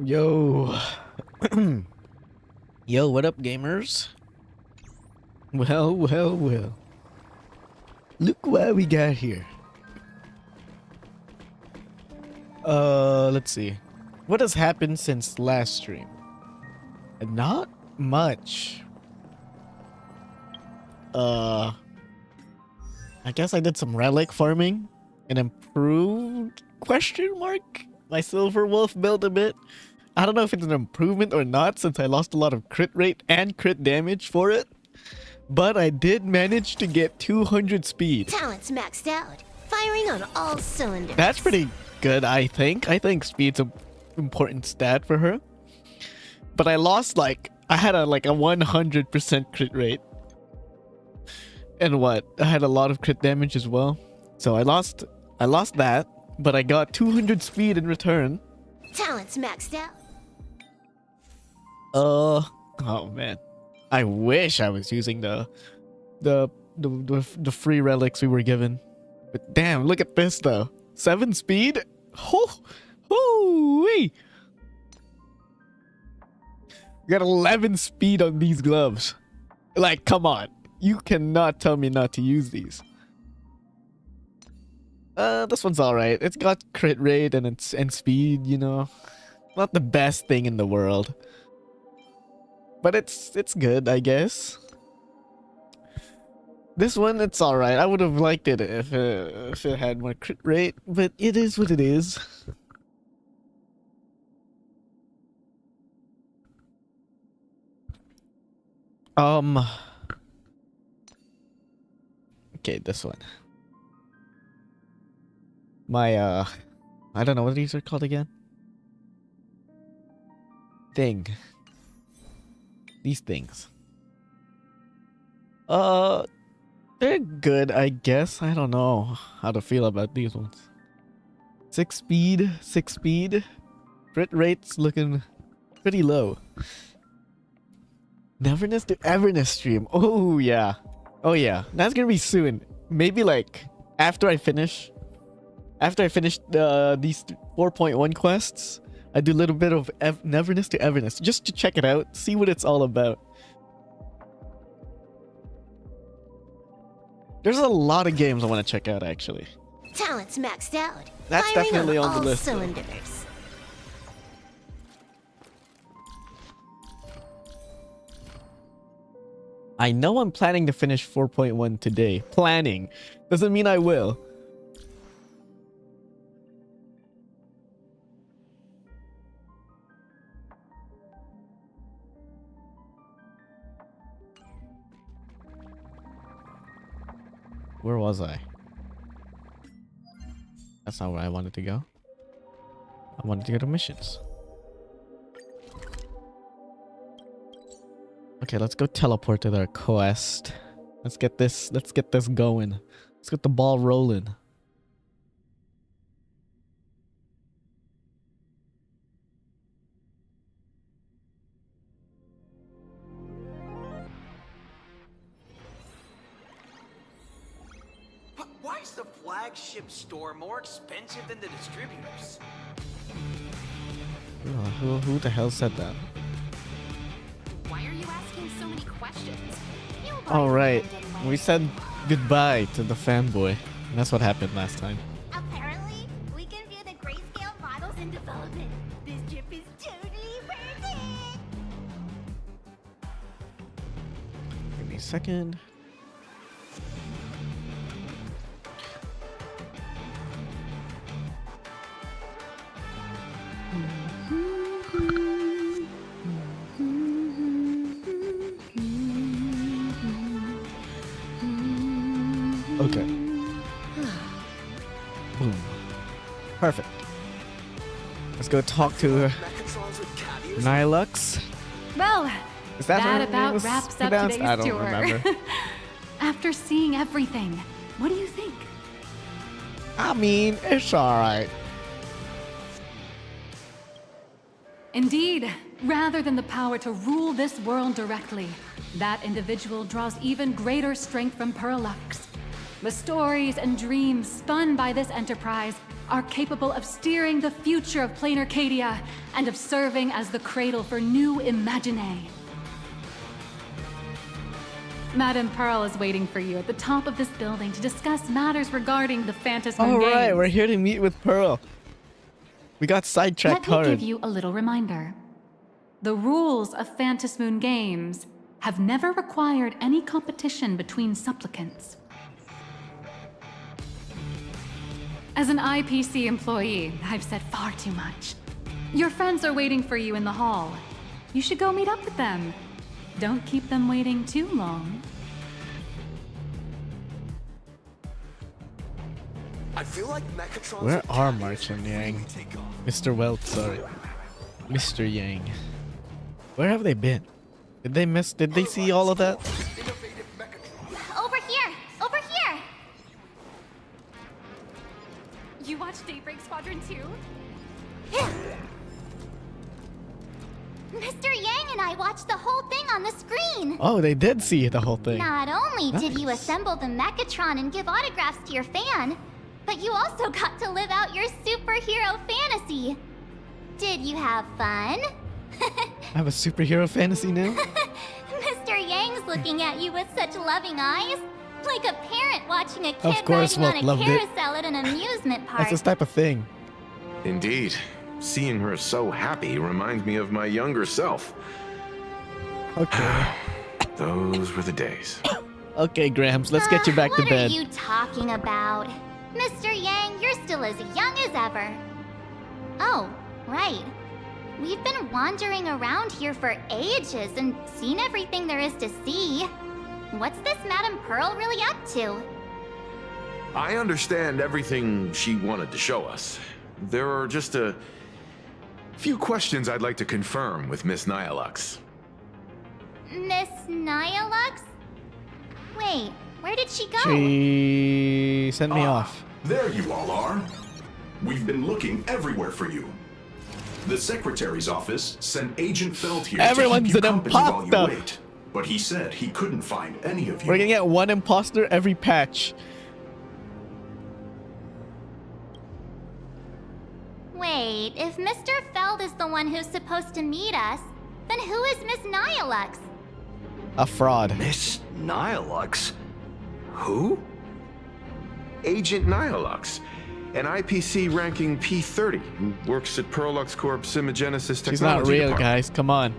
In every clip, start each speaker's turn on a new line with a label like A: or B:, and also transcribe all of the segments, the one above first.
A: Yo. Yo, what up, gamers? Well. Look what we got here. Let's see. What has happened since last stream? Not much. I guess I did some relic farming and improved my silver wolf build a bit. I don't know if it's an improvement or not since I lost a lot of crit rate and crit damage for it. But I did manage to get 200 speed.
B: Talent's maxed out. Firing on all cylinders.
A: That's pretty good, I think. I think speed's an important stat for her. But I lost I had a 100% crit rate. And what? I had a lot of crit damage as well. So I lost that, but I got 200 speed in return.
B: Talent's maxed out.
A: Oh man. I wish I was using the free relics we were given. But damn, look at this though. 7 speed? Hoo-wee! Got 11 speed on these gloves. Like, come on. You cannot tell me not to use these. This one's alright. It's got crit rate and speed, you know. Not the best thing in the world. But it's good, I guess. This one, it's alright. I would have liked it if it had more crit rate, but it is what it is. Okay, this one. My, I don't know what these are called again. These things. They're good, I guess. I don't know how to feel about these ones. 6 speed. Crit rate's looking pretty low. Neverness to Everness stream. Oh yeah. That's gonna be soon. Maybe after I finish these 4.1 quests, I do a little bit of Neverness to Everness just to check it out, see what it's all about. There's a lot of games I want to check out actually.
B: Talent's maxed out.
A: That's
B: Firing
A: definitely on the
B: all
A: list.
B: Cylinders.
A: I know I'm planning to finish 4.1 today. Planning doesn't mean I will. Where was I? That's not where I wanted to go. I wanted to go to missions. Okay, let's go teleport to their quest. Let's get this going. Let's get the ball rolling.
C: Why is the flagship store more expensive than the distributors?
A: Who the hell said that?
D: Why are you asking so many questions?
A: All right, we said goodbye to the fanboy. And that's what happened last time.
D: Apparently, we can view the grayscale models in development. This chip is totally perfect.
A: Give me a second. Okay. Boom. Perfect. Let's go talk to Nilux.
E: Well,
A: Is that her
E: about
A: name
E: wraps up
A: pronounced?
E: today's
A: I don't
E: tour.
A: remember.
E: After seeing everything, what do you think?
A: I mean, it's alright.
E: Indeed, rather than the power to rule this world directly, that individual draws even greater strength from Perlux. The stories and dreams spun by this enterprise are capable of steering the future of plain Arcadia and of serving as the cradle for new imaginae. Madame Pearl is waiting for you at the top of this building to discuss matters regarding the Phantasm
A: All
E: Games.
A: right, we're here to meet with Pearl. We got sidetracked
E: Let me
A: hard.
E: give you a little reminder. The rules of Phantasmoon Games have never required any competition between supplicants. As an IPC employee, I've said far too much. Your friends are waiting for you in the hall. You should go meet up with them. Don't keep them waiting too long.
F: I feel like Mechatrons
A: Where
F: and
A: are
F: Tabbies
A: March and
F: would
A: Yang?
F: really take off.
A: Mr. Welt, sorry. Mr. Yang. Where have they been? Did they see all of that?
F: Innovative Mechatrons.
D: Over here! Over here!
E: You watched Daybreak Squadron 2?
D: Mr. Yang and I watched the whole thing on the screen!
A: Oh, they did see the whole thing.
D: Not only did you
A: Nice.
D: assemble the Mechatron and give autographs to your fan, but you also got to live out your superhero fantasy. Did you have fun?
A: I have a superhero fantasy now?
D: Mr. Yang's looking at you with such loving eyes, like a parent watching a kid
A: Of course,
D: riding
A: Walt
D: on a
A: loved it.
D: carousel at an amusement park.
A: That's this type of thing.
G: Indeed. Seeing her so happy reminds me of my younger self.
A: Okay.
G: Those were the days.
A: Okay, Grams, let's get you back to
D: What
A: bed.
D: are you talking about? Mr. Yang, you're still as young as ever. Oh, right. We've been wandering around here for ages and seen everything there is to see. What's this Madame Pearl really up to?
G: I understand everything she wanted to show us. There are just a few questions I'd like to confirm with Miss Nyalux.
D: Miss Nyalux? Wait, where did she go?
A: She sent me off.
H: There you all are. We've been looking everywhere for you. The secretary's office sent Agent Feld here
A: Everyone's
H: to keep you
A: an
H: company while
A: imposter.
H: you wait. But he said he couldn't find any of you.
A: We're gonna get one imposter every patch.
D: Wait, if Mr. Feld is the one who's supposed to meet us, then who is Miss Nyalux?
A: A fraud.
F: Miss Nyalux? Who?
G: Agent Nyalux, an IPC ranking P30 who works at Perlux Corp's Imagenesis Technology
A: She's not real,
G: Department.
A: guys. Come on.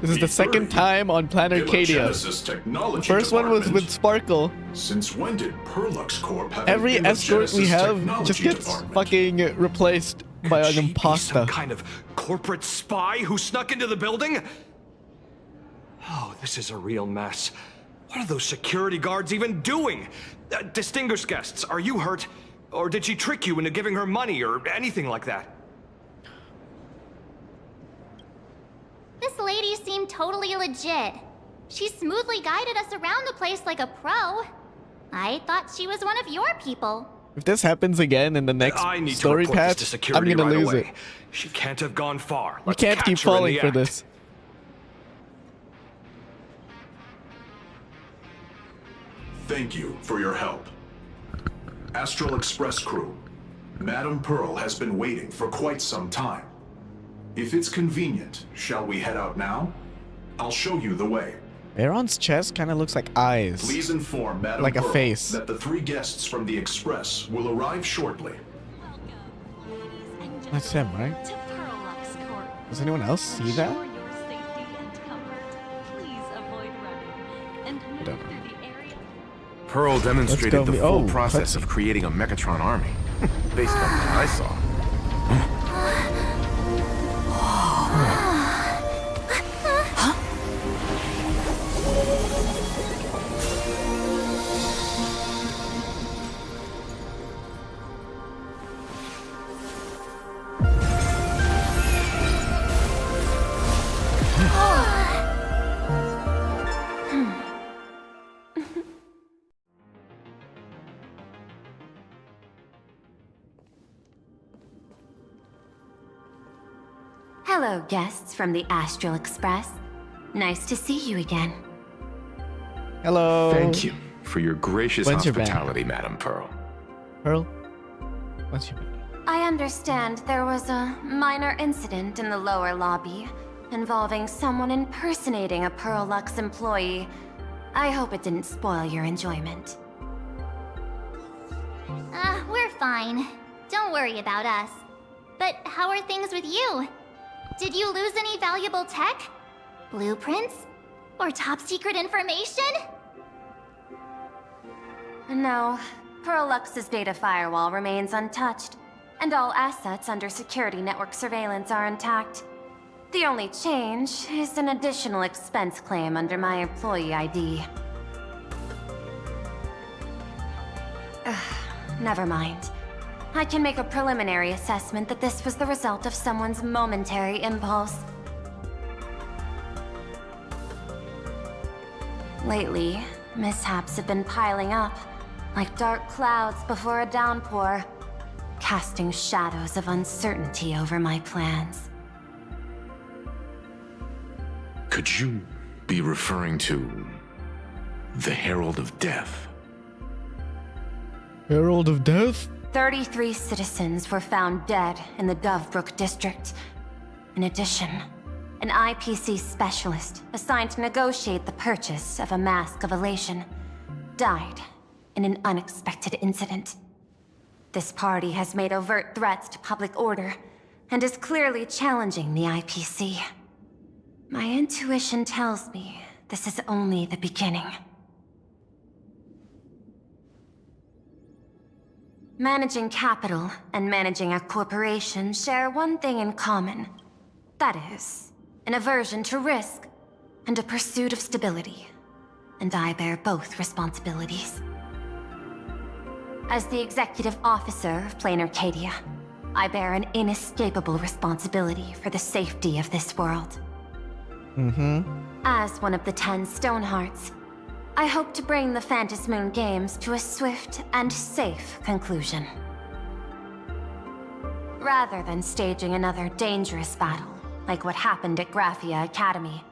A: This is the second
H: P30.
A: time on Planet Arcadia.
H: Imagenesis Technology
A: The first one was
H: Department.
A: with Sparkle.
H: Since when did Perlux Corp have
A: Every
H: an
A: escort we
H: Imagenesis
A: have
H: Technology
A: just gets
H: Department?
A: fucking replaced by
F: Could
A: an
F: she be
A: imposter.
F: some kind of corporate spy who snuck into the building? Oh, this is a real mess. What are those security guards even doing? Distinguished guests, are you hurt? Or did she trick you into giving her money or anything like that?
D: This lady seemed totally legit. She smoothly guided us around the place like a pro. I thought she was one of your people.
A: If this happens again in the next
F: I need
A: story
F: to report this
A: patch,
F: to
A: I'm
F: security
A: gonna
F: right
A: lose
F: away.
A: it.
F: She can't have gone far.
A: You
F: Let's
A: can't keep
F: catch her in
A: falling
F: the
A: for
F: act.
A: this.
H: Thank you for your help. Astral Express crew, Madame Pearl has been waiting for quite some time. If it's convenient, shall we head out now? I'll show you the way.
A: Aaron's chest kind of looks like eyes.
H: Please inform Madame
A: Like a
H: Pearl
A: face.
H: that the 3 guests from the Express will arrive shortly.
A: That's him, right? Does anyone else see that? Whatever.
G: Pearl demonstrated
A: go,
G: the full
A: oh,
G: process
A: cutscene.
G: of creating a Mechatron army, based on what I saw.
B: Hello, guests from the Astral Express. Nice to see you again.
A: Hello.
G: Thank you for your gracious
A: When's your band?
G: hospitality, Madame Pearl.
A: Pearl. What's your
B: I understand there was a minor incident in the lower lobby involving someone impersonating a Pearl Lux employee. I hope it didn't spoil your enjoyment.
D: We're fine. Don't worry about us. But how are things with you? Did you lose any valuable tech? Blueprints? Or top secret information?
B: No, Pearl Lux's data firewall remains untouched, and all assets under security network surveillance are intact. The only change is an additional expense claim under my employee ID. Never mind. I can make a preliminary assessment that this was the result of someone's momentary impulse. Lately, mishaps have been piling up, like dark clouds before a downpour, casting shadows of uncertainty over my plans.
G: Could you be referring to the Herald of Death?
A: Herald of Death?
B: 33 citizens were found dead in the Dovebrook district. In addition, an IPC specialist assigned to negotiate the purchase of a Mask of Elation died in an unexpected incident. This party has made overt threats to public order and is clearly challenging the IPC. My intuition tells me this is only the beginning. Managing capital and managing a corporation share one thing in common. That is, an aversion to risk and a pursuit of stability. And I bear both responsibilities. As the executive officer of Plain Arcadia, I bear an inescapable responsibility for the safety of this world. As one of the 10 Stonehearts, I hope to bring the Phantasmoon Games to a swift and safe conclusion. Rather than staging another dangerous battle, like what happened at Graphia Academy,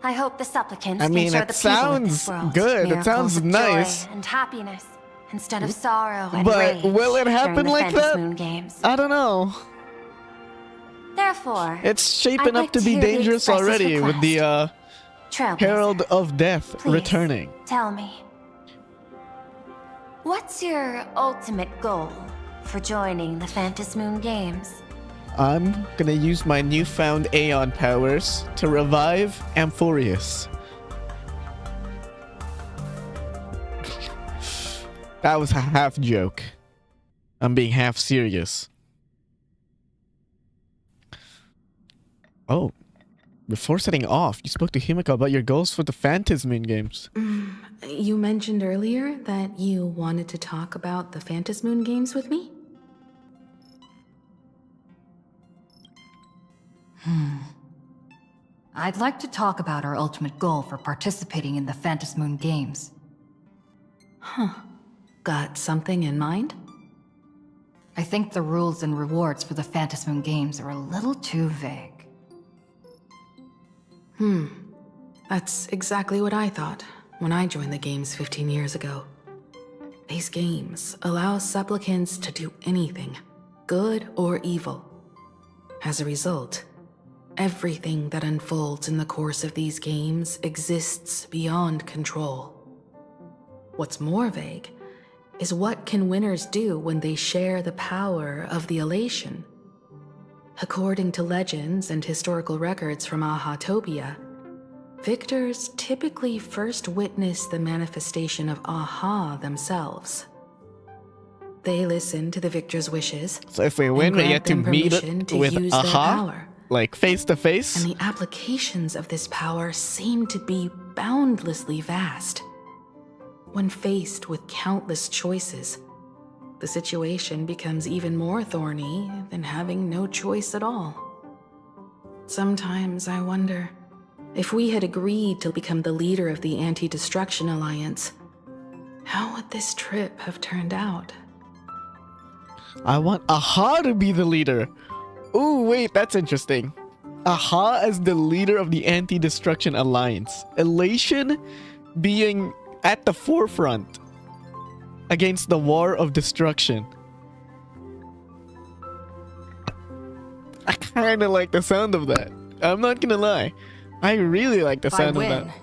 B: I hope the supplicants can show the people of this world
A: good. It
B: miracles
A: sounds
B: of
A: nice.
B: joy and happiness instead of sorrow and
A: But
B: rage
A: will it happen
B: during the
A: like that?
B: Phantasmoon Games.
A: I don't know.
B: Therefore,
A: It's shaping
B: I'd
A: up
B: like
A: to be
B: hear the
A: dangerous
B: Express's
A: already with the
B: Trailblazer,
A: Herald of Death
B: please,
A: returning.
B: Tell me, what's your ultimate goal for joining the Phantasmoon Games?
A: I'm gonna use my newfound Aeon powers to revive Amphorius. That was a half joke. I'm being half serious. Oh, before setting off, you spoke to Himiko about your goals for the Phantasmoon Games.
I: You mentioned earlier that you wanted to talk about the Phantasmoon Games with me?
J: I'd like to talk about our ultimate goal for participating in the Phantasmoon Games.
I: Got something in mind?
J: I think the rules and rewards for the Phantasmoon Games are a little too vague.
I: That's exactly what I thought when I joined the games 15 years ago. These games allow supplicants to do anything, good or evil. As a result, everything that unfolds in the course of these games exists beyond control. What's more vague is what can winners do when they share the power of the elation. According to legends and historical records from Ahatopia, victors typically first witness the manifestation of Aha themselves. They listen to the victor's wishes.
A: So if we win, we get to meet it with Aha,
I: power.
A: like face to face.
I: And the applications of this power seem to be boundlessly vast. When faced with countless choices, the situation becomes even more thorny than having no choice at all. Sometimes I wonder, if we had agreed to become the leader of the Anti-Destruction Alliance, how would this trip have turned out?
A: I want Aha to be the leader. Ooh, wait, that's interesting. Aha as the leader of the Anti-Destruction Alliance. Elation being at the forefront against the war of destruction. I kind of like the sound of that. I'm not gonna lie. I really like the
J: If I
A: sound of
J: win,
A: that.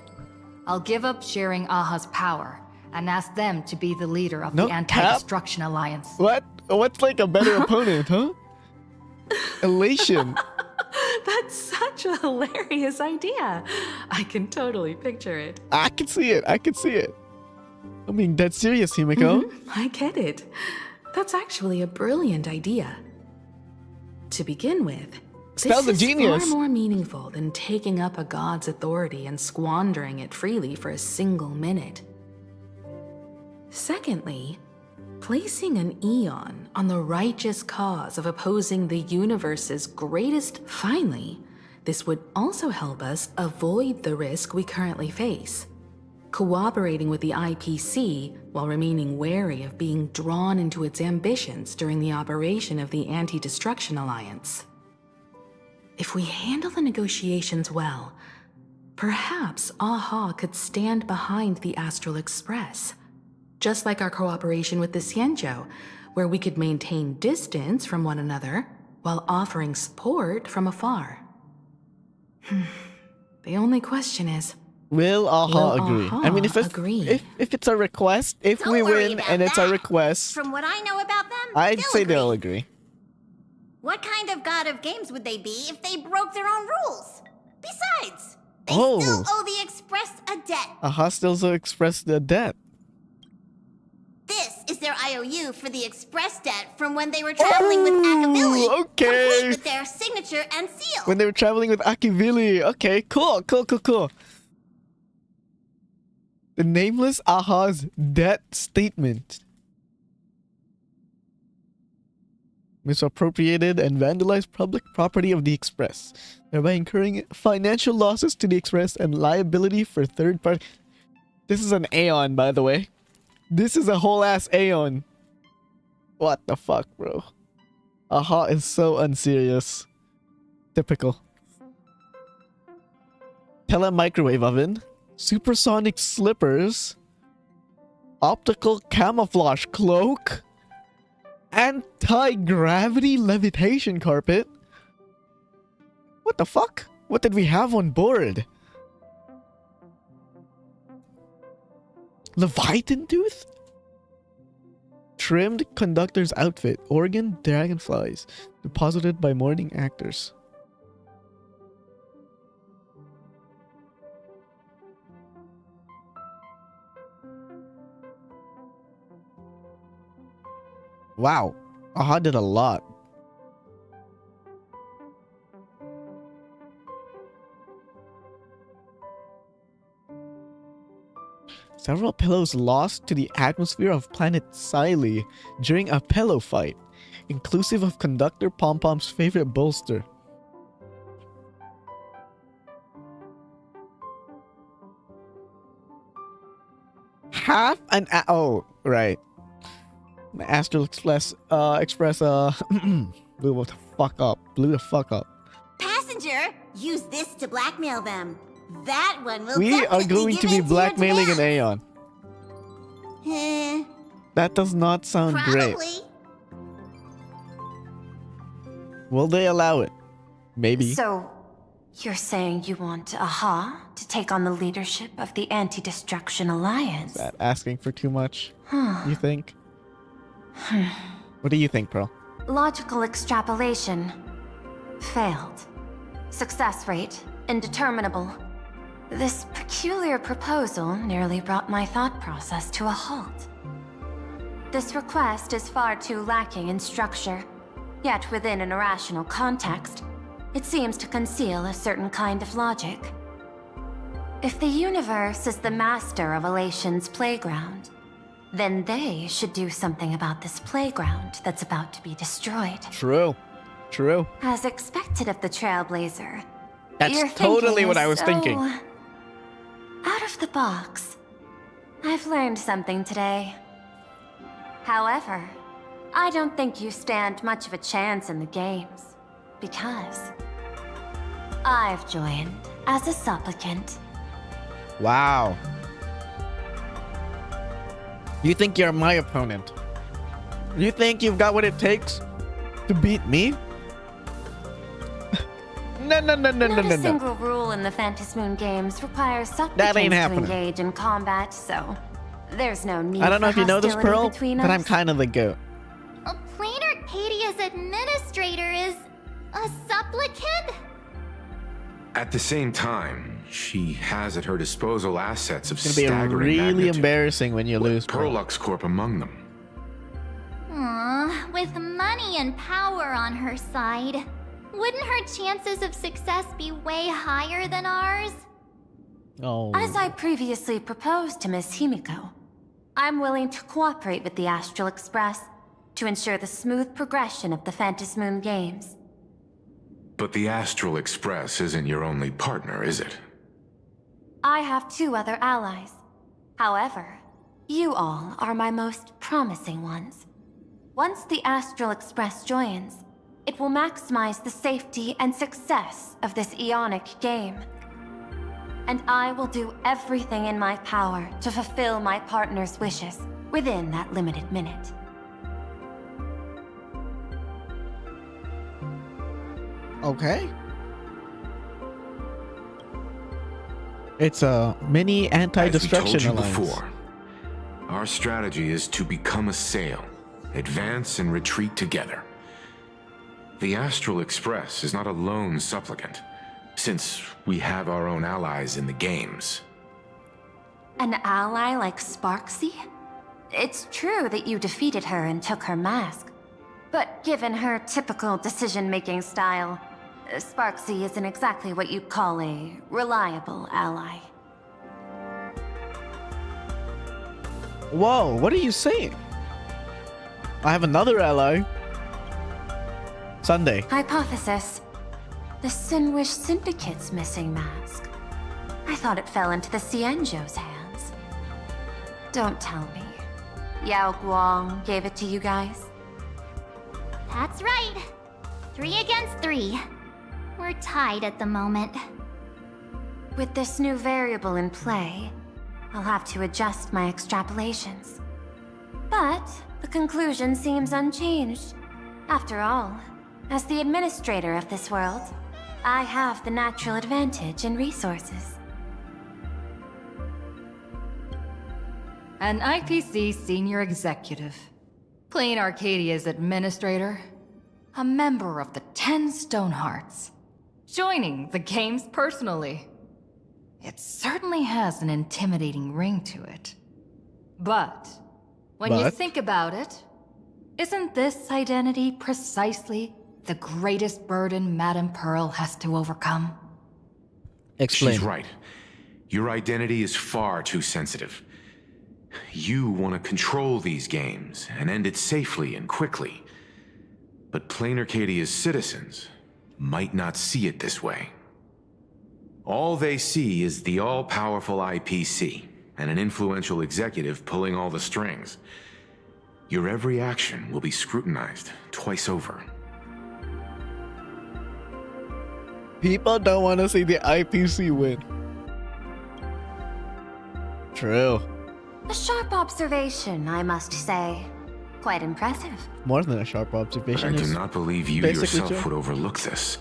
J: I'll give up sharing Aha's power and ask them to be the leader of
A: No
J: the Anti-Destruction Alliance.
A: What? What's like a better opponent, huh? Elation.
I: That's such a hilarious idea. I can totally picture it.
A: I can see it. I can see it. I'm being dead serious, Himiko.
I: I get it. That's actually a brilliant idea. To begin with,
A: Spell's a
I: this is
A: genius.
I: far more meaningful than taking up a god's authority and squandering it freely for a single minute. Secondly, placing an Eon on the righteous cause of opposing the universe's greatest. Finally, this would also help us avoid the risk we currently face. Cooperating with the IPC while remaining wary of being drawn into its ambitions during the operation of the Anti-Destruction Alliance. If we handle the negotiations well, perhaps Aha could stand behind the Astral Express, just like our cooperation with the Xianzhou, where we could maintain distance from one another while offering support from afar. The only question is,
A: Will Aha agree? I mean, if
I: agree?
A: if it's a request, if
B: Don't
A: we
B: worry
A: win
B: about
A: and it's a
B: that.
A: request,
B: From what I know about them,
A: I'd say
B: agree.
A: they'll agree.
K: What kind of god of games would they be if they broke their own rules? Besides, they
A: Oh.
K: still owe the Express a debt.
A: Aha still expressed the debt.
K: This is their IOU for the Express debt from when they were traveling with Akavili,
A: okay.
K: complete with their signature and seal.
A: When they were traveling with Akivili. Okay, cool. The nameless Aha's debt statement. Misappropriated and vandalized public property of the Express, thereby incurring financial losses to the Express and liability for third party. This is an Aeon, by the way. This is a whole ass Aeon. What the fuck, bro? Aha is so unserious. Typical. Telemicrowave oven, supersonic slippers, optical camouflage cloak, anti-gravity levitation carpet. What the fuck? What did we have on board? Leviathan tooth? Trimmed conductor's outfit, organ dragonflies, deposited by morning actors. Wow, Aha did a lot. Several pillows lost to the atmosphere of planet Siley during a pillow fight, inclusive of Conductor Pompom's favorite bolster. Half an oh, right. The Astral Express blew the fuck up.
K: Passenger, use this to blackmail them. That one will
A: We are
K: definitely
A: going
K: give
A: to be
K: in your
A: blackmailing an
K: demands.
A: Aeon. That does not sound great.
K: Probably.
A: Will they allow it? Maybe.
B: So, you're saying you want Aha to take on the leadership of the Anti-Destruction Alliance?
A: That asking for too much, you think? What do you think, Pearl?
B: Logical extrapolation. Failed. Success rate indeterminable. This peculiar proposal nearly brought my thought process to a halt. This request is far too lacking in structure, yet within an irrational context, it seems to conceal a certain kind of logic. If the universe is the master of Elation's playground, then they should do something about this playground that's about to be destroyed.
A: True.
B: As expected of the Trailblazer,
A: That's
B: your
A: totally
B: thinking
A: what
B: is
A: I was
B: so
A: thinking.
B: out of the box. I've learned something today. However, I don't think you stand much of a chance in the games, because I've joined as a supplicant.
A: Wow. You think you're my opponent? You think you've got what it takes to beat me? No.
B: Not a single rule in the Phantasmoon games requires supplicants
A: ain't
B: to
A: happening.
B: engage in combat, so there's no need
A: I don't know
B: for
A: if you know this,
B: hostility
A: Pearl,
B: between
A: but I'm
B: us.
A: kind of the goat.
D: Plain Arcadia's administrator is a supplicant?
G: At the same time, she has at her disposal assets of
A: It's gonna be
G: staggering
A: really
G: magnitude.
A: embarrassing when you lose, Pearl.
G: Perlux Corp among them.
D: Aw, with money and power on her side, wouldn't her chances of success be way higher than ours?
A: Oh.
B: As I previously proposed to Miss Himiko, I'm willing to cooperate with the Astral Express to ensure the smooth progression of the Phantasmoon games.
G: But the Astral Express isn't your only partner, is it?
B: I have 2 other allies. However, you all are my most promising ones. Once the Astral Express joins, it will maximize the safety and success of this Ionic game. And I will do everything in my power to fulfill my partner's wishes within that limited minute.
A: Okay. It's a mini anti-destruction
G: As we told you
A: alliance.
G: before, our strategy is to become a sail, advance and retreat together. The Astral Express is not a lone supplicant, since we have our own allies in the games.
B: An ally like Sparksy? It's true that you defeated her and took her mask. But given her typical decision-making style, Sparksy isn't exactly what you'd call a reliable ally.
A: Whoa, what are you saying? I have another ally. Sunday.
B: Hypothesis. The Sinwish Syndicate's missing mask. I thought it fell into the Cienjo's hands. Don't tell me. Yao Guang gave it to you guys?
D: That's right. 3 against 3. We're tied at the moment.
B: With this new variable in play, I'll have to adjust my extrapolations. But the conclusion seems unchanged. After all, as the administrator of this world, I have the natural advantage in resources.
J: An IPC senior executive. Plain Arcadia's administrator. A member of the 10 Stonehearts. Joining the games personally. It certainly has an intimidating ring to it. But when you think about it, isn't this identity precisely the greatest burden Madame Pearl has to overcome?
A: Explain.
G: She's right. Your identity is far too sensitive. You want to control these games and end it safely and quickly. But Plain Arcadia's citizens might not see it this way. All they see is the all-powerful IPC and an influential executive pulling all the strings. Your every action will be scrutinized twice over.
A: People don't want to see the IPC win. True.
B: A sharp observation, I must say. Quite impressive.
A: More than a sharp observation.
G: I
A: It's
G: cannot believe you
A: basically
G: yourself
A: true.
G: would overlook this.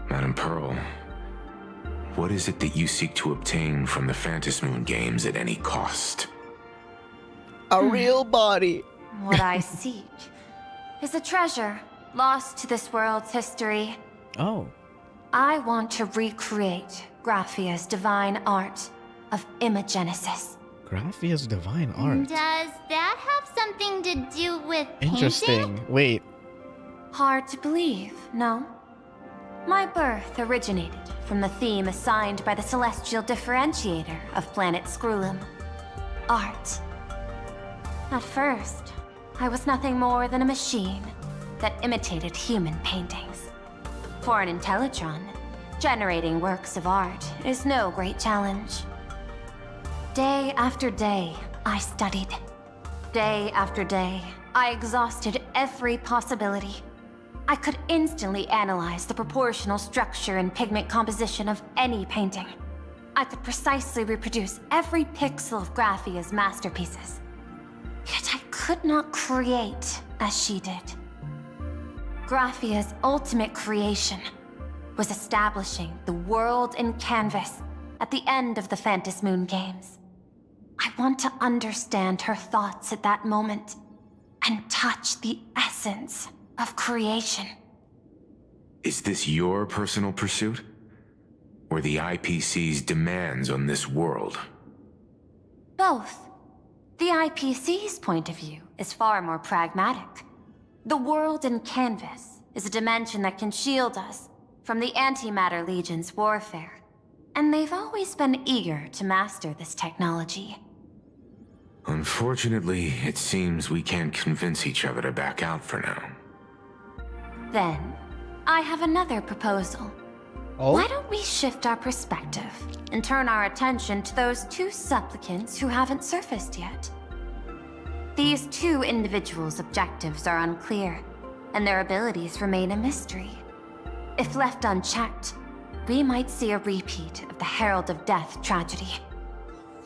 G: Madame Pearl, what is it that you seek to obtain from the Phantasmoon games at any cost?
A: A real body.
B: What I seek is a treasure lost to this world's history.
A: Oh.
B: I want to recreate Graphia's divine art of imagenesis.
A: Graphia's divine art.
D: Does that have something to do with painting?
A: Interesting. Wait.
B: Hard to believe, no? My birth originated from the theme assigned by the celestial differentiator of planet Scrulum. Art. At first, I was nothing more than a machine that imitated human paintings. For an Intellitron, generating works of art is no great challenge. Day after day, I studied. Day after day, I exhausted every possibility. I could instantly analyze the proportional structure and pigment composition of any painting. I could precisely reproduce every pixel of Graphia's masterpieces. Yet I could not create as she did. Graphia's ultimate creation, was establishing the world in canvas at the end of the Phantom Moon Games. I want to understand her thoughts at that moment and touch the essence of creation.
G: Is this your personal pursuit? Or the IPC's demands on this world?
B: Both. The IPC's point of view is far more pragmatic. The world in canvas is a dimension that can shield us from the Antimatter Legion's warfare, and they've always been eager to master this technology.
G: Unfortunately, it seems we can't convince each other to back out for now.
B: Then, I have another proposal.
A: Oh?
B: Why don't we shift our perspective and turn our attention to those two supplicants who haven't surfaced yet? These two individuals' objectives are unclear, and their abilities remain a mystery. If left unchecked, we might see a repeat of the Herald of Death tragedy.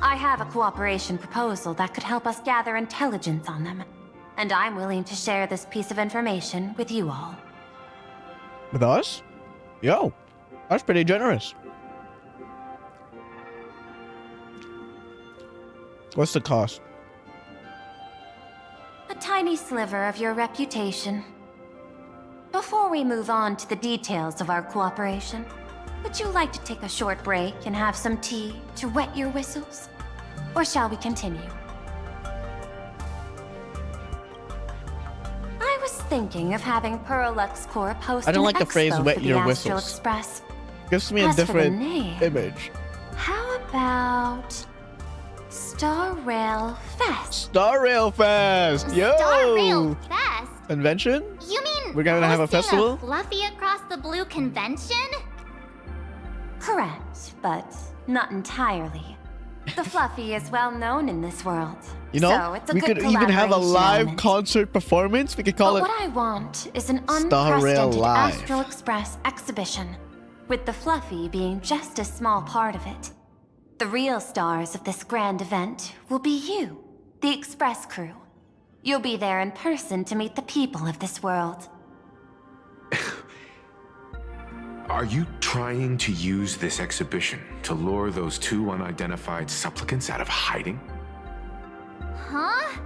B: I have a cooperation proposal that could help us gather intelligence on them, and I'm willing to share this piece of information with you all.
A: With us? Yo, that's pretty generous. What's the cost?
B: A tiny sliver of your reputation. Before we move on to the details of our cooperation, would you like to take a short break and have some tea to wet your whistles? Or shall we continue? I was thinking of having Pearlux Corp host
A: I don't
B: an
A: like the phrase
B: expo
A: "wet
B: for the
A: your
B: Astral
A: whistles."
B: Express.
A: Gives me a
B: As for the
A: different
B: name,
A: image.
B: How about Star Rail Fest?
A: Star Rail Fest! Yo!
D: Star Rail Fest?
A: Convention?
D: You mean
A: We're gonna have a
D: hosting
A: festival?
D: Fluffy Across the Blue convention?
B: Correct, but not entirely. The Fluffy is well known in this world.
A: You know,
B: so it's a
A: we
B: good
A: could even have a
B: collaboration
A: live
B: element.
A: concert performance. We could call
B: But
A: it
B: what I want is an
A: Star Rail
B: unprecedented
A: Live.
B: Astral Express exhibition, with the Fluffy being just a small part of it. The real stars of this grand event will be you, the Express crew. You'll be there in person to meet the people of this world.
G: Are you trying to use this exhibition to lure those two unidentified supplicants out of hiding?
D: Huh?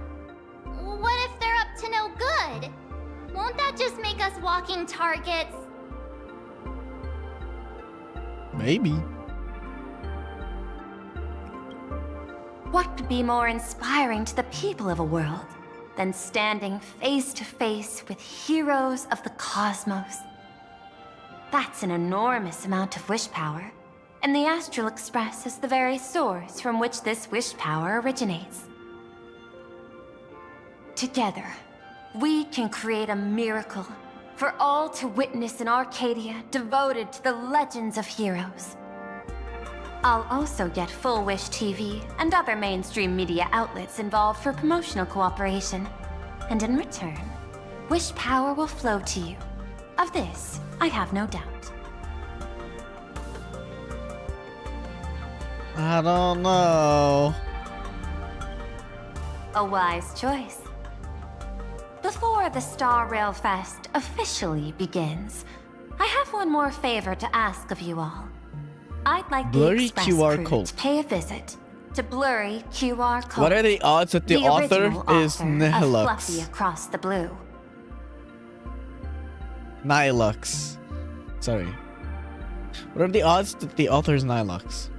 D: What if they're up to no good? Won't that just make us walking targets?
A: maybe.
B: What could be more inspiring to the people of a world than standing face to face with heroes of the cosmos? That's an enormous amount of wish power, and the Astral Express is the very source from which this wish power originates. Together, we can create a miracle for all to witness in Arcadia devoted to the legends of heroes. I'll also get Full Wish TV and other mainstream media outlets involved for promotional cooperation. And in return, wish power will flow to you. Of this, I have no doubt.
A: I don't know.
B: A wise choice. Before the Star Rail Fest officially begins, I have one more favor to ask of you all. I'd like the
A: Blurry
B: Express
A: QR
B: crew
A: code.
B: to pay a visit to Blurry QR Code.
A: What are the odds that the author
B: original
A: is
B: author of Fluffy
A: Nihilux?
B: Across the Blue.
A: Nihilux. Sorry. What are the odds that the author is Nihilux?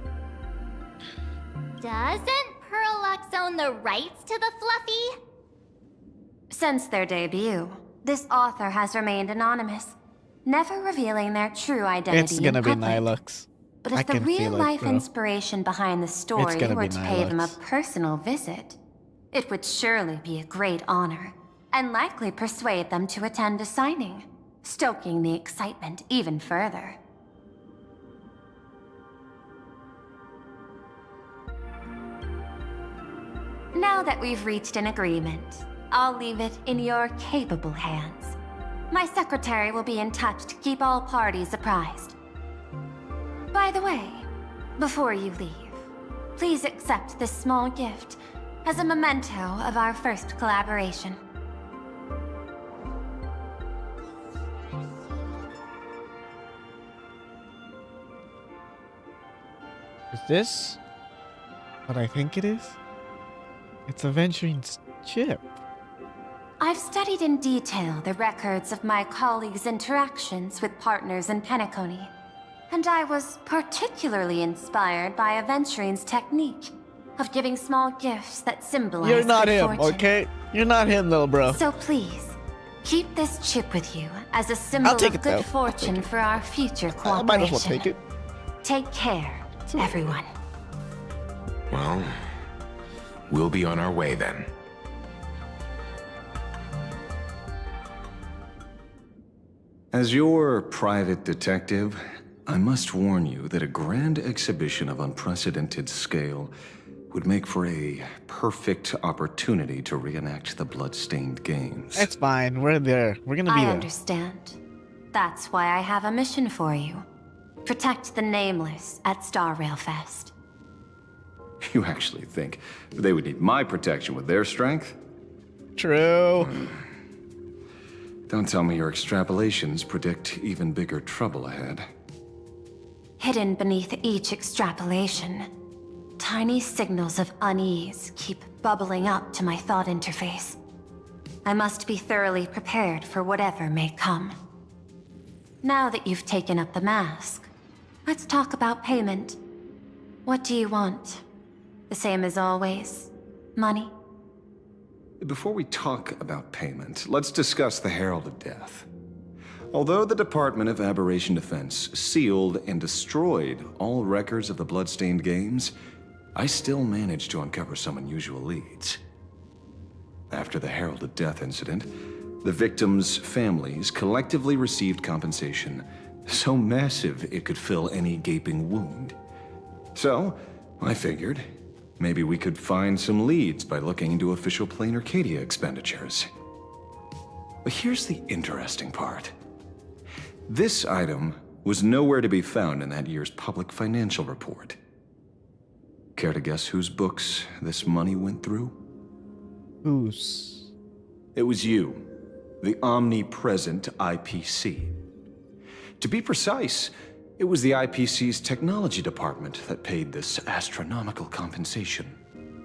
D: Doesn't Pearlux own the rights to the Fluffy?
B: Since their debut, this author has remained anonymous, never revealing their true identity
A: It's gonna
B: in
A: be
B: public.
A: Nihilux.
B: But
A: I
B: if the
A: can feel it,
B: real-life
A: bro.
B: inspiration behind the story
A: gonna
B: were
A: be
B: to pay them a
A: Nihilux.
B: personal visit, it would surely be a great honor, and likely persuade them to attend a signing, stoking the excitement even further. Now that we've reached an agreement, I'll leave it in your capable hands. My secretary will be in touch to keep all parties apprised. By the way, before you leave, please accept this small gift as a memento of our first collaboration.
A: this what I think it is? It's Aventuring's chip.
B: I've studied in detail the records of my colleagues' interactions with partners in Penacony, and I was particularly inspired by Aventuring's technique of giving small gifts that symbolize
A: You're not
B: good
A: him,
B: fortune.
A: okay? You're not him, little bro.
B: So please, keep this chip with you as a symbol
A: I'll take
B: of
A: it, though.
B: good fortune for our future
A: I
B: cooperation.
A: might as well take it.
B: Take care, everyone.
G: Well, we'll be on our way then.
L: As your private detective, I must warn you that a grand exhibition of unprecedented scale would make for a perfect opportunity to reenact the blood-stained games.
A: It's fine. We're there. We're gonna be
B: I
A: there.
B: understand. That's why I have a mission for you. Protect the Nameless at Star Rail Fest.
L: You actually think they would need my protection with their strength?
A: True.
L: Don't tell me your extrapolations predict even bigger trouble ahead.
B: Hidden beneath each extrapolation, tiny signals of unease keep bubbling up to my thought interface. I must be thoroughly prepared for whatever may come. Now that you've taken up the mask, let's talk about payment. What do you want? The same as always? Money?
L: Before we talk about payment, let's discuss the Herald of Death. Although the Department of Aberration Defense sealed and destroyed all records of the bloodstained games, I still managed to uncover some unusual leads. After the Herald of Death incident, the victims' families collectively received compensation so massive it could fill any gaping wound. So, I figured, maybe we could find some leads by looking into official Plain Arcadia expenditures. But here's the interesting part. This item was nowhere to be found in that year's public financial report. Care to guess whose books this money went through?
A: Who's?
L: It was you, the omnipresent IPC. To be precise, it was the IPC's technology department that paid this astronomical compensation.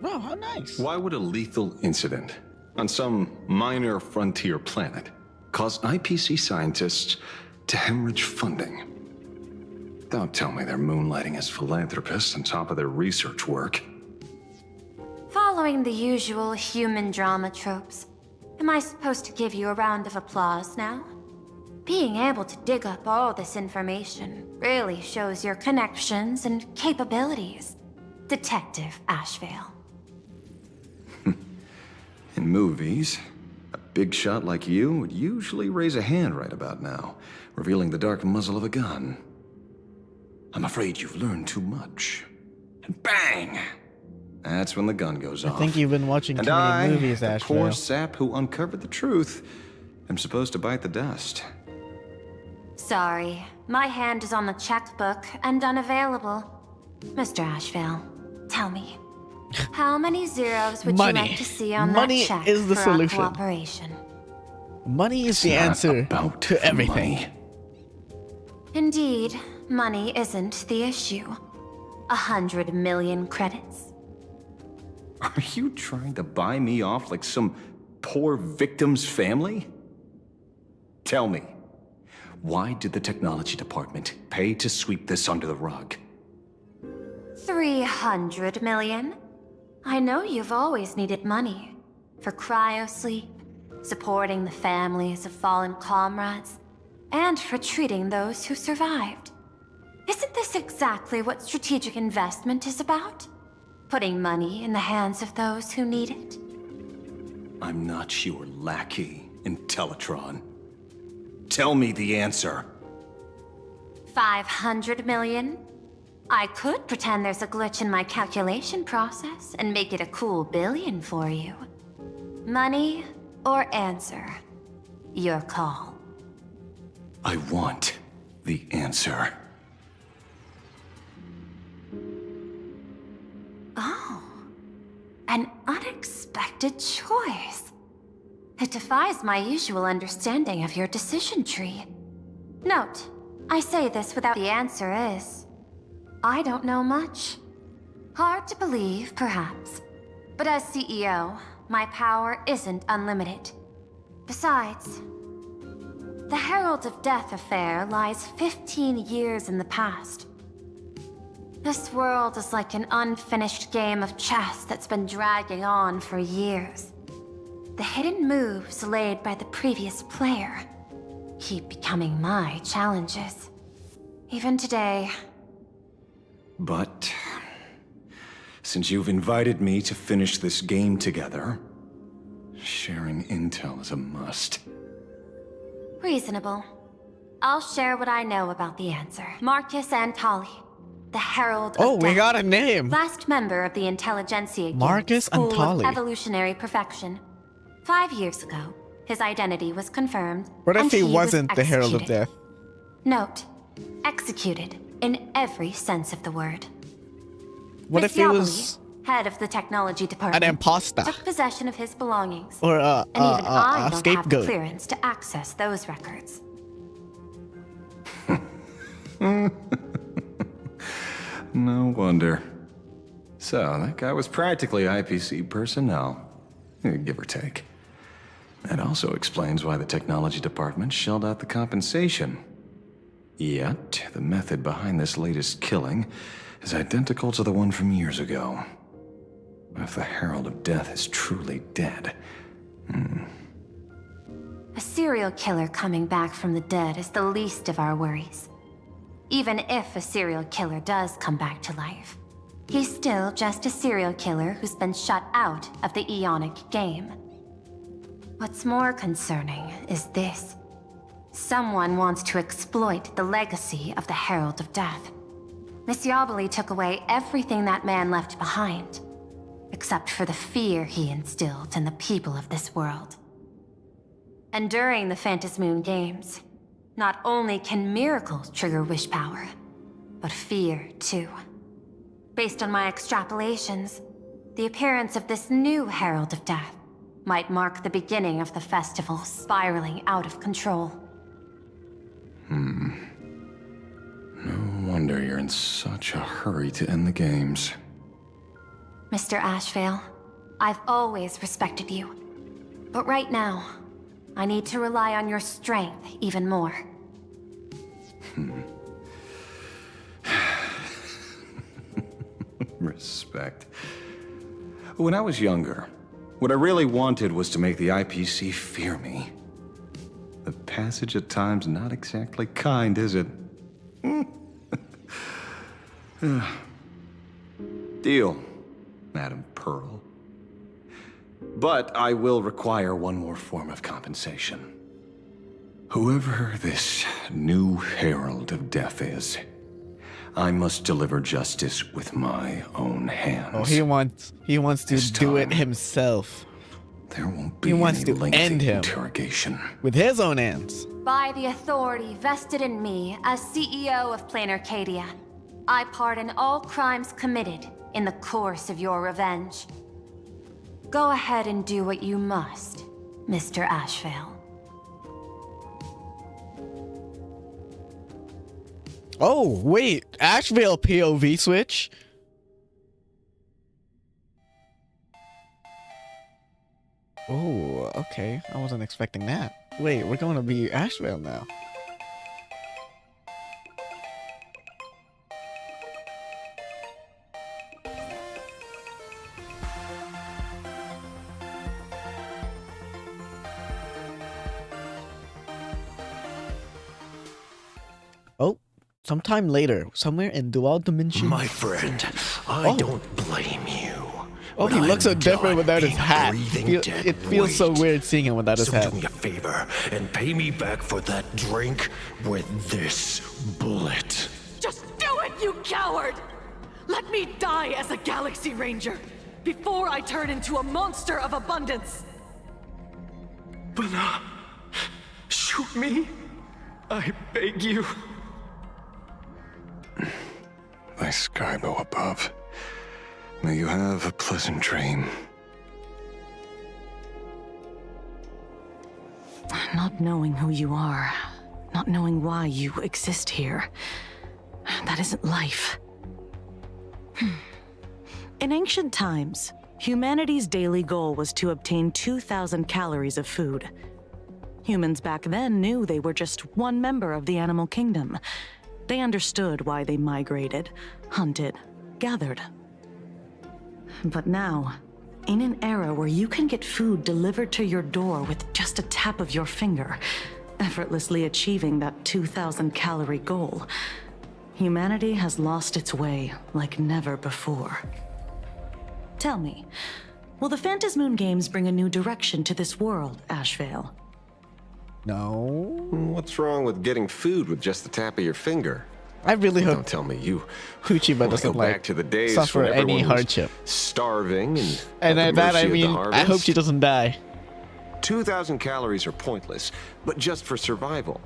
A: Oh, how nice.
L: Why would a lethal incident on some minor frontier planet cause IPC scientists to hemorrhage funding? Don't tell me they're moonlighting as philanthropists on top of their research work.
B: Following the usual human drama tropes, am I supposed to give you a round of applause now? Being able to dig up all this information really shows your connections and capabilities, Detective Ashvale.
L: In movies, a big shot like you would usually raise a hand right about now, revealing the dark muzzle of a gun. I'm afraid you've learned too much. And bang! That's when the gun goes off.
A: I think you've been watching too many movies,
L: the
A: Ashvale.
L: poor sap who uncovered the truth, am supposed to bite the dust.
B: Sorry, my hand is on the checkbook and unavailable. Mr. Ashvale, tell me, how many zeros would you like to see on
A: Money
B: that check
A: is the
B: for
A: solution.
B: our cooperation?
A: Money is the
L: It's not
A: answer
L: about
A: to everything.
L: money.
B: Indeed, money isn't the issue. 100 million credits.
L: Are you trying to buy me off like some poor victim's family? Tell me, why did the technology department pay to sweep this under the rug?
B: 300 million? I know you've always needed money. For cryosleep, supporting the families of fallen comrades, and for treating those who survived. Isn't this exactly what strategic investment is about? Putting money in the hands of those who need it?
L: I'm not your lackey, Intellitron. Tell me the answer.
B: 500 million? I could pretend there's a glitch in my calculation process and make it a cool billion for you. Money or answer? Your call.
L: I want the answer.
B: Oh, an unexpected choice. It defies my usual understanding of your decision tree. Note, I say this without the answer is. I don't know much, Hard to believe, perhaps. But as CEO, my power isn't unlimited. Besides, the Herald of Death affair lies 15 years in the past. This world is like an unfinished game of chess that's been dragging on for years. The hidden moves laid by the previous player keep becoming my challenges. Even today.
L: But since you've invited me to finish this game together, sharing intel is a must.
B: Reasonable. I'll share what I know about the answer. Marcus Antali, the Herald of
A: Oh, we
B: Death.
A: got a name.
B: Last member of the Intelligentsia Guild
A: Marcus
B: School
A: Antali.
B: of Evolutionary Perfection. 5 years ago, his identity was confirmed.
A: What if
B: and
A: he
B: was
A: wasn't the Herald of
B: executed.
A: Death?
B: Note, executed in every sense of the word.
A: What if he
B: Miss
A: was
B: Yabali, head of the technology department,
A: an imposter?
B: took possession of his belongings.
A: Or
B: and even I
A: a
B: don't have the
A: scapegoat?
B: clearance to access those records.
L: No wonder. So, that guy was practically IPC personnel, give or take. That also explains why the technology department shelled out the compensation. Yet, the method behind this latest killing is identical to the one from years ago. If the Herald of Death is truly dead...
B: A serial killer coming back from the dead is the least of our worries. Even if a serial killer does come back to life, he's still just a serial killer who's been shut out of the Ionic game. What's more concerning is this. Someone wants to exploit the legacy of the Herald of Death. Miss Yabali took away everything that man left behind, except for the fear he instilled in the people of this world. And during the Phantasmoon Games, not only can miracles trigger wish power, but fear too. Based on my extrapolations, the appearance of this new Herald of Death might mark the beginning of the festival spiraling out of control.
L: No wonder you're in such a hurry to end the games.
B: Mr. Ashvale, I've always respected you. But right now, I need to rely on your strength even more.
L: Respect. When I was younger, what I really wanted was to make the IPC fear me. The passage at times not exactly kind, is it? Deal, Madam Pearl. But I will require one more form of compensation. Whoever this new Herald of Death is, I must deliver justice with my own hands.
A: Oh, he wants to do it himself.
L: There won't be
A: He wants
L: any
A: to
L: lengthy
A: end him
L: interrogation.
A: with his own hands.
B: By the authority vested in me as CEO of Plain Arcadia, I pardon all crimes committed in the course of your revenge. Go ahead and do what you must, Mr. Ashvale.
A: Oh, wait. Asheville POV switch? Oh, okay. I wasn't expecting that. Wait, we're going to be Asheville now. Oh, sometime later, somewhere in dual dimension.
M: My friend, I don't blame you.
A: Oh, he looks so different without his hat. It feels so weird seeing him without his hat.
M: So do me a favor and pay me back for that drink with this bullet.
N: Just do it, you coward! Let me die as a Galaxy Ranger before I turn into a monster of abundance.
F: But shoot me. I beg you.
L: Thy Skybow above. May you have a pleasant dream.
N: Not knowing who you are, not knowing why you exist here, that isn't life.
O: In ancient times, humanity's daily goal was to obtain 2,000 calories of food. Humans back then knew they were just one member of the animal kingdom. They understood why they migrated, hunted, gathered. But now, in an era where you can get food delivered to your door with just a tap of your finger, effortlessly achieving that 2,000 calorie goal, humanity has lost its way like never before. Tell me, will the Phantasmoon Games bring a new direction to this world, Ashvale?
A: No.
L: What's wrong with getting food with just the tap of your finger?
A: I really hope.
L: Don't tell me you.
A: Kuchiba doesn't
L: go
A: like
L: back to the days
A: suffer
L: when
A: any
L: everyone was
A: hardship.
L: Starving
A: And
L: at the
A: that I
L: mercy of the
A: mean, I hope
L: harvest.
A: she doesn't die.
L: 2,000 calories are pointless, but just for survival.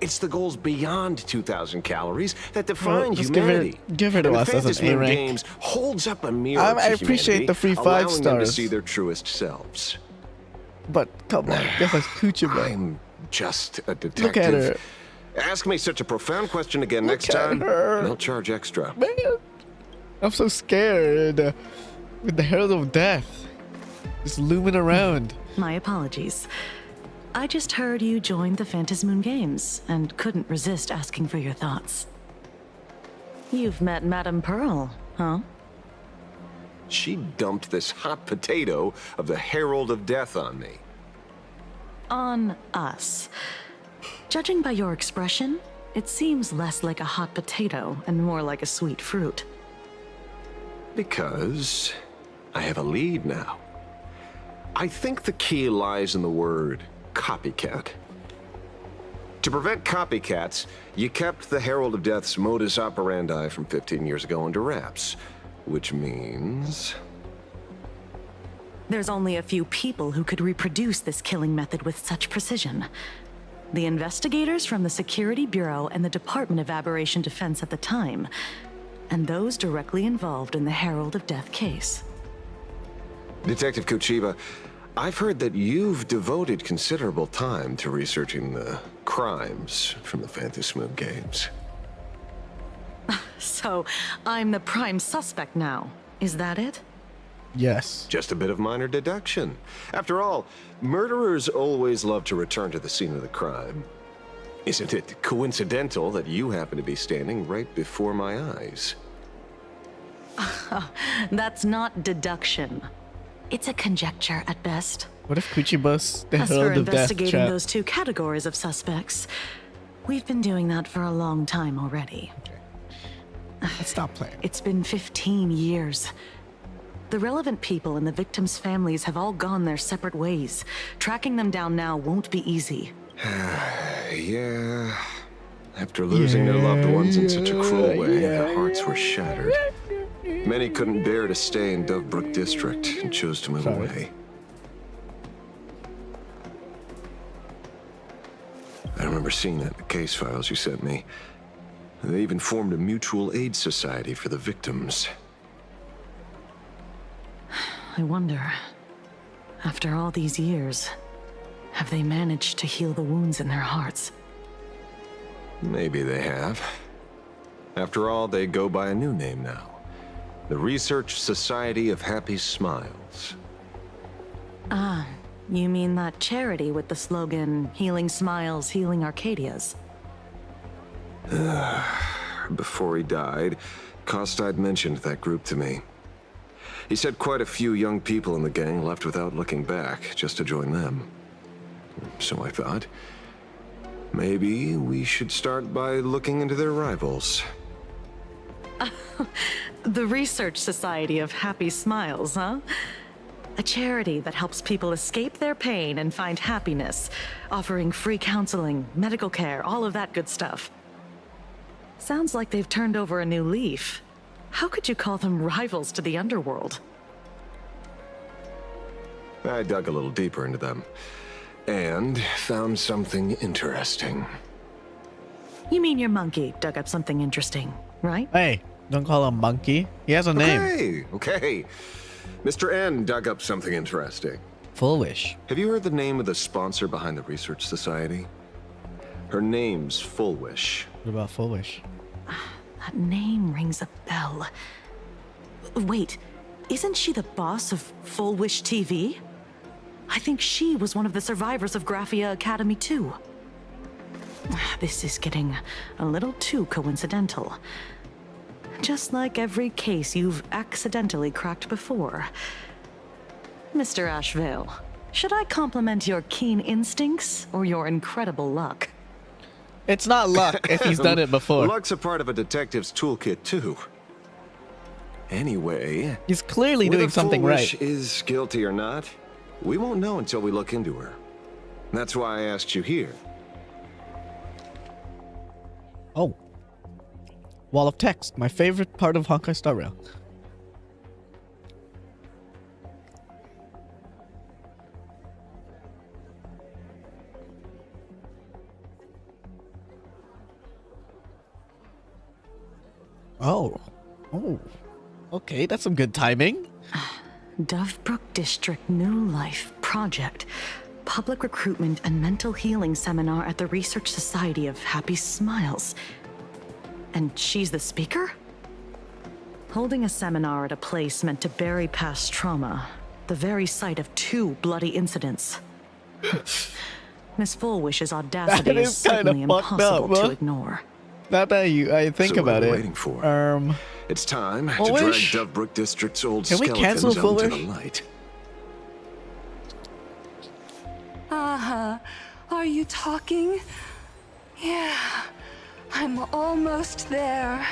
L: It's the goals beyond 2,000 calories that define
A: just
L: humanity.
A: give her to
L: And
A: us
L: the
A: as an
L: Phantasmoon
A: A rank.
L: Games holds up a mirror
A: I
L: to
A: appreciate
L: humanity,
A: the free 5
L: allowing them to
A: stars.
L: see their truest selves.
A: But come on, give us Kuchiba.
L: I'm just a detective.
A: Look at her.
L: Ask me such a profound question again next
A: at
L: time,
A: her.
L: and I'll charge extra.
A: Man, I'm so scared. With the Herald of Death just looming around.
O: My apologies. I just heard you joined the Phantasmoon Games and couldn't resist asking for your thoughts. You've met Madame Pearl, huh?
L: She dumped this hot potato of the Herald of Death on me.
O: On us. Judging by your expression, it seems less like a hot potato and more like a sweet fruit.
L: Because I have a lead now. I think the key lies in the word copycat. To prevent copycats, you kept the Herald of Death's modus operandi from 15 years ago under wraps, which means...
O: There's only a few people who could reproduce this killing method with such precision. The investigators from the Security Bureau and the Department of Aberration Defense at the time, and those directly involved in the Herald of Death case.
L: Detective Kuchiba, I've heard that you've devoted considerable time to researching the crimes from the Phantasmoon Games.
O: So, I'm the prime suspect now. Is that it?
A: Yes.
L: Just a bit of minor deduction. After all, murderers always love to return to the scene of the crime. Isn't it coincidental that you happen to be standing right before my eyes?
O: That's not deduction. It's a conjecture at best.
A: What if Kuchiba's the
O: As for
A: Herald of Death
O: investigating
A: trap?
O: those two categories of suspects, we've been doing that for a long time already.
A: Let's stop playing.
O: It's been 15 years. The relevant people and the victims' families have all gone their separate ways. Tracking them down now won't be easy.
L: Yeah. After losing their loved ones in such a cruel way, their hearts were shattered. Many couldn't bear to stay in Dovebrook District and chose to move away. I remember seeing that in the case files you sent me. They even formed a mutual aid society for the victims.
O: I wonder, after all these years, have they managed to heal the wounds in their hearts?
L: Maybe they have. After all, they go by a new name now. The Research Society of Happy Smiles.
O: Ah, you mean that charity with the slogan, Healing Smiles, Healing Arcadias?
L: Before he died, Kostide mentioned that group to me. He said quite a few young people in the gang left without looking back, just to join them. So I thought, maybe we should start by looking into their rivals.
O: The Research Society of Happy Smiles, huh? A charity that helps people escape their pain and find happiness, offering free counseling, medical care, all of that good stuff. Sounds like they've turned over a new leaf. How could you call them rivals to the underworld?
L: I dug a little deeper into them, and found something interesting.
O: You mean your monkey dug up something interesting, right?
A: Hey, don't call him Monkey. He has a name.
L: Okay. Mr. N dug up something interesting.
A: Foolish.
L: Have you heard the name of the sponsor behind the Research Society? Her name's Fullwish.
A: What about Foolish?
O: That name rings a bell. Wait, Isn't she the boss of Full Wish TV? I think she was one of the survivors of Graphia Academy too. This is getting a little too coincidental. Just like every case you've accidentally cracked before. Mr. Ashvale, should I compliment your keen instincts or your incredible luck?
A: It's not luck if he's done it before.
L: Luck's a part of a detective's toolkit, too. Anyway,
A: He's clearly doing something
L: whether
A: right.
L: Full Wish is guilty or not, we won't know until we look into her. That's why I asked you here.
A: Oh. Wall of text, my favorite part of Honkai Star Rail. Oh. Oh. Okay, that's some good timing.
O: Dovebrook District New Life Project. Public Recruitment and Mental Healing Seminar at the Research Society of Happy Smiles. And she's the speaker? Holding a seminar at a place meant to bury past trauma. The very site of 2 bloody incidents. Miss Fullwish's audacity is certainly impossible to ignore.
A: Not that I think
L: So
A: about
L: what are
A: it.
L: we waiting for? It's time to drag
A: Fullwish?
L: Dovebrook District's old
A: Can we
L: skeletons
A: cancel
L: out into the
A: Fullwish?
L: light.
P: Are you talking? Yeah, I'm almost there.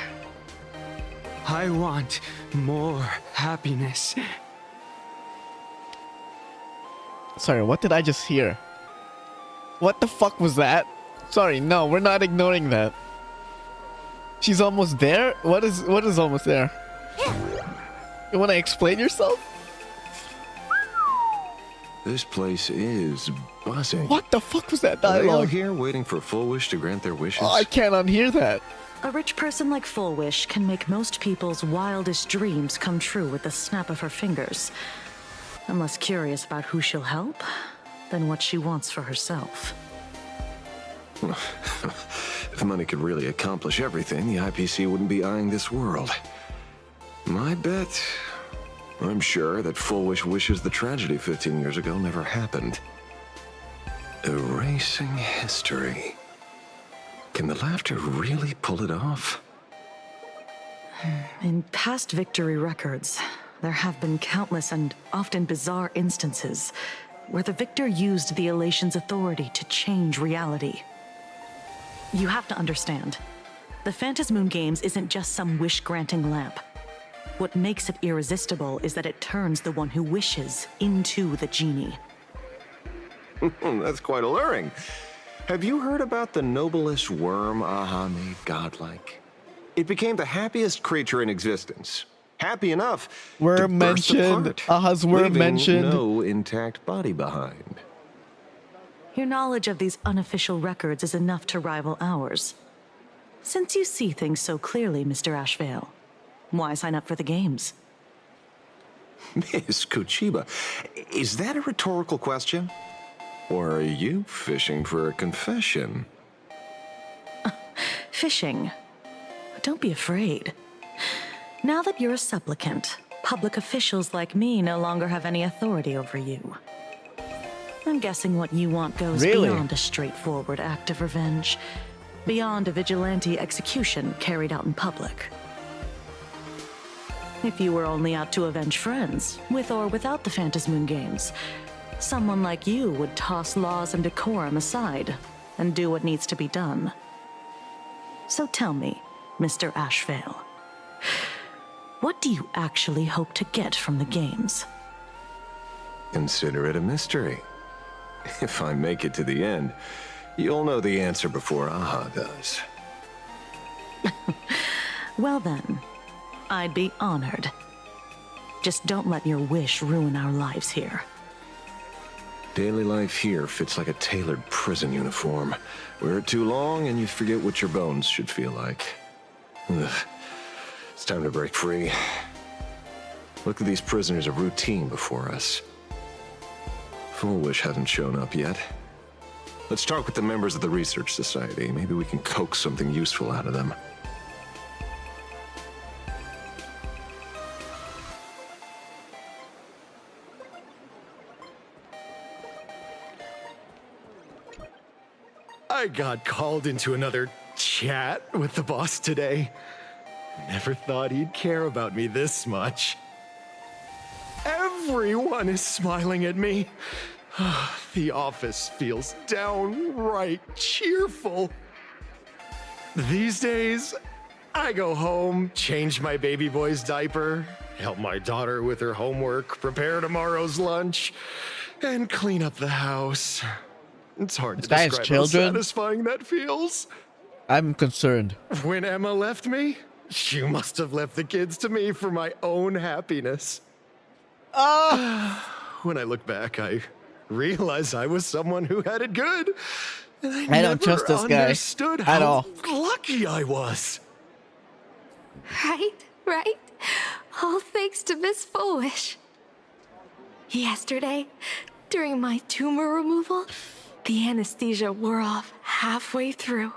Q: I want more happiness.
A: Sorry, what did I just hear? What the fuck was that? Sorry, no, we're not ignoring that. She's almost there? What is almost there? You want to explain yourself?
L: This place is buzzing.
A: What the fuck was that
L: Are they all
A: dialogue?
L: here waiting for Full Wish to grant their wishes?
A: Oh, I can't unhear that.
O: A rich person like Full Wish can make most people's wildest dreams come true with the snap of her fingers. I'm less curious about who she'll help than what she wants for herself.
L: If money could really accomplish everything, the IPC wouldn't be eyeing this world. My bet, I'm sure that Full Wish wishes the tragedy 15 years ago never happened. Erasing history. Can the laughter really pull it off?
O: In past victory records, there have been countless and often bizarre instances where the victor used the elation's authority to change reality. You have to understand, the Phantasmoon Games isn't just some wish-granting lamp. What makes it irresistible is that it turns the one who wishes into the genie.
L: That's quite alluring. Have you heard about the noblest worm Aha made godlike? It became the happiest creature in existence. Happy enough to
A: Worm
L: burst
A: mentioned.
L: apart,
A: Aha's worm
L: leaving
A: mentioned.
L: no intact body behind.
O: Your knowledge of these unofficial records is enough to rival ours. Since you see things so clearly, Mr. Ashvale, why sign up for the games?
L: Miss Kuchiba, is that a rhetorical question? Or are you fishing for a confession?
O: Fishing. Don't be afraid. Now that you're a supplicant, public officials like me no longer have any authority over you. I'm guessing what you want goes
A: Really?
O: beyond a straightforward act of revenge, beyond a vigilante execution carried out in public. If you were only out to avenge friends, with or without the Phantasmoon Games, someone like you would toss laws and decorum aside and do what needs to be done. So tell me, Mr. Ashvale, what do you actually hope to get from the games?
L: Consider it a mystery. If I make it to the end, you'll know the answer before Aha does.
O: Well then, I'd be honored. Just don't let your wish ruin our lives here.
L: Daily life here fits like a tailored prison uniform. Wear it too long and you forget what your bones should feel like. Ugh. It's time to break free. Look at these prisoners of routine before us. Full Wish hasn't shown up yet. Let's talk with the members of the Research Society. Maybe we can coax something useful out of them.
M: I got called into another chat with the boss today. Never thought he'd care about me this much. Everyone is smiling at me. The office feels downright cheerful. These days, I go home, change my baby boy's diaper, help my daughter with her homework, prepare tomorrow's lunch, and clean up the house. It's hard to describe how satisfying that feels.
A: I'm concerned.
M: When Emma left me, she must have left the kids to me for my own happiness. When I look back, I realize I was someone who had it good. And
A: I don't trust this guy
M: understood
A: at
M: how
A: all.
M: lucky I was.
R: Right? All thanks to Miss Foolish. Yesterday, during my tumor removal, the anesthesia wore off halfway through.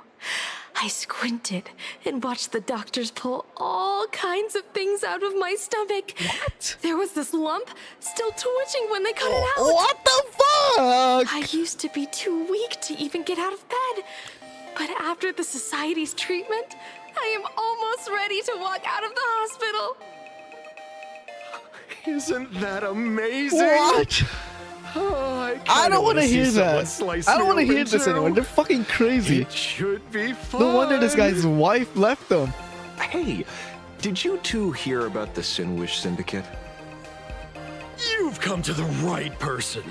R: I squinted and watched the doctors pull all kinds of things out of my stomach.
A: What?
R: There was this lump still twitching when they cut it out.
A: What the fuck?
R: I used to be too weak to even get out of bed. But after the society's treatment, I am almost ready to walk out of the hospital.
M: Isn't that amazing?
A: What?
M: Oh,
A: I don't want to hear that. I don't want to hear
M: open
A: this
M: too.
A: anymore. They're fucking crazy.
M: It should be fun.
A: No wonder this guy's wife left him.
L: Hey, did you two hear about the Sinwish Syndicate?
M: You've come to the right person.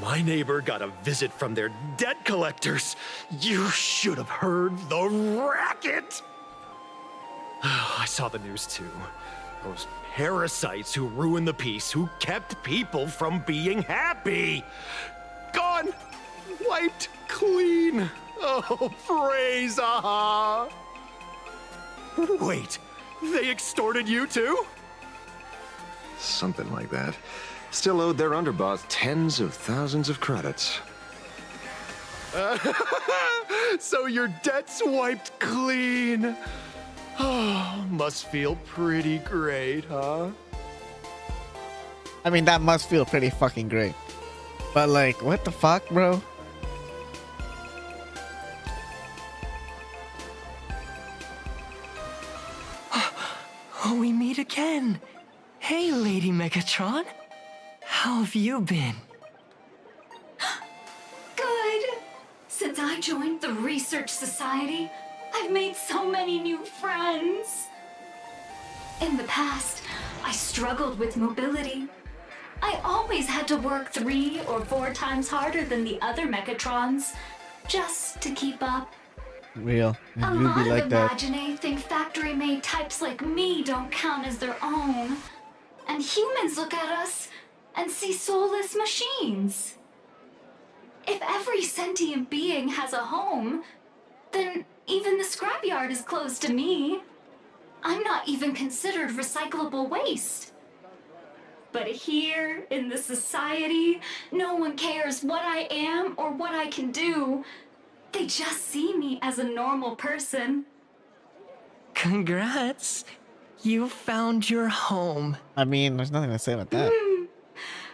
M: My neighbor got a visit from their debt collectors. You should have heard the racket. I saw the news too. Those parasites who ruined the peace, who kept people from being happy. Gone, wiped clean. Oh, praise Aha. Wait, they extorted you too?
L: Something like that. Still owed their underboss tens of thousands of credits.
M: So your debt's wiped clean. Oh, must feel pretty great, huh?
A: I mean, that must feel pretty fucking great. But like, what the fuck, bro?
Q: Oh, we meet again. Hey, Lady Megatron. How have you been?
E: Good. Since I joined the Research Society, I've made so many new friends. In the past, I struggled with mobility. I always had to work 3 or 4 times harder than the other Megatrons, just to keep up.
A: Real.
E: A
A: You'd
E: lot
A: be like
E: of
A: that.
E: Imagine think factory-made types like me don't count as their own. And humans look at us and see soulless machines. If every sentient being has a home, then even the scrapyard is closed to me. I'm not even considered recyclable waste. But here, in the society, no one cares what I am or what I can do. They just see me as a normal person.
Q: Congrats. You found your home.
A: I mean, there's nothing to say about that.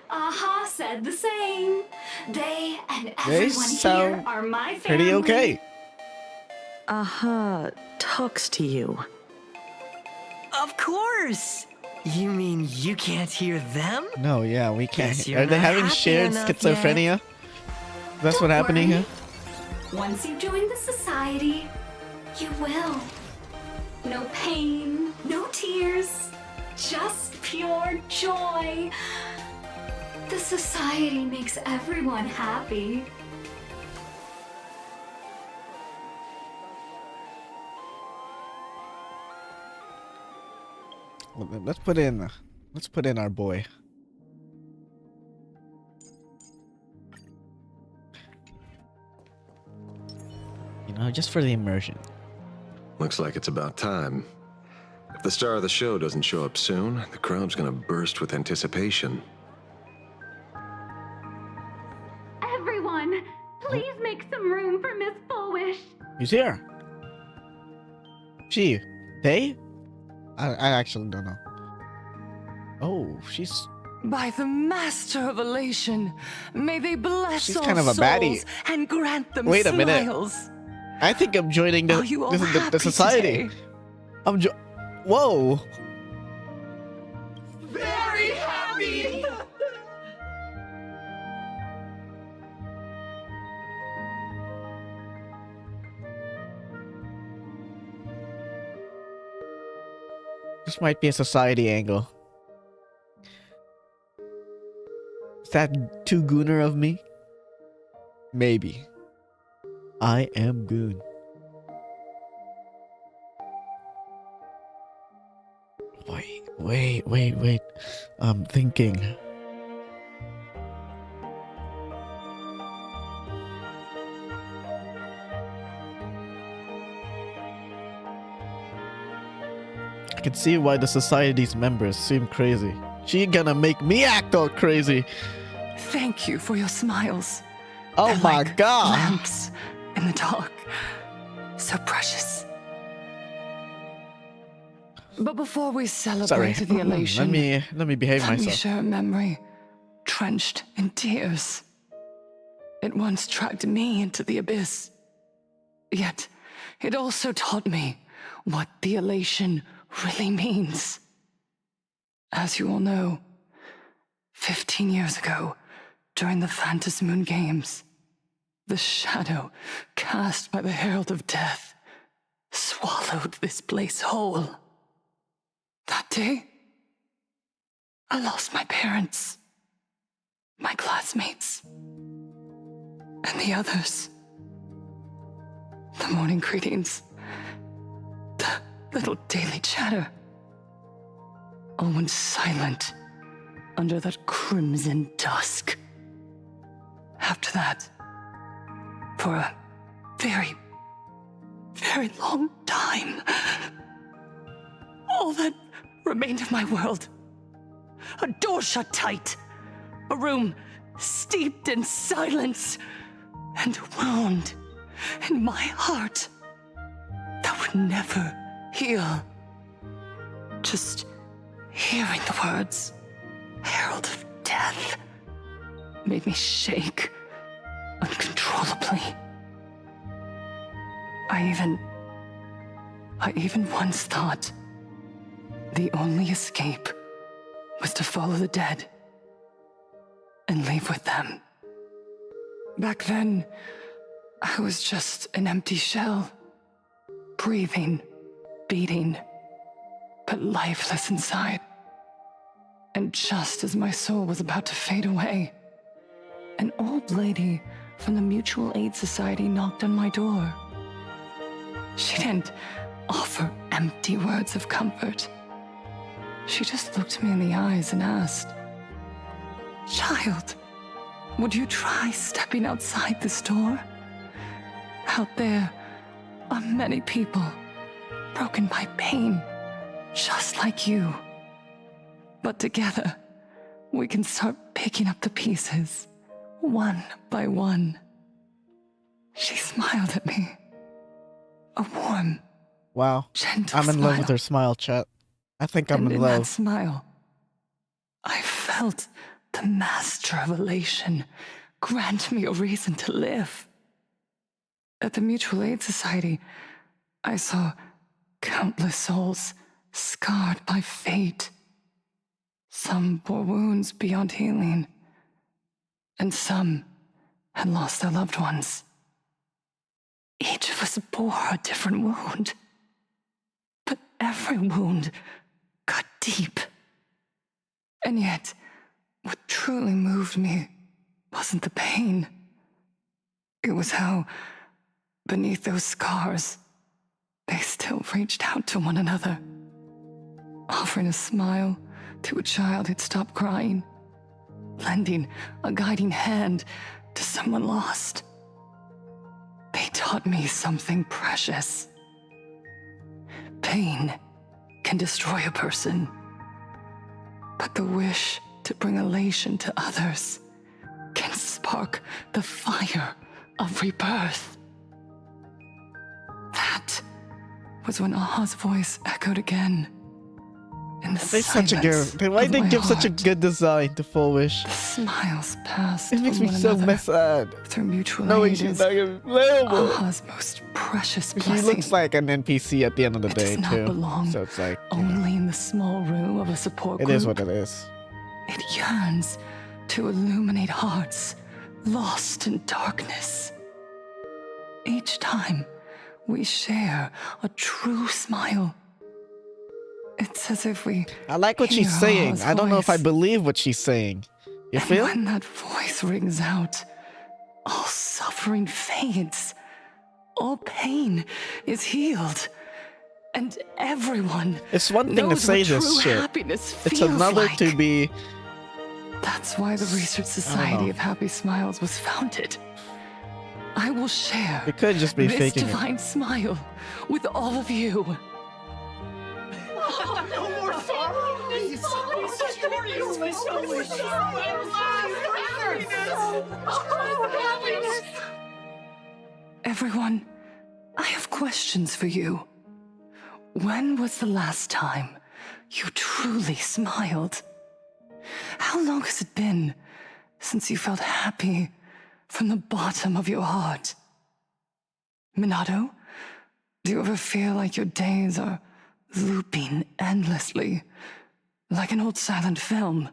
E: Aha said the same. They and
A: They
E: everyone here
A: sound
E: are my family.
A: pretty okay.
O: Aha talks to you.
Q: Of course. You mean you can't hear them?
A: No, yeah, we can't.
Q: Guess you're
A: Are they
Q: not
A: having
Q: happy
A: shared
Q: enough
A: schizophrenia? That's what happening
E: worry.
A: here?
E: Once you join the society, you will. No pain, no tears, just pure joy. The society makes everyone happy.
A: Let's put in our boy. You know, just for the immersion.
L: Looks like it's about time. If the star of the show doesn't show up soon, the crowd's gonna burst with anticipation.
E: Everyone, please make some room for Miss Foolish.
A: He's here. They? I actually don't know. Oh, she's
P: By the Master of Elation, may they bless
A: She's
P: all
A: kind of a
P: souls
A: baddie.
P: and grant them
A: Wait a minute.
P: smiles.
A: I think I'm joining
P: Are you all
A: the
P: happy
A: society.
P: today?
A: Whoa.
P: Very happy!
A: This might be a society angle. Is that too gooner of me? Maybe. I am goon. Wait. I'm thinking. I can see why the society's members seem crazy. She gonna make me act all crazy.
P: Thank you for your smiles.
A: Oh
P: They're
A: my
P: like
A: god.
P: lamps in the dark. So precious. But before we
A: Sorry.
P: celebrate the elation,
A: Let me behave
P: let me
A: myself.
P: share a memory drenched in tears. It once dragged me into the abyss. Yet, it also taught me what the elation really means. As you all know, 15 years ago, during the Phantom Moon Games, the shadow cast by the Herald of Death swallowed this place whole. That day, I lost my parents, my classmates, and the others. The morning greetings, the little daily chatter, all went silent under that crimson dusk. After that, for a very, very long time, all that remained of my world, a door shut tight, a room steeped in silence, and a wound in my heart that would never heal. Just hearing the words, Herald of Death, made me shake uncontrollably. I even once thought the only escape was to follow the dead and leave with them. Back then, I was just an empty shell, breathing, beating, but lifeless inside. And just as my soul was about to fade away, an old lady from the Mutual Aid Society knocked on my door. She didn't offer empty words of comfort. She just looked me in the eyes and asked, "Child, would you try stepping outside this door? Out there are many people broken by pain, just like you. But together, we can start picking up the pieces, one by one." She smiled at me. A warm,
A: Wow.
P: gentle
A: I'm in love with
P: smile.
A: her smile, chat. I think I'm
P: And
A: in
P: in that
A: love.
P: smile, I felt the Master of Elation grant me a reason to live. At the Mutual Aid Society, I saw countless souls scarred by fate. Some bore wounds beyond healing, and some had lost their loved ones. Each of us bore a different wound, but every wound cut deep. And yet, what truly moved me wasn't the pain. It was how, beneath those scars, they still reached out to one another, offering a smile to a child who'd stopped crying, lending a guiding hand to someone lost. They taught me something precious. Pain can destroy a person, but the wish to bring elation to others can spark the fire of rebirth. That was when Aha's voice echoed again, in the
A: They're such a girl.
P: silence
A: Why
P: of
A: they
P: my
A: give such a
P: heart.
A: good design to Full Wish?
P: The smiles passed
A: It makes
P: from
A: me
P: one
A: so
P: another
A: sad.
P: through mutual
A: Knowing
P: aid
A: she's
P: is
A: not available.
P: Aha's most precious
A: He
P: blessing.
A: looks like an NPC at the end of the
P: It
A: day
P: does not
A: too.
P: belong
A: So it's like
P: only in the small room of a support
A: it
P: group.
A: is what it is.
P: It yearns to illuminate hearts lost in darkness. Each time we share a true smile, it's as if we
A: I like what
P: hear
A: she's saying.
P: Aha's
A: I don't know if I
P: voice.
A: believe what she's saying. You
P: And
A: feel?
P: when that voice rings out, all suffering fades, all pain is healed, and everyone
A: It's one thing to
P: knows
A: say
P: what
A: this
P: true
A: shit.
P: happiness
A: It's
P: feels
A: another
P: like.
A: to be.
P: That's why the Research Society of Happy Smiles was founded. I will share
A: It could just be
P: this
A: faking it.
P: divine smile with all of you.
C: No more sorrow! Please!
P: Everyone, I have questions for you. When was the last time you truly smiled? How long has it been since you felt happy from the bottom of your heart? Minato, do you ever feel like your days are looping endlessly, like an old silent film,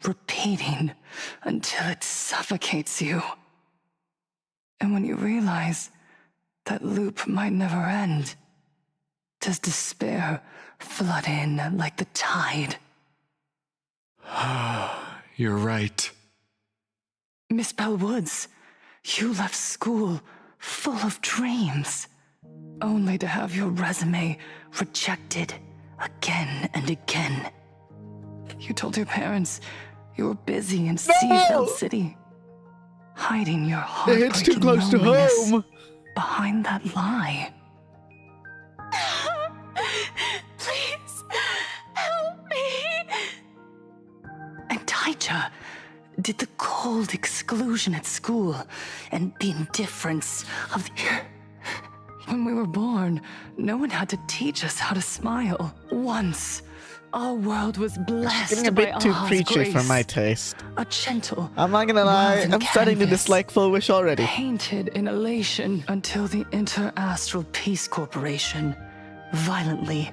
P: repeating until it suffocates you? And when you realize that loop might never end, does despair flood in like the tide?
M: You're right.
P: Miss Bellwoods, you left school full of dreams, only to have your resume rejected again and again. You told your parents you were busy in Seafeld City, hiding your heartbreaking
A: It's too close to
P: loneliness
A: home.
P: behind that lie.
R: Please, help me.
P: And Taija did the cold exclusion at school and the indifference of the... When we were born, no one had to teach us how to smile. Once, our world was blessed
A: Getting a bit
P: by
A: too
P: Aha's
A: preachy for
P: grace.
A: my taste.
P: A gentle,
A: I'm not gonna lie,
P: golden
A: I'm starting to
P: canvas,
A: dislike Full Wish already.
P: painted in elation until the Inter-Astral Peace Corporation violently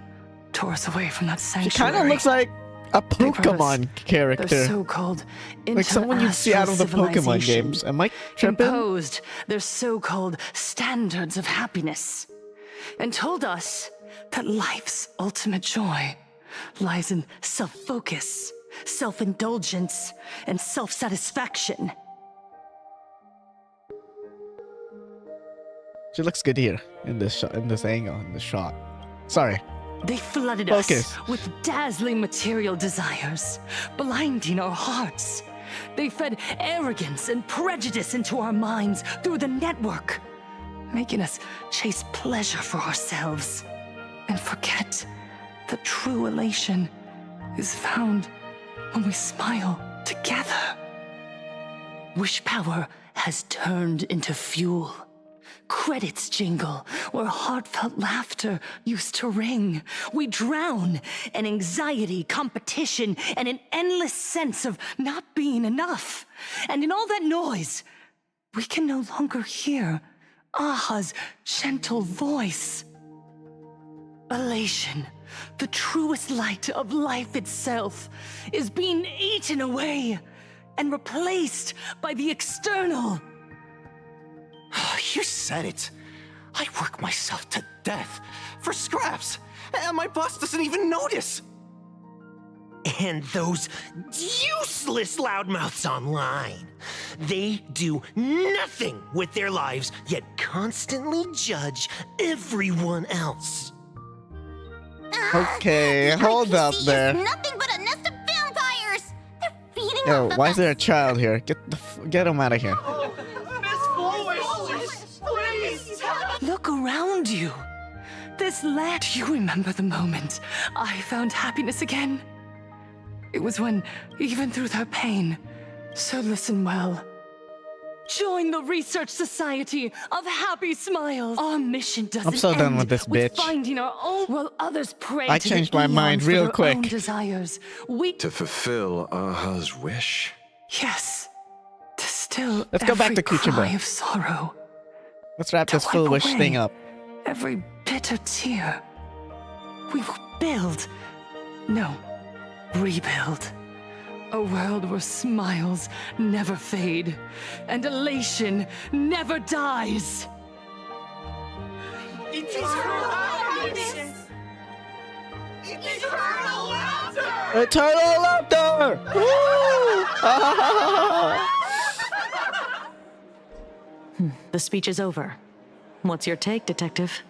P: tore us away from that
A: She
P: sanctuary.
A: kind of looks like a
P: They brought us
A: Pokemon character.
P: Their so-called
A: Like someone you'd see out of the Pokemon
P: inter-astral
A: games. Am I tripping?
P: imposed their so-called standards of happiness and told us that life's ultimate joy lies in self-focus, self-indulgence, and self-satisfaction.
A: She looks good here in this shot, in this angle, in this shot. Sorry.
P: They flooded
A: Focus.
P: us with dazzling material desires, blinding our hearts. They fed arrogance and prejudice into our minds through the network, making us chase pleasure for ourselves and forget that true elation is found when we smile together. Wish power has turned into fuel. Credits jingle where heartfelt laughter used to ring. We drown in anxiety, competition, and an endless sense of not being enough. And in all that noise, we can no longer hear Aha's gentle voice. Elation, the truest light of life itself, is being eaten away and replaced by the external.
S: You said it. I work myself to death for scraps, and my boss doesn't even notice. And those useless loudmouths online. They do nothing with their lives, yet constantly judge everyone else.
A: Okay, hold up there.
K: Nothing but a nest of vampires. They're feeding
A: Yo,
K: off of
A: why
K: us.
A: is there a child here? Get him out of here.
P: Look around you. This lad, do you remember the moment I found happiness again? It was when, even through their pain, so listen well, Join the Research Society of Happy Smiles. Our mission doesn't
A: so done
P: end
A: with this bitch.
P: finding our own, while others pray
A: I
P: to
A: changed
P: the
A: my mind
P: eons for
A: real
P: their
A: quick.
P: own desires.
L: To fulfill Aha's wish?
P: Yes. To still
A: Let's go back
P: every
A: to Kuchiba.
P: cry of sorrow.
A: Let's wrap
P: To
A: this full
P: wipe
A: wish
P: away
A: thing up.
P: Every bitter tear. We will build. No. Rebuild. A world where smiles never fade and elation never dies.
C: Eternal happiness! Eternal laughter!
A: Eternal laughter!
O: The speech is over. What's your take, Detective?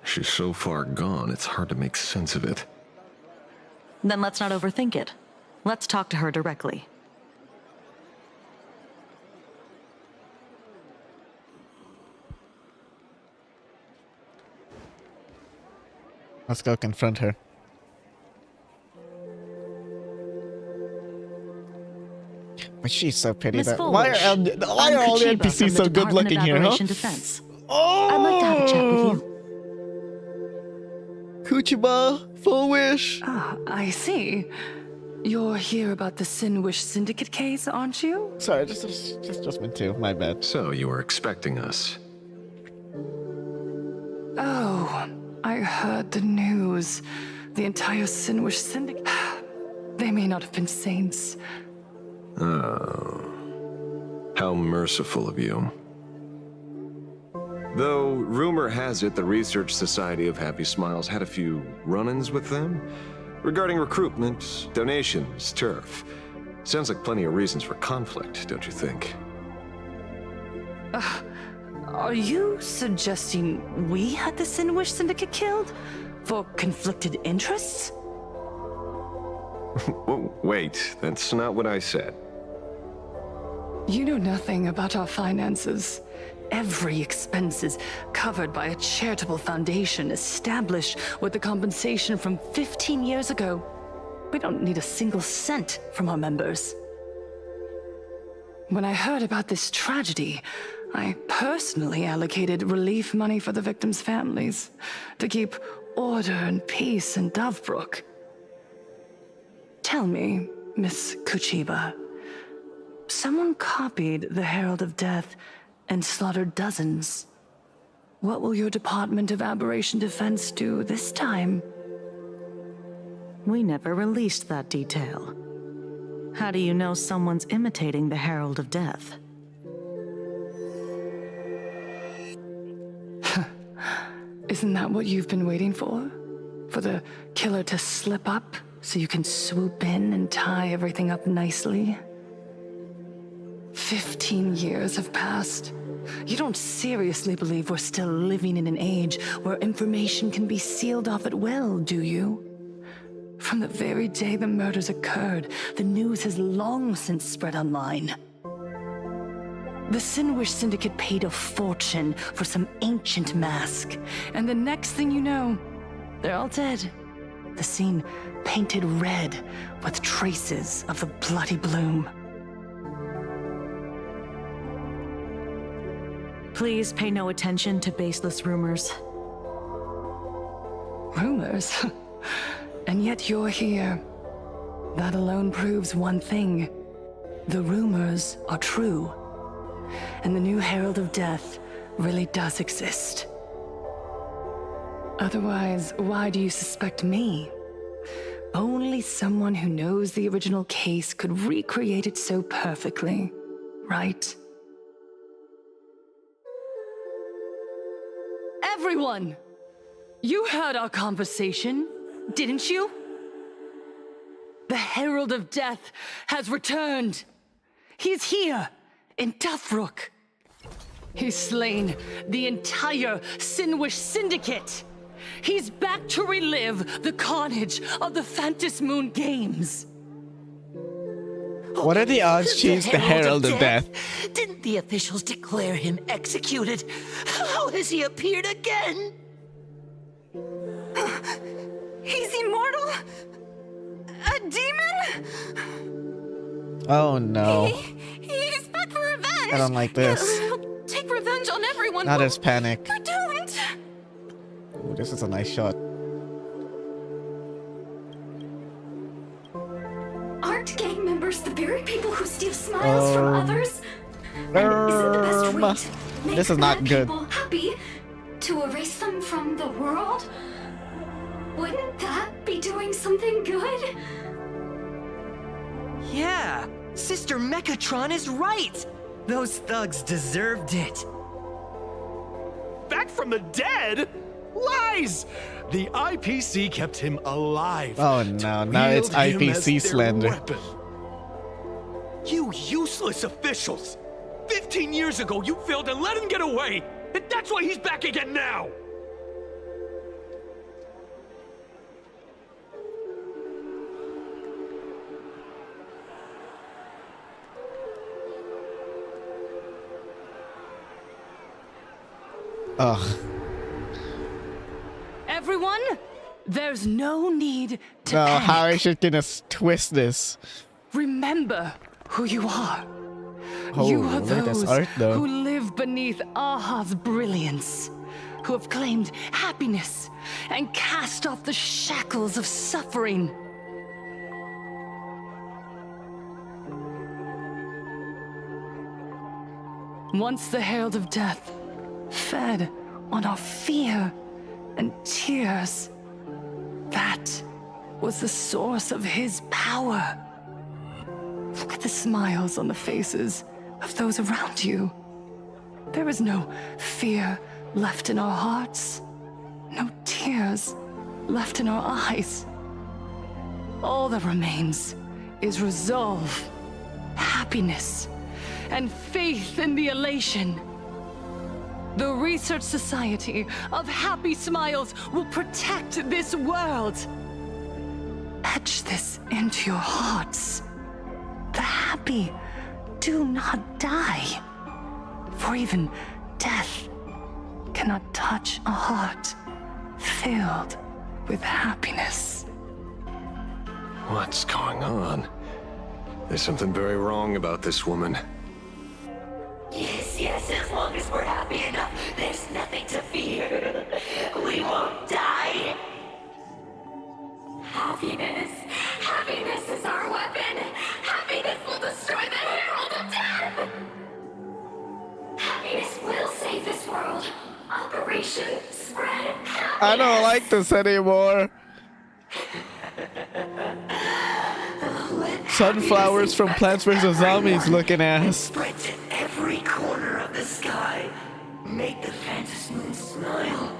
L: She's so far gone, it's hard to make sense of it.
O: Then let's not overthink it. Let's talk to her directly.
A: Let's go confront her. But she's so pretty.
O: Miss
A: That
O: Foolish,
A: why are all the
O: I'm Kuchiba
A: NPCs
O: from
A: so
O: the
A: good
O: Department
A: looking
O: of
A: here, huh?
O: Aberration Defense. I'd like to have a chat with you.
A: Kuchiba, full wish.
P: Ah, I see. You're here about the Sinwish Syndicate case, aren't you?
A: Sorry, just been two. My bad.
L: So you were expecting us.
P: Oh, I heard the news. The entire Sinwish Syndicate. They may not have been saints.
L: Oh. How merciful of you. Though, rumor has it the Research Society of Happy Smiles had a few run-ins with them regarding recruitment, donations, turf. Sounds like plenty of reasons for conflict, don't you think?
P: Are you suggesting we had the Sinwish Syndicate killed? For conflicted interests?
L: Wait, that's not what I said.
P: You know nothing about our finances. Every expense is covered by a charitable foundation established with the compensation from 15 years ago. We don't need a single cent from our members. When I heard about this tragedy, I personally allocated relief money for the victims' families to keep order and peace in Dovebrook. Tell me, Miss Kuchiba, someone copied the Herald of Death and slaughtered dozens. What will your Department of Aberration Defense do this time?
O: We never released that detail. How do you know someone's imitating the Herald of Death?
P: Isn't that what you've been waiting for? For the killer to slip up so you can swoop in and tie everything up nicely? 15 years have passed. You don't seriously believe we're still living in an age where information can be sealed off at will, do you? From the very day the murders occurred, the news has long since spread online. The Sinwish Syndicate paid a fortune for some ancient mask, and the next thing you know, they're all dead. The scene painted red with traces of the bloody bloom.
O: Please pay no attention to baseless rumors.
P: Rumors? And yet you're here. That alone proves one thing. The rumors are true. And the new Herald of Death really does exist. Otherwise, why do you suspect me? Only someone who knows the original case could recreate it so perfectly, right? Everyone! You heard our conversation, didn't you? The Herald of Death has returned. He's here, in Dovebrook. He's slain the entire Sinwish Syndicate. He's back to relive the carnage of the Phantom Moon Games.
A: What are the odds she's the Herald of Death?
T: Didn't the officials declare him executed? How has he appeared again?
R: He's immortal? A demon?
A: Oh no.
R: He's back for revenge!
A: I don't like this.
R: He'll take revenge on everyone.
A: Now there's panic.
R: We're doomed.
A: Ooh, this is a nice shot.
U: Aren't gang members the very people who steal smiles from others? And isn't the best way to make
A: This is not
U: bad
A: good.
U: people happy to erase them from the world? Wouldn't that be doing something good?
Q: Yeah, Sister Mechatron is right. Those thugs deserved it.
M: Back from the dead? Lies! The IPC kept him alive.
A: Oh no, now it's
M: Wield him as
A: IPC
M: their
A: slander.
M: weapon. You useless officials! 15 years ago, you failed and let him get away! And that's why he's back again now!
A: Ugh.
P: Everyone, there's no need to
A: No,
P: panic.
A: how I should gonna twist this.
P: Remember who you are.
A: Oh,
P: You are
A: look at this
P: those
A: art, though.
P: who live beneath Aha's brilliance, who have claimed happiness and cast off the shackles of suffering. Once the Herald of Death fed on our fear and tears, that was the source of his power. Look at the smiles on the faces of those around you. There is no fear left in our hearts, no tears left in our eyes. All that remains is resolve, happiness, and faith in the elation. The Research Society of Happy Smiles will protect this world. Etch this into your hearts. The happy do not die, for even death cannot touch a heart filled with happiness.
L: What's going on? There's something very wrong about this woman.
U: Yes, as long as we're happy enough, there's nothing to fear. We won't die. Happiness is our weapon. Happiness will destroy the Herald of Death. Happiness will save this world. Operation Spread Happiness.
A: I don't like this anymore. Sunflowers from Plants vs. Zombies looking ass.
U: Spread to every corner of the sky. Make the Phantom Moon smile.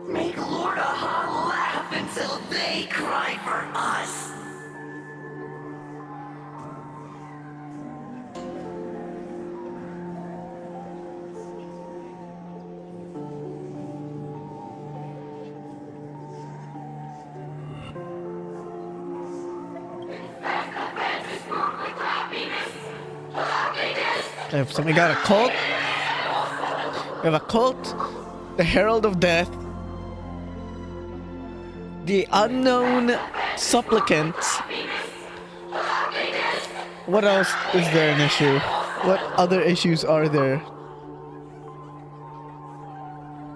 U: Make Lord Aha laugh until they cry for us.
A: So we got a cult. We have a cult. The Herald of Death. The unknown supplicant. What else is there an issue? What other issues are there?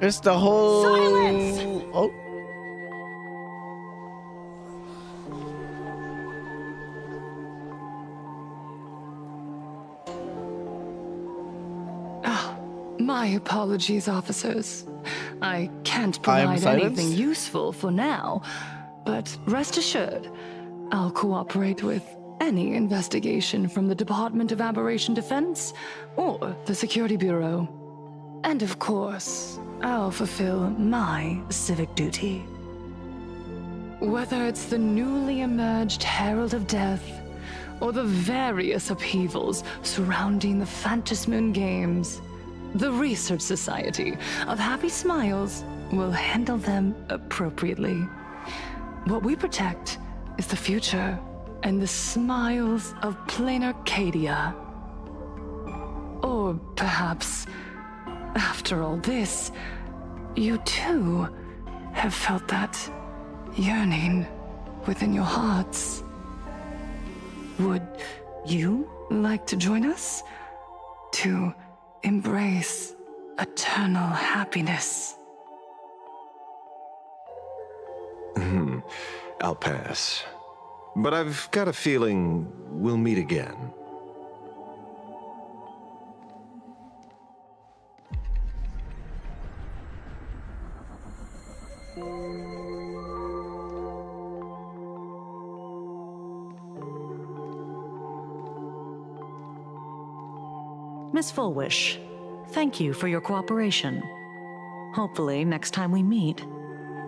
A: There's the whole...
R: Silence!
A: Oh.
P: My apologies, officers. I can't
A: I am
P: provide
A: silenced?
P: anything useful for now, but rest assured, I'll cooperate with any investigation from the Department of Aberration Defense or the Security Bureau. And of course, I'll fulfill my civic duty. Whether it's the newly emerged Herald of Death or the various upheavals surrounding the Phantasmoon Games, the Research Society of Happy Smiles will handle them appropriately. What we protect is the future and the smiles of plain Arcadia. Or perhaps, after all this, you too have felt that yearning within your hearts. Would you like to join us to embrace eternal happiness.
L: I'll pass. But I've got a feeling we'll meet again.
O: Miss Fullwish, thank you for your cooperation. Hopefully, next time we meet,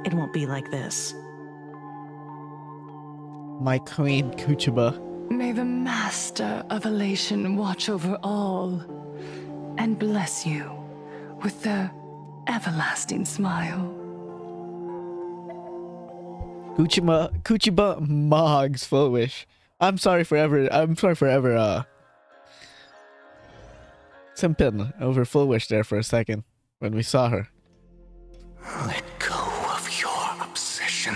O: it won't be like this.
A: My queen, Kuchiba.
P: May the Master of Elation watch over all and bless you with their everlasting smile.
A: Kuchiba Moggs Fullwish. I'm sorry forever simping over Fullwish there for a second when we saw her.
U: Let go of your obsession.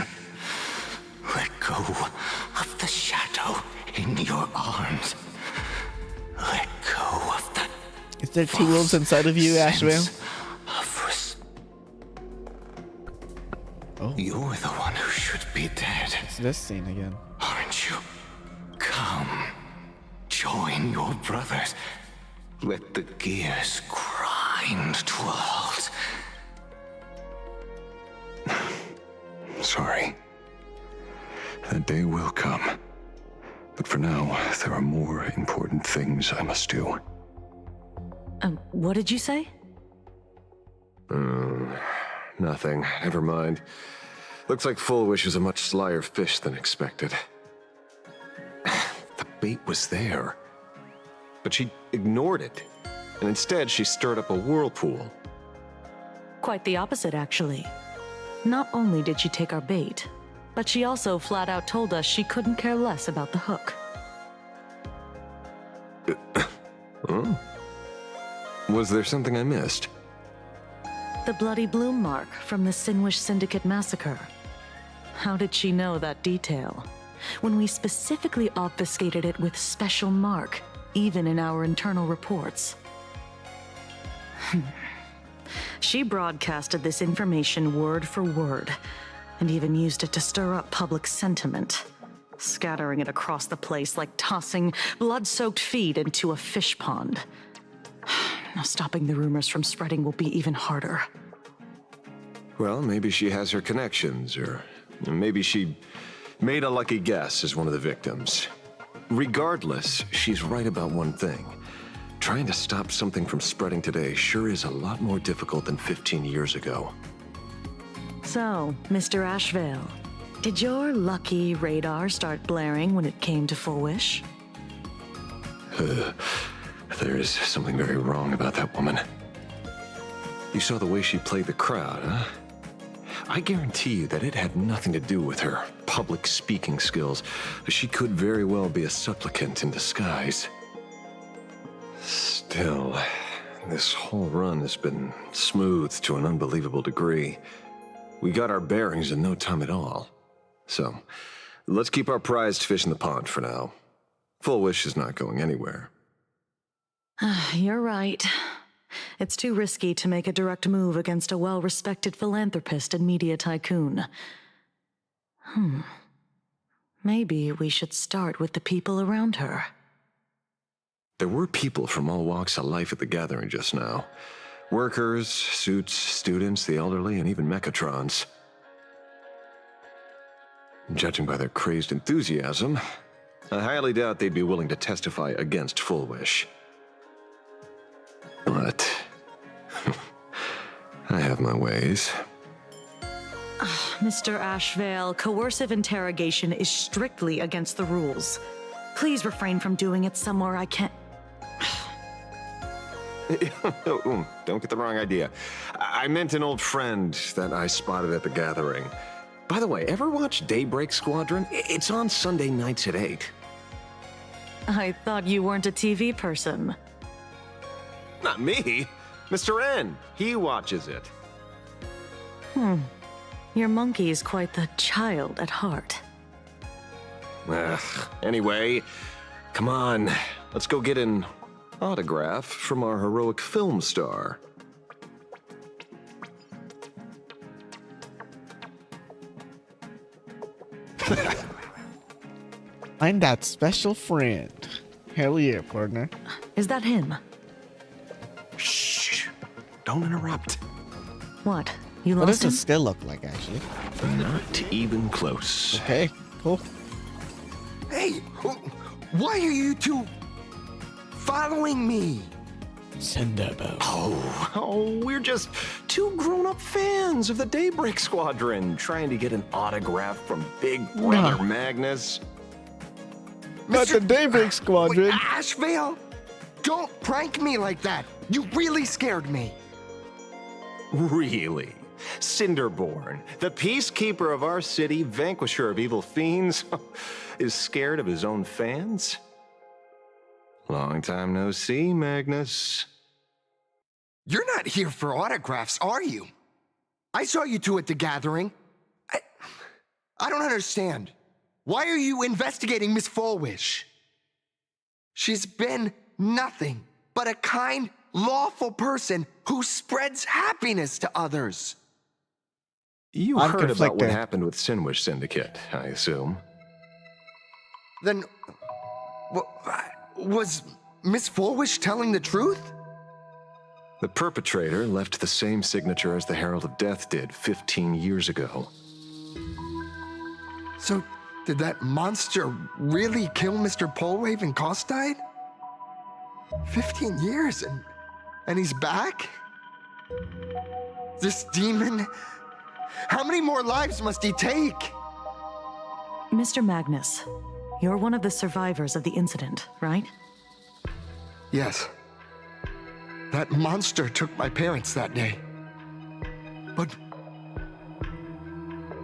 U: Let go of the shadow in your arms. Let go of the...
A: Is there two wolves inside of you, Ashvale?
U: Oh. You're the one who should be dead.
A: It's this scene again.
U: Aren't you? Come. Join your brothers. Let the gears grind to a halt.
L: Sorry. That day will come. But for now, there are more important things I must do.
O: What did you say?
L: Nothing. Never mind. Looks like Fullwish is a much slyer fish than expected. The bait was there. But she ignored it. And instead, she stirred up a whirlpool.
O: Quite the opposite, actually. Not only did she take our bait, but she also flat out told us she couldn't care less about the hook.
L: Huh? Was there something I missed?
O: The bloody bloom mark from the Sinwish Syndicate massacre. How did she know that detail? When we specifically obfuscated it with special mark, even in our internal reports. She broadcasted this information word for word, and even used it to stir up public sentiment, scattering it across the place like tossing blood-soaked feed into a fish pond. Now stopping the rumors from spreading will be even harder.
L: Well, maybe she has her connections, or maybe she made a lucky guess as one of the victims. Regardless, she's right about one thing. Trying to stop something from spreading today sure is a lot more difficult than 15 years ago.
O: So, Mr. Ashvale, did your lucky radar start blaring when it came to Fullwish?
L: There is something very wrong about that woman. You saw the way she played the crowd, huh? I guarantee you that it had nothing to do with her public speaking skills. She could very well be a supplicant in disguise. Still, this whole run has been smoothed to an unbelievable degree. We got our bearings in no time at all. So, let's keep our prized fish in the pond for now. Fullwish is not going anywhere.
O: You're right. It's too risky to make a direct move against a well-respected philanthropist and media tycoon. Maybe we should start with the people around her.
L: There were people from all walks of life at the gathering just now. Workers, suits, students, the elderly, and even mechatrons. Judging by their crazed enthusiasm, I highly doubt they'd be willing to testify against Fullwish. But I have my ways.
O: Mr. Ashvale, coercive interrogation is strictly against the rules. Please refrain from doing it somewhere I can't...
L: Don't get the wrong idea. I meant an old friend that I spotted at the gathering. By the way, ever watch Daybreak Squadron? It's on Sunday nights at 8.
O: I thought you weren't a TV person.
L: Not me. Mr. N. He watches it.
O: Your monkey is quite the child at heart.
L: Anyway, come on. Let's go get in autograph from our heroic film star.
A: I'm that special friend. Hell yeah, partner.
O: Is that him?
L: Shh! Don't interrupt.
O: What? You
A: What
O: lost
A: does
O: him?
A: his skill look like, actually?
L: Not even close.
A: Okay, cool.
S: Hey, why are you two following me?
A: Cinderbo.
L: Oh, we're just two grown-up fans of the Daybreak Squadron trying to get an autograph from Big Brother Magnus.
A: Not the Daybreak Squadron.
S: Ashvale? Don't prank me like that. You really scared me.
L: Really? Cinderborn, the peacekeeper of our city, vanquisher of evil fiends, is scared of his own fans? Long time no see, Magnus.
S: You're not here for autographs, are you? I saw you two at the gathering. I don't understand. Why are you investigating Miss Fullwish? She's been nothing but a kind, lawful person who spreads happiness to others.
L: You
A: I'm
L: heard about what
A: conflicted.
L: happened with Sinwish Syndicate, I assume.
S: Then, was Miss Fullwish telling the truth?
L: The perpetrator left the same signature as the Herald of Death did 15 years ago.
S: So, did that monster really kill Mr. Polwave and Costide? 15 years and he's back? This demon? How many more lives must he take?
O: Mr. Magnus, you're one of the survivors of the incident, right?
S: Yes. That monster took my parents that day. But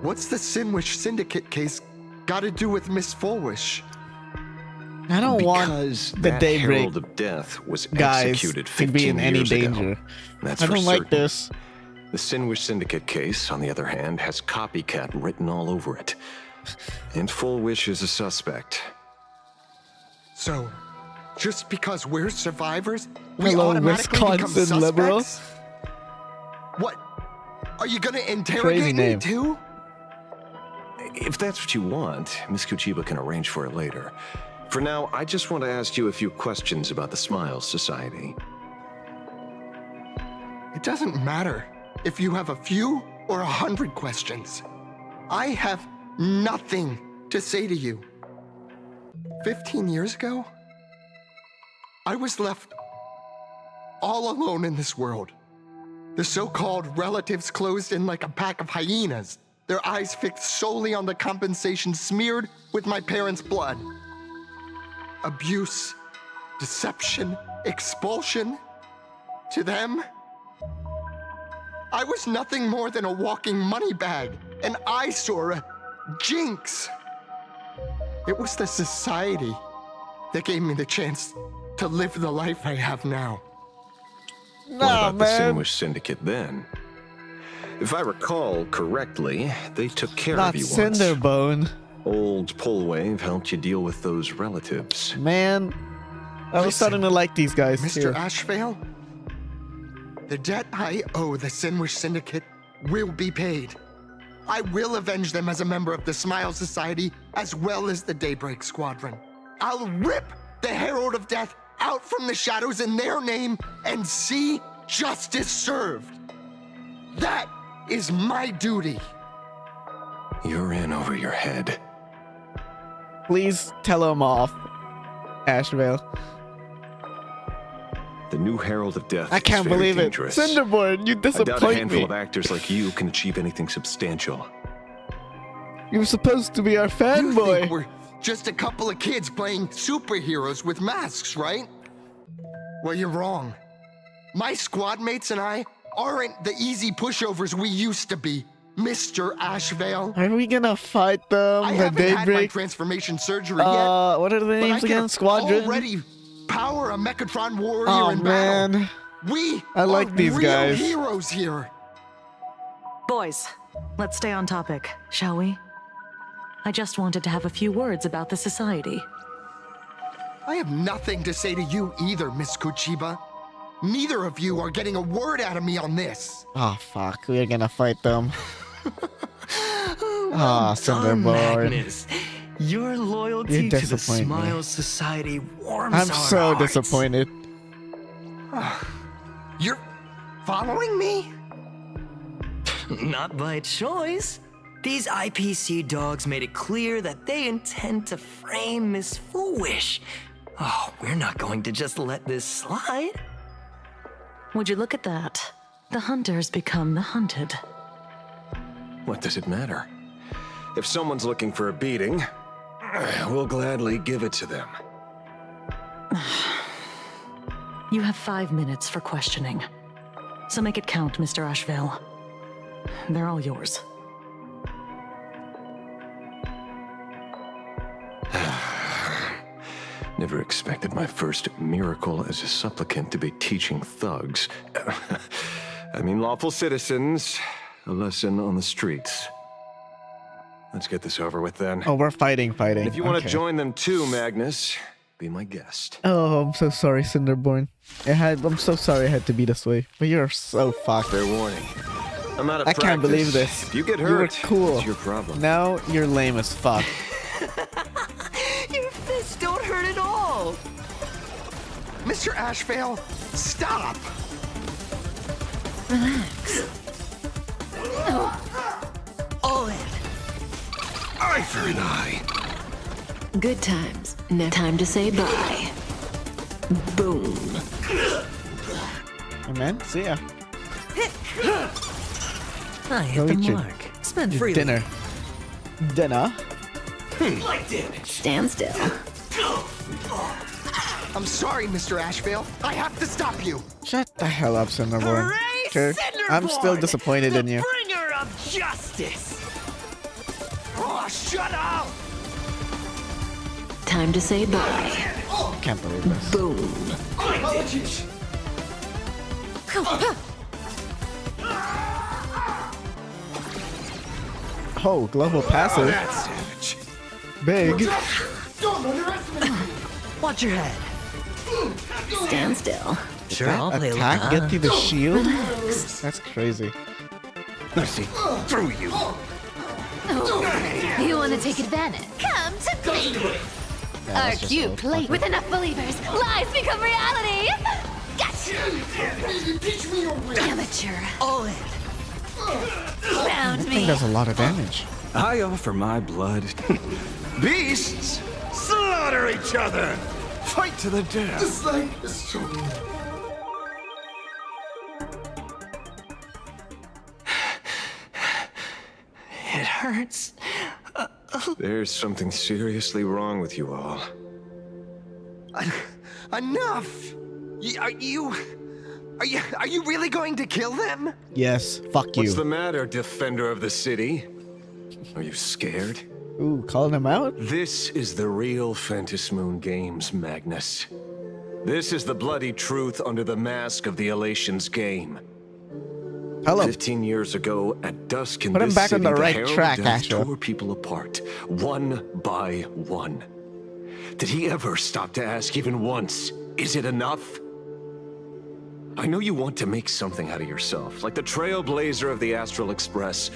S: what's the Sinwish Syndicate case got to do with Miss Fullwish?
A: I don't want the
L: that
A: Daybreak
L: Herald of Death was
A: guys
L: executed
A: to
L: 15
A: be in any
L: years ago.
A: danger.
L: That's
A: I
L: for
A: don't like
L: certain.
A: this.
L: The Sinwish Syndicate case, on the other hand, has copycat written all over it. And Fullwish is a suspect.
S: So, just because we're survivors, we
A: Hello,
S: automatically become
A: Wisconsin
S: suspects?
A: liberals.
S: What? Are you gonna
A: Crazy
S: interrogate me
A: name.
S: too?
L: If that's what you want, Miss Kuchiba can arrange for it later. For now, I just want to ask you a few questions about the Smiles Society.
S: It doesn't matter if you have a few or 100 questions. I have nothing to say to you. 15 years ago, I was left all alone in this world. The so-called relatives closed in like a pack of hyenas, their eyes fixed solely on the compensation smeared with my parents' blood. Abuse, deception, expulsion. To them, I was nothing more than a walking money bag, an eyesore, a jinx. It was the society that gave me the chance to live the life I have now.
L: What
A: Nah,
L: about the
A: man.
L: Sinwish Syndicate then? If I recall correctly, they took care
A: Not
L: of you once.
A: Cinderbone.
L: Old Polwave helped you deal with those relatives.
A: Man, I was
S: Listen,
A: starting to like these guys
S: Mr.
A: here.
S: Ashvale, the debt I owe the Sinwish Syndicate will be paid. I will avenge them as a member of the Smile Society as well as the Daybreak Squadron. I'll rip the Herald of Death out from the shadows in their name and see justice served. That is my duty.
L: You're in over your head.
A: Please tell him off, Ashvale.
L: The new Herald of Death
A: I can't
L: is very
A: believe
L: dangerous.
A: it. Cinderborn, you
L: I doubt a
A: disappoint
L: handful
A: me.
L: of actors like you can achieve anything substantial.
A: You're supposed to be our
S: You think
A: fanboy.
S: we're just a couple of kids playing superheroes with masks, right? Well, you're wrong. My squad mates and I aren't the easy pushovers we used to be, Mr. Ashvale.
A: Are we gonna fight them?
S: I
A: The
S: haven't had my
A: Daybreak?
S: transformation surgery yet.
A: What are the
S: but I
A: names
S: can
A: again? Squadron?
S: already power a Mechatron warrior
A: Oh
S: in
A: man,
S: battle. We
A: I like
S: are
A: these
S: real
A: guys.
S: heroes here.
O: Boys, let's stay on topic, shall we? I just wanted to have a few words about the society.
H: I have nothing to say to you either, Miss Kuchiba. Neither of you are getting a word out of me on this.
A: Oh, fuck. We're gonna fight them.
Q: Well done,
A: Cinderborn.
Q: Magnus. Your loyalty
A: You
Q: to the
A: disappoint me.
Q: Smile Society warms
A: I'm
Q: our
A: so
Q: hearts.
A: disappointed.
H: You're following me?
Q: Not by choice. These IPC dogs made it clear that they intend to frame Miss Foolish. Oh, we're not going to just let this slide.
O: Would you look at that? The hunters become the hunted.
L: What does it matter? If someone's looking for a beating, we'll gladly give it to them.
O: You have 5 minutes for questioning. So make it count, Mr. Asheville. They're all yours.
L: Never expected my first miracle as a supplicant to be teaching thugs. I mean, lawful citizens, a lesson on the streets. Let's get this over with then.
A: Oh, we're fighting.
L: And if you want to
A: Okay.
L: join them too, Magnus, be my guest.
A: Oh, I'm so sorry, Cinderborn. I'm so sorry I had to be this way. But you're so fucked.
L: Fair warning. I'm out of
A: I
L: practice.
A: can't believe this.
L: If you get
A: You were
L: hurt,
A: cool.
L: it's your problem.
A: Now you're lame as fuck.
Q: Your fists don't hurt at all.
H: Mr. Ashevale, stop!
B: Relax.
Q: All in.
L: Eye for an eye.
R: Good times. Now time to say bye. Boom.
A: Hey, man, see ya.
Q: I hit
A: Go
Q: the
A: eat your-
Q: mark. Spend
A: your
Q: freely.
A: dinner. Dinner?
C: Like damage.
R: Stand still.
H: I'm sorry, Mr. Ashevale. I have to stop you.
A: Shut the hell up, Cinderborn. Okay? I'm still disappointed in you.
Q: Bringer of justice.
H: Oh, shut up!
R: Time to say bye.
A: Can't believe this.
R: Boom.
C: Apologies.
A: Oh, global passive.
L: That's savage.
A: Big.
H: Don't underestimate me!
Q: Watch your head.
R: Stand still.
Q: Sure, I'll play
A: Attack,
Q: along.
A: get through the shield? That's crazy.
L: I see through you.
B: You want to take advantage? Come to me!
A: Yeah,
B: Our
A: that's just
B: cute
A: old
B: plate.
A: fucker.
B: With enough believers, lies become reality! Gotcha!
H: Teach me your way!
B: Amateur.
Q: All in.
B: Found
A: I think
B: me.
A: that's a lot of damage.
L: I offer my blood. Beasts, slaughter each other. Fight to the death.
H: Just like a story.
Q: It hurts.
L: There's something seriously wrong with you all.
H: Enough! Are you really going to kill them?
A: Yes, fuck you.
L: What's the matter, defender of the city? Are you scared?
A: Ooh, calling him out?
L: This is the real Phantom Moon Games, Magnus. This is the bloody truth under the mask of the Elations game.
A: Hello.
L: 15 years ago, at dusk in
A: Put him
L: this
A: back on
L: city,
A: the right
L: Herald of
A: track,
L: Death
A: Asher.
L: tore people apart, one by one. Did he ever stop to ask even once, is it enough? I know you want to make something out of yourself, like the trailblazer of the Astral Express,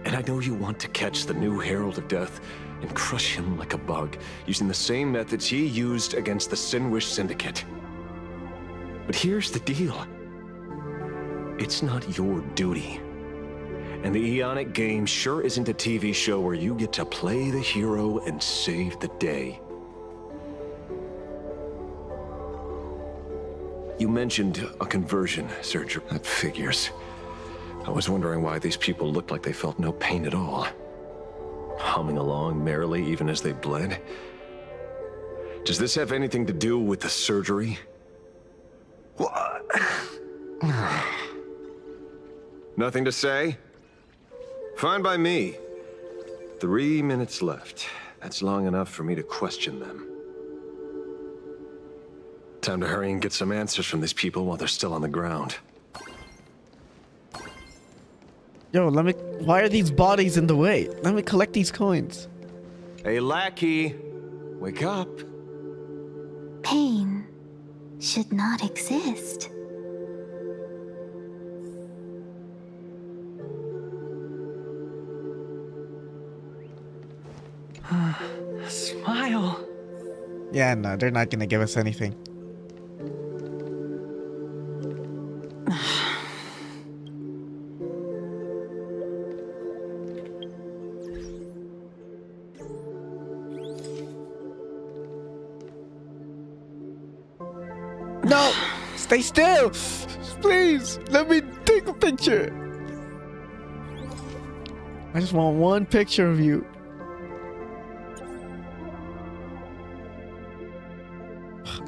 L: and I know you want to catch the new Herald of Death and crush him like a bug, using the same methods he used against the Sinwish Syndicate. But here's the deal. It's not your duty. And the Eonic game sure isn't a TV show where you get to play the hero and save the day. You mentioned a conversion surgery. That figures. I was wondering why these people looked like they felt no pain at all. Humming along merrily even as they bled. Does this have anything to do with the surgery? What? Nothing to say? Fine by me. 3 minutes left. That's long enough for me to question them. Time to hurry and get some answers from these people while they're still on the ground.
A: Yo, why are these bodies in the way? Let me collect these coins.
L: Hey, lackey, wake up.
D: Pain should not exist.
P: Smile.
A: Yeah, no, they're not gonna give us anything. No! Stay still! Please, let me take a picture. I just want one picture of you.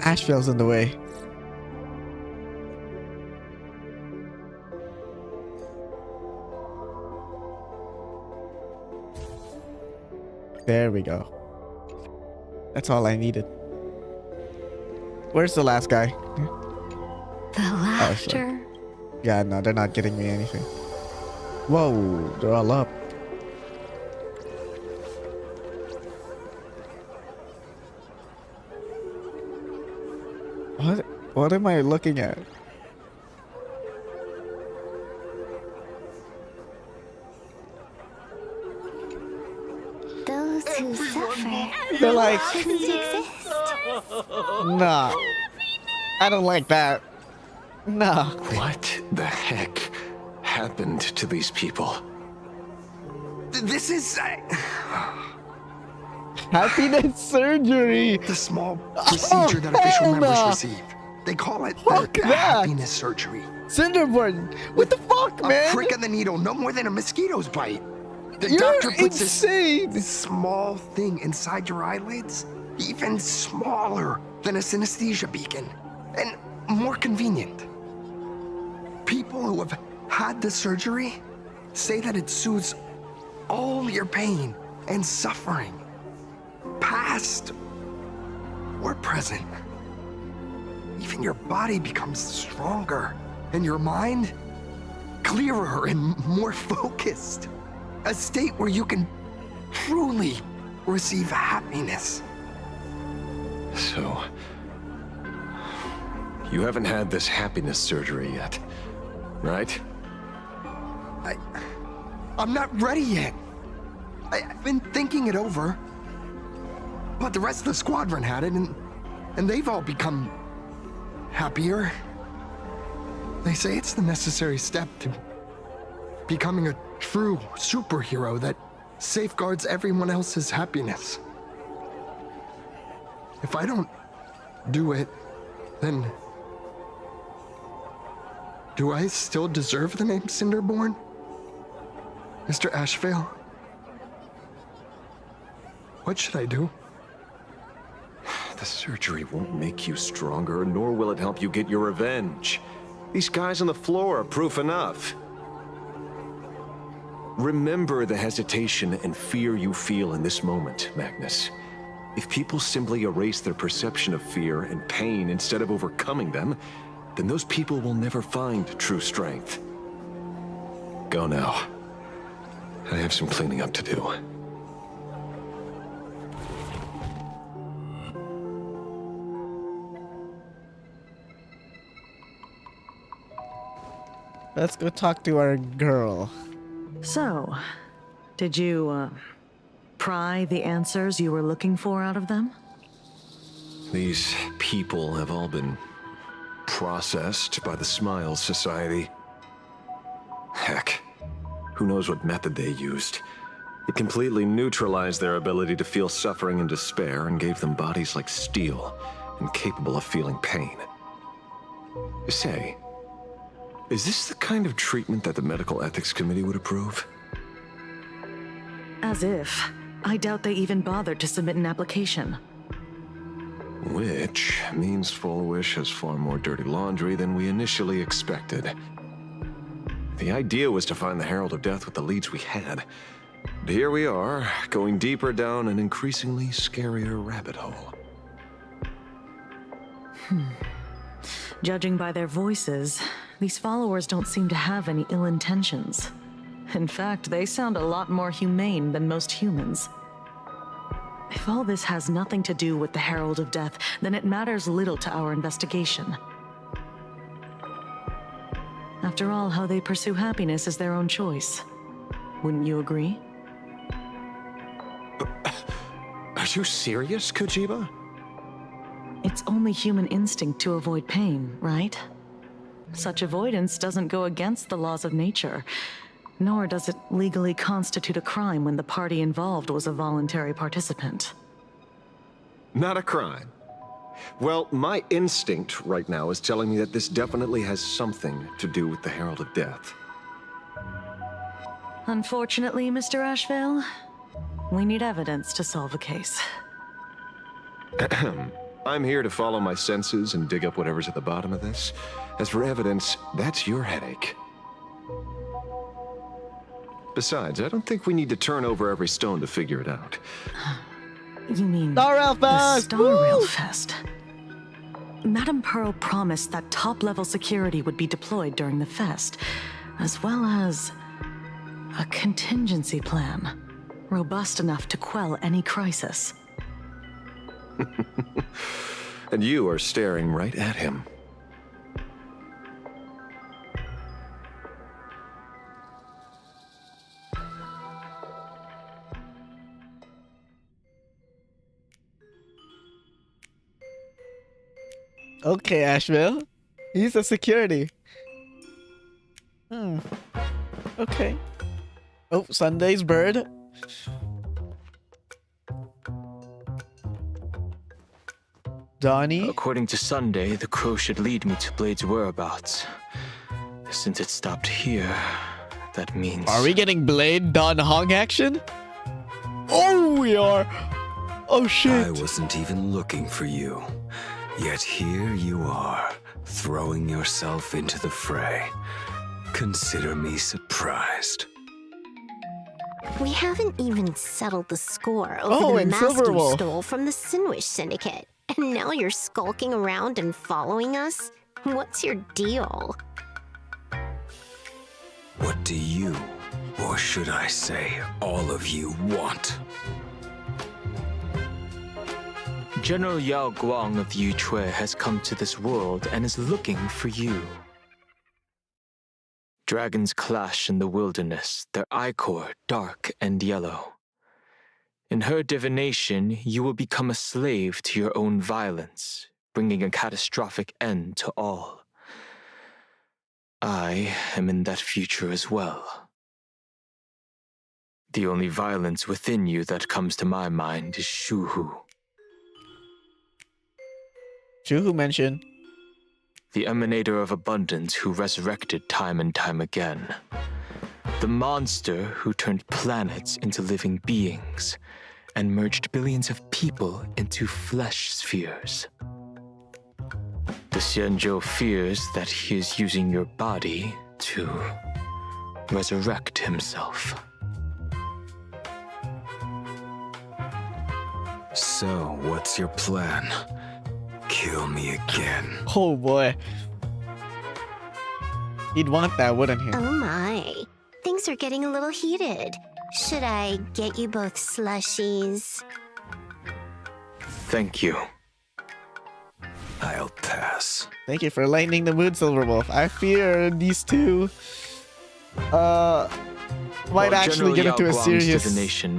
A: Asheville's in the way. There we go. That's all I needed. Where's the last guy?
D: The laughter.
A: Yeah, no, they're not getting me anything. Whoa, they're all up. What am I looking at?
D: Those who suffer
A: They're like,
D: shouldn't exist.
A: nah, I don't like that. Nah.
L: What the heck happened to these people? This is...
A: Happiness surgery!
H: The small procedure that official members receive. They call it the happiness surgery.
A: Cinderborn! What the fuck, man?
H: A prick of the needle, no more than a mosquito's bite. The
A: You're
H: doctor puts
A: insane.
H: this small thing inside your eyelids, even smaller than a synesthesia beacon, and more convenient. People who have had the surgery say that it soothes all your pain and suffering, past or present. Even your body becomes stronger, and your mind clearer and more focused. A state where you can truly receive happiness.
L: So, you haven't had this happiness surgery yet, right?
H: I'm not ready yet. I've been thinking it over. But the rest of the squadron had it, and they've all become happier. They say it's the necessary step to becoming a true superhero that safeguards everyone else's happiness. If I don't do it, then do I still deserve the name Cinderborn? Mr. Ashevale? What should I do?
L: The surgery won't make you stronger, nor will it help you get your revenge. These guys on the floor are proof enough. Remember the hesitation and fear you feel in this moment, Magnus. If people simply erase their perception of fear and pain instead of overcoming them, then those people will never find true strength. Go now. I have some cleaning up to do.
A: Let's go talk to our girl.
O: So, did you, pry the answers you were looking for out of them?
L: These people have all been processed by the Smiles Society. Heck, who knows what method they used. It completely neutralized their ability to feel suffering and despair and gave them bodies like steel, incapable of feeling pain. Say, is this the kind of treatment that the Medical Ethics Committee would approve?
O: As if. I doubt they even bothered to submit an application.
L: Which means Full Wish has far more dirty laundry than we initially expected. The idea was to find the Herald of Death with the leads we had. But here we are, going deeper down an increasingly scarier rabbit hole.
O: Judging by their voices, these followers don't seem to have any ill intentions. In fact, they sound a lot more humane than most humans. If all this has nothing to do with the Herald of Death, then it matters little to our investigation. After all, how they pursue happiness is their own choice. Wouldn't you agree?
L: Are you serious, Kojiba?
O: It's only human instinct to avoid pain, right? Such avoidance doesn't go against the laws of nature, nor does it legally constitute a crime when the party involved was a voluntary participant.
L: Not a crime. Well, my instinct right now is telling me that this definitely has something to do with the Herald of Death.
O: Unfortunately, Mr. Ashvale, we need evidence to solve a case.
L: I'm here to follow my senses and dig up whatever's at the bottom of this. As for evidence, that's your headache. Besides, I don't think we need to turn over every stone to figure it out.
O: You mean
A: Star Rail
O: the
A: Fest!
O: Star Rail Fest? Madame Pearl promised that top-level security would be deployed during the fest, as well as a contingency plan, robust enough to quell any crisis.
L: And you are staring right at him.
A: Okay, Asheville. He's a security. Okay. Oh, Sunday's bird. Donnie?
I: According to Sunday, the crow should lead me to Blade's whereabouts. Since it stopped here, that means...
A: Are we getting Blade Don Hong action? Oh, we are! Oh, shit!
V: I wasn't even looking for you. Yet here you are, throwing yourself into the fray. Consider me surprised.
W: We haven't even settled the score over the mask you stole from the Sinwish Syndicate. And now you're skulking around and following us? What's your deal?
V: What do you, or should I say, all of you want?
I: General Yao Guang of Yu Chui has come to this world and is looking for you. Dragons clash in the wilderness, their ichor dark and yellow. In her divination, you will become a slave to your own violence, bringing a catastrophic end to all. I am in that future as well. The only violence within you that comes to my mind is Shuhu.
A: Shuhu mentioned.
I: The emanator of abundance who resurrected time and time again. The monster who turned planets into living beings and merged billions of people into flesh spheres. The Xianzhou fears that he is using your body to resurrect himself.
V: So, what's your plan? Kill me again.
A: Oh boy. He'd want that, wouldn't he?
W: Oh my. Things are getting a little heated. Should I get you both slushies?
I: Thank you.
V: I'll pass.
A: Thank you for lightening the mood, Silverwolf. I fear these two might actually get into a serious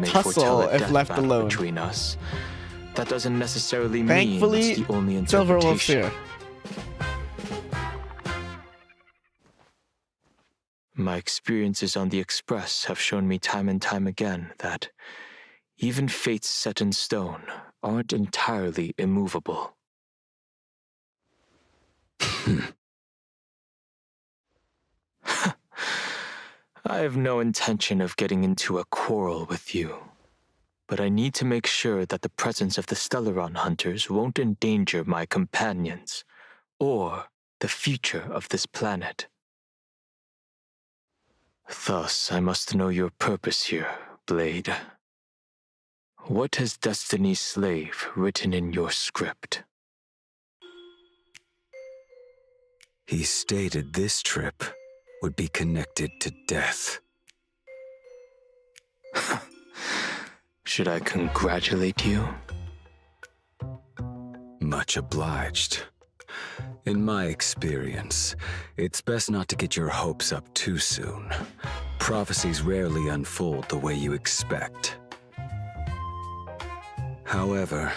A: tussle if left alone.
I: Between us. That doesn't necessarily mean
A: Thankfully,
I: it's the only
A: Silverwolf's
I: interpretation.
A: here.
I: My experiences on the Express have shown me time and time again that even fates set in stone aren't entirely immovable. I have no intention of getting into a quarrel with you, but I need to make sure that the presence of the Stellaron hunters won't endanger my companions or the future of this planet. Thus, I must know your purpose here, Blade. What has Destiny's Slave written in your script?
V: He stated this trip would be connected to death.
I: Should I congratulate you?
V: Much obliged. In my experience, it's best not to get your hopes up too soon. Prophecies rarely unfold the way you expect. However,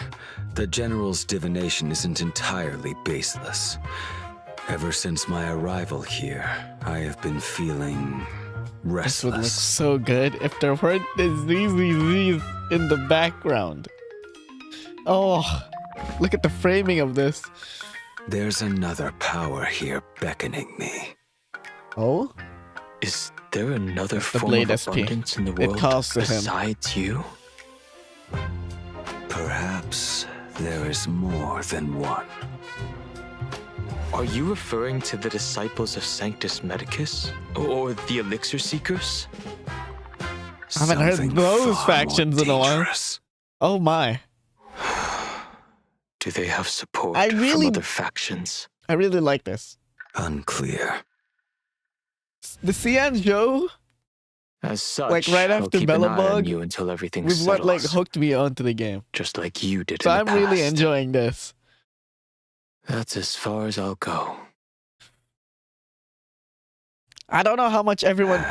V: the General's divination isn't entirely baseless. Ever since my arrival here, I have been feeling restless.
A: This would look so good if there weren't these in the background. Oh, look at the framing of this.
V: There's another power here beckoning me.
A: Oh?
I: Is there another
A: the
I: form
A: Blade
I: of
A: SP.
I: abundance in the
A: It
I: world
A: calls to him.
I: besides you?
V: Perhaps there is more than one.
I: Are you referring to the disciples of Sanctus Medicus? Or the Elixir Seekers?
A: I haven't heard those factions in a while. Oh my.
I: Do they have support
A: from
I: other factions?
A: I really like this.
V: Unclear.
A: The Xianzhou,
I: As such,
A: like right
I: I'll
A: after
I: keep an eye on
A: Bellabog,
I: you until everything
A: was what like
I: settles,
A: hooked me onto the game.
I: just like you did
A: So
I: in
A: I'm
I: the
A: really
I: past.
A: enjoying this.
I: That's as far as I'll go.
A: I don't know how much everyone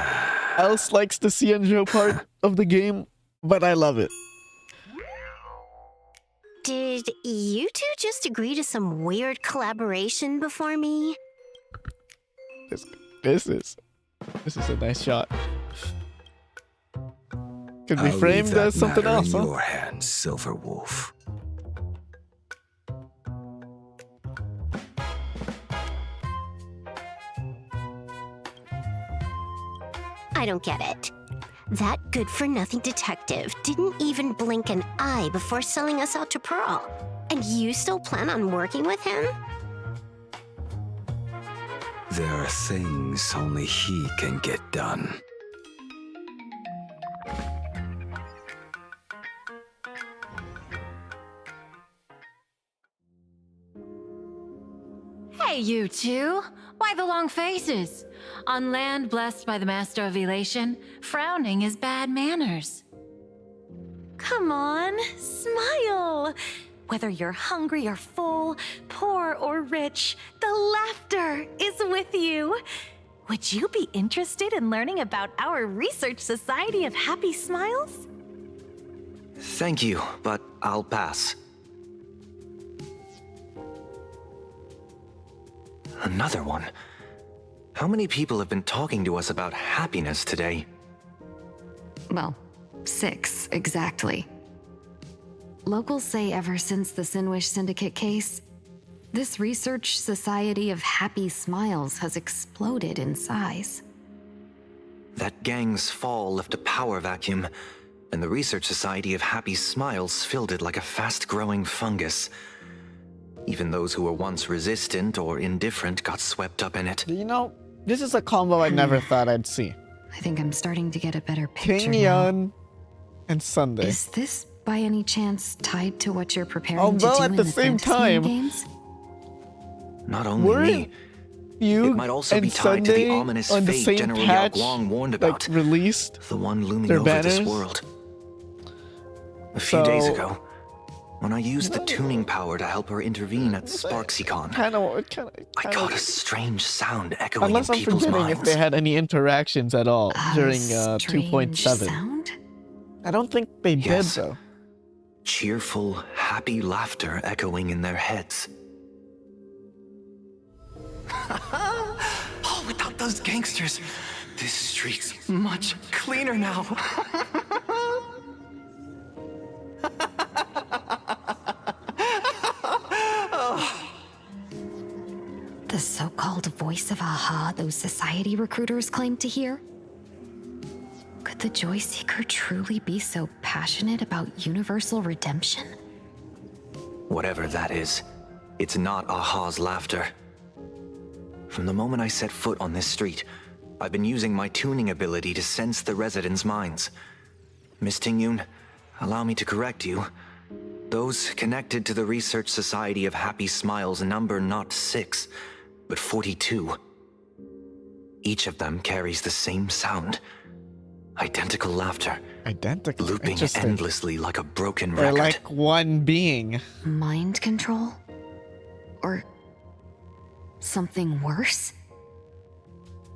A: else likes the Xianzhou part of the game, but I love it.
W: Did you two just agree to some weird collaboration before me?
A: This is a nice shot. Could be
V: I'll
A: framed
V: leave that
A: as something
V: matter
A: else,
V: in
A: huh?
V: your hands, Silver Wolf.
W: I don't get it. That good-for-nothing detective didn't even blink an eye before selling us out to Pearl. And you still plan on working with him?
V: There are things only he can get done.
F: Hey, you two! Why the long faces? On land blessed by the Master of Elation, frowning is bad manners.
O: Come on, smile. Whether you're hungry or full, poor or rich, the laughter is with you. Would you be interested in learning about our Research Society of Happy Smiles?
G: Thank you, but I'll pass. Another one. How many people have been talking to us about happiness today?
J: Well, 6 exactly. Locals say ever since the Sinwish Syndicate case, this Research Society of Happy Smiles has exploded in size.
G: That gang's fall left a power vacuum, and the Research Society of Happy Smiles filled it like a fast-growing fungus. Even those who were once resistant or indifferent got swept up in it.
A: You know, this is a combo I never thought I'd see.
J: I think I'm starting to get a better picture
A: King
J: now.
A: Yon and Sunday.
J: Is this by any chance tied to what you're preparing
A: Although
J: to do
A: at
J: in
A: the
J: the
A: same
J: Fantasy
A: time,
J: games?
G: Not only
A: weren't
G: me.
A: you
G: It might also
A: and
G: be tied to
A: Sunday
G: the ominous
A: on the
G: fate
A: same
G: General
A: patch,
G: Yagwang warned
A: like,
G: about.
A: released
G: the one looming
A: their
G: over
A: banners?
G: this world. A few days
A: So-
G: ago, when I used the tuning power to help her intervene at Sparksicon, I caught a strange sound echoing
A: Unless
G: in
A: I'm
G: people's
A: forgetting
G: minds.
A: if they had any interactions at all during 2.7.
J: Sound?
A: I don't think they
G: Yes.
A: did though.
G: Cheerful, happy laughter echoing in their heads.
S: Oh, without those gangsters, this street's much cleaner now.
J: The so-called voice of Aha those society recruiters claim to hear? Could the Joy Seeker truly be so passionate about universal redemption?
G: Whatever that is, it's not Aha's laughter. From the moment I set foot on this street, I've been using my tuning ability to sense the residents' minds. Miss Tingyun, allow me to correct you. Those connected to the Research Society of Happy Smiles number not 6, but 42. Each of them carries the same sound. Identical laughter.
A: Identical?
G: Looping
A: Interesting.
G: endlessly like a broken
A: They're
G: record.
A: like one being.
J: Mind control? Or something worse?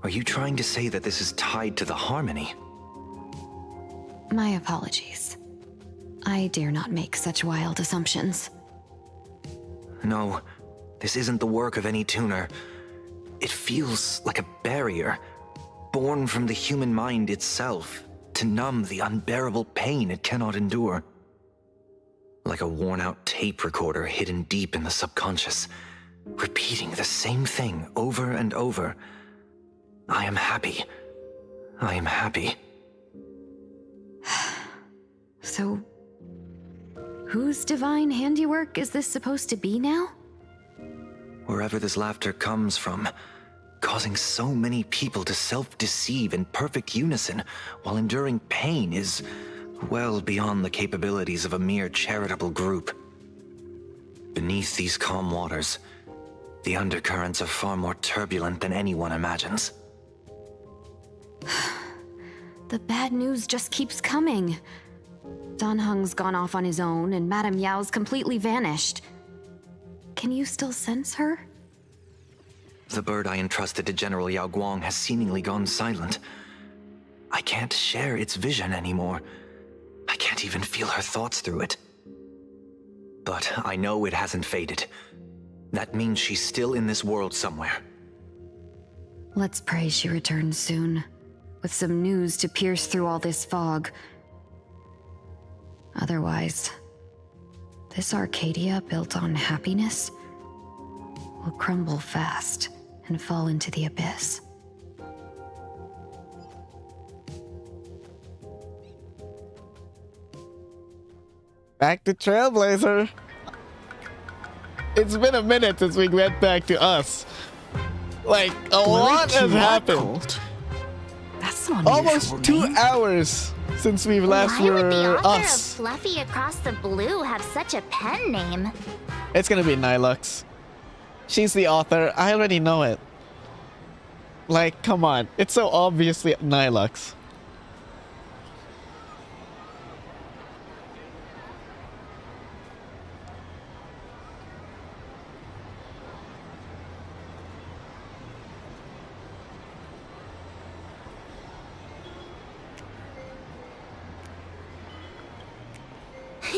G: Are you trying to say that this is tied to the harmony?
J: My apologies. I dare not make such wild assumptions.
G: No, this isn't the work of any tuner. It feels like a barrier, born from the human mind itself, to numb the unbearable pain it cannot endure. Like a worn-out tape recorder hidden deep in the subconscious, repeating the same thing over and over. I am happy. I am happy.
J: So, whose divine handiwork is this supposed to be now?
G: Wherever this laughter comes from, causing so many people to self-deceive in perfect unison while enduring pain is well beyond the capabilities of a mere charitable group. Beneath these calm waters, the undercurrents are far more turbulent than anyone imagines.
J: The bad news just keeps coming. Dan Heng's gone off on his own, and Madame Yao's completely vanished. Can you still sense her?
G: The bird I entrusted to General Yao Guang has seemingly gone silent. I can't share its vision anymore. I can't even feel her thoughts through it. But I know it hasn't faded. That means she's still in this world somewhere.
J: Let's pray she returns soon, with some news to pierce through all this fog. Otherwise, this Arcadia built on happiness will crumble fast and fall into the abyss.
A: Back to Trailblazer. It's been a minute since we went back to us. Like, a lot has happened.
O: That's not
A: almost 2 hours since we've last
D: Why would the
A: were
D: author of
A: us.
D: Fluffy Across the Blue have such a pen name?
A: It's gonna be Nilux. She's the author. I already know it. Like, come on. It's so obviously Nilux.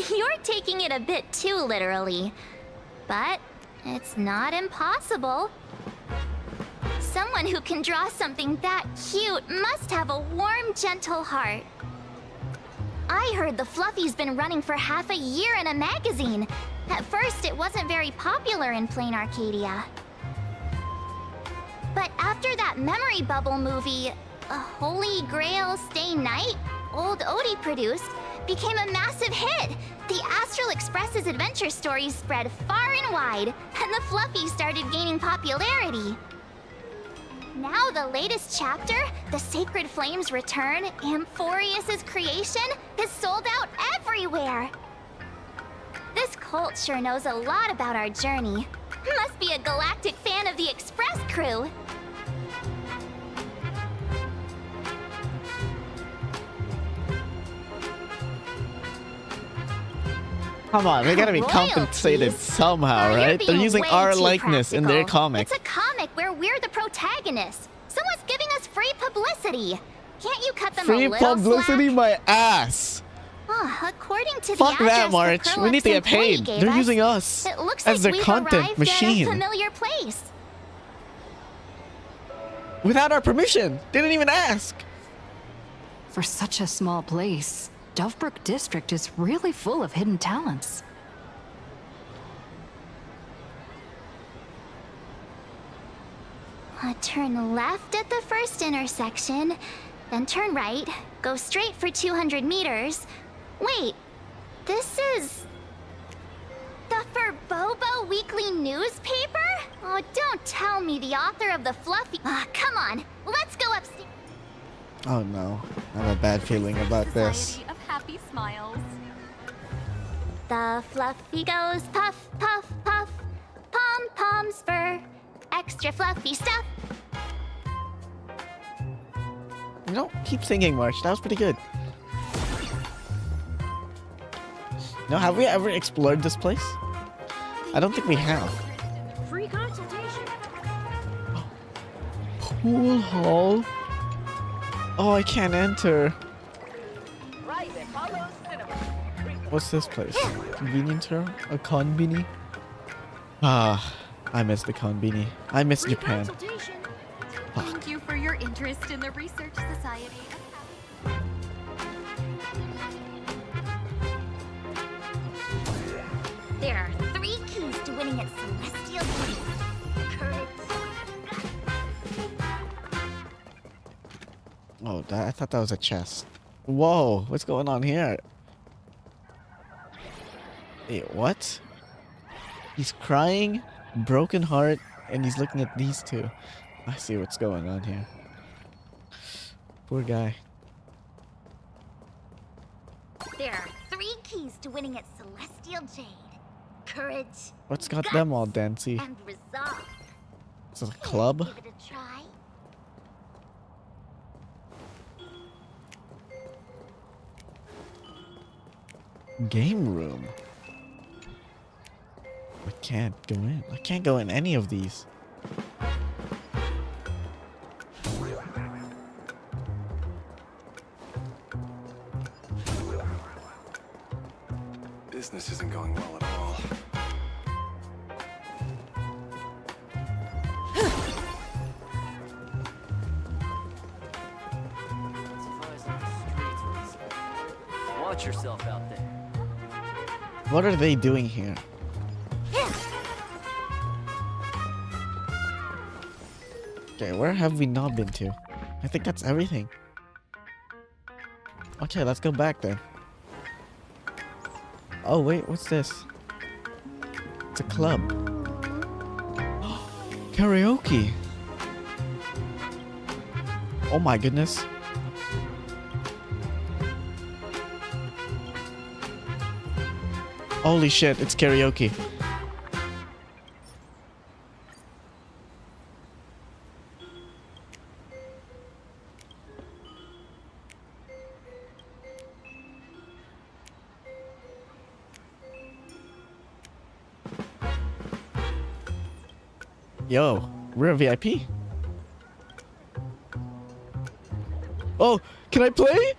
D: You're taking it a bit too literally. But it's not impossible. Someone who can draw something that cute must have a warm, gentle heart. I heard the Fluffy's been running for half a year in a magazine. At first, it wasn't very popular in plain Arcadia. But after that memory bubble movie, A Holy Grail Stay Night, old Odie produced, became a massive hit. The Astral Express's adventure stories spread far and wide, and the Fluffy started gaining popularity. Now the latest chapter, The Sacred Flames Return, Amphorius's creation, is sold out everywhere. This cult sure knows a lot about our journey. Must be a galactic fan of the Express crew.
A: Come on, they gotta be compensated somehow, right? They're using
D: way
A: our
D: too
A: likeness in their
D: practical.
A: comic.
D: It's a comic where we're the protagonists. Someone's giving us free publicity. Can't you cut them
A: Free
D: a little
A: publicity, my ass.
D: According to
A: Fuck
D: the
A: that,
D: address
A: March.
D: the
A: We need to
D: Perlex
A: get
D: employee
A: paid.
D: gave
A: They're
D: us,
A: using us
D: it looks
A: as
D: like
A: their
D: we've
A: content
D: arrived
A: machine.
D: at a familiar place.
A: Without our permission. Didn't even ask.
O: For such a small place, Dovebrook District is really full of hidden talents.
D: Turn left at the first intersection, then turn right, go straight for 200 meters. Wait, this is... the Furbobo Weekly newspaper? Oh, don't tell me the author of the Fluffy... come on, let's go upstairs.
A: Oh no, I have a bad feeling about this.
E: Of happy smiles.
D: The Fluffy goes puff, puff, puff, pom-poms for extra fluffy stuff.
A: You know, keep singing, March. That was pretty good. No, have we ever explored this place? I don't think we have.
E: Free consultation.
A: Pool hall. Oh, I can't enter. What's this place? Convenience store? A konbini? Ah, I miss the konbini. I miss Japan.
E: Thank you for your interest in the Research Society.
D: There are 3 keys to winning at Celestial Games. Courage.
A: Oh, I thought that was a chest. Whoa, what's going on here? Wait, what? He's crying, broken heart, and he's looking at these two. I see what's going on here. Poor guy.
D: There are 3 keys to winning at Celestial Jade. Courage.
A: What's got them all dancy?
D: And resolve.
A: Is it a club?
D: Give it a try.
A: Game room. I can't go in. I can't go in any of these.
H: Business isn't going well at all.
K: Watch yourself out there.
A: What are they doing here? Okay, where have we not been to? I think that's everything. Okay, let's go back then. Oh wait, what's this? It's a club. Karaoke. Oh my goodness. Holy shit, it's karaoke. Yo, we're a VIP? Oh, can I play?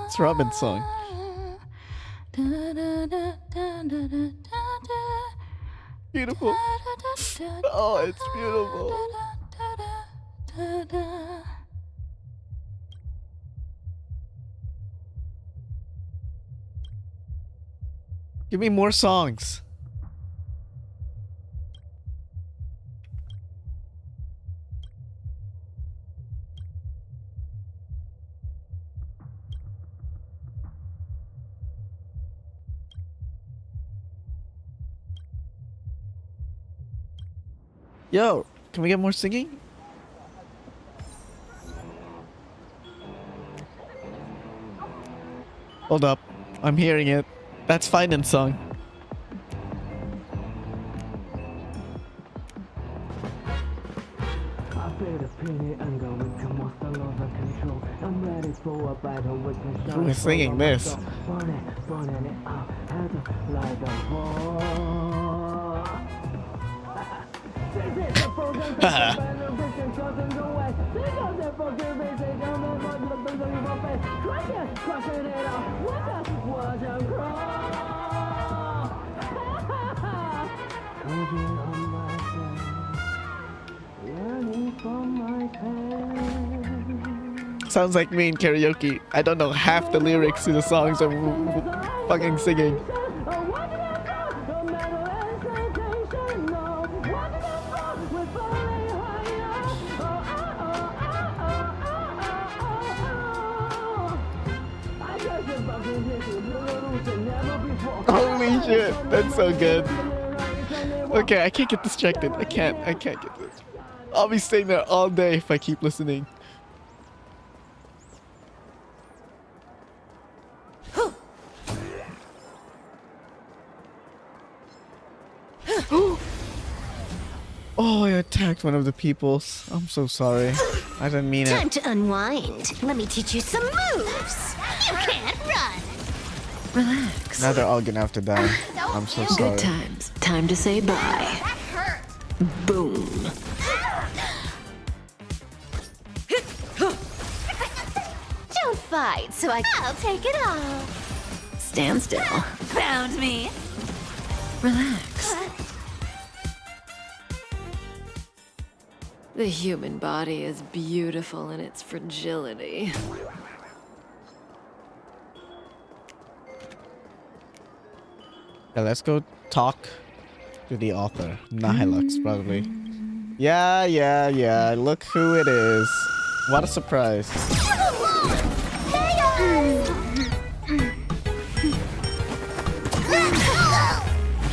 A: It's Robin's song. Beautiful. Oh, it's beautiful. Give me more songs. Yo, can we get more singing? Hold up, I'm hearing it. That's Finance song. Who is singing this? Sounds like me in karaoke. I don't know half the lyrics to the songs I'm fucking singing. Holy shit, that's so good. Okay, I can't get distracted. I can't get this. I'll be staying there all day if I keep listening. Oh, I attacked one of the peoples. I'm so sorry. I didn't mean
W: Time
A: it.
W: to unwind. Let me teach you some moves. You can't run.
F: Relax.
A: Now they're all gonna have to die. I'm so sorry.
F: Good times. Time to say bye. Boom.
W: Don't fight, so I'll take it off.
F: Stand still.
W: Found me.
F: Relax. The human body is beautiful in its fragility.
A: Yeah, let's go talk to the author. Nihilux, probably. Yeah. Look who it is. What a surprise.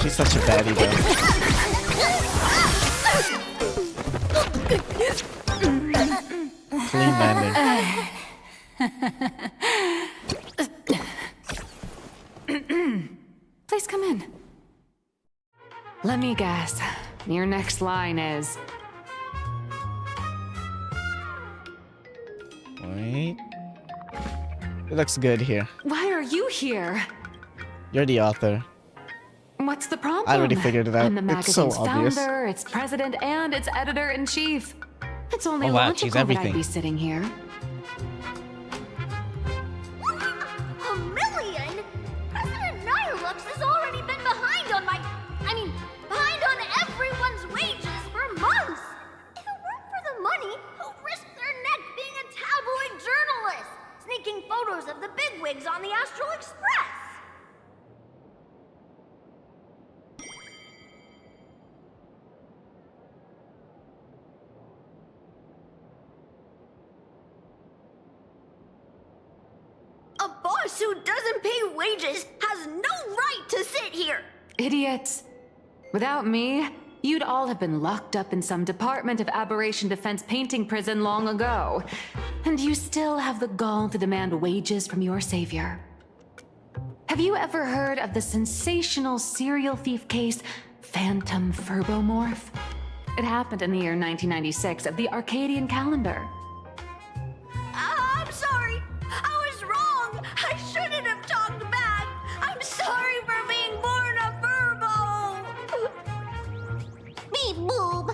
A: She's such a baddie, though. Clean landing.
J: Please come in. Let me guess. Your next line is...
A: Wait. It looks good here.
J: Why are you here?
A: You're the author.
J: What's the problem?
A: I already figured it out.
J: I'm the
A: It's so
J: magazine's
A: obvious.
J: founder, its president, and its editor-in-chief. It's only
A: Oh, wow,
J: logical
A: she's
J: that I'd
A: everything.
J: be sitting here.
D: A million? President Nihilux has already been behind on behind on everyone's wages for months. If it weren't for the money, who'd risk their neck being a tabloid journalist, sneaking photos of the bigwigs on the Astral Express? A boss who doesn't pay wages has no right to sit here!
J: Idiots. Without me, you'd all have been locked up in some Department of Aberration Defense painting prison long ago. And you still have the gall to demand wages from your savior. Have you ever heard of the sensational serial thief case, Phantom Furbomorph? It happened in the year 1996 of the Arcadian calendar.
D: I'm sorry. I was wrong. I shouldn't have talked back. I'm sorry for being born a Furbo.
W: Beep boop.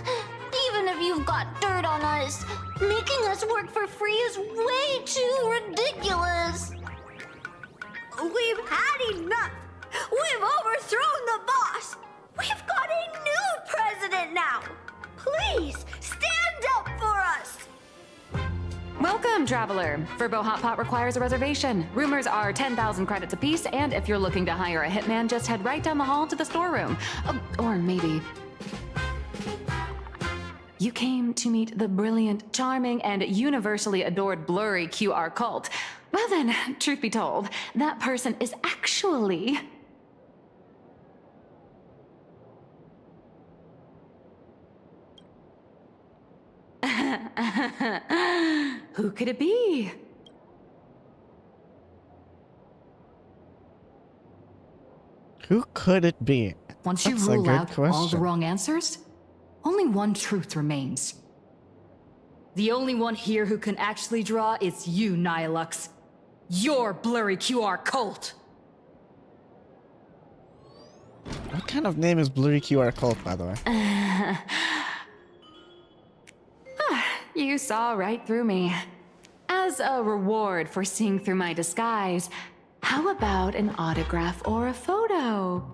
W: Even if you've got dirt on us, making us work for free is way too ridiculous.
D: We've had enough. We've overthrown the boss. We've got a new president now. Please stand up for us.
J: Welcome, traveler. Furbo Hot Pot requires a reservation. Rumors are 10,000 credits apiece, and if you're looking to hire a hitman, just head right down the hall to the storeroom. Or maybe... You came to meet the brilliant, charming, and universally adored blurry QR cult. Well then, truth be told, that person is actually... Who could it be?
A: Who could it be?
M: Once you
A: That's a
M: rule
A: good
M: out all the
A: question.
M: wrong answers, only one truth remains. The only one here who can actually draw is you, Nihilux. Your blurry QR cult.
A: What kind of name is Blurry QR Cult, by the way?
J: You saw right through me. As a reward for seeing through my disguise, how about an autograph or a photo?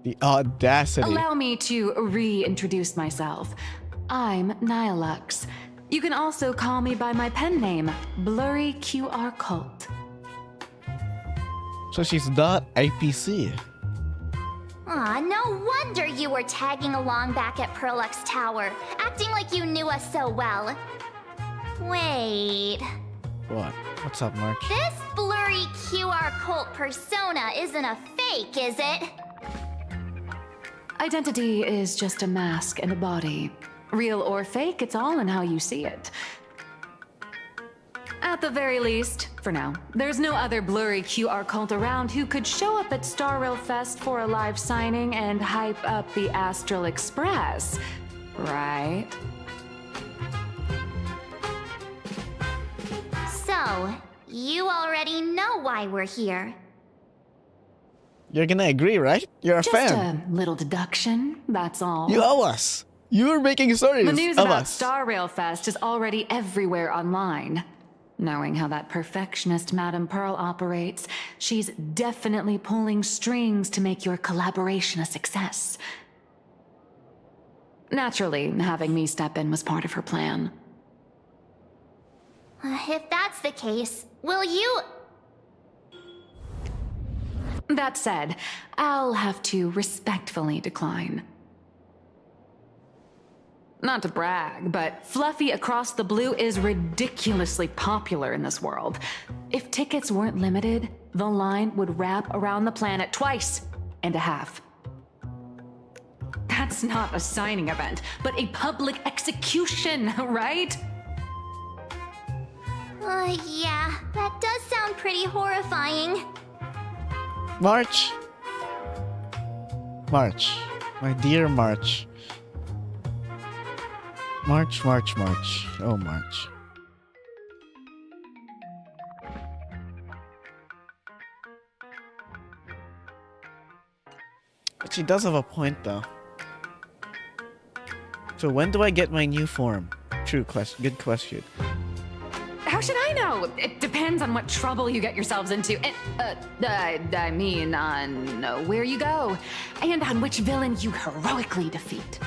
A: The audacity.
J: Allow me to reintroduce myself. I'm Nihilux. You can also call me by my pen name, Blurry QR Cult.
A: So she's not IPC.
D: Aw, no wonder you were tagging along back at Perlux Tower, acting like you knew us so well. Wait.
A: What? What's up, Mark?
D: This blurry QR cult persona isn't a fake, is it?
J: Identity is just a mask and a body. Real or fake, it's all in how you see it. At the very least, for now, there's no other blurry QR cult around who could show up at Starrail Fest for a live signing and hype up the Astral Express.
M: right?
D: So, you already know why we're here.
A: You're gonna agree, right? You're a
M: Just
A: fan.
M: a little deduction, that's all.
A: You owe us. You're making stories
M: The news
A: of
M: about
A: us.
M: Star Rail Fest is already everywhere online. Knowing how that perfectionist Madame Pearl operates, she's definitely pulling strings to make your collaboration a success. Naturally, having me step in was part of her plan.
D: If that's the case, will you...
M: That said, I'll have to respectfully decline. Not to brag, but Fluffy Across the Blue is ridiculously popular in this world. If tickets weren't limited, the line would wrap around the planet twice and a half. That's not a signing event, but a public execution, right?
D: Yeah, that does sound pretty horrifying.
A: March. March. My dear March. March, March, March. Oh, March. But she does have a point, though. So when do I get my new form? True question. Good question.
M: How should I know? It depends on what trouble you get yourselves into. I mean, on where you go, and on which villain you heroically defeat.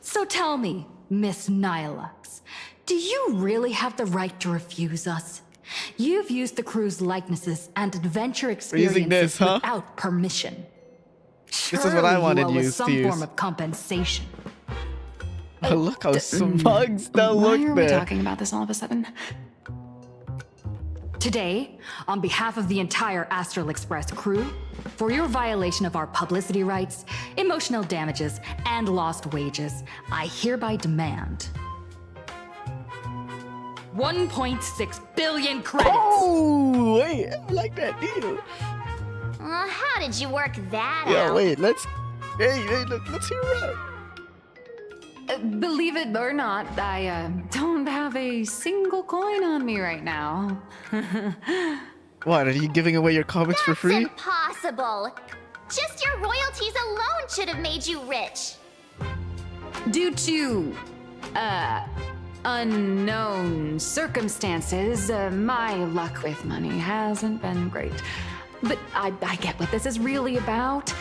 M: So tell me, Miss Nihilux, do you really have the right to refuse us? You've used the crew's likenesses and adventure experiences without permission.
A: This is what I wanted you to
M: some
A: use.
M: form of compensation.
A: Oh, look how smug still look there.
M: Why are we talking about this all of a sudden? Today, on behalf of the entire Astral Express crew, for your violation of our publicity rights, emotional damages, and lost wages, I hereby demand 1.6 billion credits.
A: Oh, wait, I like that deal.
D: How did you work that out?
A: Yeah, wait, let's hear it out.
M: Believe it or not, I don't have a single coin on me right now.
A: What, are you giving away your comics for free?
D: Impossible. Just your royalties alone should have made you rich.
M: Due to, unknown circumstances, my luck with money hasn't been great. But I get what this is really about.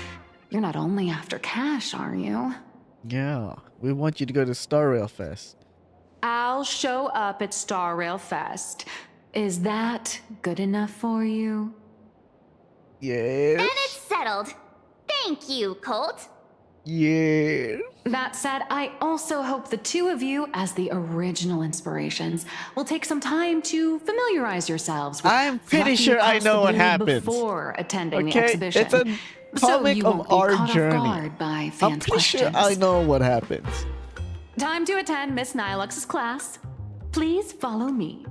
M: You're not only after cash, are you?
A: Yeah, we want you to go to Star Rail Fest.
M: I'll show up at Star Rail Fest. Is that good enough for you?
A: Yes.
D: And it's settled. Thank you, Colt.
A: Yeah.
M: That said, I also hope the two of you, as the original inspirations, will take some time to familiarize yourselves with
A: I'm pretty sure I know what happens
M: before attending the
A: Okay,
M: exhibition.
A: it's a comic
M: so
A: of our journey.
M: By fans'
A: I'm pretty sure I know what happens.
M: Time to attend Miss Nihilux's class. Please follow me.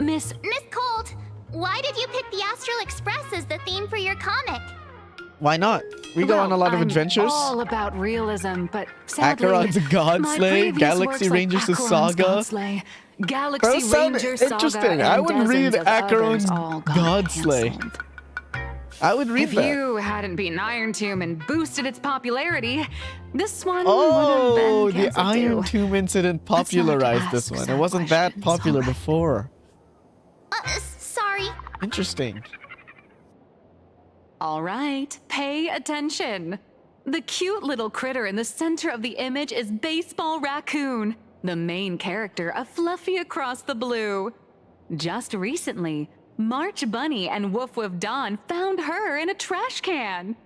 M: Miss
D: Colt, why did you pick the Astral Express as the theme for your comic?
A: Why not? We go on a lot of
M: I'm
A: adventures.
M: all about realism, but sadly,
A: Acheron's God
M: my
A: Slay,
M: previous
A: Galaxy
M: works
A: Rangers
M: like
A: the
M: Acheron's
A: Saga.
M: God Slay, Galaxy
A: Those sound
M: Ranger Saga,
A: interesting.
M: and
A: I would read
M: dozens of others
A: Acheron's
M: all got
A: God Slay.
M: canceled.
A: I would read
M: if
A: that.
M: you hadn't beaten Iron Tomb and boosted its popularity, this one
A: Oh,
M: would have been
A: the
M: canceled
A: Iron
M: too.
A: Tomb incident popularized this one. It wasn't that popular before.
D: Sorry.
A: Interesting.
M: All right, pay attention. The cute little critter in the center of the image is Baseball Raccoon, the main character of Fluffy Across the Blue. Just recently, March Bunny and Woof Woof Dawn found her in a trash can.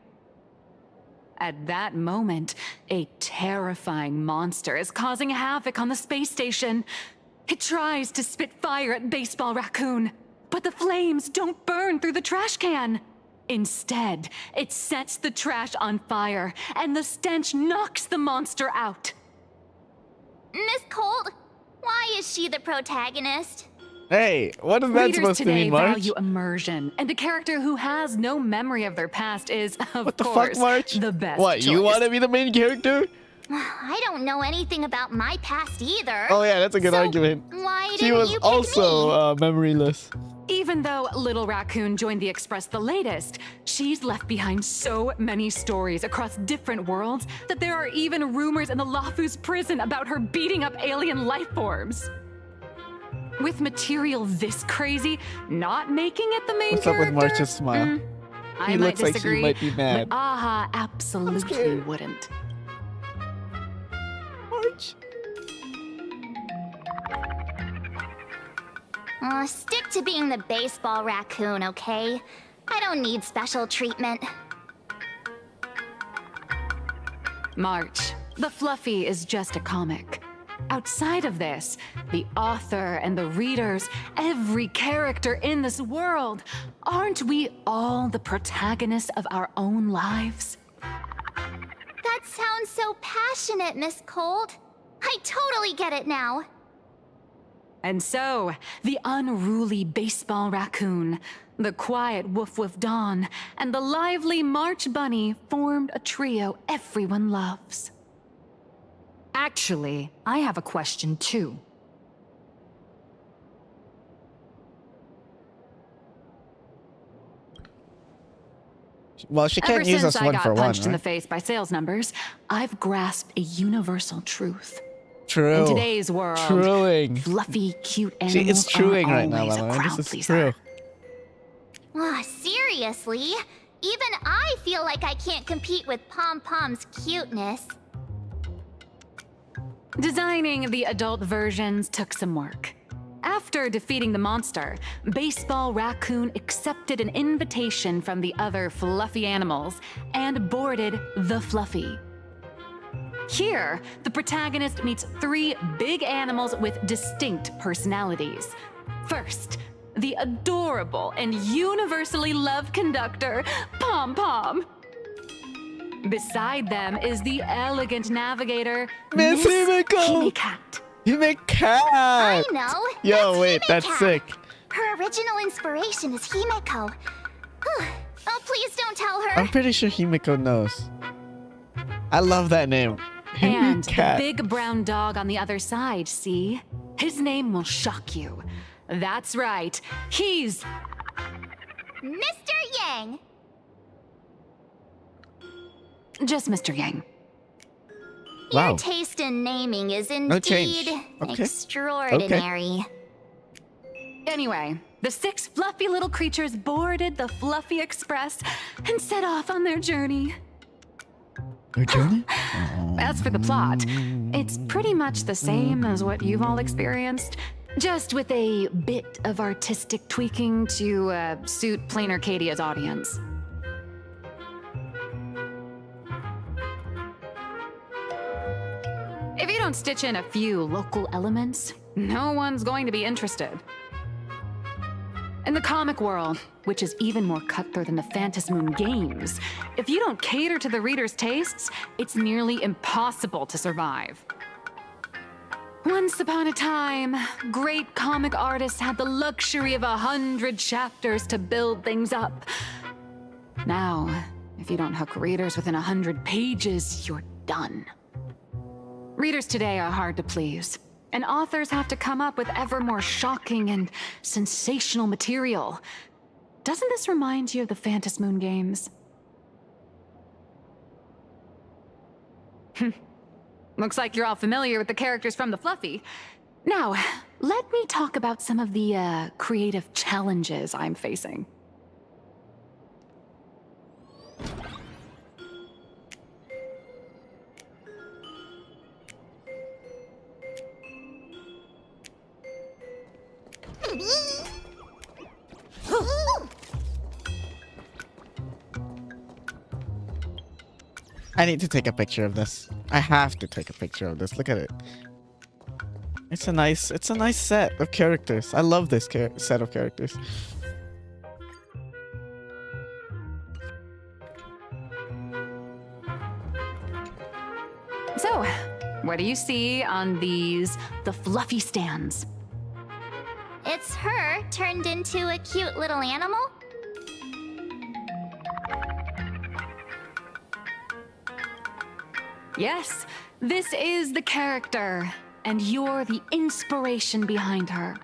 M: At that moment, a terrifying monster is causing havoc on the space station. It tries to spit fire at Baseball Raccoon, but the flames don't burn through the trash can. Instead, it sets the trash on fire, and the stench knocks the monster out.
D: Miss Cold, why is she the protagonist?
A: Hey, what is that
M: Readers
A: supposed to
M: today
A: mean, March?
M: value immersion, and a character who has no memory of their past is, of
A: What the
M: course,
A: fuck, March?
M: the best
A: What, you
M: choice.
A: want to be the main character?
D: I don't know anything about my past either.
A: Oh yeah, that's a good argument.
D: Why
A: She
D: didn't
A: was
D: you pick
A: also memoryless.
M: Even though Little Raccoon joined the Express the latest, she's left behind so many stories across different worlds that there are even rumors in the Lafu's prison about her beating up alien life forms. With material this crazy, not making it the main
A: What's up
M: character?
A: with March's smile?
M: I
A: He
M: might
A: looks like
M: disagree,
A: she might be mad.
M: but Aha absolutely wouldn't.
A: March.
D: Stick to being the baseball raccoon, okay? I don't need special treatment.
M: March, the Fluffy is just a comic. Outside of this, the author and the readers, every character in this world, aren't we all the protagonists of our own lives?
D: That sounds so passionate, Miss Cold. I totally get it now.
M: And so, the unruly baseball raccoon, the quiet woof woof Dawn, and the lively March Bunny formed a trio everyone loves.
F: Actually, I have a question too.
A: Well, she can't
M: Ever
A: use
M: since
A: us
M: I
A: one
M: got
A: for one,
M: punched in the
A: right?
M: face by sales numbers, I've grasped a universal truth.
A: True.
M: In today's world,
A: Truing.
M: fluffy, cute
A: She
M: animals
A: is truing
M: are
A: right now,
M: always
A: by the
M: a
A: way.
M: crowd
A: This is
M: pleaser.
A: true.
D: Seriously? Even I feel like I can't compete with Pom Pom's cuteness.
M: Designing the adult versions took some work. After defeating the monster, Baseball Raccoon accepted an invitation from the other fluffy animals and boarded the Fluffy. Here, the protagonist meets 3 big animals with distinct personalities. First, the adorable and universally loved conductor, Pom Pom. Beside them is the elegant navigator,
A: Miss Himiko!
M: Himicat.
A: Himicat!
D: I know.
A: Yo, wait, that's
D: Himicat.
A: sick.
D: Her original inspiration is Himeko. Oh, please don't tell her.
A: I'm pretty sure Himiko knows. I love that name.
M: And the
A: Himicat.
M: big brown dog on the other side, see? His name will shock you. That's right, he's
D: Mr. Yang.
M: just Mr. Yang.
A: Wow.
D: Your taste in naming is
A: No change.
D: indeed
A: Okay.
D: extraordinary.
M: Anyway, the 6 fluffy little creatures boarded the Fluffy Express and set off on their journey.
A: Their journey?
M: As for the plot, it's pretty much the same as what you've all experienced, just with a bit of artistic tweaking to suit Plain Arcadia's audience. If you don't stitch in a few local elements, no one's going to be interested. In the comic world, which is even more cutthroat than the Phantasmoon games, if you don't cater to the reader's tastes, it's nearly impossible to survive. Once upon a time, great comic artists had the luxury of 100 chapters to build things up. Now, if you don't hook readers within 100 pages, you're done. Readers today are hard to please, and authors have to come up with ever more shocking and sensational material. Doesn't this remind you of the Phantasmoon games? Looks like you're all familiar with the characters from the Fluffy. Now, let me talk about some of the creative challenges I'm facing.
A: I need to take a picture of this. I have to take a picture of this. Look at it. It's a nice set of characters. I love this set of characters.
M: what do you see on the fluffy stands?
D: It's her turned into a cute little animal?
M: Yes, this is the character, and you're the inspiration behind her.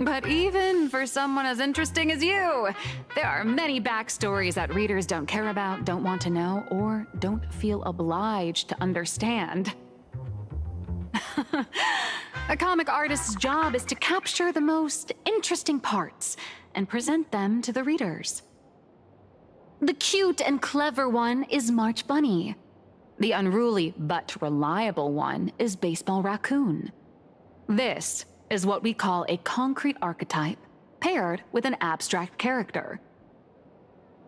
M: But even for someone as interesting as you, there are many backstories that readers don't care about, don't want to know, or don't feel obliged to understand. A comic artist's job is to capture the most interesting parts and present them to the readers. The cute and clever one is March Bunny. The unruly but reliable one is Baseball Raccoon. This is what we call a concrete archetype paired with an abstract character.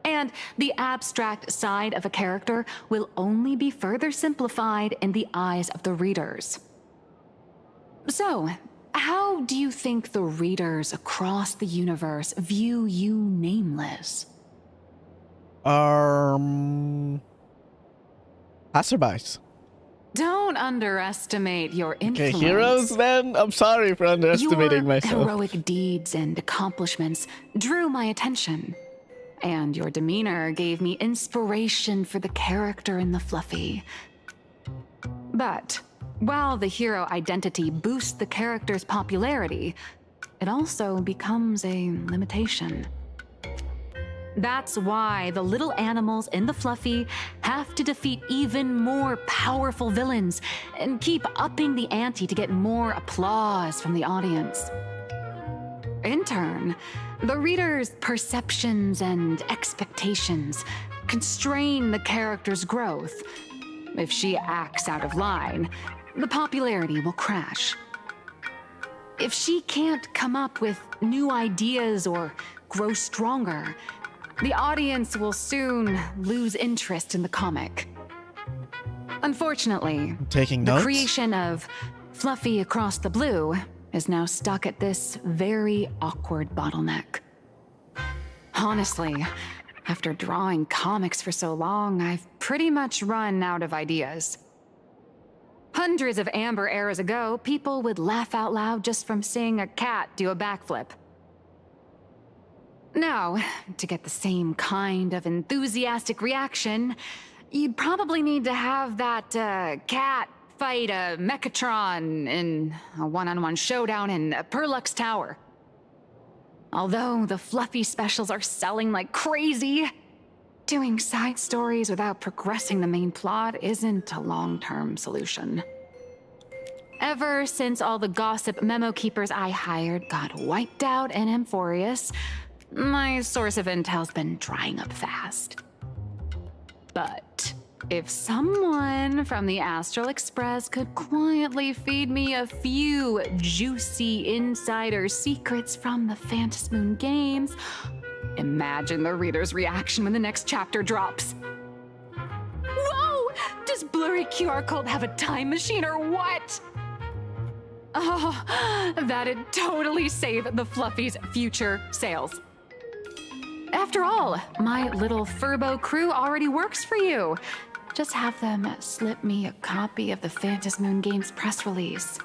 M: And the abstract side of a character will only be further simplified in the eyes of the readers. So, how do you think the readers across the universe view you, Nameless?
A: Passerbys.
M: Don't underestimate your influence.
A: Okay, heroes then? I'm sorry for underestimating myself.
M: Your heroic deeds and accomplishments drew my attention. And your demeanor gave me inspiration for the character in the fluffy. But while the hero identity boosts the character's popularity, it also becomes a limitation. That's why the little animals in the fluffy have to defeat even more powerful villains and keep upping the ante to get more applause from the audience. In turn, the reader's perceptions and expectations constrain the character's growth. If she acts out of line, the popularity will crash. If she can't come up with new ideas or grow stronger, the audience will soon lose interest in the comic. Unfortunately,
A: Taking
M: the
A: notes?
M: creation of Fluffy Across the Blue is now stuck at this very awkward bottleneck. Honestly, after drawing comics for so long, I've pretty much run out of ideas. Hundreds of Amber eras ago, people would laugh out loud just from seeing a cat do a backflip. Now, to get the same kind of enthusiastic reaction, you'd probably need to have that cat fight a Mechatron in a one-on-one showdown in Perlux Tower. Although the fluffy specials are selling like crazy, doing side stories without progressing the main plot isn't a long-term solution. Ever since all the gossip memo keepers I hired got wiped out in Amphorius, my source of intel's been drying up fast. But if someone from the Astral Express could quietly feed me a few juicy insider secrets from the Phantasmoon games, imagine the reader's reaction when the next chapter drops. Whoa! Does Blurry QR Code have a time machine or what? Oh, that'd totally save the Fluffy's future sales. After all, my little Furbo crew already works for you. Just have them slip me a copy of the Phantasmoon Games press release.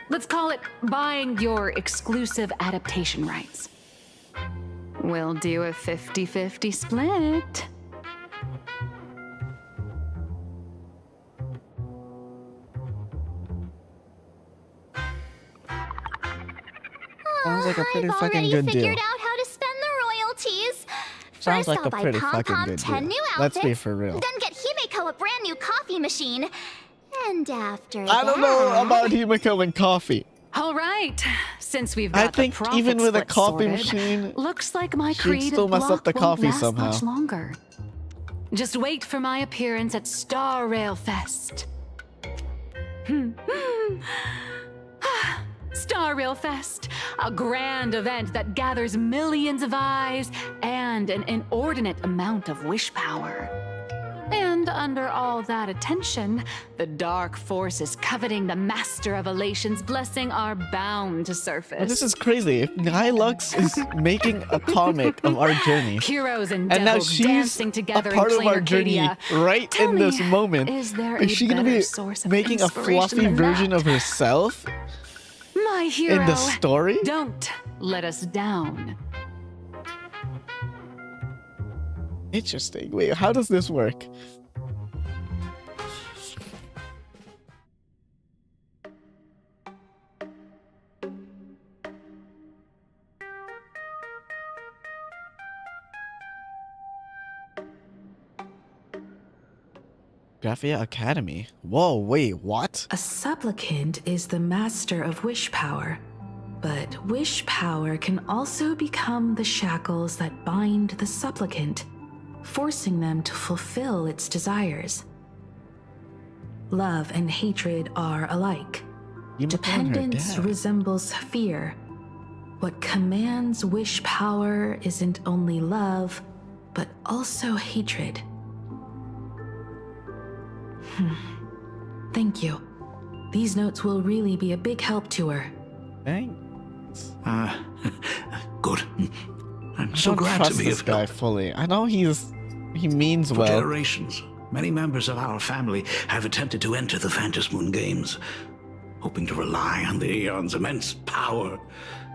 M: Let's call it buying your exclusive adaptation rights. We'll do a 50-50 split.
A: Sounds like a pretty fucking good
D: I've already
A: deal.
D: figured out how to spend the royalties.
A: Sounds
D: First,
A: like
D: I'll
A: a
D: buy
A: pretty
D: Pom
A: fucking
D: Pom
A: good
D: 10
A: deal.
D: new
A: Let's
D: outfits.
A: be for real.
D: Then get Himeko a brand new coffee machine. And after
A: I don't know about Himeko and coffee.
M: All right, since we've
A: I
M: got
A: think
M: the profit
A: even with a
M: split
A: coffee
M: sorted,
A: machine,
M: looks like my
A: she'd
M: creative
A: still mess up
M: block
A: the
M: won't
A: coffee
M: last
A: somehow.
M: much longer. Just wait for my appearance at Star Rail Fest. Star Rail Fest, a grand event that gathers millions of eyes and an inordinate amount of wish power. And under all that attention, the dark forces coveting the Master of Elation's blessing are bound to surface.
A: Well, this is crazy. If Nihilux is making a comic of our journey,
M: Heroes and
A: now
M: devils
A: she's
M: dancing together
A: a part
M: in
A: of
M: plain
A: our journey
M: Arcadia.
A: right
M: Tell
A: in
M: me,
A: this moment.
M: is there
A: Is
M: a
A: she gonna
M: better
A: be
M: source of
A: making a
M: inspiration
A: fluffy
M: than
A: version
M: that?
A: of herself
M: My hero,
A: in the story?
M: don't let us down.
A: Interesting. Wait, how does this work? Graphia Academy. Whoa, wait, what?
N: A supplicant is the master of wish power, but wish power can also become the shackles that bind the supplicant, forcing them to fulfill its desires. Love and hatred are alike. Dependence resembles fear. What commands wish power isn't only love, but also hatred. Thank you. These notes will really be a big help to her.
A: Thanks.
T: Good. I'm
A: I
T: so
A: don't
T: glad
A: trust
T: to be
A: this
T: of
A: guy
T: help.
A: fully. I know he means
T: For
A: well.
T: generations, many members of our family have attempted to enter the Phantasmoon Games, hoping to rely on the Aeon's immense power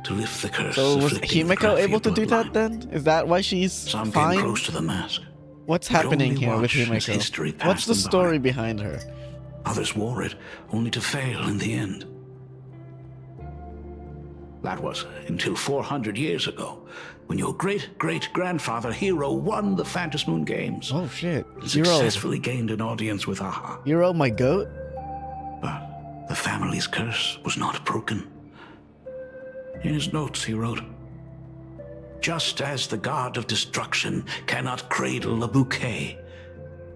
T: to lift the curse.
A: So was
T: afflicting the
A: Himeko able to
T: Graphia
A: do that then? Is that why she's
T: Some
A: fine?
T: came close to the mask.
A: What's
T: Could
A: happening
T: only
A: here with
T: watch as
A: Himeko?
T: history
A: What's
T: passed
A: the
T: them by.
A: story behind her?
T: Others wore it, only to fail in the end. That was until 400 years ago, when your great-great-grandfather Hero won the Phantasmoon Games.
A: Oh shit.
T: And
A: Hero.
T: successfully gained an audience with Aha.
A: Hero, my goat?
T: But the family's curse was not broken. In his notes he wrote, "Just as the god of destruction cannot cradle a bouquet,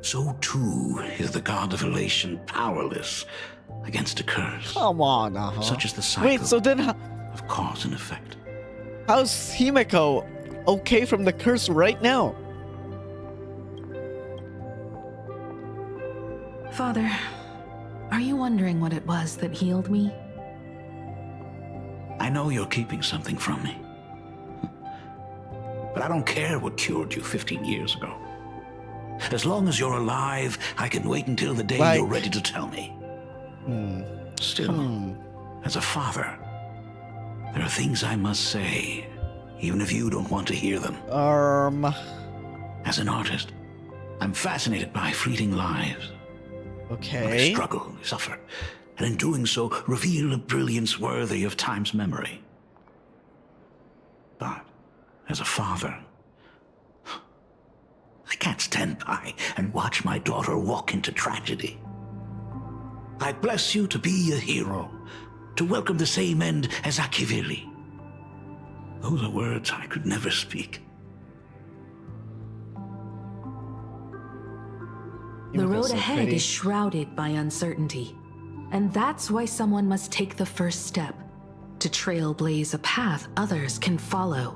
T: so too is the god of elation powerless against a curse."
A: Come on,
T: Such is the cycle.
A: Wait, so then
T: of cause and effect.
A: how's Himeko okay from the curse right now?
N: Father, are you wondering what it was that healed me?
T: I know you're keeping something from me. But I don't care what cured you 15 years ago. As long as you're alive, I can wait until the day you're ready to tell me. Still, as a father, there are things I must say, even if you don't want to hear them.
A: As
T: an artist, I'm fascinated by fleeting lives.
A: Okay.
T: They struggle, they suffer, and in doing so, reveal a brilliance worthy of time's memory. But, as a father, I can't stand by and watch my daughter walk into tragedy. I bless you to be a hero, to welcome the same end as Akivili. Those are words I could never speak.
N: The road ahead is shrouded by uncertainty. And that's why someone must take the first step, to trailblaze a path others can follow.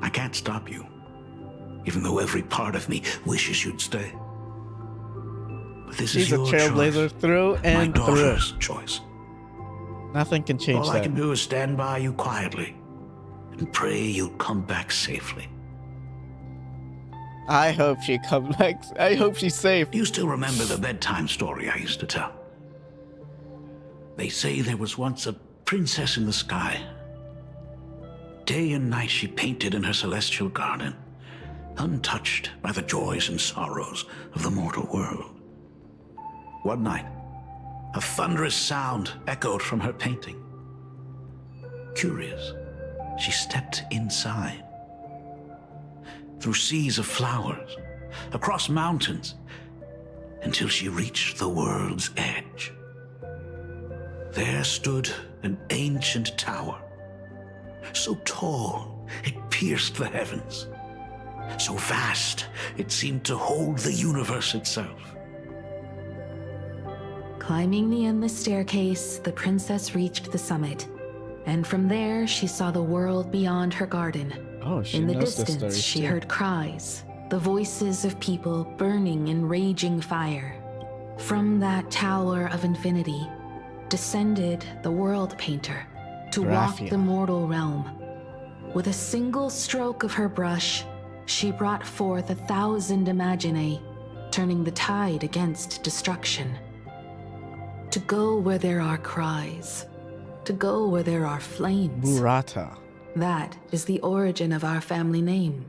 T: I can't stop you, even though every part of me wishes you'd stay. But this is
A: She's a
T: your
A: trailblazer
T: choice.
A: through
T: My
A: and through.
T: daughter's choice.
A: Nothing can change
T: All
A: that.
T: I can do is stand by you quietly and pray you'll come back safely.
A: I hope she comes back. I hope she's safe.
T: You still remember the bedtime story I used to tell? They say there was once a princess in the sky. Day and night she painted in her celestial garden, untouched by the joys and sorrows of the mortal world. One night, a thunderous sound echoed from her painting. Curious, she stepped inside. Through seas of flowers, across mountains, until she reached the world's edge. There stood an ancient tower, so tall it pierced the heavens, so vast it seemed to hold the universe itself.
N: Climbing the endless staircase, the princess reached the summit. And from there, she saw the world beyond her garden,
A: Oh, she
J: In the
A: knows the
J: distance,
A: stories
J: she
A: too.
J: heard cries, the voices of people burning in raging fire. From that tower of infinity descended the world painter to walk
A: Raphia.
J: the mortal realm. With a single stroke of her brush, she brought forth 1,000 imaginae, turning the tide against destruction. To go where there are cries, to go where there are flames.
A: Murata.
J: That is the origin of our family name,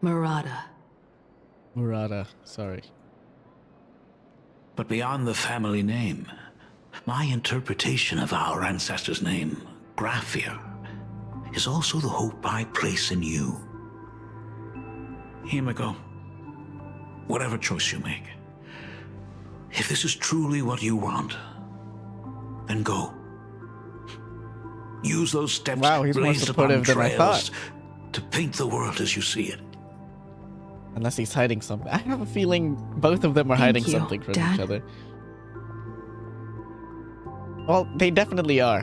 J: Murata.
A: Murata, sorry.
T: But beyond the family name, my interpretation of our ancestor's name, Graphia, is also the hope I place in you. Himiko, whatever choice you make, if this is truly what you want, then go. Use those steps
A: He's more
T: blazed upon
A: supportive than I
T: trails
A: thought.
T: to paint the world as you see it.
A: Unless he's hiding something. I have a feeling both of them are hiding
J: Thank you,
A: something from
J: Dad.
A: each other. Well, they definitely are.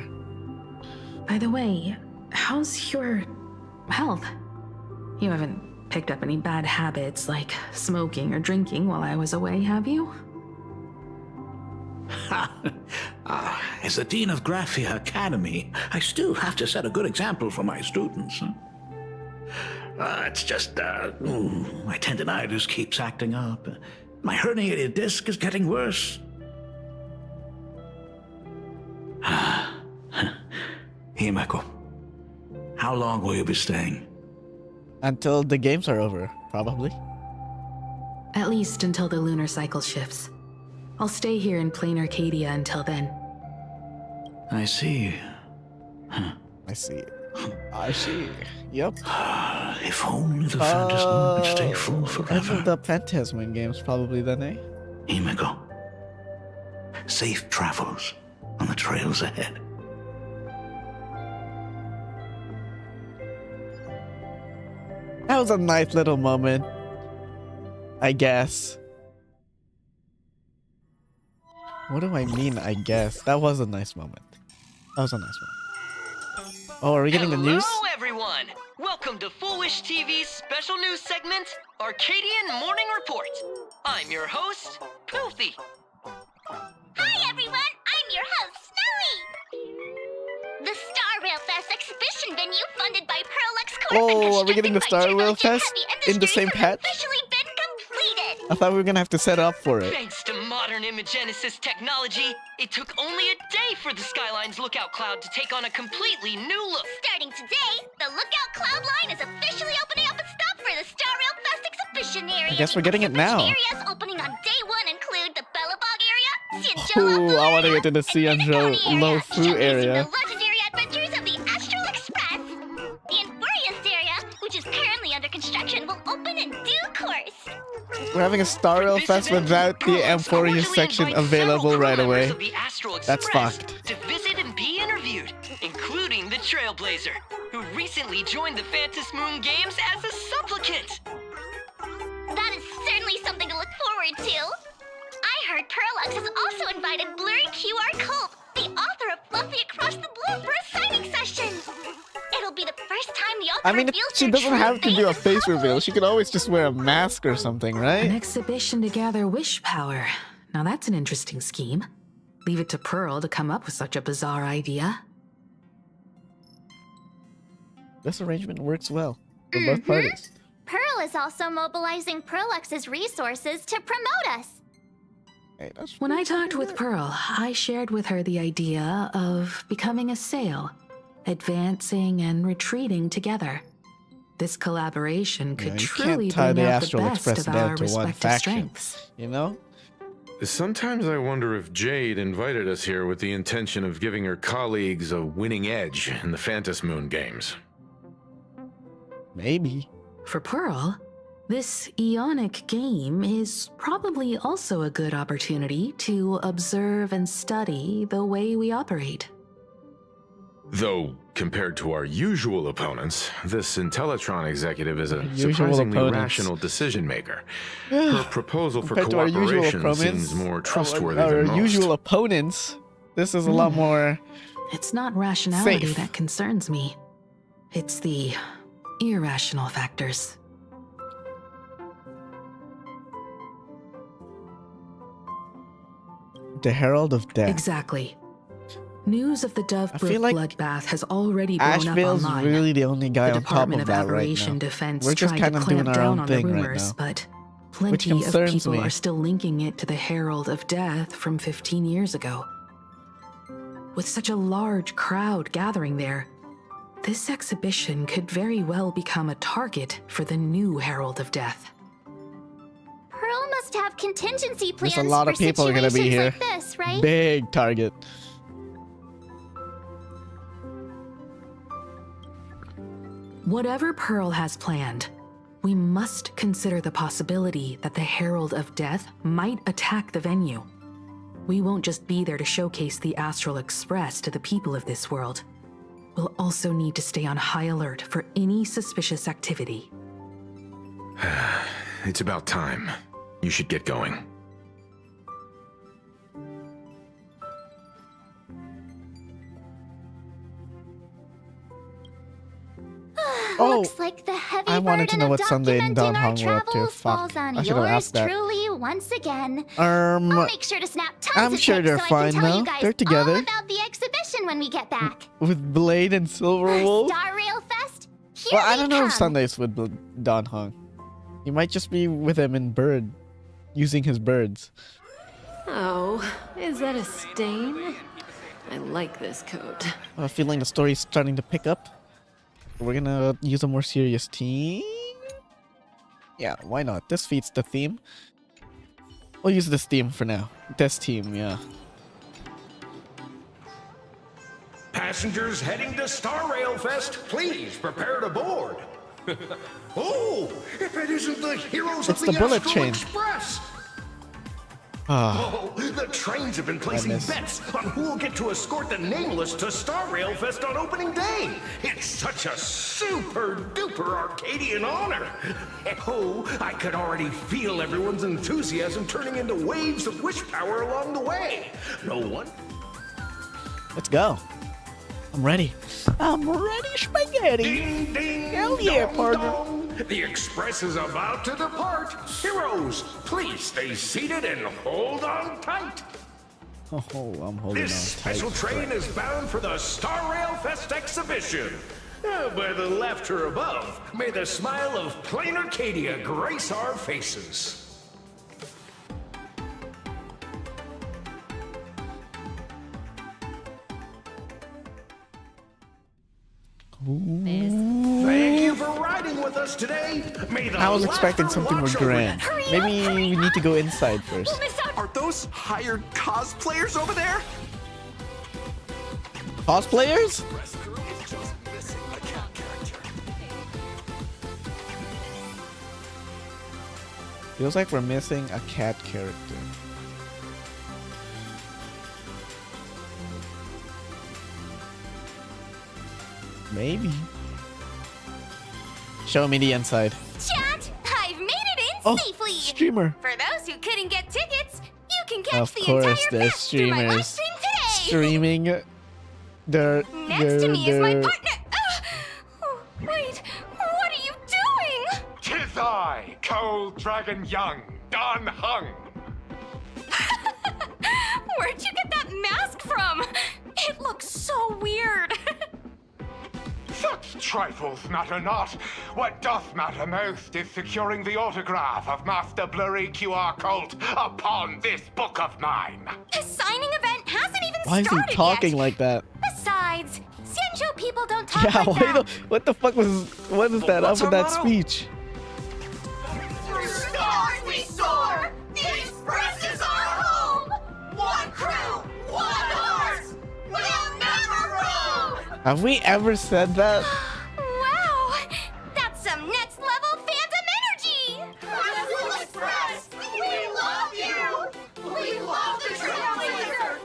J: By the way, how's your health? You haven't picked up any bad habits like smoking or drinking while I was away, have you?
T: As the Dean of Graphia Academy, I still have to set a good example for my students. It's just, my tendinitis keeps acting up. My herniated disc is getting worse. Himeko, how long will you be staying?
A: Until the games are over, probably.
J: At least until the lunar cycle shifts. I'll stay here in plain Arcadia until then.
T: I see.
A: I see. I see. Yep.
T: If only the Phantasm could stay full
A: End
T: forever.
A: of the Phantasm games, probably then, eh?
T: Himeko, safe travels on the trails ahead.
A: That was a nice little moment, I guess. What do I mean, I guess? That was a nice moment. That was a nice moment. Oh, are we getting the news?
C: Hello, everyone! Welcome to Foolish TV's special news segment, Arcadian Morning Report. I'm your host, Poofy.
D: Hi, everyone! I'm your host, Snowy! The Star Rail Fest exhibition venue funded by Pearl X
A: Oh, are we getting the Star Rail Fest in the same patch?
D: officially been completed!
A: I thought we were gonna have to set up for it.
C: Thanks to modern Imagenesis technology, it took only a day for the Skyline's lookout cloud to take on a completely new look.
D: Starting today, the Lookout Cloud line is officially opening up a stop for the Star Rail Fest exhibition area.
A: I guess we're getting it now.
D: Areas opening on day one include the Bellabog area, Cianjolo
A: Ooh, I want to get to the Cianjolo Fu area.
D: the legendary adventures of the Astral Express. The Infurious area, which is currently under construction, will open in due course.
A: We're having a Star Rail Fest without the Amphorius section available right away. That's fucked.
C: To visit and be interviewed, including the Trailblazer, who recently joined the Phantas Moon Games as a supplicant.
D: That is certainly something to look forward to. I heard Perlux has also invited Blurry QR Culp, the author of Fluffy Across the Blue, for a signing session. It'll be the first time the author
A: I mean,
D: reveals
A: she
D: her
A: doesn't
D: true
A: have to
D: face
A: do a
D: in
A: face
D: public.
A: reveal. She could always just wear a mask or something,
J: An
A: right?
J: exhibition to gather wish power. Now that's an interesting scheme. Leave it to Pearl to come up with such a bizarre idea.
A: This arrangement works well for both parties.
D: Pearl is also mobilizing Perlux's resources to promote us.
A: Hey, that's
J: When I talked with Pearl, I shared with her the idea of becoming a sail, advancing and retreating together. This collaboration could
A: you
J: truly
A: can't tie
J: bring
A: the
J: out the
A: Astral
J: best
A: Express
J: of
A: down
J: our
A: to one
J: respective
A: faction.
J: strengths.
A: You know?
R: Sometimes I wonder if Jade invited us here with the intention of giving her colleagues a winning edge in the Phantas Moon games.
A: Maybe.
J: For Pearl, this Ionic game is probably also a good opportunity to observe and study the way we operate.
R: Though, compared to our usual opponents, this Intellitron executive is a
A: Usual
R: surprisingly
A: opponents.
R: rational decision maker. Her proposal for
A: Compared to our usual
R: cooperation
A: opponents,
R: seems more trustworthy
A: our
R: than most.
A: usual opponents, this is a lot more.
J: It's not rationality
A: Safe.
J: that concerns me. It's the
N: irrational factors.
A: The Herald of Death.
N: Exactly. News of the Dovebrook
A: like
N: bloodbath has already blown up
A: Asheville's
N: online.
A: really the only guy
N: The
A: on top
N: Department
A: of
N: of
A: that right
N: Aberration
A: now.
N: Defense
A: We're just
N: tried
A: kind
N: to
A: of doing
N: clamp
A: our
N: down
A: own
N: on the
A: thing right
N: rumors,
A: now.
N: but
A: Which
N: plenty of
A: concerns
N: people
A: me.
N: are still linking it to the Herald of Death from 15 years ago. With such a large crowd gathering there, this exhibition could very well become a target for the new Herald of Death.
D: Pearl must have contingency plans
A: There's a lot
D: for
A: of people are gonna be
D: situations
A: here.
D: like this, right?
A: Big target.
N: Whatever Pearl has planned, we must consider the possibility that the Herald of Death might attack the venue. We won't just be there to showcase the Astral Express to the people of this world. We'll also need to stay on high alert for any suspicious activity.
R: It's about time. You should get going.
D: Looks like the heavy
A: I wanted to
D: burden
A: know
D: of
A: what Sunday and Don
D: documenting our
A: Hong were up to.
D: travels
A: Fuck.
D: falls on
A: I should have
D: yours
A: asked that.
D: truly once again. I'll make sure to snap tons
A: I'm
D: of
A: sure
D: pics
A: they're
D: so I
A: fine
D: can tell
A: now.
D: you guys
A: They're together.
D: all about the exhibition when we get back.
A: With Blade and Silverwolf?
D: Star Rail Fest? Here
A: Well, I
D: we
A: don't know if
D: come.
A: Sunday's with Don Hong. He might just be with him in bird, using his birds.
F: Oh, is that a stain? I like this coat.
A: I have a feeling the story's starting to pick up. We're gonna use a more serious team. Yeah, why not? This fits the theme. We'll use this theme for now. This team, yeah.
B: Passengers heading to Star Rail Fest, please prepare to board. Oh, if it isn't the heroes
A: It's
B: of
A: the
B: the
A: bullet
B: Astral
A: train.
B: Express!
A: Ah,
B: Oh, the trains have been placing
A: miss.
B: bets on who will get to escort the Nameless to Star Rail Fest on opening day. It's such a super duper Arcadian honor. Oh, I could already feel everyone's enthusiasm turning into waves of wish power along the way. No one.
A: let's go. I'm ready. I'm ready, spaghetti.
B: Ding, ding,
A: Hell yeah,
B: dong,
A: partner.
B: dong. The express is about to depart. Heroes, please stay seated and hold on tight.
A: Oh, I'm holding
B: This
A: on tight.
B: special train is bound for the Star Rail Fest exhibition. Whether left or above, may the smile of plain Arcadia grace our faces. Thank you for riding with us today. May the
A: I was expecting
B: laughter
A: something more
B: watch over
A: grand. Maybe we need to go inside first.
H: Are those hired cosplayers over there?
A: Cosplayers? Feels like we're missing a cat character. Maybe. Show me the inside.
E: Chat, I've made it in
A: Oh,
E: safely.
A: streamer.
E: For those who couldn't get tickets, you can catch
A: Of
E: the
A: course,
E: entire
A: there's
E: fest through my live
A: streamers
E: stream today.
A: streaming their
E: Next to me is my
A: their-
E: partner. Wait, what are you doing?
B: 'Tis I, Cold Dragon Young, Don Hung.
E: Where'd you get that mask from? It looks so weird.
B: Such trifles matter not. What doth matter most is securing the autograph of Master Blurry QR Cult upon this book of mine.
E: The signing event hasn't even
A: Why is
E: started
A: he talking
E: yet.
A: like that?
E: Besides, Xianzhou people don't talk
A: Yeah,
E: like
A: why
E: that.
A: what the fuck was what is that up
E: What's
A: with
E: our
A: that
E: motto?
A: speech?
E: Through stars we soar. The Express is our home. One crew, one heart. We'll never roam.
A: Have we ever said that?
E: Wow, that's some next level fandom energy. Astral Express, we love you. We love the Trailblazer.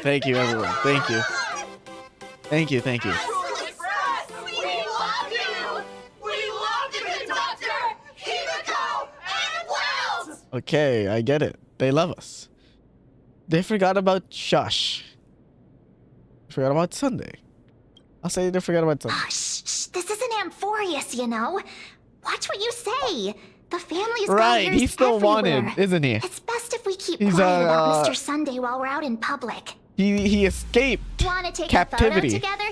A: Thank you, everyone. Thank you. Thank you.
E: Astral Express, we love you. We love the conductor, Himiko and Wells.
A: Okay, I get it. They love us. They forgot about Shush. Forgot about Sunday. I'll say they forgot about Sunday.
D: This isn't Amphorius, you know. Watch what you say. The family's got
A: Right,
D: ears
A: he's still
D: everywhere.
A: wanted, isn't he?
D: It's best if we keep
A: He's,
D: quiet about Mr. Sunday while we're out in public.
A: He escaped
D: Wanna take
A: captivity.
D: a photo together,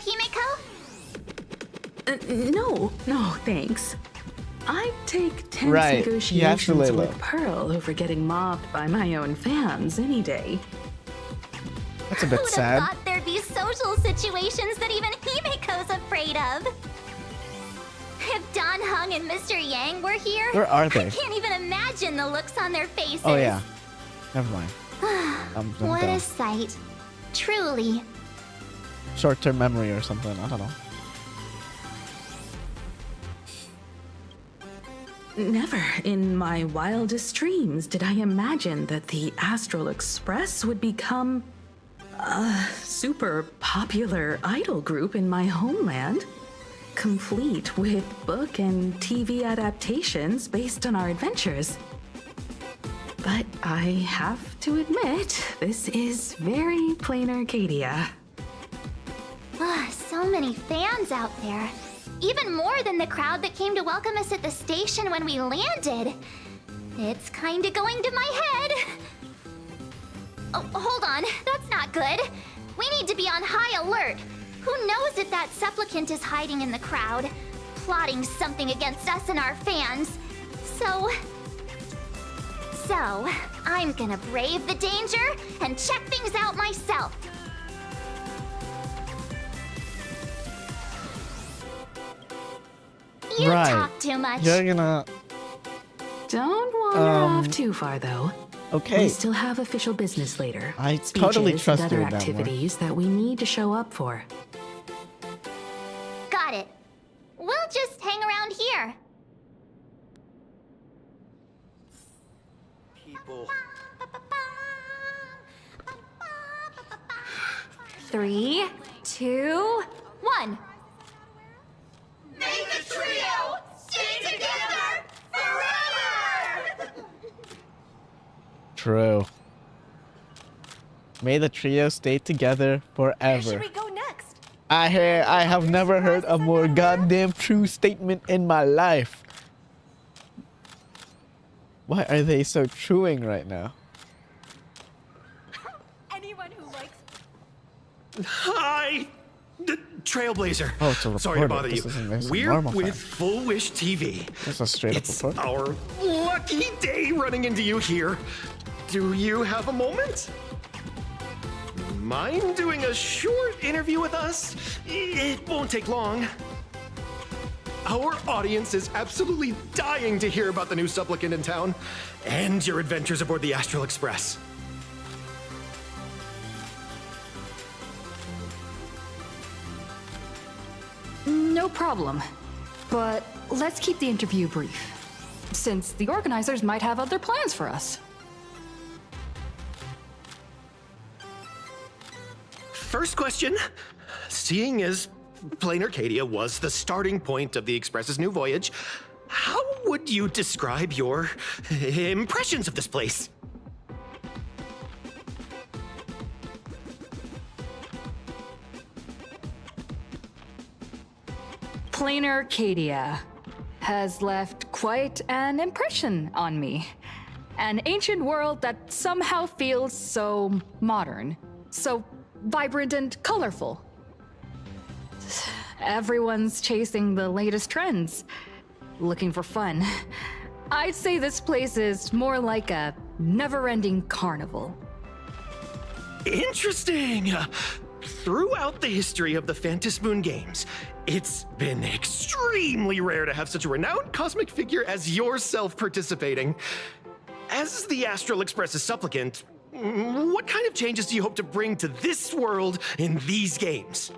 D: Himeko?
N: No, thanks. I'd take tense
A: Right,
N: negotiations
A: Layla.
N: with Pearl over getting mobbed by my own fans any day.
A: That's a bit
D: Who'd
A: sad.
D: have thought there'd be social situations that even Himeko's afraid of? If Don Hung and Mr. Yang were here,
A: Where are they?
D: I can't even imagine the looks on their faces.
A: Oh yeah. Never mind. I'm
D: What
A: dumb.
D: a sight. Truly.
A: Short-term memory or something. I don't know.
N: Never in my wildest dreams did I imagine that the Astral Express would become a super popular idol group in my homeland, complete with book and TV adaptations based on our adventures. But I have to admit, this is very plain Arcadia.
D: So many fans out there. Even more than the crowd that came to welcome us at the station when we landed. It's kinda going to my head. Oh, hold on. That's not good. We need to be on high alert. Who knows if that supplicant is hiding in the crowd, plotting something against us and our fans. So, I'm gonna brave the danger and check things out myself. You
A: Right.
D: talk too much.
A: You're gonna.
N: Don't wander off too far, though.
A: Okay.
N: We still have official business later.
A: I
N: Speeches
A: totally trust
N: and
A: you
N: other
A: in that, Mark.
N: activities that we need to show up for.
D: Got it. We'll just hang around here.
S: People.
D: 3, 2, 1.
E: Make the trio stay together forever!
A: True. May the trio stay together forever.
E: Go next.
A: I have never heard a more goddamn true statement in my life. Why are they so truing right now?
E: Anyone who likes
B: Hi, Trailblazer.
A: Oh, it's a
B: Sorry to
A: reporter.
B: bother you.
A: This isn't a
B: We're
A: normal
B: with
A: fan.
B: Full Wish TV.
A: That's a straight up
B: It's
A: report.
B: our lucky day running into you here. Do you have a moment? Mind doing a short interview with us? It won't take long. Our audience is absolutely dying to hear about the new supplicant in town and your adventures aboard the Astral Express.
M: No problem. But let's keep the interview brief, since the organizers might have other plans for us.
B: First question. Seeing as Plain Arcadia was the starting point of the Express's new voyage, how would you describe your impressions of this place?
M: Plain Arcadia has left quite an impression on me. An ancient world that somehow feels so modern, so vibrant and colorful. Everyone's chasing the latest trends, looking for fun. I'd say this place is more like a never-ending carnival.
B: Interesting. Throughout the history of the Phantom Moon games, it's been extremely rare to have such a renowned cosmic figure as yourself participating. As the Astral Express's supplicant, what kind of changes do you hope to bring to this world in these games?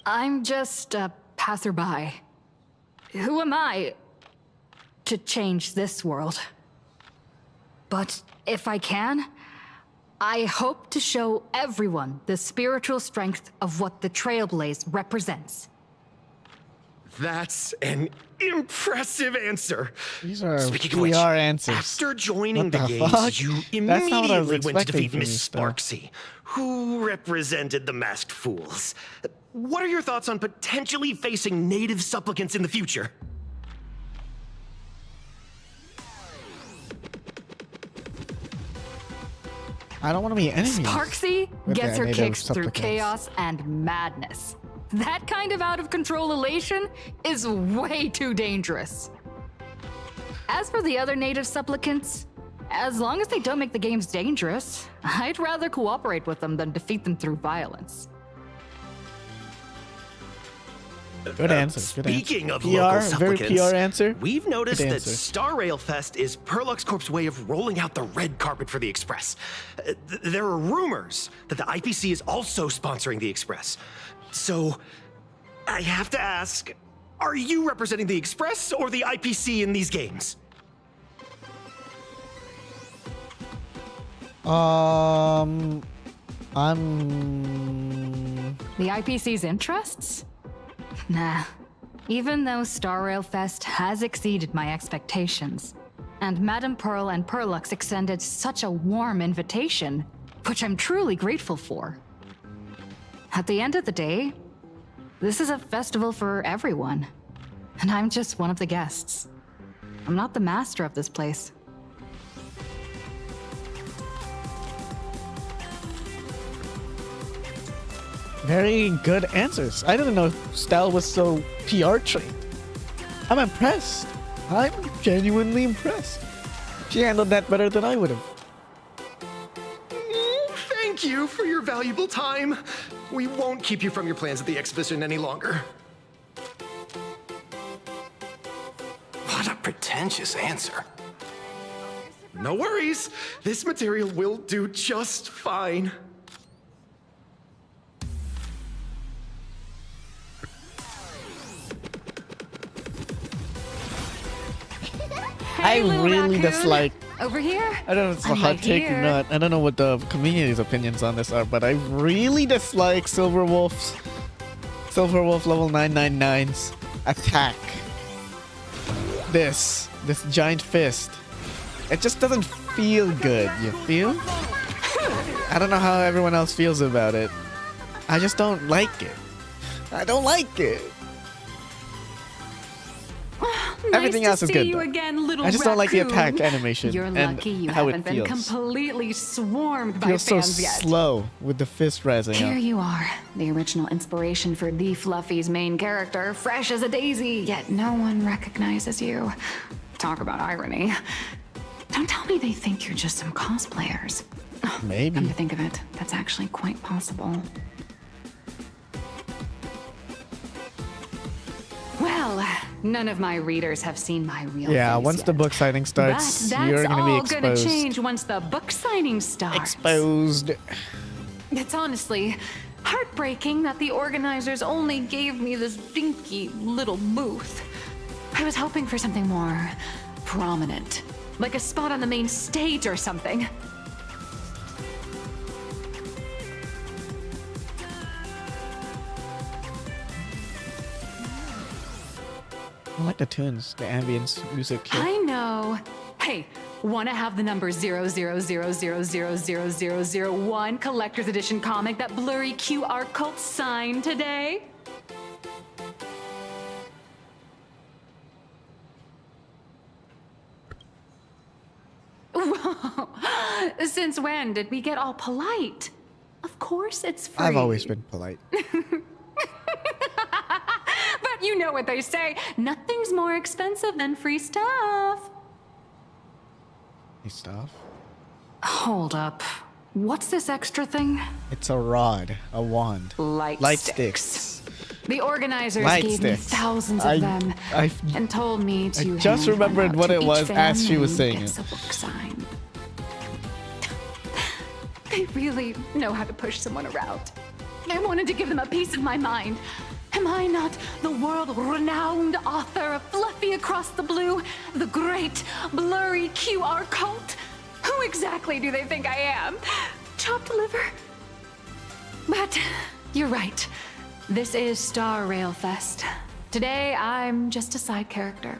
M: I'm just a passerby. Who am I to change this world? But if I can, I hope to show everyone the spiritual strength of what the Trailblaze represents.
B: That's an impressive answer.
A: These are
B: Speaking
A: PR
B: of which,
A: answers.
B: after joining
A: What
B: the
A: the
B: games,
A: fuck?
B: you
A: That's not what I was
B: immediately went to
A: expecting
B: defeat
A: from you,
B: Miss
A: Star.
B: Sparksy, who represented the Masked Fools. What are your thoughts on potentially facing native supplicants in the future?
A: I don't want to be enemies.
M: Sparksy
A: with
M: gets
A: the
M: her
A: native
M: kicks through
A: supplicants.
M: chaos and madness. That kind of out of control elation is way too dangerous. As for the other native supplicants, as long as they don't make the games dangerous, I'd rather cooperate with them than defeat them through violence.
A: Good answer. Good
B: Speaking
A: answer.
B: of local
A: very
B: supplicants,
A: PR answer.
B: we've noticed
A: Good
B: that
A: answer.
B: Star Rail Fest is Perlux Corp's way of rolling out the red carpet for the Express. There are rumors that the IPC is also sponsoring the Express. So, I have to ask, are you representing the Express or the IPC in these games?
A: I'm
M: The IPC's interests? Nah. Even though Star Rail Fest has exceeded my expectations, and Madame Pearl and Perlux extended such a warm invitation, which I'm truly grateful for. At the end of the day, this is a festival for everyone, and I'm just one of the guests. I'm not the master of this place.
A: very good answers. I didn't know Stell was so PR trained. I'm impressed. I'm genuinely impressed. She handled that better than I would have.
B: Thank you for your valuable time. We won't keep you from your plans at the exhibition any longer.
S: What a pretentious answer.
B: No worries. This material will do just fine.
A: I really dislike.
M: Over here?
A: I don't know if it's a
M: I'm
A: hot
M: right
A: take or
M: here.
A: not. I don't know what the community's opinions on this are, but I really dislike Silverwolf level 999's attack. This giant fist. It just doesn't feel good, you feel? I don't know how everyone else feels about it. I just don't like it. I don't like it. Everything else is good,
M: You
A: though.
M: again, little
A: I just don't like the
M: raccoon.
A: attack animation
M: You're
A: and
M: lucky you
A: how it
M: haven't been
A: feels.
M: completely swarmed by
A: Feels so
M: fans yet.
A: slow with the fist rising
M: Here
A: up.
M: you are, the original inspiration for the Fluffy's main character, fresh as a daisy, yet no one recognizes you. Talk about irony. Don't tell me they think you're just some cosplayers.
A: Maybe.
M: Come to think of it, that's actually quite possible. Well, none of my readers have seen my real
A: Yeah,
M: face
A: once
M: yet.
A: the book signing starts,
M: But that's
A: you're gonna be
M: all gonna
A: exposed.
M: change once the book signing starts.
A: Exposed.
M: It's honestly heartbreaking that the organizers only gave me this dinky little booth. I was hoping for something more prominent, like a spot on the main stage or something.
A: I like the tunes, the ambience music. Here.
M: I know. Hey, wanna have the number 000000001 collector's edition comic that blurry QR cult signed today? Whoa. Since when did we get all polite? Of course it's free.
A: I've always been polite.
M: But you know what they say, nothing's more expensive than free stuff.
A: Hey, stuff.
M: Hold up. What's this extra thing?
A: It's a rod, a wand.
M: Light
A: sticks.
M: The organizers
A: Light
M: gave me
A: sticks.
M: thousands of them and told me to
A: just
M: hand one
A: remembered
M: out
A: what
M: to
A: it
M: each
A: was
M: fan
A: as she was
M: who
A: saying
M: gets
A: it.
M: a book signed. They really know how to push someone around. I wanted to give them a piece of my mind. Am I not the world-renowned author of Fluffy Across the Blue, the great blurry QR cult? Who exactly do they think I am? Chopped liver? But you're right. This is Star Rail Fest. Today, I'm just a side character.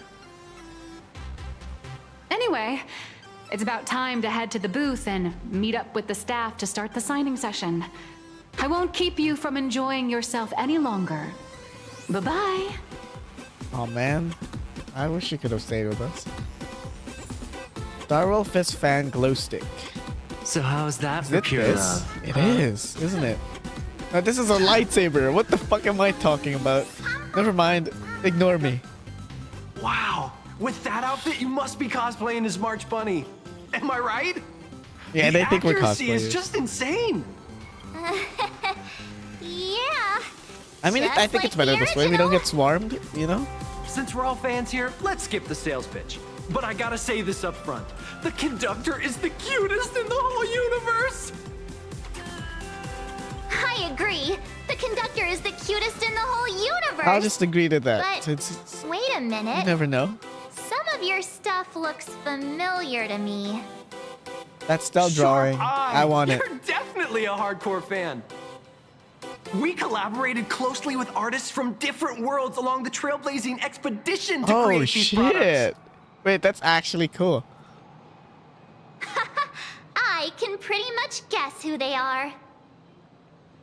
M: Anyway, it's about time to head to the booth and meet up with the staff to start the signing session. I won't keep you from enjoying yourself any longer. Bye-bye.
A: Oh man, I wish you could have stayed with us. Starwell Fist Fan Glow Stick.
K: So how's that
A: Is
K: for
A: it
K: pure
A: this?
K: love?
A: It
K: huh?
A: is, isn't it? Now, this is a lightsaber. What the fuck am I talking about? Never mind. Ignore me.
S: Wow, with that outfit, you must be cosplaying as March Bunny. Am I right?
A: Yeah,
S: the
A: they think we're
S: accuracy is
A: cosplayers.
S: just insane.
D: Yeah.
A: I mean, I
D: Just
A: think it's
D: like
A: better
D: the
A: this way. We don't
D: original.
A: get swarmed, you know?
S: Since we're all fans here, let's skip the sales pitch. But I gotta say this up front. The conductor is the cutest in the whole universe.
D: I agree. The conductor is the cutest in the whole universe.
A: I'll just agree to that.
D: But
A: It's-
D: wait a minute.
A: you never know.
D: Some of your stuff looks familiar to me.
A: That style drawing. I want it.
S: You're definitely a hardcore fan. We collaborated closely with artists from different worlds along the trailblazing expedition to
A: Oh
S: create these products.
A: shit! Wait, that's actually cool.
D: I can pretty much guess who they are.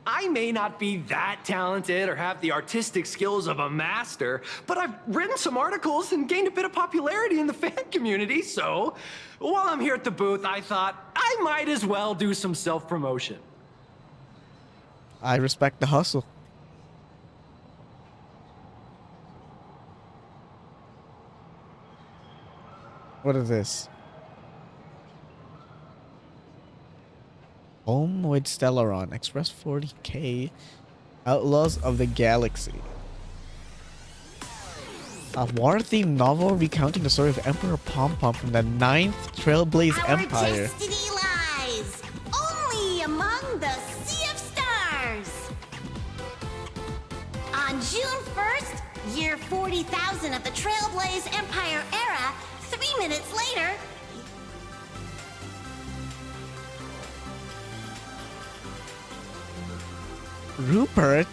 S: I may not be that talented or have the artistic skills of a master, but I've written some articles and gained a bit of popularity in the fan community, so while I'm here at the booth, I thought I might as well do some self-promotion.
A: I respect the hustle. What is this? Home with Stellaron. Express 40k. Outlaws of the Galaxy. A war-themed novel recounting the story of Emperor Pom-Pom from the 9th Trailblaze Empire.
E: Destiny lies only among the Sea of Stars. On June 1st, year 40,000 of the Trailblaze Empire era, 3 minutes later,
A: Rupert.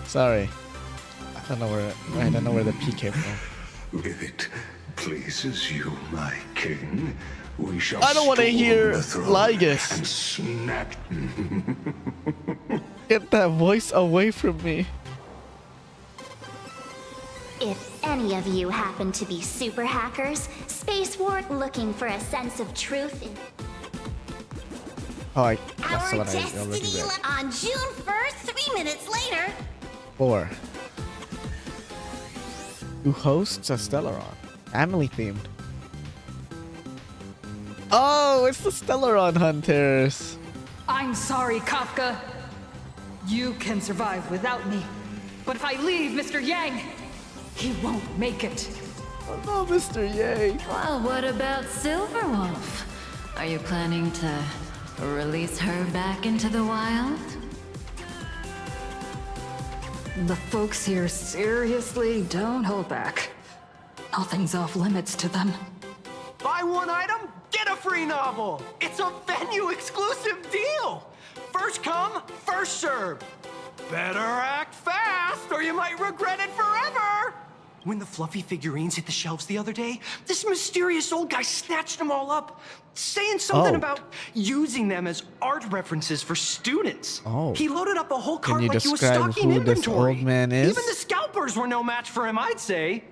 A: Sorry. I don't know where the P came from.
P: If it pleases you, my king, we shall
A: I don't want to
P: storm
A: hear
P: the throne
A: Lygus.
P: and snap.
A: Get that voice away from me.
D: If any of you happen to be super hackers, space ward looking for a sense of truth in
A: Oh, that's the
E: our
A: one I already
E: destiny
A: read.
E: on June 1st, 3 minutes later,
A: 4. Who hosts a Stellaron? Family themed. Oh, it's the Stellaron Hunters.
Q: I'm sorry, Kafka. You can survive without me. But if I leave Mr. Yang, he won't make it.
A: Oh no, Mr. Yang.
F: Well, what about Silverwolf? Are you planning to release her back into the wild?
Q: The folks here seriously don't hold back. Nothing's off limits to them.
S: Buy one item, get a free novel. It's a venue exclusive deal. First come, first serve. Better act fast or you might regret it forever. When the fluffy figurines hit the shelves the other day, this mysterious old guy snatched them all up, saying something about using them as art references for students.
A: Oh.
S: He loaded up a whole
A: Can
S: cart
A: you
S: like he was
A: describe
S: stocking
A: who this
S: inventory.
A: old man is?
S: Even the scalpers were no match for him, I'd say.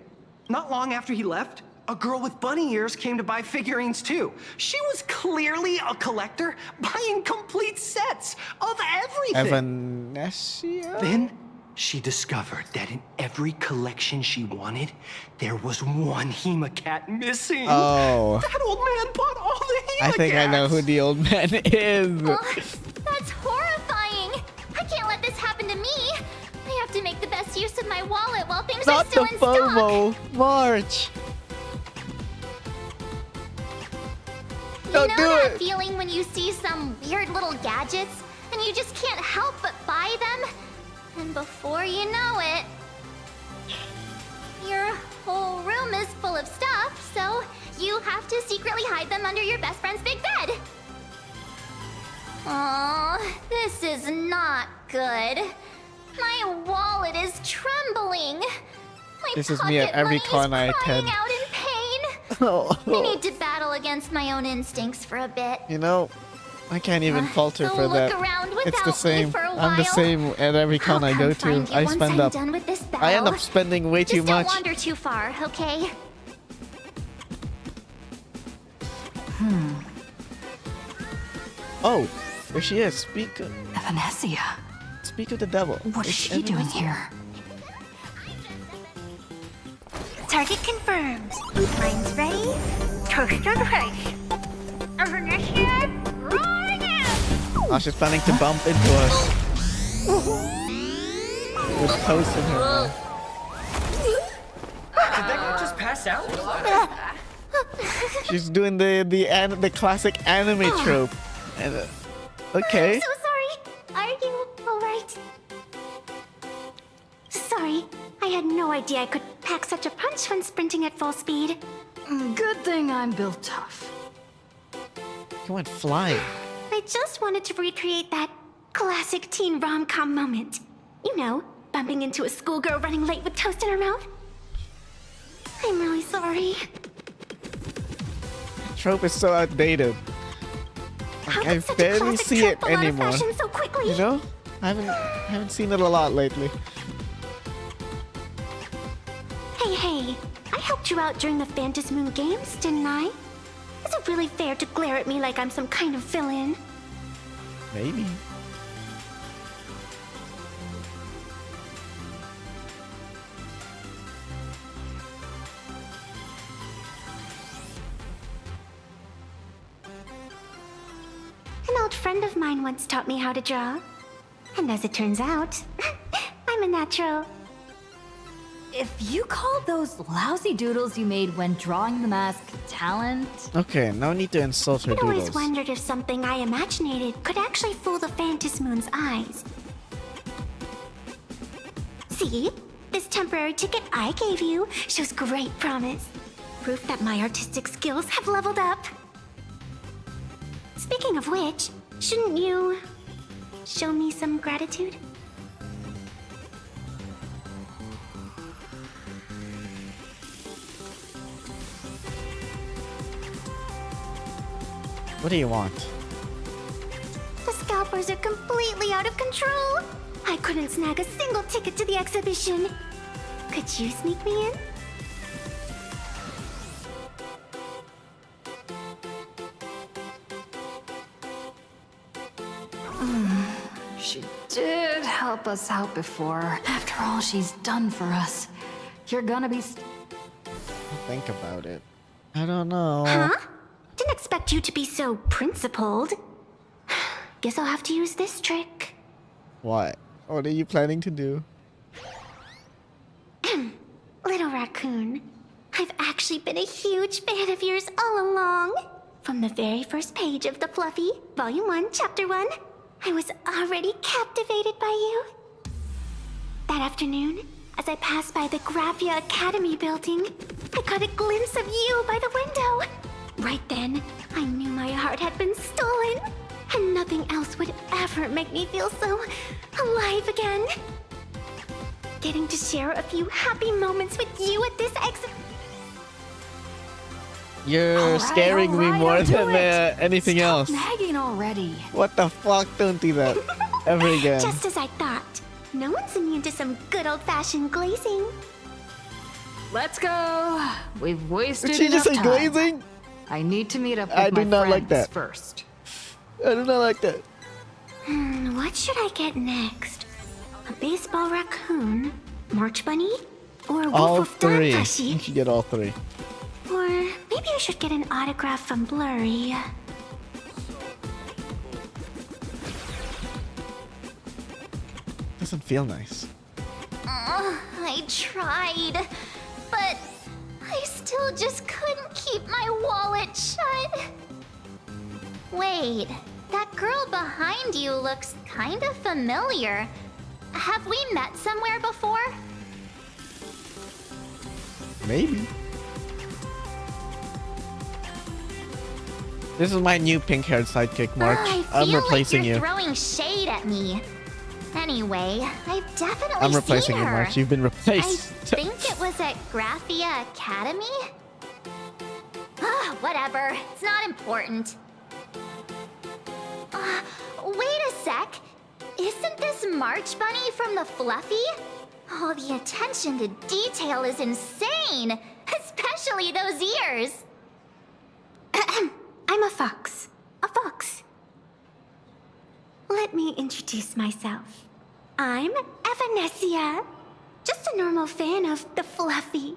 S: Not long after he left, a girl with bunny ears came to buy figurines too. She was clearly a collector, buying complete sets of everything.
A: Evanesia?
S: Then she discovered that in every collection she wanted, there was one Hemacat missing.
A: Oh.
S: That old man bought all the Hemacats.
A: I think I know who the old man is.
D: That's horrifying! I can't let this happen to me! I have to make the best use of my wallet while things are
A: Not
D: still
A: the
D: in stock!
A: FOMO. March.
D: You
A: Don't
D: know
A: do
D: that
A: it.
D: feeling when you see some weird little gadgets and you just can't help but buy them? And before you know it, your whole room is full of stuff, so you have to secretly hide them under your best friend's big bed. Aww, this is not good. My wallet is trembling. My
A: This is me at every con I attend.
D: out in pain.
A: Oh.
D: I need to battle against my own instincts for a bit.
A: You know, I can't even falter
D: So
A: for
D: look
A: that.
D: around
A: It's the
D: without me
A: same.
D: for a
A: I'm the
D: while.
A: same at every con I go to.
D: Find you
A: I
D: once
A: spend
D: I'm
A: up.
D: done with this
A: I end
D: battle.
A: up spending way too
D: Just don't
A: much.
D: wander too far, okay?
A: Oh, there she is. Speak.
J: Evanesia.
A: Speak of the devil.
J: What is she doing here?
E: Target confirmed. Mine's ready. Toast on face. Evanesia, rolling out.
A: Oh, she's planning to bump into us. With toast in her mouth.
C: Did that girl just pass out?
A: She's doing the classic anime trope. And, okay.
D: I'm so sorry. Are you alright? Sorry. I had no idea I could pack such a punch when sprinting at full speed.
Q: Good thing I'm built tough.
A: You went flying.
D: I just wanted to recreate that classic teen rom-com moment. You know, bumping into a schoolgirl running late with toast in her mouth. I'm really sorry.
A: Trope is so outdated. Like, I barely see it anymore.
D: So quickly?
A: You know? I haven't seen it a lot lately.
D: Hey, I helped you out during the Phantom Moon Games, didn't I? Is it really fair to glare at me like I'm some kind of villain?
A: Maybe.
D: An old friend of mine once taught me how to draw. And as it turns out, I'm a natural.
I: If you call those lousy doodles you made when drawing the mask talent...
A: Okay, no need to insult her
D: I always
A: doodles.
D: wondered if something I imaginated could actually fool the Phantom Moon's eyes. See? This temporary ticket I gave you shows great promise. Proof that my artistic skills have leveled up. Speaking of which, shouldn't you show me some gratitude?
A: What do you want?
D: The scalpers are completely out of control. I couldn't snag a single ticket to the exhibition. Could you sneak me in?
J: She did help us out before. After all she's done for us, you're gonna be...
A: Think about it. I don't know.
D: Huh? Didn't expect you to be so principled. Guess I'll have to use this trick.
A: What? What are you planning to do?
D: Little raccoon, I've actually been a huge fan of yours all along. From the very first page of The Fluffy, Volume 1, Chapter 1, I was already captivated by you. That afternoon, as I passed by the Graphia Academy building, I caught a glimpse of you by the window. Right then, I knew my heart had been stolen, and nothing else would ever make me feel so alive again. Getting to share a few happy moments with you at this
A: You're scaring me more than anything else.
J: Nagging already.
A: What the fuck? Don't do that ever again.
D: Just as I thought. No one's immune to some good old-fashioned glazing.
J: Let's go. We've wasted
A: Did she just say
J: enough time.
A: glazing?
J: I need to meet up with
A: I do
J: my
A: not like
J: friends
A: that.
J: first.
A: I do not like that.
D: What should I get next? A baseball raccoon, March Bunny, or a wolf
A: All
D: with dawn
A: three.
D: plushie?
A: You should get all three.
D: Or maybe I should get an autograph from Blurry.
A: Doesn't feel nice.
D: I tried, but I still just couldn't keep my wallet shut. Wait, that girl behind you looks kind of familiar. Have we met somewhere before?
A: Maybe. This is my new pink-haired sidekick, March.
D: I
A: I'm
D: feel
A: replacing
D: like you're
A: you.
D: throwing shade at me. Anyway, I've definitely
A: I'm replacing
D: seen
A: you,
D: her.
A: March. You've been
D: I
A: replaced.
D: think it was at Graphia Academy? Whatever. It's not important. Wait a sec. Isn't this March Bunny from the Fluffy? Oh, the attention to detail is insane. Especially those ears.
L: I'm a fox. A fox. Let me introduce myself. I'm Evanesia. Just a normal fan of the Fluffy.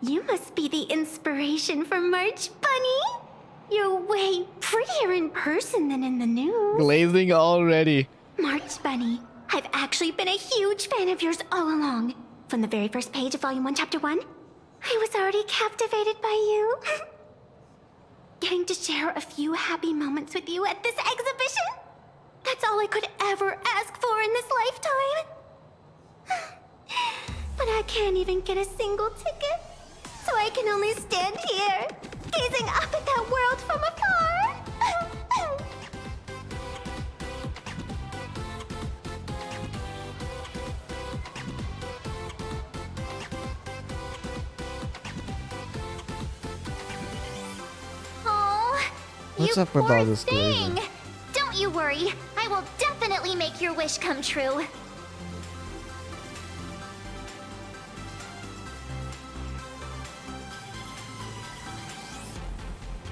L: You must be the inspiration for March Bunny. You're way prettier in person than in the news.
A: Glazing already.
L: March Bunny, I've actually been a huge fan of yours all along. From the very first page of Volume 1, Chapter 1, I was already captivated by you. Getting to share a few happy moments with you at this exhibition? That's all I could ever ask for in this lifetime. But I can't even get a single ticket. So I can only stand here, gazing up at that world from afar.
D: Oh,
A: What's
D: you
A: up with
D: poor
A: all this
D: thing.
A: glazing?
D: Don't you worry. I will definitely make your wish come true.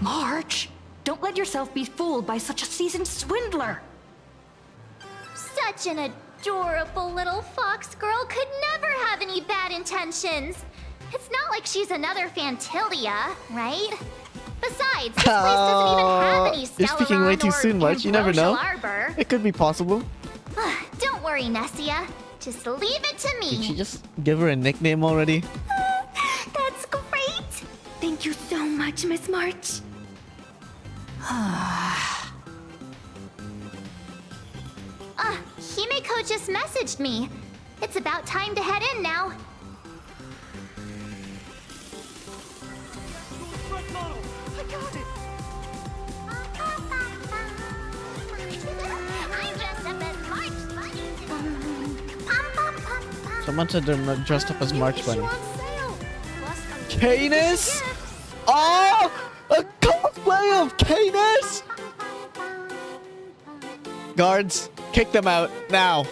Q: March, don't let yourself be fooled by such a seasoned swindler.
D: Such an adorable little fox girl could never have any bad intentions. It's not like she's another Fantilia, right? Besides, this place doesn't even have any
A: You're speaking way too
D: Stellaron
A: soon,
D: or
A: March. You never know.
D: Ambrosial Arbor.
A: It could be possible.
D: Don't worry, Nessia. Just leave it to
A: Did she
D: me.
A: just give her a nickname already?
L: That's great. Thank you so much, Miss March.
D: Himeko just messaged me. It's about time to head in now.
E: I got it!
D: I'm dressed up as March Bunny.
A: Someone said they're not dressed up as March Bunny. Canis? Oh! A cosplay of Canis? Guards, kick them out now.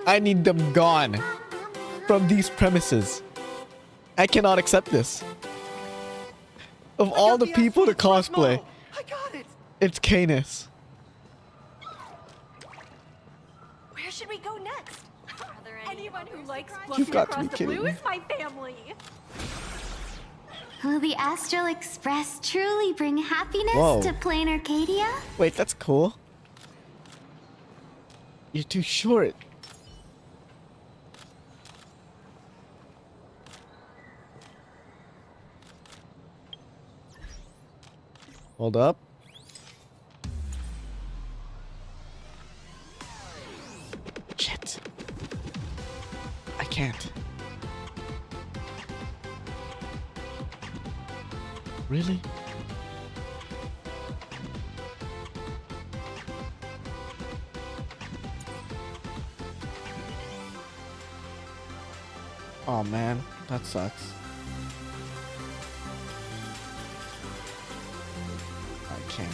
A: I need them gone from these premises. I cannot accept this. Of all the people to cosplay, it's Canis.
E: Where should we go next? Anyone who likes
A: You've
E: Fluffy
A: got to
E: Across
A: be
E: the
A: kidding
E: Blue
A: me.
E: is my family.
L: Will the Astral Express truly bring happiness
A: Whoa.
L: to Plain Arcadia?
A: Wait, that's cool. You're too short. Hold up. Shit. I can't. Really? Oh man, that sucks. I can't.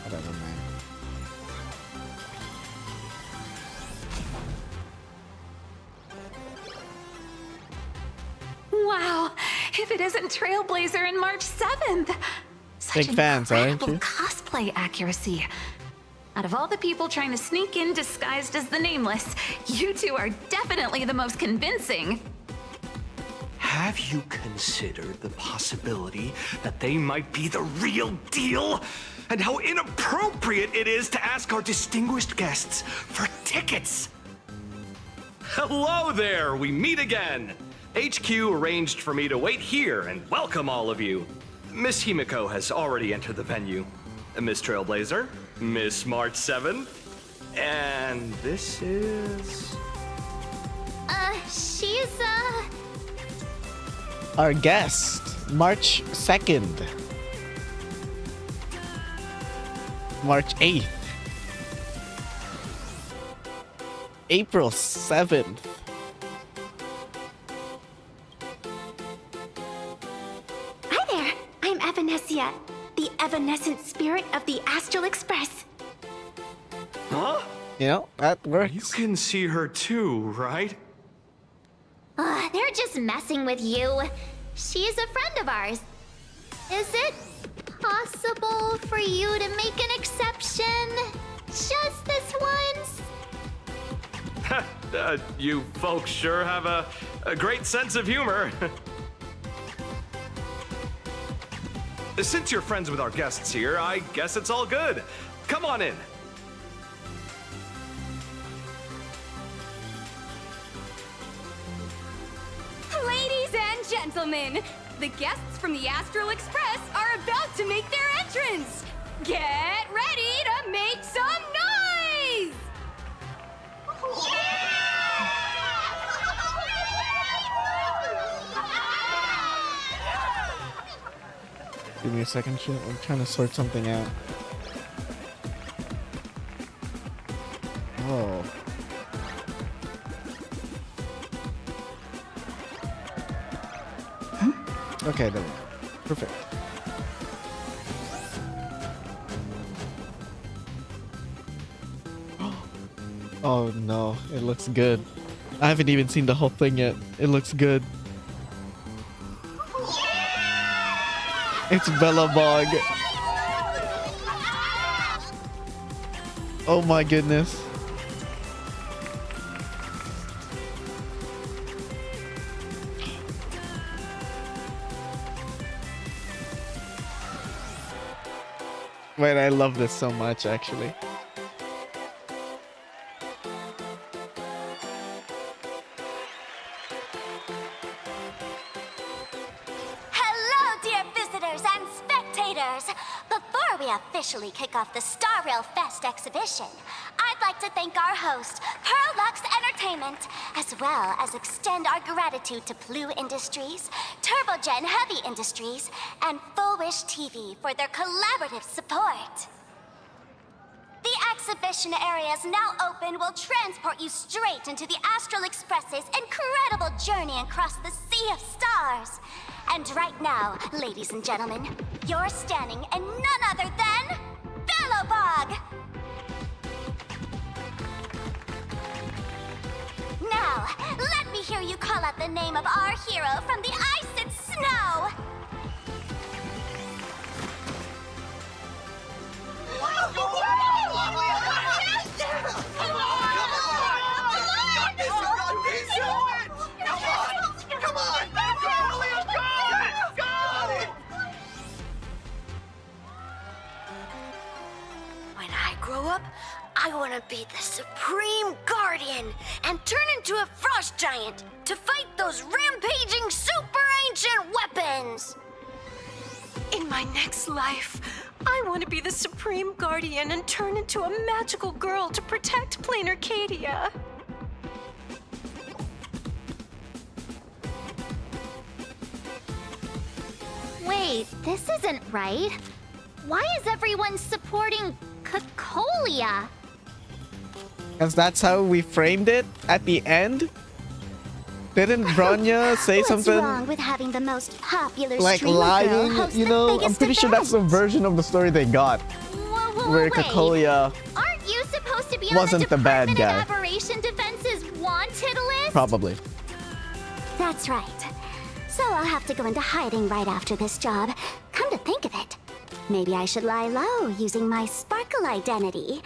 A: Whatever, man.
M: Wow! If it isn't Trailblazer and March 7th! Such
A: Big fans, aren't
M: incredible
A: you?
M: cosplay accuracy. Out of all the people trying to sneak in disguised as the Nameless, you two are definitely the most convincing.
S: Have you considered the possibility that they might be the real deal? And how inappropriate it is to ask our distinguished guests for tickets?
B: Hello there, we meet again. HQ arranged for me to wait here and welcome all of you. Miss Himeko has already entered the venue. Miss Trailblazer, Miss March 7, and this is...
D: She's,
A: Our guest, March 2nd. March 8th. April 7th.
L: Hi there, I'm Evanescia, the evanescent spirit of the Astral Express.
S: Huh?
A: You know, that works.
S: You can see her too, right?
D: They're just messing with you. She's a friend of ours. Is it possible for you to make an exception? Just this once?
G: You folks sure have a great sense of humor. Since you're friends with our guests here, I guess it's all good. Come on in.
E: Ladies and gentlemen, the guests from the Astral Express are about to make their entrance. Get ready to make some noise!
A: Give me a second, shit. I'm trying to sort something out. Oh. Okay, there we go. Perfect. Oh no, it looks good. I haven't even seen the whole thing yet. It looks good. It's Bellabog. Oh my goodness. Wait, I love this so much, actually.
L: Hello, dear visitors and spectators! Before we officially kick off the Star Rail Fest exhibition, I'd like to thank our host, Pearl Lux Entertainment, as well as extend our gratitude to Blue Industries, Turbogen Heavy Industries, and Full Wish TV for their collaborative support. The exhibition area is now open will transport you straight into the Astral Express's incredible journey across the Sea of Stars. And right now, ladies and gentlemen, you're standing in none other than Bellabog! Now, let me hear you call out the name of our hero from the ice and snow!
E: When I grow up, I want to be the Supreme Guardian and turn into a frost giant to fight those rampaging super ancient weapons.
U: In my next life, I want to be the Supreme Guardian and turn into a magical girl to protect Plain Arcadia.
D: Wait, this isn't right. Why is everyone supporting Cacolia?
A: Because that's how we framed it at the end? Didn't Bronya say
L: What's
A: something
L: wrong with having the most popular
A: like
L: streamer girl
A: lying?
L: host
A: You
L: the
A: know, I'm
L: biggest
A: pretty sure that's the
L: event?
A: version of the story they got. Where
D: wait.
A: Cacolia
D: Aren't you supposed to be
A: wasn't
D: on the
A: the bad
D: Department
A: guy.
D: of Aberration Defense's wanted list?
A: Probably.
L: That's right. So I'll have to go into hiding right after this job. Come to think of it, maybe I should lie low using my Sparkle identity.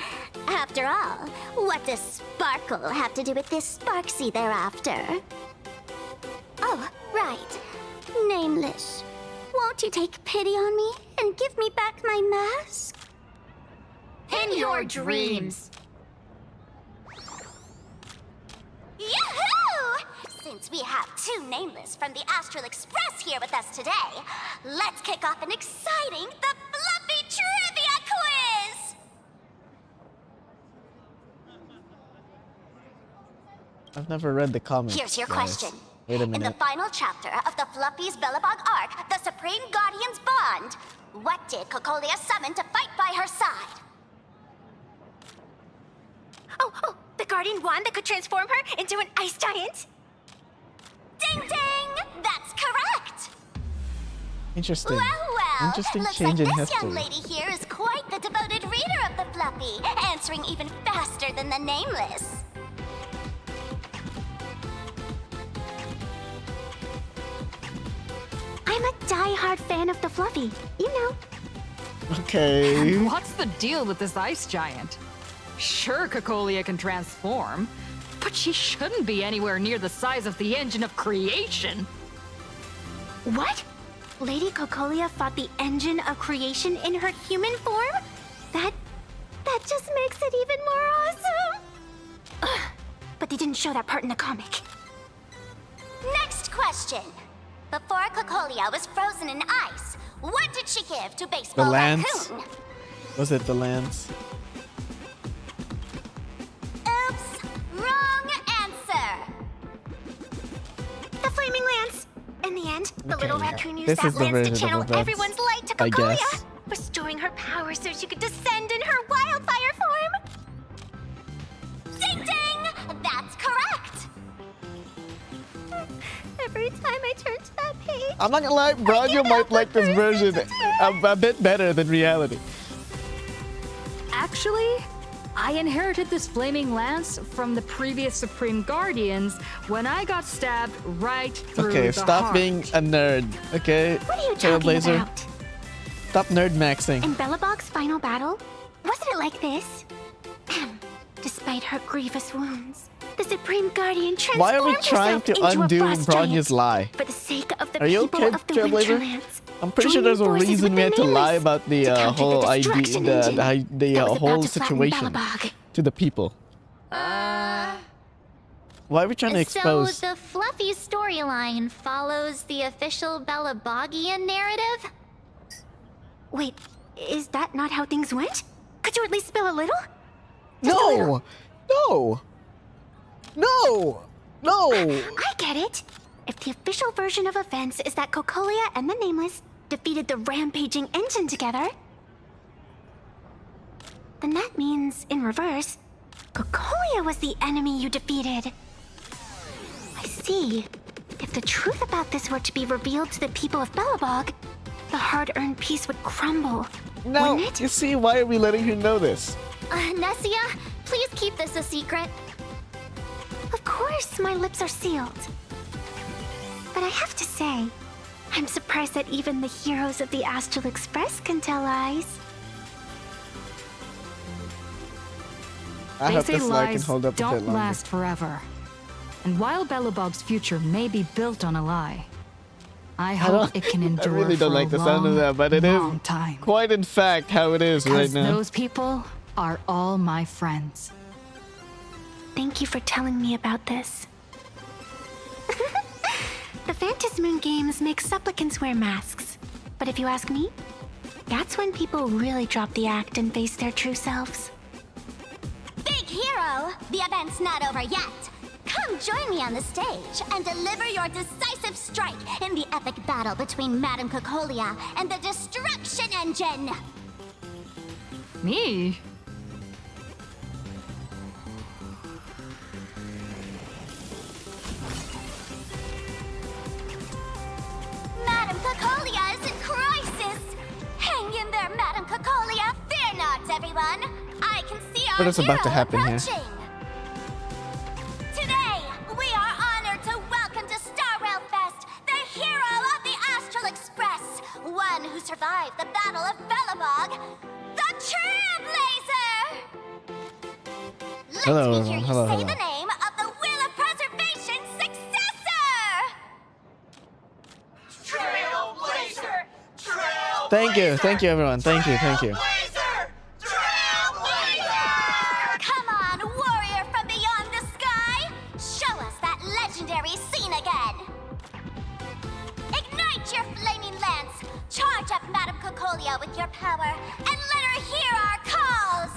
L: After all, what does Sparkle have to do with this Sparksy thereafter? Oh, right. Nameless. Won't you take pity on me and give me back my mask?
D: In your dreams.
L: Yahoo! Since we have two Nameless from the Astral Express here with us today, let's kick off an exciting The Fluffy Trivia Quiz!
A: I've never read the comics.
L: Here's your
A: guys.
L: question.
A: Wait a
L: In the
A: minute.
L: final chapter of the Fluffy's Bellabog arc, The Supreme Guardian's Bond, what did Cacolia summon to fight by her side? Oh, The guardian wand that could transform her into an ice giant? Ding ding! That's correct!
A: Interesting.
L: Well,
A: Interesting
L: looks
A: change
L: like
A: in
L: this
A: history.
L: young lady here is quite the devoted reader of the Fluffy, answering even faster than the Nameless. I'm a die-hard fan of the Fluffy, you know.
A: Okay.
Q: What's the deal with this ice giant? Sure, Cocolia can transform, but she shouldn't be anywhere near the size of the engine of creation.
L: What? Lady Cocolia fought the engine of creation in her human form? That just makes it even more awesome! Ugh, but they didn't show that part in the comic. Next question. Before Cocolia was frozen in ice, what did she give to
A: The
L: Baseball
A: lance.
L: Raccoon?
A: Was it the lance?
L: Oops! Wrong answer! The Flaming Lance! In the end, the little
A: Okay,
L: raccoon used
A: this
L: that
A: is the
L: lance
A: version
L: to
A: of
L: channel
A: events,
L: everyone's light to
A: I
L: Cocolia,
A: guess.
L: restoring her power so she could descend in her wildfire form. Ding ding! That's correct! Every time I turn to that page...
A: I'm not gonna lie, Branya might like this version a bit better than reality.
I: Actually, I inherited this flaming lance from the previous Supreme Guardians when I got stabbed right through
A: Okay,
I: the
A: stop
I: heart.
A: being a nerd, okay?
L: What are you talking
A: Trailblazer.
L: about?
A: Stop nerd maxing.
L: In Bellabog's final battle, wasn't it like this? Despite her grievous wounds, the Supreme Guardian transformed
A: Why are we trying
L: herself
A: to
L: into
A: undo
L: a frost giant
A: Branya's lie?
L: for the sake of the
A: Are you
L: people
A: okay,
L: of the Winterlands.
A: Trailblazer? I'm pretty sure
L: Joining
A: there's a
L: forces
A: reason
L: with
A: we
L: the
A: had to lie
L: Nameless
A: about the
L: to counter
A: whole
L: the
A: idea,
L: destruction engine
A: the
L: that was
A: whole
L: about to flatten
A: situation
L: Bellabog.
A: to the people. Why are we trying to expose?
D: So the Fluffy storyline follows the official Bellabogian narrative?
L: Wait, is that not how things went? Could you at least spill a little? Just a little.
A: No! No! No!
L: I get it. If the official version of events is that Cocolia and the Nameless defeated the rampaging engine together, then that means, in reverse, Cocolia was the enemy you defeated. I see. If the truth about this were to be revealed to the people of Bellabog, the hard-earned peace would crumble,
A: No,
L: wouldn't it?
A: you see, why are we letting her know this?
D: Nessia, please keep this a secret.
L: Of course, my lips are sealed. But I have to say, I'm surprised that even the heroes of the Astral Express can tell lies.
A: I
I: They
A: hope
I: say
A: this lie can
I: lies
A: hold up a bit
I: don't
A: longer.
I: last forever. And while Bellabog's future may be built on a lie, I hope it can
A: I
I: endure
A: really don't
I: for
A: like
I: a
A: the sound of
I: long,
A: that, but it
I: long
A: is
I: time.
A: quite in fact how it is right
I: Because
A: now.
I: those people are all my friends.
L: Thank you for telling me about this. The Phantasmoon games make supplicants wear masks. But if you ask me, that's when people really drop the act and face their true selves. Big hero! The event's not over yet! Come join me on the stage and deliver your decisive strike in the epic battle between Madame Cocolia and the Destruction Engine!
Q: Me?
L: Madame Cocolia is in crisis! Hang in there, Madame Cocolia! Fear not, everyone! I can see our
A: What is about to
L: hero
A: happen here?
L: approaching. Today, we are honored to welcome to Star Rail Fest the hero of the Astral Express, one who survived the Battle of Bellabog, the Trailblazer! Let
A: Hello,
L: me hear
A: everyone.
L: you
A: Hello,
L: say
A: hello.
L: the name of the Will of Preservation's successor! Trailblazer!
A: Thank you everyone. Thank you.
L: Come on, warrior from beyond the sky! Show us that legendary scene again! Ignite your flaming lance! Charge up Madame Cocolia with your power, and let her hear our calls!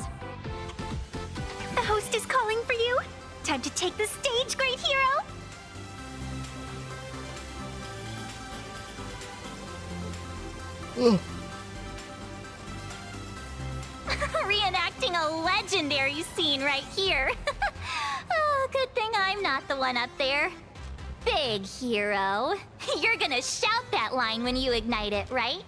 L: The host is calling for you! Time to take the stage, great hero! Reenacting a legendary scene right here.
D: Good thing I'm not the one up there. Big hero. You're gonna shout that line when you ignite it, right?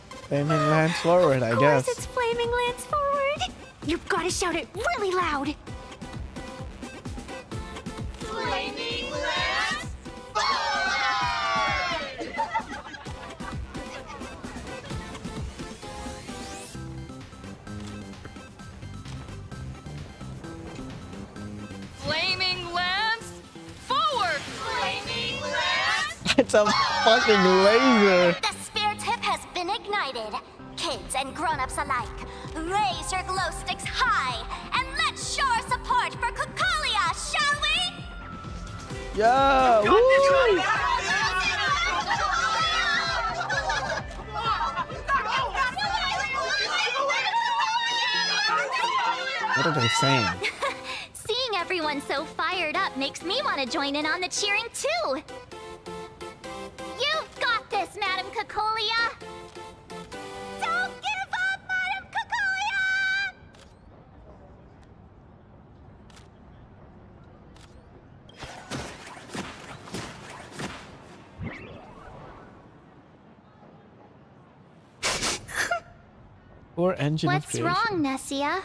A: Flaming Lance forward, I guess.
L: Of course it's Flaming Lance forward. You've got to shout it really loud.
E: Flaming Lance forward!
U: Flaming Lance forward! Flaming Lance!
A: It's a fucking laser.
D: The sphere tip has been ignited. Kids and grown-ups alike, raise your glow sticks high and let's show our support for Kukalia, shall we?
A: Yeah! Woo! What are they saying?
D: Seeing everyone so fired up makes me want to join in on the cheering too. You've got this, Madam Kukalia. Don't give up, Madam Kukalia!
A: Poor engine of
D: What's
A: creation.
D: wrong, Nessia?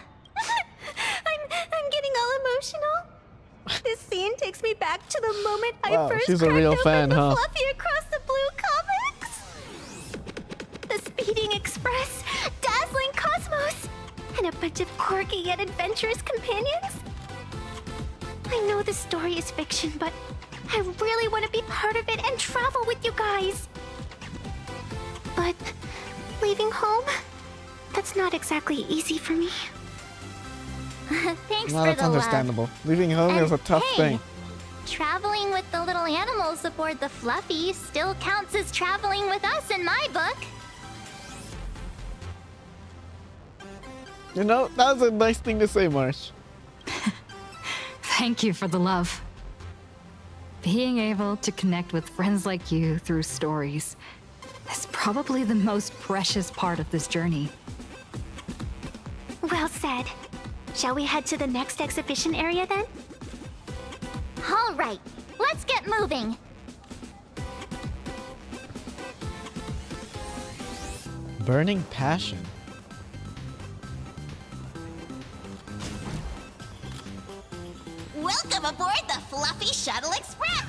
L: I'm getting all emotional. This scene takes me back to the moment
A: Wow,
L: I first
A: she's a
L: cracked
A: real
L: open
A: fan,
L: the
A: huh?
L: Fluffy Across the Blue comics. The speeding express, dazzling cosmos, and a bunch of quirky yet adventurous companions. I know this story is fiction, but I really want to be part of it and travel with you guys. But leaving home, that's not exactly easy for me.
D: Thanks
A: No,
D: for
A: that's
D: the love.
A: understandable. Leaving home is a tough
D: hey,
A: thing.
D: Traveling with the little animals aboard the Fluffy still counts as traveling with us in my book.
A: You know, that was a nice thing to say, Marsh.
I: Thank you for the love. Being able to connect with friends like you through stories is probably the most precious part of this journey.
L: Well said. Shall we head to the next exhibition area then?
D: All right, let's get moving.
A: Burning passion.
E: Welcome aboard the Fluffy Shuttle Express!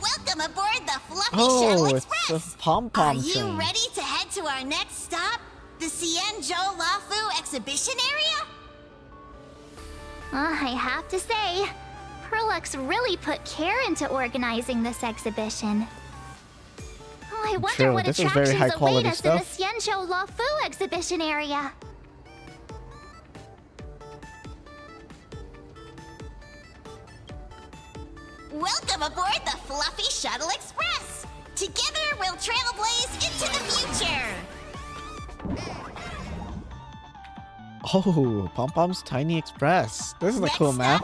E: Welcome aboard the Fluffy
A: Oh,
E: Shuttle
A: it's
E: Express!
A: a pom-pom
E: Are you
A: train.
E: ready to head to our next stop? The Xianzhou Lafu exhibition area?
D: I have to say, Perlux really put care into organizing this exhibition. Oh, I wonder
A: True,
D: what
A: this is very
D: attractions await
A: high-quality
D: us
A: stuff.
D: in the Xianzhou Lafu exhibition area.
E: Welcome aboard the Fluffy Shuttle Express! Together we'll trailblaze into the future!
A: Oh, Pom Pom's Tiny Express. This is a cool map.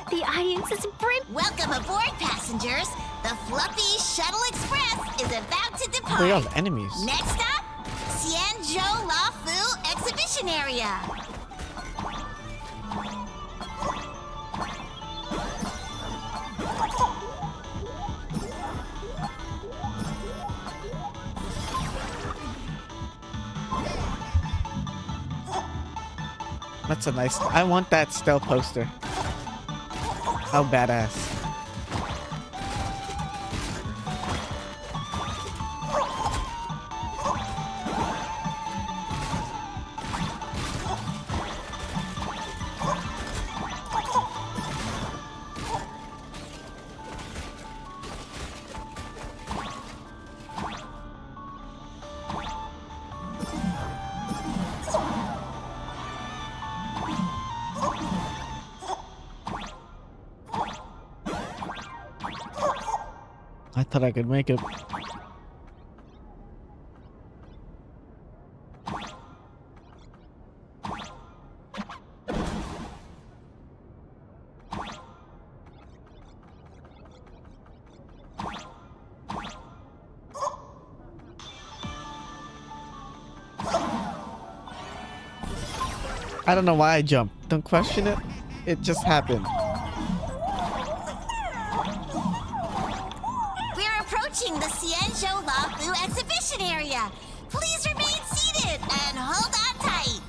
L: The audience is brim.
E: Welcome aboard, passengers! The Fluffy Shuttle Express is about to depart!
A: We have enemies.
E: Next up, Xianzhou Lafu exhibition area!
A: That's a nice. I want that stealth poster. How badass. I thought I could make it. I don't know why I jumped. Don't question it. It just happened.
E: We're approaching the Xianzhou Lafu exhibition area. Please remain seated and hold on tight.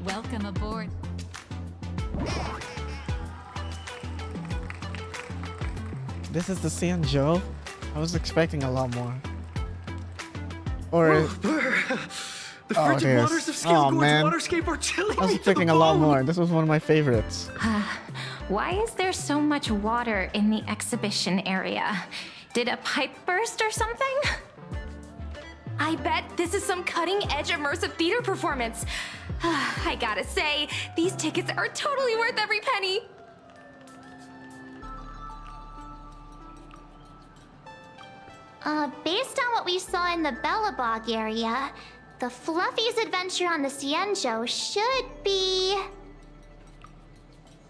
F: Welcome aboard.
A: This is the Xianzhou? I was expecting a lot more. Or...
G: The frigid
A: dear.
G: waters of Scale Gorge
A: man.
G: Waterscape are chilling
A: I was
G: me to the
A: expecting a lot
G: bone.
A: more. This was one of my favorites.
O: Why is there so much water in the exhibition area? Did a pipe burst or something?
V: I bet this is some cutting-edge immersive theater performance. I gotta say, these tickets are totally worth every penny.
D: Based on what we saw in the Bellabog area, the Fluffy's adventure on the Xianzhou should be...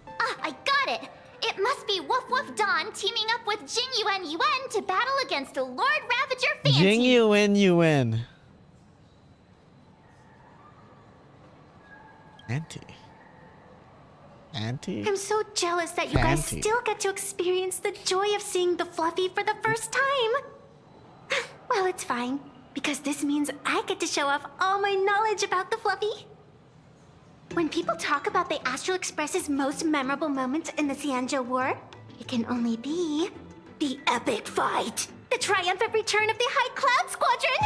D: Ah, I got it! It must be Woof Woof Dawn teaming up with Jing Yuan Yuan to battle against Lord Ravager Fancy.
A: Jing Yuan Yuan. Auntie?
L: I'm so jealous that you guys
A: Fancy.
L: still get to experience the joy of seeing the Fluffy for the first time. Well, it's fine, because this means I get to show off all my knowledge about the Fluffy. When people talk about the Astral Express's most memorable moments in the Xianzhou War, it can only be the epic fight, the triumphant return of the High Cloud Squadron.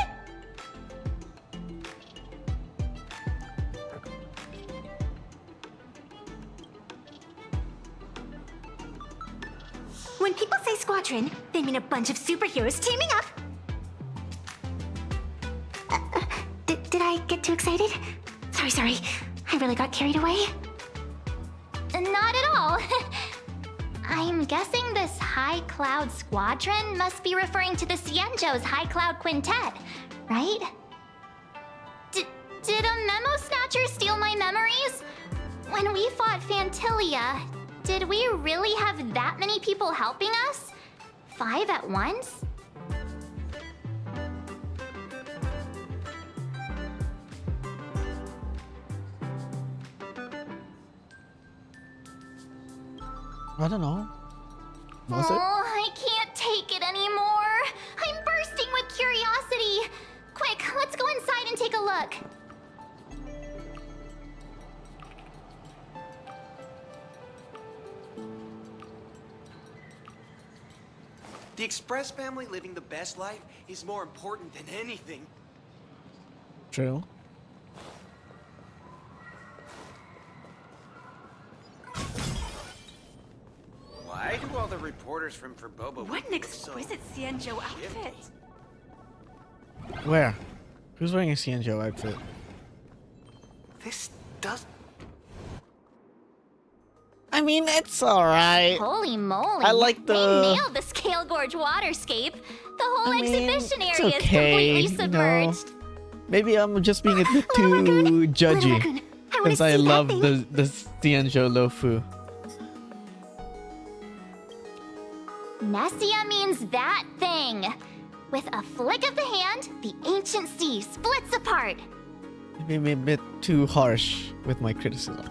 L: When people say squadron, they mean a bunch of superheroes teaming up. Did I get too excited? Sorry. I really got carried away.
D: Not at all. I'm guessing this High Cloud Squadron must be referring to the Xianzhou's High Cloud Quintet, right? Did a memo snatcher steal my memories? When we fought Fantilia, did we really have that many people helping us? 5 at once?
A: I don't know. Was it?
D: Oh, I can't take it anymore. I'm bursting with curiosity. Quick, let's go inside and take a look.
W: The Express family living the best life is more important than anything.
A: True.
W: Why do all the reporters from Boba
V: What an exquisite Xianzhou outfit.
A: Where? Who's wearing a Xianzhou outfit?
W: This does...
A: I mean, it's alright.
D: Holy moly.
A: I like
D: They
A: the...
D: nailed the Scale Gorge waterscape. The whole
A: I mean,
D: exhibition
A: it's
D: area
A: okay,
D: is completely
A: you know.
D: submerged.
A: Maybe I'm just being a bit too judgy. Because I love the Xianzhou Lofu.
D: Nessia means that thing. With a flick of the hand, the ancient sea splits apart.
A: Maybe a bit too harsh with my criticism.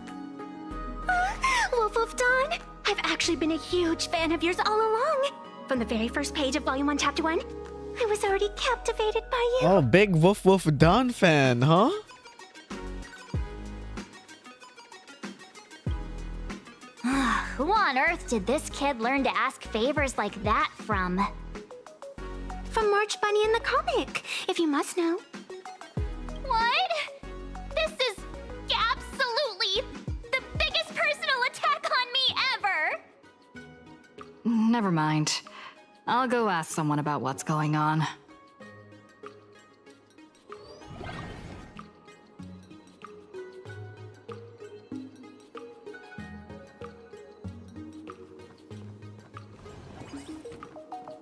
L: Wolf of Dawn, I've actually been a huge fan of yours all along. From the very first page of Volume 1, Chapter 1, I was already captivated by you.
A: Oh, big Woof Woof Dawn fan, huh?
D: Who on earth did this kid learn to ask favors like that from?
L: From March Bunny in the comic, if you must know.
D: What? This is absolutely the biggest personal attack on me ever!
I: Never mind. I'll go ask someone about what's going on.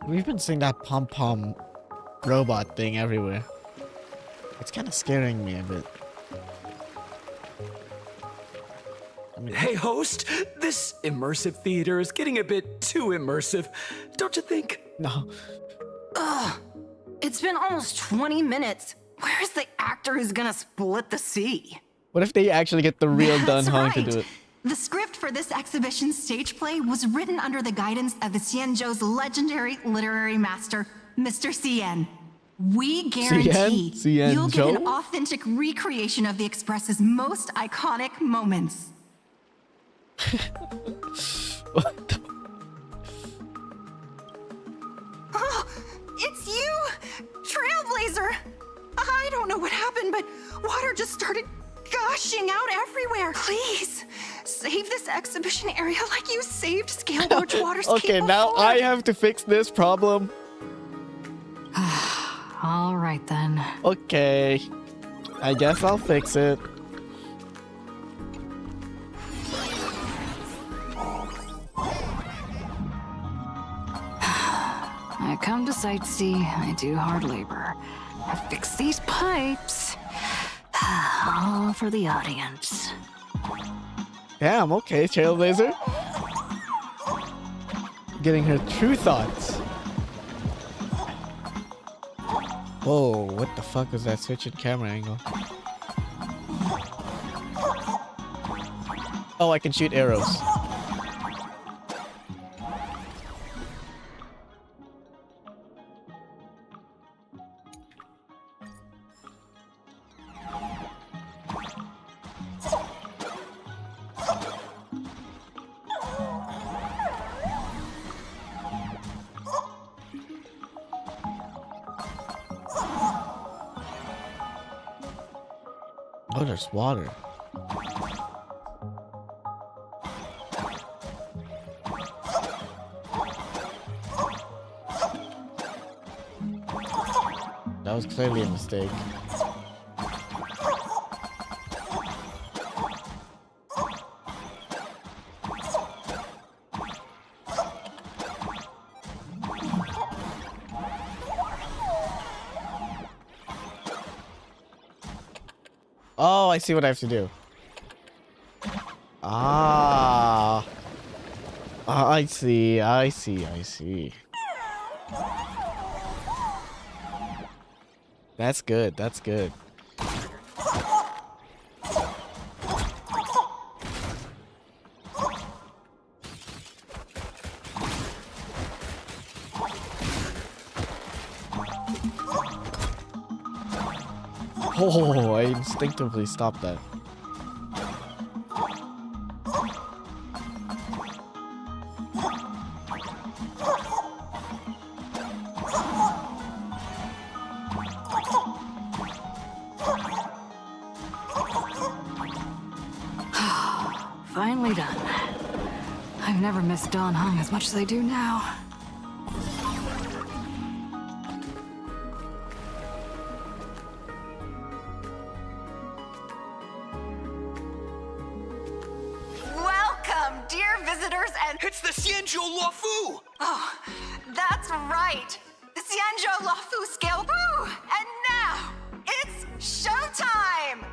A: We've been seeing that pom-pom robot thing everywhere. It's kind of scaring me a bit.
G: Hey, host, this immersive theater is getting a bit too immersive, don't you think?
A: No.
H: Ugh. It's been almost 20 minutes. Where's the actor who's gonna split the sea?
A: What if they actually get the real Dun
R: That's
A: Hong to
R: right.
A: do it?
R: The script for this exhibition stage play was written under the guidance of the Xianzhou's legendary literary master, Mr. Cien. We guarantee
A: Cien
R: you'll get an
A: Zhou?
R: authentic recreation of the Express's most iconic moments.
H: Oh, it's you! Trailblazer! I don't know what happened, but water just started gushing out everywhere. Please, save this exhibition area like you saved Scale Gorge Waterscape
A: Okay, now
H: before.
A: I have to fix this problem.
I: All right then.
A: Okay. I guess I'll fix it.
I: I come to sightsee, I do hard labor. I fix these pipes. All for the audience.
A: Damn, okay, Trailblazer. Getting her true thoughts. Whoa, what the fuck was that switch in camera angle? Oh, I can shoot arrows. Oh, there's water. That was clearly a mistake. Oh, I see what I have to do. Ah. I see. That's good. That's good. Oh, I instinctively stopped that.
I: Finally done. I've never missed Don Hung as much as I do now.
H: Welcome, dear visitors, and
W: It's the Xianzhou Luofu!
H: oh, that's right, the Xianzhou Luofu scale. Woo! And now it's showtime.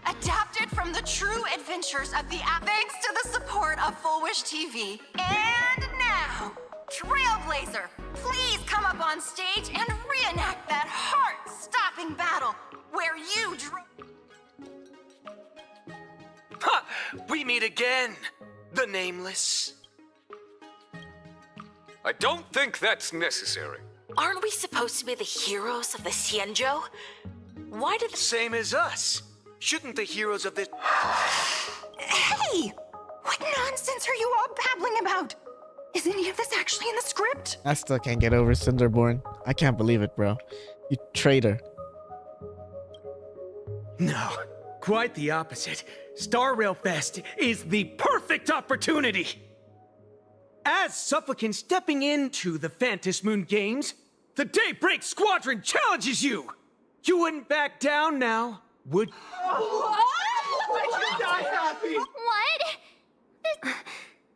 H: Adapted from the true adventures of the app, thanks to the support of Full Wish TV. And now, Trailblazer, please come up on stage and reenact that heart-stopping battle where you drew.
W: Ha! We meet again, the Nameless.
T: I don't think that's necessary.
U: Aren't we supposed to be the heroes of the Xianzhou? Why did
W: Same as us. Shouldn't the heroes of this...
H: Hey! What nonsense are you all babbling about? Is any of this actually in the script?
A: I still can't get over Cinderborn. I can't believe it, bro. You traitor.
B: No, quite the opposite. Star Rail Fest is the perfect opportunity. As supplicant stepping into the Phantom Moon Games, the Daybreak Squadron challenges you. You wouldn't back down now, would?
L: What?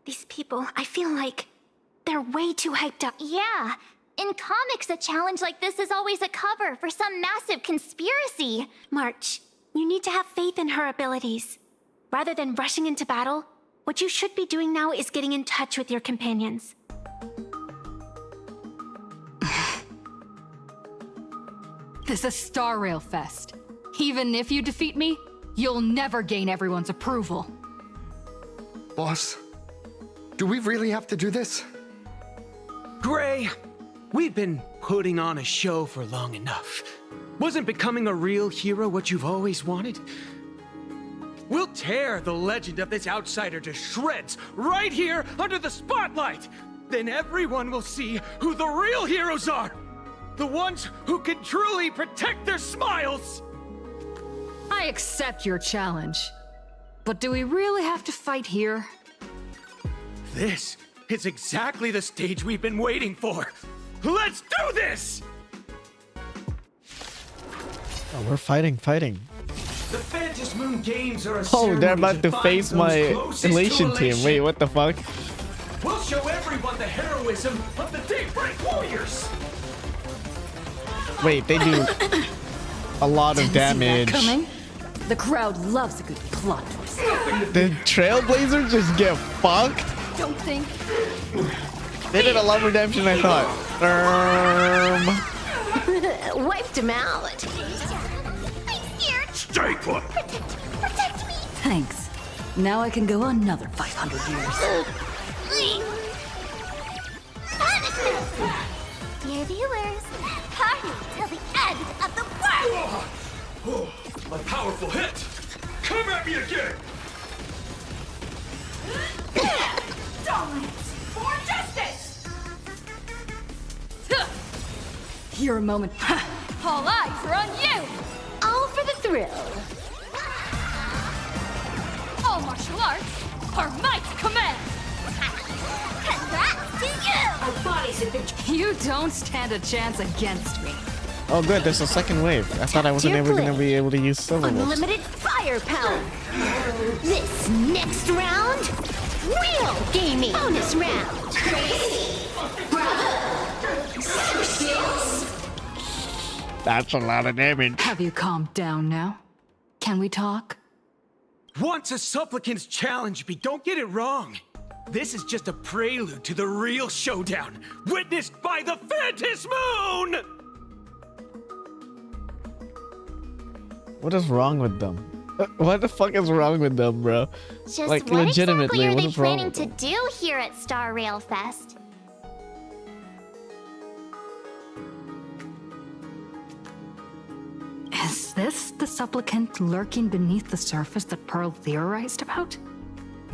L: These people, I feel like they're way too hyped up. Yeah. In comics, a challenge like this is always a cover for some massive conspiracy. March, you need to have faith in her abilities. Rather than rushing into battle, What you should be doing now is getting in touch with your companions.
I: This is Star Rail Fest. Even if you defeat me, you'll never gain everyone's approval.
K: Boss, do we really have to do this?
W: Gray, we've been putting on a show for long enough. Wasn't becoming a real hero what you've always wanted? We'll tear the legend of this outsider to shreds right here under the spotlight. Then everyone will see who the real heroes are. The ones who can truly protect their smiles.
I: I accept your challenge. But do we really have to fight here?
W: This is exactly the stage we've been waiting for. Let's do this!
A: Oh, we're fighting.
W: The Phantom Moon Games are a
A: Oh, they're
W: ceremony
A: about to
W: find
A: face
W: those
A: my
W: closest to
A: elation team. Wait, what the fuck?
W: We'll show everyone the heroism of the Daybreak Warriors.
A: Wait, they do a lot of damage.
Q: Coming? The crowd loves a good plot twist.
A: The Trailblazers just get fucked?
Q: Don't think.
A: They did a lot of redemption, I thought.
L: Wiped him out.
B: Stay put.
L: Protect me.
Q: Thanks. Now I can go another 500 years.
L: Punishment! Dear viewers, party till the end of the world!
B: Oh, my powerful hit! Come at me again!
E: Dominance for justice!
Q: Your moment.
V: All eyes are on you!
L: All for the thrill.
V: All martial arts are my command!
L: Congrats to you!
V: Our bodies have been...
I: You don't stand a chance against me.
A: Oh good, there's a second wave. I thought I wasn't ever gonna be able to use Silver Wolves.
L: Unlimited firepower. This next round, real gaming. Bonus round. Crazy. Bravo. Skills.
A: That's a lot of damage.
I: Have you calmed down now? Can we talk?
W: Once a supplicant's challenge me, don't get it wrong. This is just a prelude to the real showdown, witnessed by the Phantom Moon!
A: What is wrong with them? What the fuck is wrong with them, bro?
D: Just
A: like,
D: what
A: legitimately,
D: exactly are
A: what
D: they
A: is wrong
D: planning
A: with
D: to
A: them?
D: do here at Star Rail Fest?
I: Is this the supplicant lurking beneath the surface that Pearl theorized about?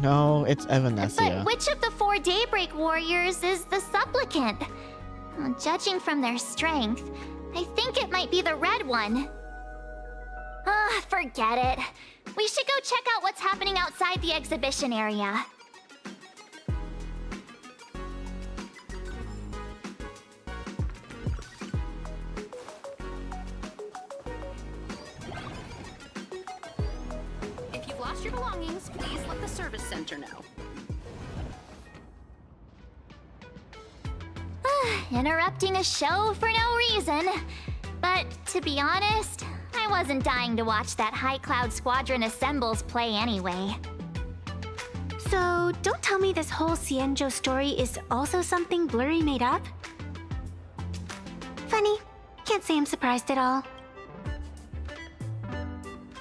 A: No, it's
D: But
A: Evanescia.
D: which of the 4 Daybreak Warriors is the supplicant? Well, judging from their strength, I think it might be the red one. Ah, forget it. We should go check out what's happening outside the exhibition area.
N: If you've lost your belongings, please let the service center know.
D: Interrupting a show for no reason. But to be honest, I wasn't dying to watch that High Cloud Squadron Assembles play anyway.
L: So, don't tell me this whole Cienjo story is also something Blurry made up? Funny. Can't say I'm surprised at all.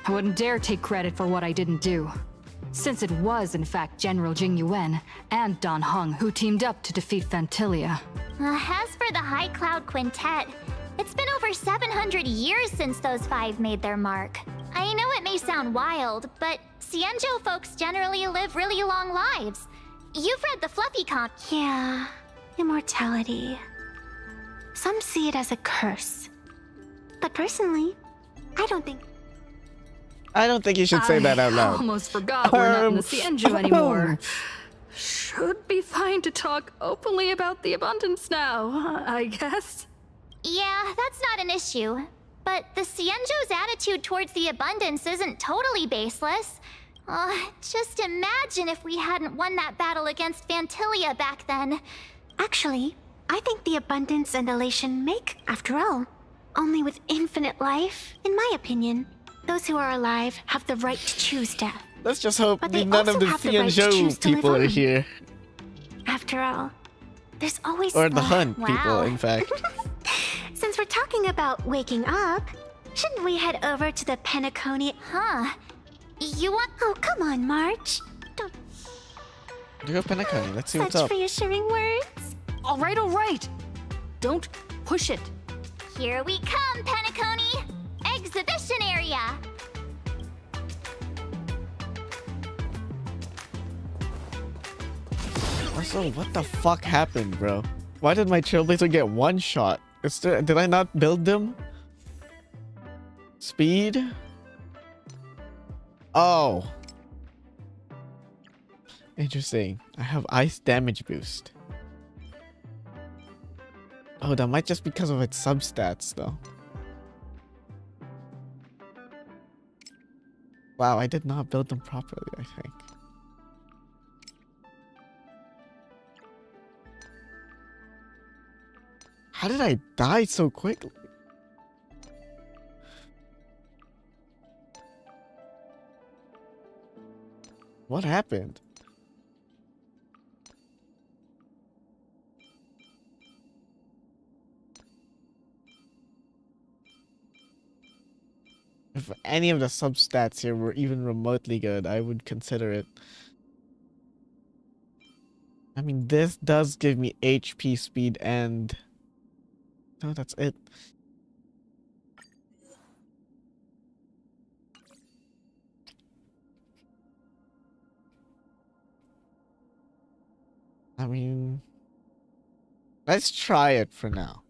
I: I wouldn't dare take credit for what I didn't do, since it was in fact General Jing Yuan and Dan Heng who teamed up to defeat Phantilia.
D: As for the High Cloud Quintet, it's been over 700 years since those 5 made their mark. I know it may sound wild, but Cienjo folks generally live really long lives. You've read the Fluffy comic.
L: Yeah, immortality. Some see it as a curse. But personally, I don't think...
A: I don't think you should say that out
I: I
A: loud.
I: almost forgot we're not in the Cienjo anymore. Should be fine to talk openly about the abundance now, I guess.
D: Yeah, that's not an issue. But the Cienjo's attitude towards the abundance isn't totally baseless. Just imagine if we hadn't won that battle against Phantilia back then.
L: Actually, I think the abundance and elation make, after all. Only with infinite life, in my opinion, those who are alive have the right to choose death.
A: Let's just hope
L: But they
A: none
L: also
A: of the
L: have the right to
A: Xianzhou
L: choose to live
A: people are
L: on.
A: here.
L: After all, there's always...
A: Or the Hunt
L: Wow.
A: people, in fact.
L: Since we're talking about waking up, shouldn't we head over to the Penacony?
D: Huh? You want...
L: Oh, come on, March. Don't
A: You go Penacony, let's see what's
L: such
A: up.
L: reassuring words.
I: All right. Don't push it.
D: Here we come, Penacony! Exhibition area!
A: Also, what the fuck happened, bro? Why did my Trailblazer get one shot? Did I not build them? Speed? Oh. Interesting. I have ice damage boost. Oh, that might just be because of its substats, though. Wow, I did not build them properly, I think. How did I die so quickly? What happened? If any of the substats here were even remotely good, I would consider it. I mean, this does give me HP, speed, and... No, that's it. I mean... Let's try it for now.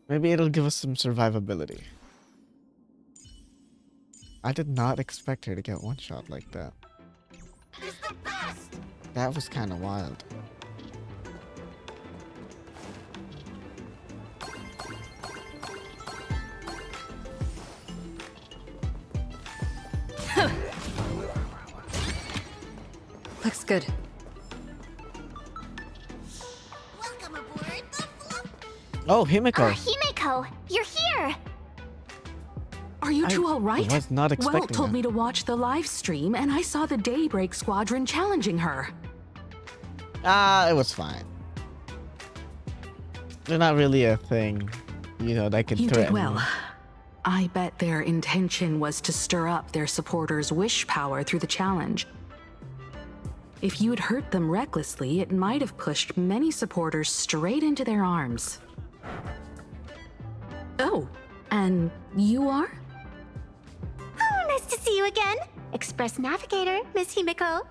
A: Maybe it'll give us some survivability. I did not expect her to get one shot like that. That was kind of wild.
I: Looks good.
A: Oh, Himiko.
D: Himiko, you're here!
C: Are you two all right?
A: I was not expecting
C: Well told
A: that.
C: me to watch the live stream, and I saw the Daybreak Squadron challenging her.
A: It was fine. They're not really a thing, you know, that could
C: You
A: threaten.
C: did well. I bet their intention was to stir up their supporters' wish power through the challenge. If you'd hurt them recklessly, it might have pushed many supporters straight into their arms. Oh, and you are?
L: Oh, nice to see you again. Express Navigator, Miss Himiko.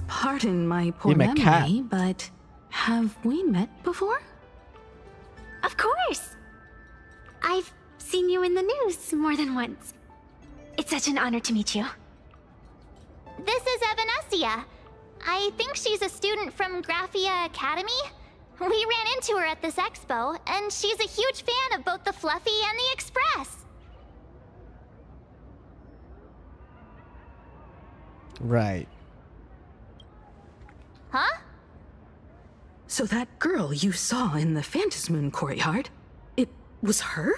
C: Pardon my poor
A: You're my cat.
C: memory, but have we met before?
L: Of course. I've seen you in the news more than once. It's such an honor to meet you.
D: This is Evanescia. I think she's a student from Graphia Academy. We ran into her at this expo, and she's a huge fan of both the Fluffy and the Express.
A: Right.
D: Huh?
C: So that girl you saw in the Phantasmoon courtyard, it was her?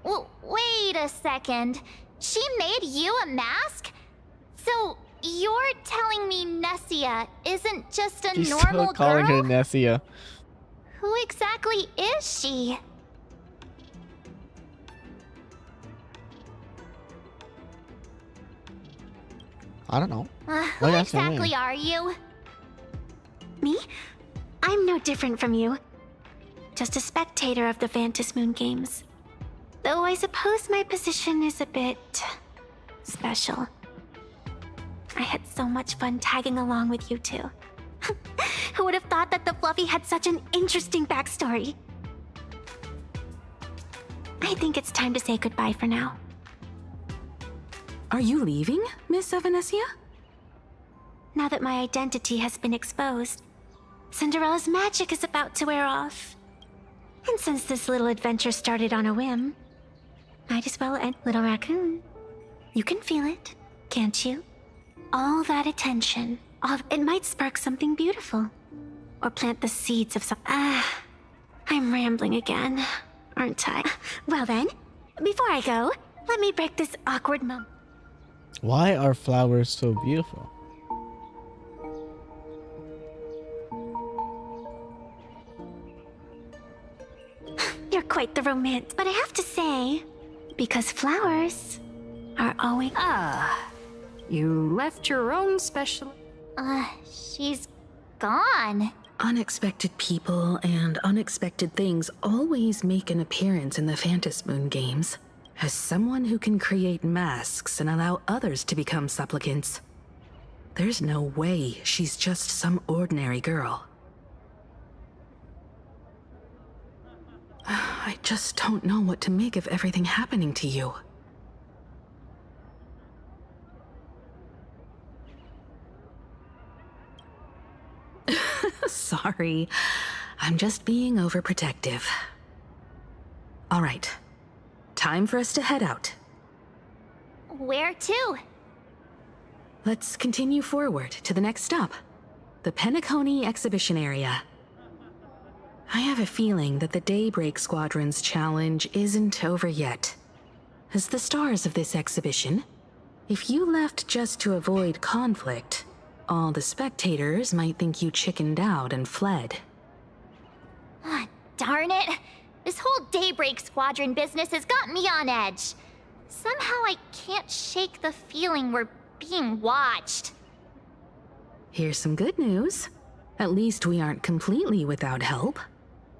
D: Wait a second. She made you a mask? So you're telling me Nessia isn't just a
A: He's
D: normal
A: still calling
D: girl?
A: her Nessia.
D: Who exactly is she?
A: I don't know.
D: Who
A: What else do you mean?
D: exactly are you?
L: Me? I'm no different from you. Just a spectator of the Phantasmoon games. Though I suppose my position is a bit... special. I had so much fun tagging along with you two. Who would have thought that the Fluffy had such an interesting backstory? I think it's time to say goodbye for now.
C: Are you leaving, Miss Evanescia?
L: Now that my identity has been exposed, Cinderella's magic is about to wear off. And since this little adventure started on a whim, might as well end Little Raccoon. You can feel it, can't you? All that attention, it might spark something beautiful. Or plant the seeds of some... I'm rambling again, aren't I? Well then, before I go, let me break this awkward moment.
A: Why are flowers so beautiful?
L: You're quite the romance, but I have to say, because flowers are always.
I: You left your own special.
D: She's gone.
C: Unexpected people and unexpected things always make an appearance in the Phantasm Moon games. As someone who can create masks and allow others to become supplicants, there's no way she's just some ordinary girl. I just don't know what to make of everything happening to you. Sorry, I'm just being overprotective. All right, time for us to head out.
D: Where to?
C: Let's continue forward to the next stop, the Penacony exhibition area. I have a feeling that the Daybreak Squadron's challenge isn't over yet. As the stars of this exhibition, if you left just to avoid conflict, all the spectators might think you chickened out and fled.
D: Darn it! This whole Daybreak Squadron business has got me on edge. Somehow I can't shake the feeling we're being watched.
C: Here's some good news. At least we aren't completely without help.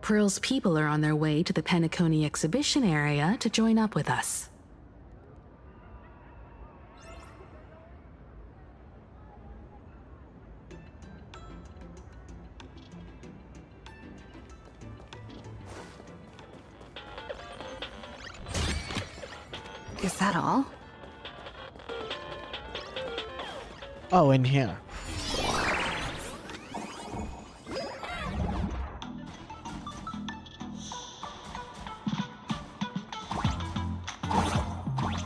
C: Pearl's people are on their way to the Penacony exhibition area to join up with us.
R: Is that all?
A: Oh, in here.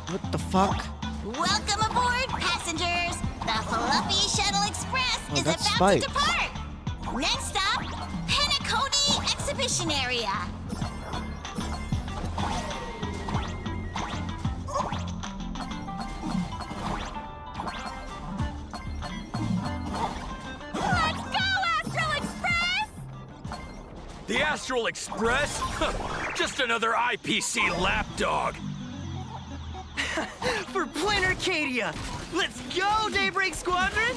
A: What the fuck?
E: Welcome aboard, passengers! The Fluffy Shuttle Express is about
A: Spike.
E: to depart! Next stop, Penacony Exhibition Area. Let's go, Astral Express!
T: The Astral Express? Just another IPC lapdog.
S: For Planar Arcadia! Let's go, Daybreak Squadron!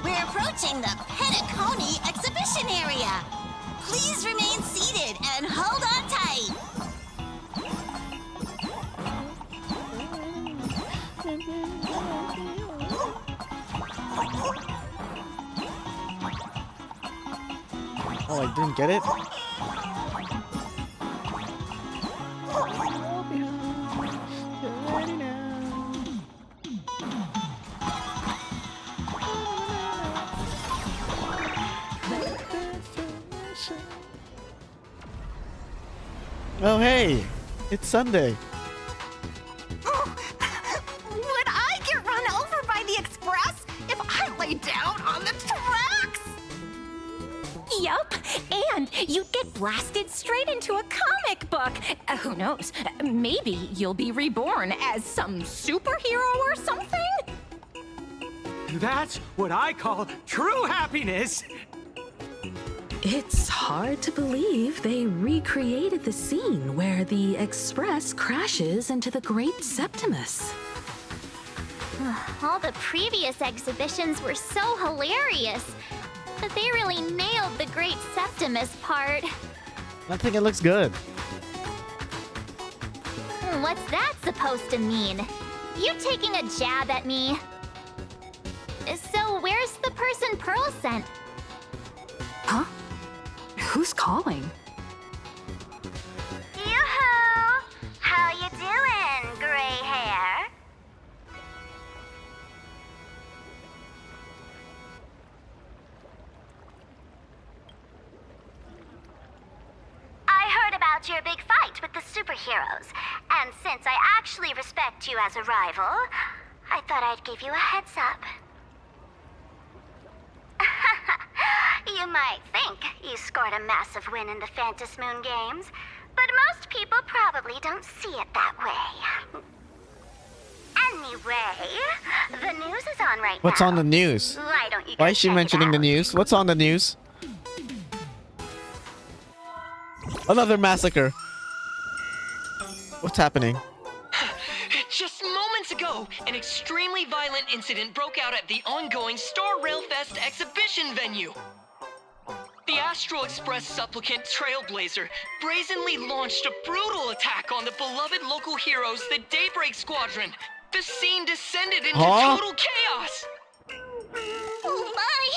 E: We're approaching the Penacony Exhibition Area. Please remain seated and hold on tight.
A: Oh, I didn't get it? Oh, hey! It's Sunday.
H: Would I get run over by the express if I lay down on the tracks?
O: Yup, and you'd get blasted straight into a comic book. Who knows? Maybe you'll be reborn as some superhero or something?
W: That's what I call true happiness.
C: It's hard to believe they recreated the scene where the Express crashes into the Great Septimus.
D: All the previous exhibitions were so hilarious, but they really nailed the Great Septimus part.
A: I think it looks good.
D: What's that supposed to mean? You taking a jab at me? So where's the person Pearl sent?
C: Huh? Who's calling?
L: Yoo-hoo! How you doing, gray hair? I heard about your big fight with the superheroes, and since I actually respect you as a rival, I thought I'd give you a heads up. You might think you scored a massive win in the Phantom Moon Games, but most people probably don't see it that way. Anyway, the news is on right now.
A: What's on the news?
L: Why don't you
A: Why is she mentioning the news? What's on the news? Another massacre. What's happening?
J: Just moments ago, an extremely violent incident broke out at the ongoing Star Rail Fest exhibition venue. The Astral Express supplicant Trailblazer brazenly launched a brutal attack on the beloved local heroes, the Daybreak Squadron. The scene descended into total chaos.
L: Oh my!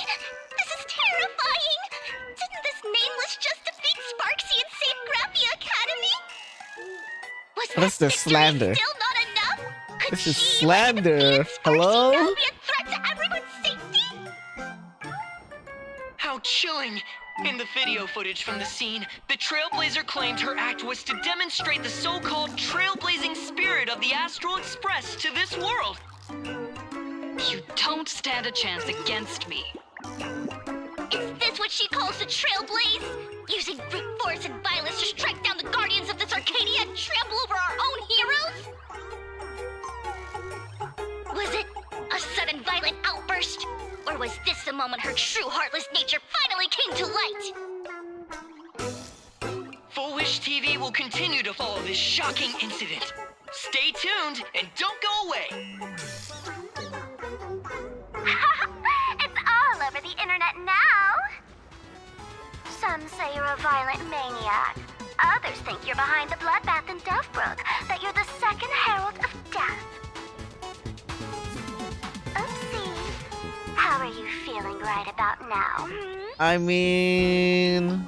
L: This is terrifying! Didn't this nameless just defeat Sparksy and save Grappy Academy? Was
A: What is this slander?
L: still not enough? Could
A: This is
L: she
A: slander. Hello?
L: now be a threat to everyone's safety?
J: How chilling! In the video footage from the scene, the Trailblazer claimed her act was to demonstrate the so-called trailblazing spirit of the Astral Express to this world.
N: You don't stand a chance against me.
L: Is this what she calls the Trailblaze? Using brute force and violence to strike down the guardians of this Arcadia and trample over our own heroes? Was it a sudden violent outburst? Or was this the moment her true heartless nature finally came to light?
J: Full Wish TV will continue to follow this shocking incident. Stay tuned and don't go away.
L: It's all over the internet now. Some say you're a violent maniac. Others think you're behind the bloodbath in Dovebrook, that you're the second herald of death. Oopsie. How are you feeling right about now?
A: I mean,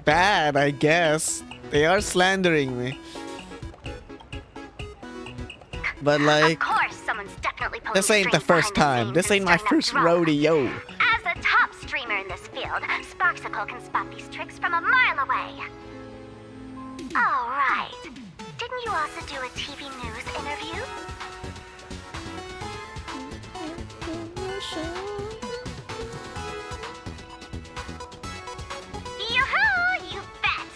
A: bad, I guess. They are slandering me. But like,
L: of course, someone's definitely pulling
A: this ain't the
L: strings
A: first
L: behind
A: time.
L: the
A: This ain't
L: scenes
A: my
L: and stirring up
A: first
L: drama.
A: rodeo.
L: As a top streamer in this field, Sparksicle can spot these tricks from a mile away. All right. Didn't you also do a TV news interview? Yoo-hoo! You bet!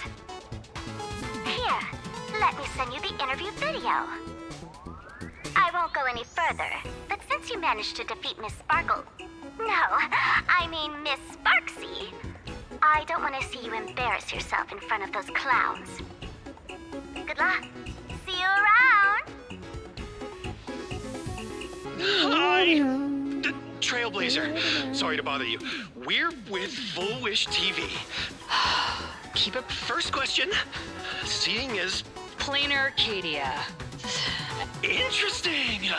L: Here, let me send you the interview video. I won't go any further, but since you managed to defeat Miss Sparkle... No, I mean Miss Sparksy, I don't want to see you embarrass yourself in front of those clowns. Good luck. See you around!
B: Hi! Trailblazer. Sorry to bother you. We're with Full Wish TV. Keep up. First question. Seeing as...
N: Planar Arcadia.
B: Interesting!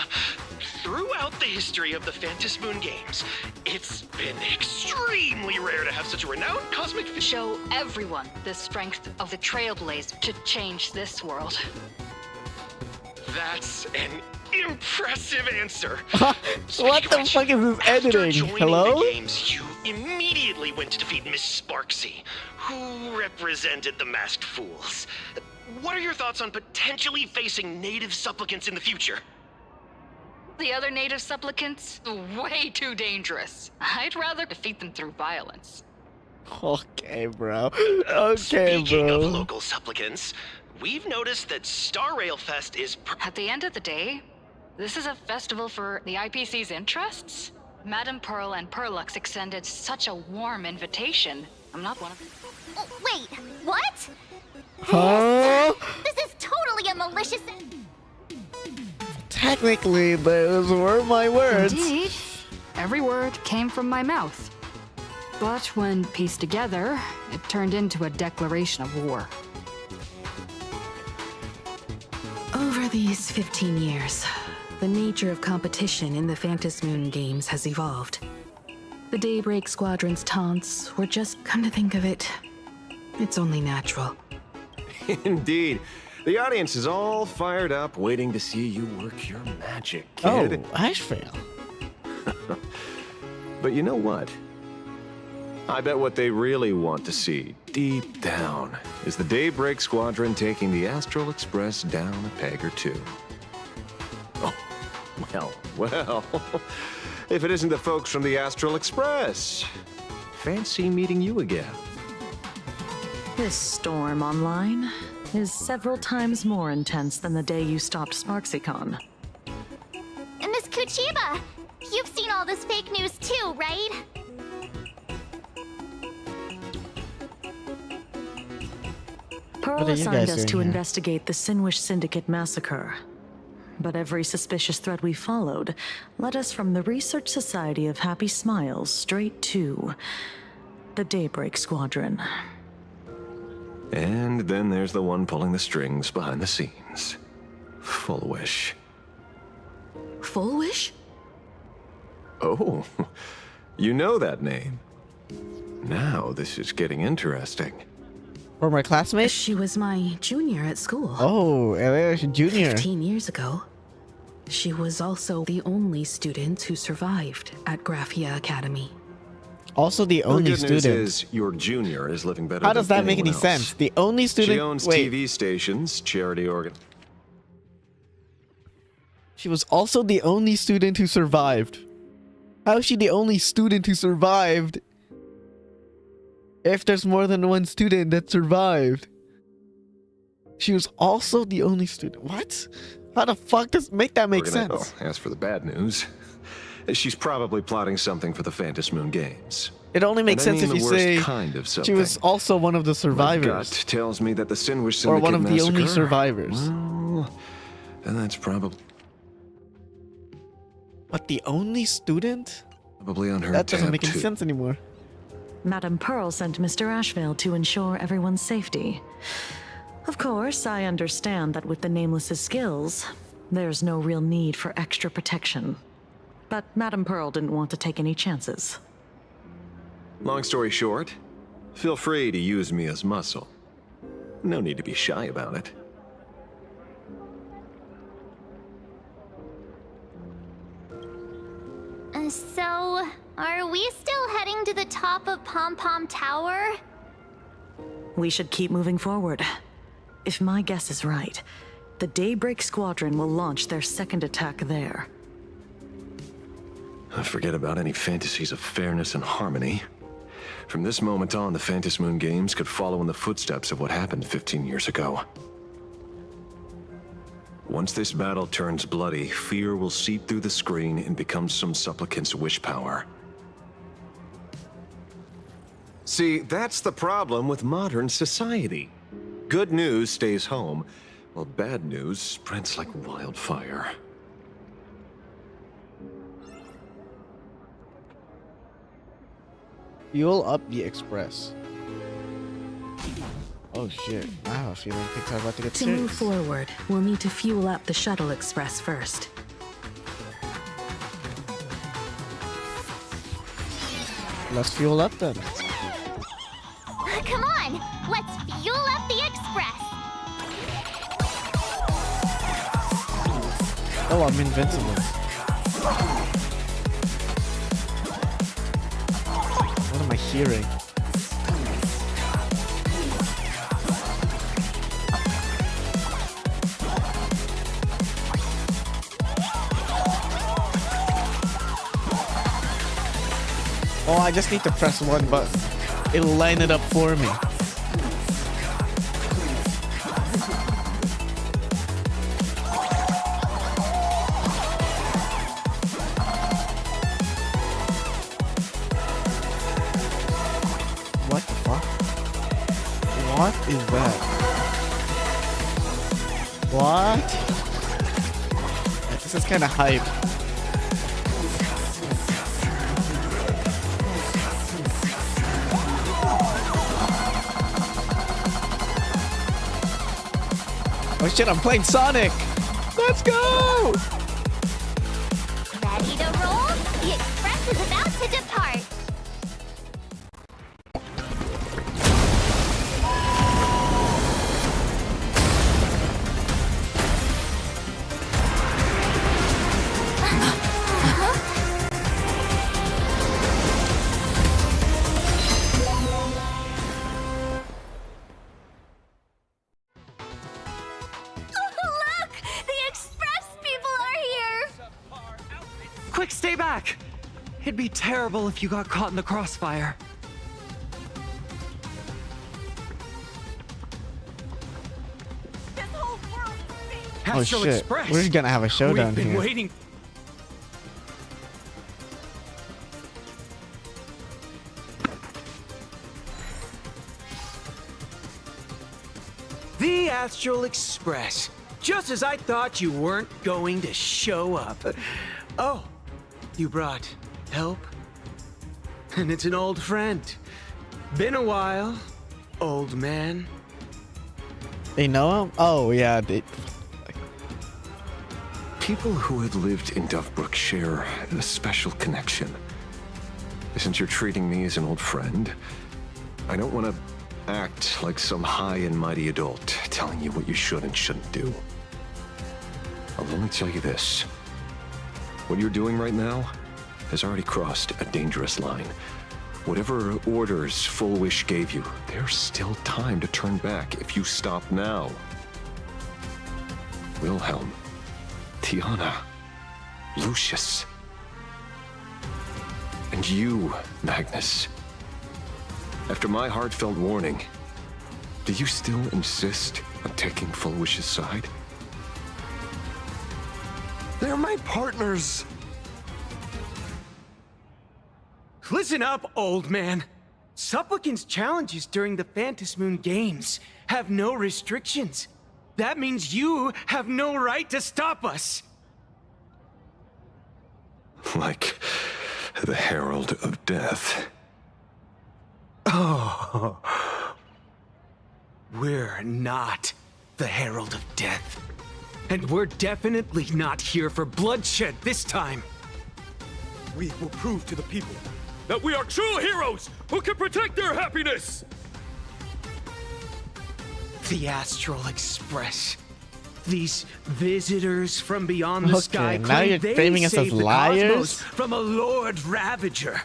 B: Throughout the history of the Phantom Moon Games, it's been extremely rare to have such a renowned cosmic...
N: Show everyone the strength of the Trailblaze to change this world.
B: That's an impressive answer.
A: What the fuck is this editing? Hello?
B: The games, you immediately went to defeat Miss Sparksy, who represented the Masked Fools. What are your thoughts on potentially facing native supplicants in the future?
N: The other native supplicants, way too dangerous. I'd rather defeat them through violence.
A: Okay, bro. Okay,
B: Speaking
A: bro.
B: of local supplicants, we've noticed that Star Rail Fest is...
N: At the end of the day, this is a festival for the IPC's interests. Madame Pearl and Perlux extended such a warm invitation. I'm not one of them.
L: Oh, wait, what?
A: Huh?
L: This is totally a malicious...
A: Technically, those were my words.
I: Indeed. Every word came from my mouth. But when pieced together, it turned into a declaration of war.
C: Over these 15 years, the nature of competition in the Phantom Moon Games has evolved. The Daybreak Squadron's taunts were just, come to think of it, it's only natural.
M: Indeed. The audience is all fired up, waiting to see you work your magic, kid.
A: Oh, EMherl.
M: But you know what? I bet what they really want to see, deep down, is the Daybreak Squadron taking the Astral Express down a peg or two. Oh, well. If it isn't the folks from the Astral Express. fancy meeting you again.
F: This storm online is several times more intense than the day you stopped SparksyCon.
D: Miss Kuchiba, you've seen all this fake news too, right?
F: Pearl
A: What are you
F: assigned
A: guys
F: us
A: doing
F: to
A: here?
F: investigate the Sinwish Syndicate massacre. But every suspicious thread we followed led us from the Research Society of Happy Smiles straight to the Daybreak Squadron.
M: And then there's the one pulling the strings behind the scenes. Full Wish.
C: Full Wish?
M: Oh, you know that name. Now this is getting interesting.
A: Former classmate?
C: She was my junior at school.
A: Oh, junior.
C: 15 years ago. She was also the only student who survived at Graphia Academy.
A: Also the
M: Well,
A: only
M: the good news
A: student.
M: is your junior is living better
A: How
M: than
A: does that make any
M: anyone else.
A: sense? The only student.
M: She owns
A: Wait,
M: TV stations, charity organ.
A: she was also the only student who survived. How is she the only student who survived? If there's more than one student that survived. She was also the only student. What? How the fuck does make that make sense?
M: Oh, as for the bad news, she's probably plotting something for the Phantom Moon Games.
A: It only makes
M: And I
A: sense
M: mean
A: if you
M: the worst
A: say
M: kind of
A: she
M: something.
A: was also one of the
M: My
A: survivors.
M: gut tells me that the Sinwish Syndicate
A: Or one of the only
M: massacre-
A: survivors.
M: Well, and that's probably
A: But the only student?
M: on her
A: That doesn't
M: tab,
A: make any
M: too.
A: sense anymore.
F: Madame Pearl sent Mr. Ashvale to ensure everyone's safety. Of course, I understand that with the Nameless's skills, there's no real need for extra protection. But Madame Pearl didn't want to take any chances.
M: Long story short, feel free to use me as muscle. No need to be shy about it.
D: So, are we still heading to the top of Pom Pom Tower?
F: We should keep moving forward. If my guess is right, the Daybreak Squadron will launch their second attack there.
M: Forget about any fantasies of fairness and harmony. From this moment on, the Phantom Moon Games could follow in the footsteps of what happened 15 years ago. Once this battle turns bloody, fear will seep through the screen and become some supplicant's wish power. See, that's the problem with modern society. Good news stays home, while bad news spreads like wildfire.
A: Fuel up the express. Oh shit, I have a feeling things are about to get
C: To move
A: serious.
C: forward, we'll need to fuel up the shuttle express first.
A: Let's fuel up then.
D: Come on, let's fuel up the express.
A: Oh, I'm invincible. What am I hearing? Oh, I just need to press one button. It'll line it up for me. What the fuck? What is that? What? This is kind of hype. Oh shit, I'm playing Sonic! Let's go!
D: Ready to roll? The express is about to depart.
U: Look! The express people are here!
W: Quick, stay back! It'd be terrible if you got caught in the crossfire.
A: Oh
W: Astral
A: shit,
W: Express.
A: we're gonna have a showdown
W: We've been
A: here.
W: waiting. The Astral Express. Just as I thought you weren't going to show up. Oh, you brought help? And it's an old friend. Been a while, old man.
A: They know him? Oh yeah, they...
M: People who had lived in Dovebrook share a special connection. Since you're treating me as an old friend, I don't want to act like some high and mighty adult telling you what you should and shouldn't do. I'll only tell you this. What you're doing right now has already crossed a dangerous line. Whatever orders Full Wish gave you, there's still time to turn back if you stop now. Wilhelm, Tiana, Lucius, and you, Magnus. After my heartfelt warning, do you still insist on taking Full Wish's side?
S: They're my partners.
W: Listen up, old man. Supplicant's challenges during the Phantasmoon Games have no restrictions. That means you have no right to stop us.
M: Like the Herald of Death.
W: Oh. We're not the Herald of Death. And we're definitely not here for bloodshed this time.
T: We will prove to the people that we are true heroes who can protect their happiness!
W: The Astral Express. These visitors from beyond the sky
A: now
W: claim
A: you're
W: they
A: framing us as
W: saved the
A: liars?
W: cosmos from a Lord Ravager.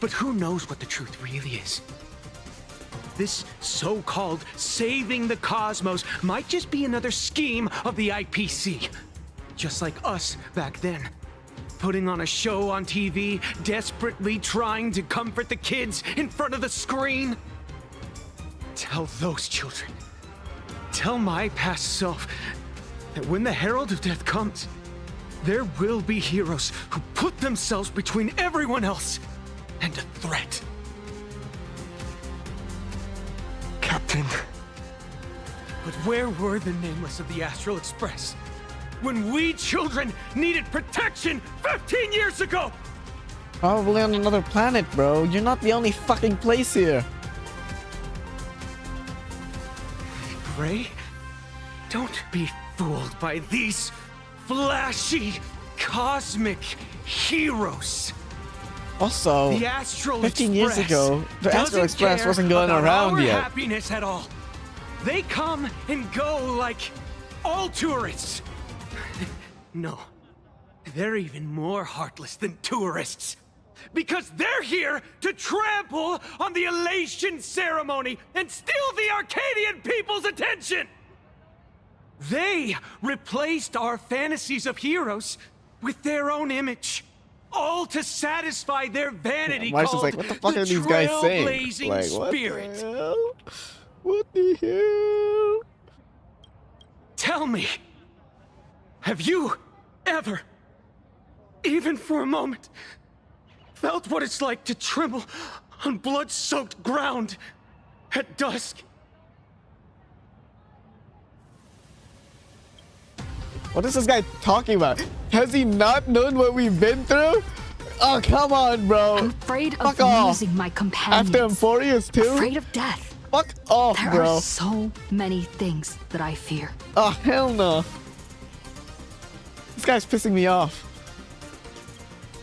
W: But who knows what the truth really is? This so-called saving the cosmos might just be another scheme of the IPC. Just like us back then. Putting on a show on TV, desperately trying to comfort the kids in front of the screen. Tell those children, tell my past self, that when the Herald of Death comes, there will be heroes who put themselves between everyone else and a threat.
S: Captain.
W: But where were the nameless of the Astral Express when we children needed protection 15 years ago?
A: Probably on another planet, bro. You're not the only fucking place here.
W: Gray, don't be fooled by these flashy, cosmic heroes.
A: Also,
W: The Astral
A: 15 years
W: Express
A: ago, the Astral
W: doesn't
A: Express
W: care
A: wasn't going
W: about
A: around
W: our
A: yet.
W: happiness at all. They come and go like all tourists. No, they're even more heartless than tourists. Because they're here to trample on the elation ceremony and steal the Arcadian people's attention! They replaced our fantasies of heroes with their own image. All to satisfy their vanity
A: Marshall's
W: called
A: like, what the fuck are these guys saying?
W: trailblazing
A: Like, what
W: spirit.
A: the hell? What the hell?
W: Tell me, have you ever, even for a moment, felt what it's like to tremble on blood-soaked ground at dusk?
A: What is this guy talking about? Has he not known what we've been through? Oh, come on, bro.
I: I'm afraid
A: Fuck
I: of
A: off.
I: losing my companions.
A: After Emphorius too?
I: Afraid of death.
A: Fuck off,
I: There
A: bro.
I: are so many things that I fear.
A: Oh, hell no. This guy's pissing me off.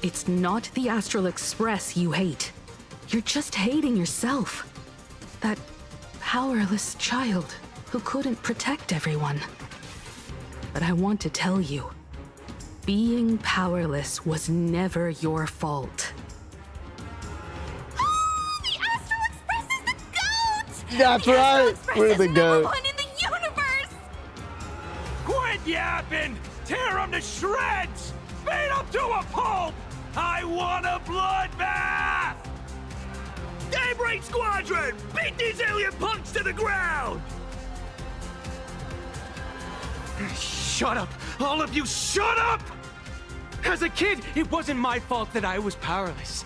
C: It's not the Astral Express you hate. You're just hating yourself. That powerless child who couldn't protect everyone. But I want to tell you, being powerless was never your fault.
E: The Astral Express is the GOAT!
A: That's right. We're the GOAT.
E: #1 in the universe!
T: Quit yapping! Tear them to shreds! Beat them to a pulp! I want a bloodbath! Daybreak Squadron! Beat these alien punks to the ground!
W: Shut up! All of you, shut up! As a kid, it wasn't my fault that I was powerless.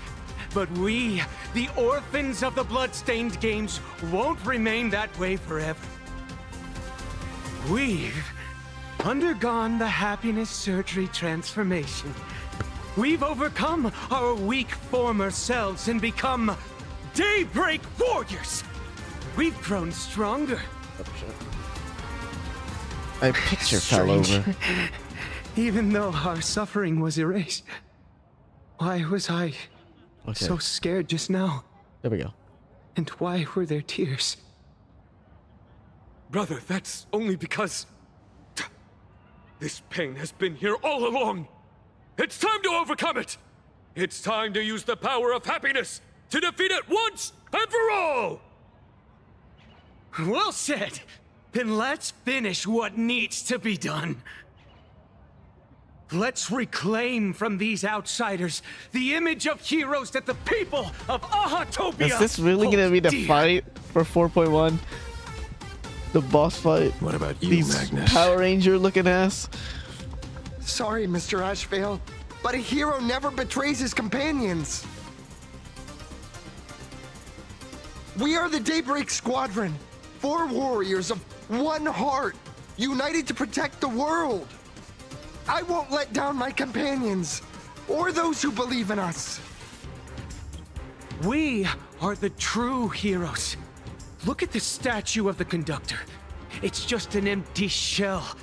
W: But we, the orphans of the Bloodstained Games, won't remain that way forever. We've undergone the happiness surgery transformation. We've overcome our weak former selves and become Daybreak Warriors. We've grown stronger.
A: My picture fell over.
W: Even though our suffering was erased, why was I so scared just now?
A: There we go.
W: And why were there tears?
T: Brother, that's only because this pain has been here all along. It's time to overcome it. It's time to use the power of happiness to defeat it once and for all.
W: Well said. Then let's finish what needs to be done. Let's reclaim from these outsiders the image of heroes that the people of Ahatopia.
A: Is this really gonna be the fight for 4.1? The boss fight?
M: What about you,
A: These
M: Magnus?
A: Power Ranger looking ass?
G: Sorry, Mr. Ashvale, but a hero never betrays his companions. We are the Daybreak Squadron, 4 warriors of one heart, united to protect the world. I won't let down my companions, or those who believe in us.
W: We are the true heroes. Look at the statue of the conductor. It's just an empty shell.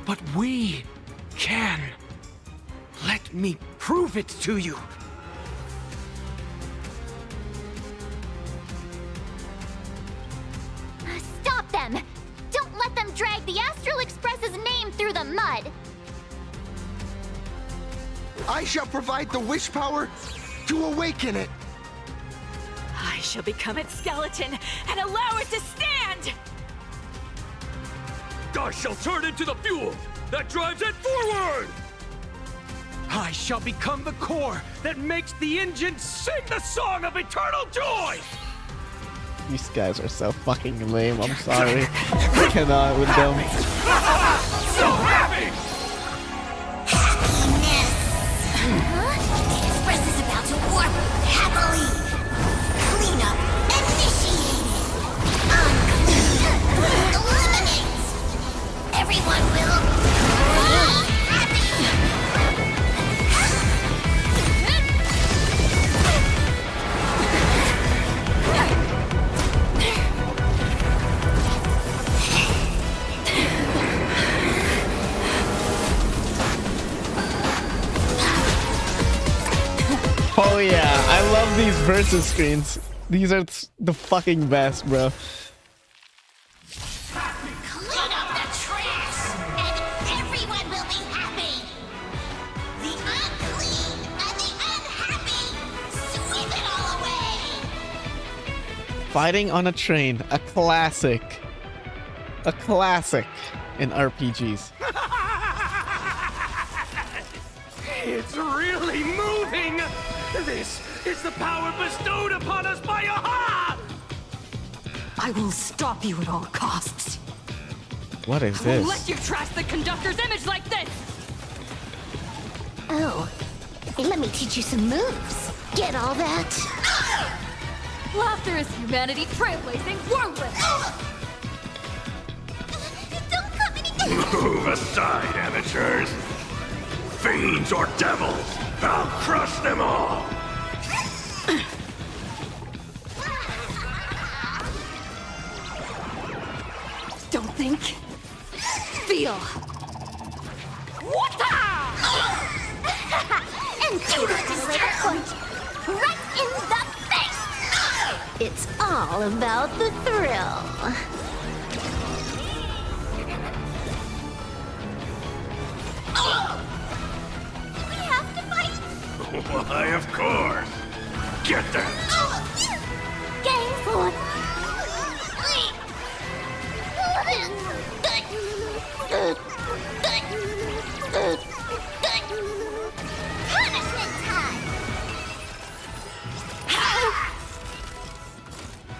W: But we can. Let me prove it to you.
D: Stop them! Don't let them drag the Astral Express's name through the mud!
G: I shall provide the wish power to awaken it.
U: I shall become its skeleton and allow it to stand!
T: I shall turn into the fuel that drives it forward!
W: I shall become the core that makes the engine sing the song of eternal joy!
A: These guys are so fucking lame, I'm sorry. I cannot with them.
E: So happy!
L: The Express is about to warp happily. Cleanup initiated. Unclean. Eliminate. Everyone will be happy.
A: Oh yeah, I love these versus screens. These are the fucking best, bro.
L: Clean up the trash, and everyone will be happy. The unclean and the unhappy, sweep it all away.
A: Fighting on a train, a classic. A classic in RPGs.
W: It's really moving! This is the power bestowed upon us by Aha!
U: I will stop you at all costs.
A: What is
U: I
A: this?
U: won't let you trash the conductor's image like this!
L: Oh, let me teach you some moves. Get all that?
U: Laughter is humanity trailblazing wordless!
L: Don't come any
B: Move aside, amateurs. Fiends or devils, I'll crush them all.
U: Don't think. Feel. What
L: And to the deliver point, right in the face! It's all about the thrill. We have to fight!
B: Why, of course. Get them.
L: Game 4. Punishment time!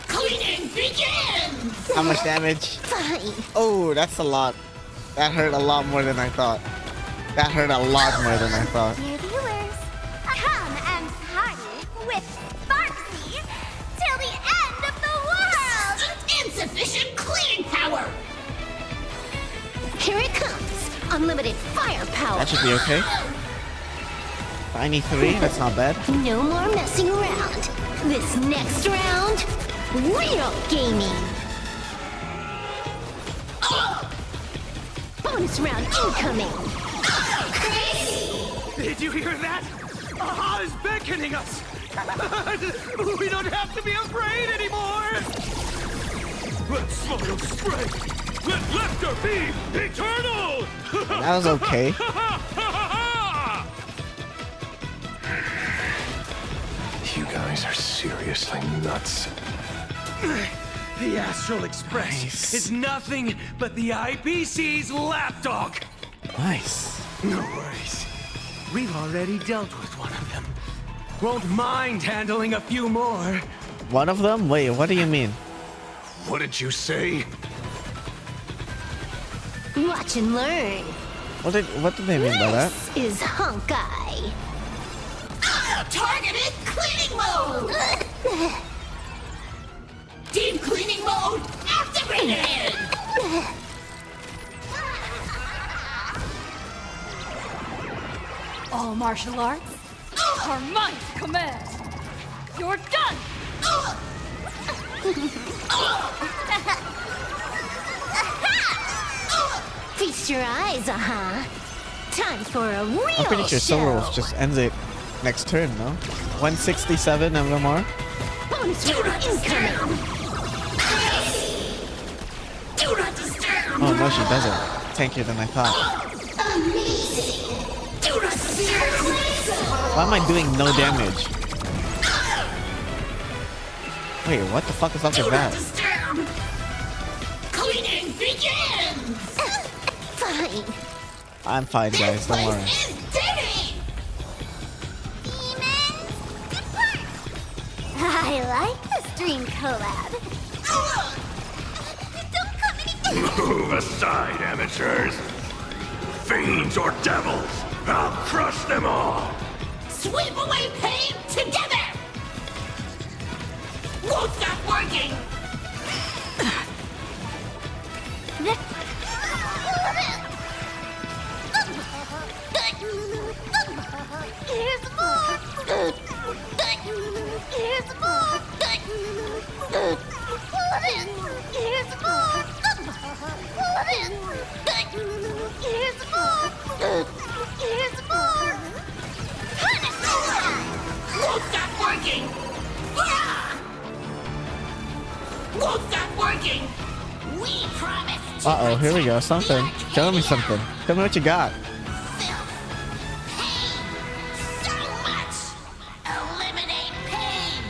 E: Cleaning begins!
A: How much damage?
L: Fine.
A: Oh, that's a lot. That hurt a lot more than I thought. That hurt a lot more than I thought.
L: Dear viewers, come and party with Sparksy till the end of the world!
E: Insufficient cleaning power!
L: Here it comes! Unlimited firepower!
A: That should be okay. Tiny 3, that's not bad.
L: No more messing around. This next round, real gaming! Bonus round incoming!
T: Did you hear that? Aha is beckoning us! We don't have to be afraid anymore! Let Smile spray! Let laughter be eternal!
A: That was okay.
M: You guys are seriously nuts.
T: The Astral Express is nothing but the IPC's lapdog.
A: Nice.
T: No worries. We've already dealt with one of them. Won't mind handling a few more.
A: One of them? Wait, what do you mean?
M: What did you say?
L: Watch and learn.
A: What did they mean by that?
L: This is Honkai.
E: Targeted cleaning mode! Deep cleaning mode activated!
U: All martial arts are mine to command. You're done!
L: Feast your eyes, Time for a real
A: I'm pretty sure
L: show.
A: Silverwolf just ends it next turn, no? 167 MMR?
L: Bonus round incoming!
E: Do not disturb!
A: Oh no, she doesn't. Tankier than I thought.
E: Do not disturb!
A: Why am I doing no damage? Wait, what the fuck is up with that?
E: Disturb! Cleaning begins!
L: Fine.
A: I'm fine, guys, don't worry.
L: I like this dream collab.
B: Move aside, amateurs. Fiends or devils, I'll crush them all.
E: Sweep away pain together! Won't stop working!
L: Here's more! Here's more! Here's more! Here's more! Here's more!
E: Won't stop working! Won't stop working! We promise to
A: Uh-oh, here we go, something. Show me something. Tell me what you got.
E: so much! Eliminate pain!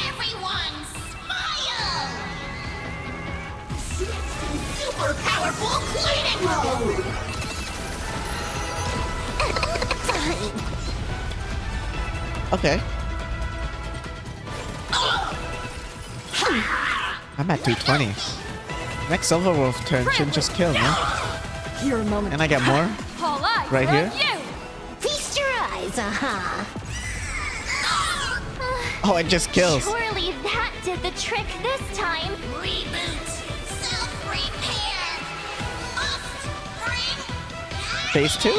E: Everyone smile! Super powerful cleaning mode!
L: Fine.
A: Okay. I'm at 220. Next Silverwolf turn should just kill, man.
U: Your moment.
A: And I get more?
U: All eyes
A: Right
U: are
A: here?
U: on you.
L: Feast your eyes,
A: Oh, it just kills.
L: Surely that did the trick this time.
E: Reboot! Self-repair! Must bring
A: Phase 2?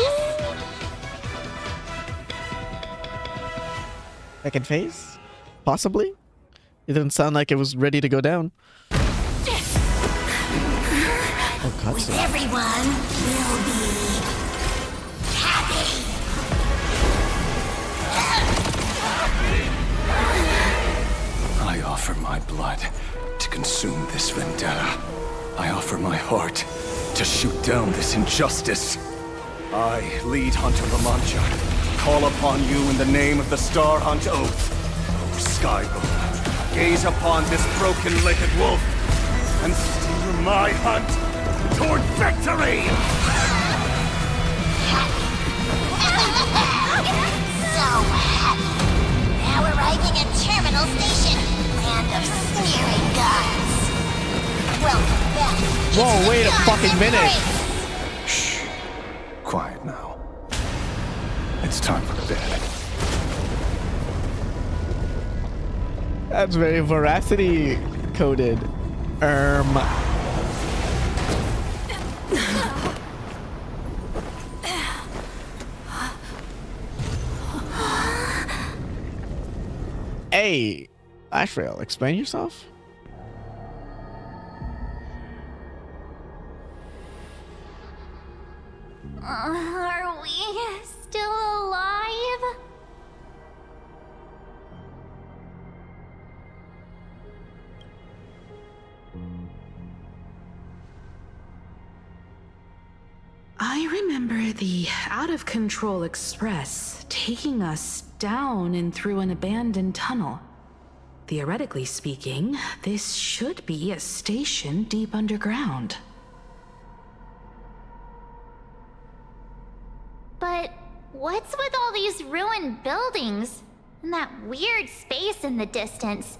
A: Second phase? Possibly? It didn't sound like it was ready to go down. Oh, God.
E: everyone will be happy!
K: I offer my blood to consume this vendetta. I offer my heart to shoot down this injustice. I, lead Hunter La Mancha, call upon you in the name of the Star Hunt Oath. O Skybow, gaze upon this broken-legged wolf and steer my hunt toward victory!
E: So happy! Now arriving at Terminal Station, land of sneering gods. Welcome back.
A: Whoa, wait a fucking minute.
K: Quiet now. It's time for bed.
A: That's very veracity coded. Hey, EMherl, explain yourself.
D: Are we still alive?
C: I remember the out-of-control express taking us down and through an abandoned tunnel. Theoretically speaking, this should be a station deep underground.
D: But what's with all these ruined buildings? And that weird space in the distance?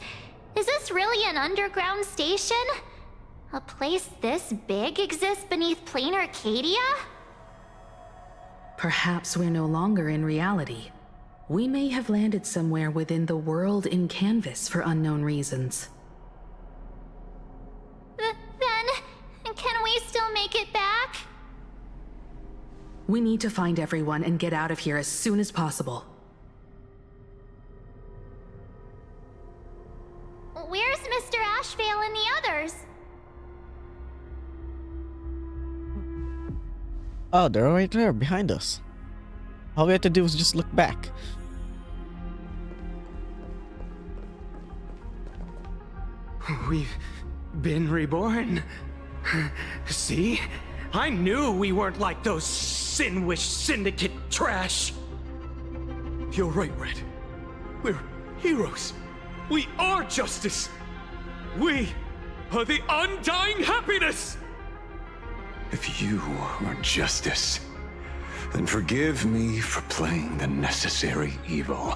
D: Is this really an underground station? A place this big exists beneath plain Arcadia?
C: Perhaps we're no longer in reality. We may have landed somewhere within the world in canvas for unknown reasons.
D: Then, can we still make it back?
C: We need to find everyone and get out of here as soon as possible.
D: Where's Mr. EMherl and the others?
A: Oh, they're right there behind us. All we have to do is just look back.
W: We've been reborn. See? I knew we weren't like those Sin-Wish Syndicate trash. You're right, Red. We're heroes. We are justice. We are the undying happiness.
K: If you are justice, then forgive me for playing the necessary evil.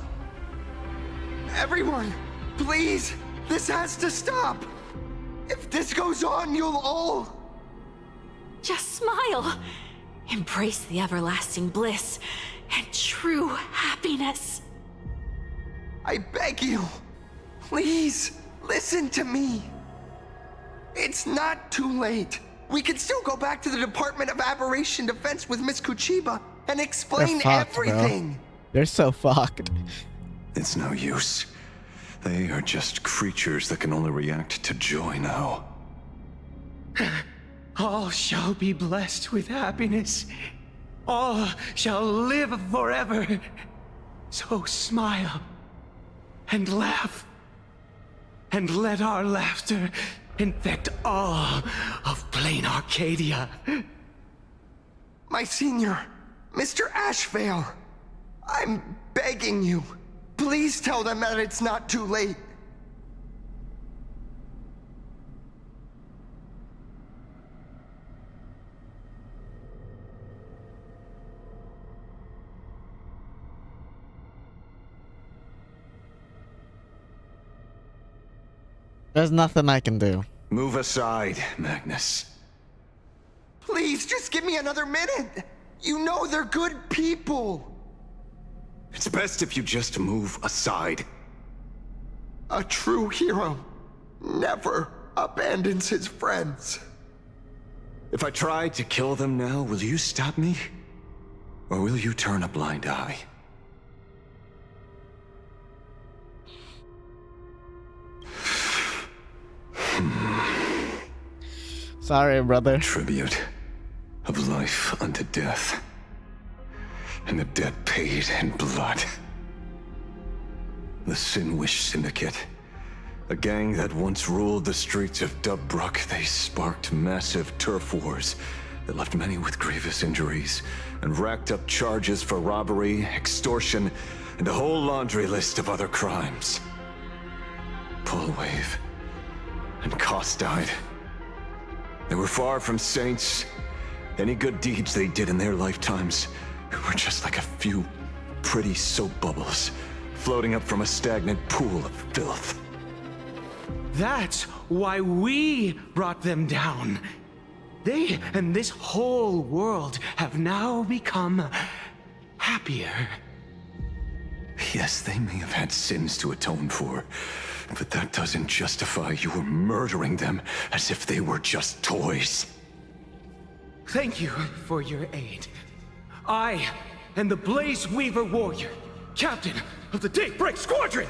G: Everyone, please! This has to stop! If this goes on, you'll all...
U: Just smile. Embrace the everlasting bliss and true happiness.
G: I beg you, please, listen to me. It's not too late. We can still go back to the Department of Aberration Defense with Miss Kuchiba and explain everything.
A: Bro. They're so fucked.
K: It's no use. They are just creatures that can only react to joy now.
W: All shall be blessed with happiness. All shall live forever. So smile and laugh. And let our laughter infect all of plain Arcadia.
G: My senior, Mr. EMherl, I'm begging you. Please tell them that it's not too late.
A: There's nothing I can do.
K: Move aside, Magnus.
G: Please, just give me another minute. You know they're good people.
K: It's best if you just move aside.
G: A true hero never abandons his friends.
K: If I try to kill them now, will you stop me? Or will you turn a blind eye?
A: Sorry, brother.
K: Tribute of life unto death. And the debt paid in blood. The Sin-Wish Syndicate. A gang that once ruled the streets of Dubbrook. They sparked massive turf wars that left many with grievous injuries and racked up charges for robbery, extortion, and a whole laundry list of other crimes. Pullwave and Koss died. They were far from saints. Any good deeds they did in their lifetimes were just like a few pretty soap bubbles floating up from a stagnant pool of filth.
W: That's why we brought them down. They and this whole world have now become happier.
K: Yes, they may have had sins to atone for, but that doesn't justify your murdering them as if they were just toys.
W: Thank you for your aid. I am the Blaze Weaver Warrior, captain of the Daybreak Squadron!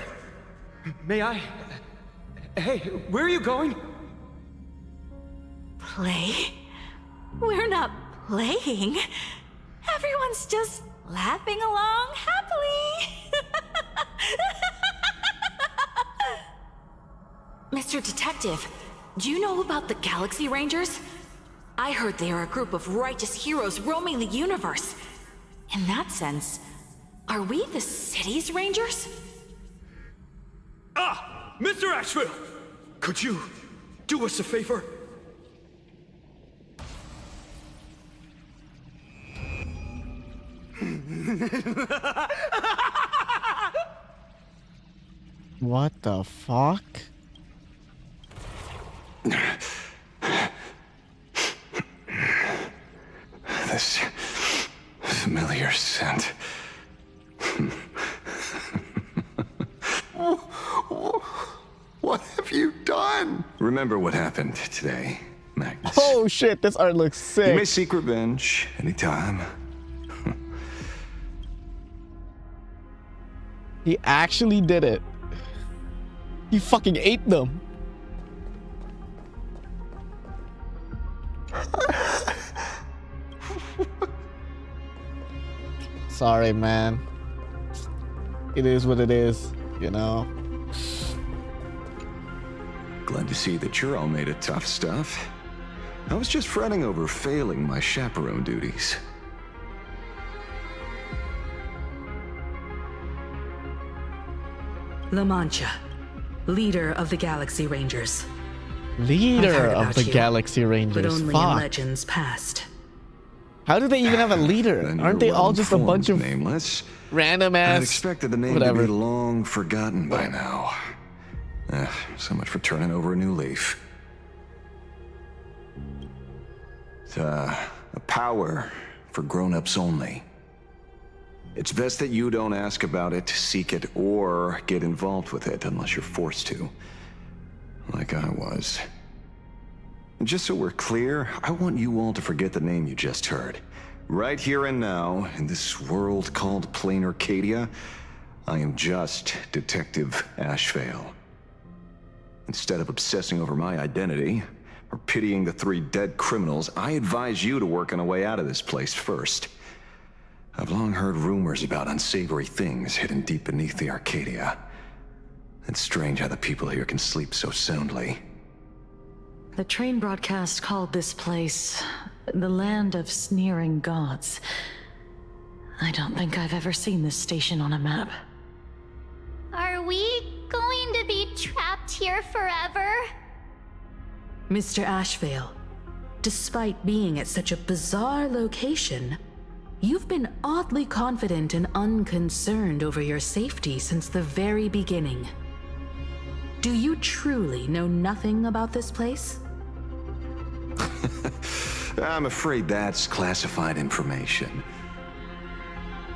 W: May I... Hey, where are you going?
O: Play? We're not playing. Everyone's just laughing along happily. Mr. Detective, do you know about the Galaxy Rangers? I heard they are a group of righteous heroes roaming the universe. In that sense, are we the city's rangers?
T: Ah! Mr. Asheville! Could you do us a favor?
A: What the fuck?
K: This familiar scent.
G: What have you done?
K: Remember what happened today, Magnus.
A: Oh shit, this art looks sick.
K: You may seek revenge anytime.
A: He actually did it. He fucking ate them. Sorry, man. It is what it is, you know.
K: Glad to see that you're all made of tough stuff. I was just fretting over failing my chaperone duties.
C: La Mancha, leader of the Galaxy Rangers.
A: Leader of
C: about
A: the
C: you,
A: Galaxy Rangers.
C: but only
A: Fuck.
C: in legends past.
A: How do they even have a leader?
K: Then
A: Aren't they
K: you're
A: all just a bunch of
K: nameless?
A: random
K: I'd
A: ass?
K: expected the name
A: whatever.
K: to be long forgotten by now. So much for turning over a new leaf. It's a power for grown-ups only. It's best that you don't ask about it, seek it, or get involved with it unless you're forced to. Like I was. And just so we're clear, I want you all to forget the name you just heard. Right here and now, in this world called Plain Arcadia, I am just Detective Ashevale. Instead of obsessing over my identity, or pitying the 3 dead criminals, I advise you to work on a way out of this place first. I've long heard rumors about unsavory things hidden deep beneath the Arcadia. It's strange how the people here can sleep so soundly.
F: The train broadcast called this place the land of sneering gods. I don't think I've ever seen this station on a map.
D: Are we going to be trapped here forever?
C: Mr. Ashevale, despite being at such a bizarre location, you've been oddly confident and unconcerned over your safety since the very beginning. Do you truly know nothing about this place?
K: I'm afraid that's classified information.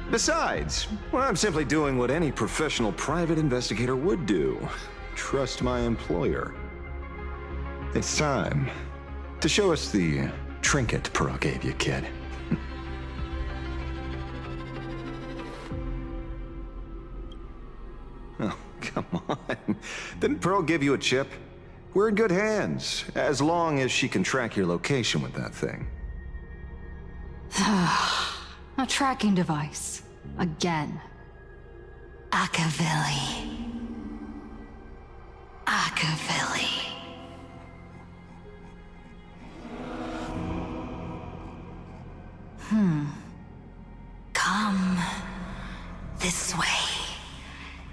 K: Besides, well, I'm simply doing what any professional private investigator would do. Trust my employer. It's time to show us the trinket Pearl gave you, kid. Oh, come on. Didn't Pearl give you a chip? We're in good hands, as long as she can track your location with that thing.
I: A tracking device. Again.
R: Akavilli. Come this way.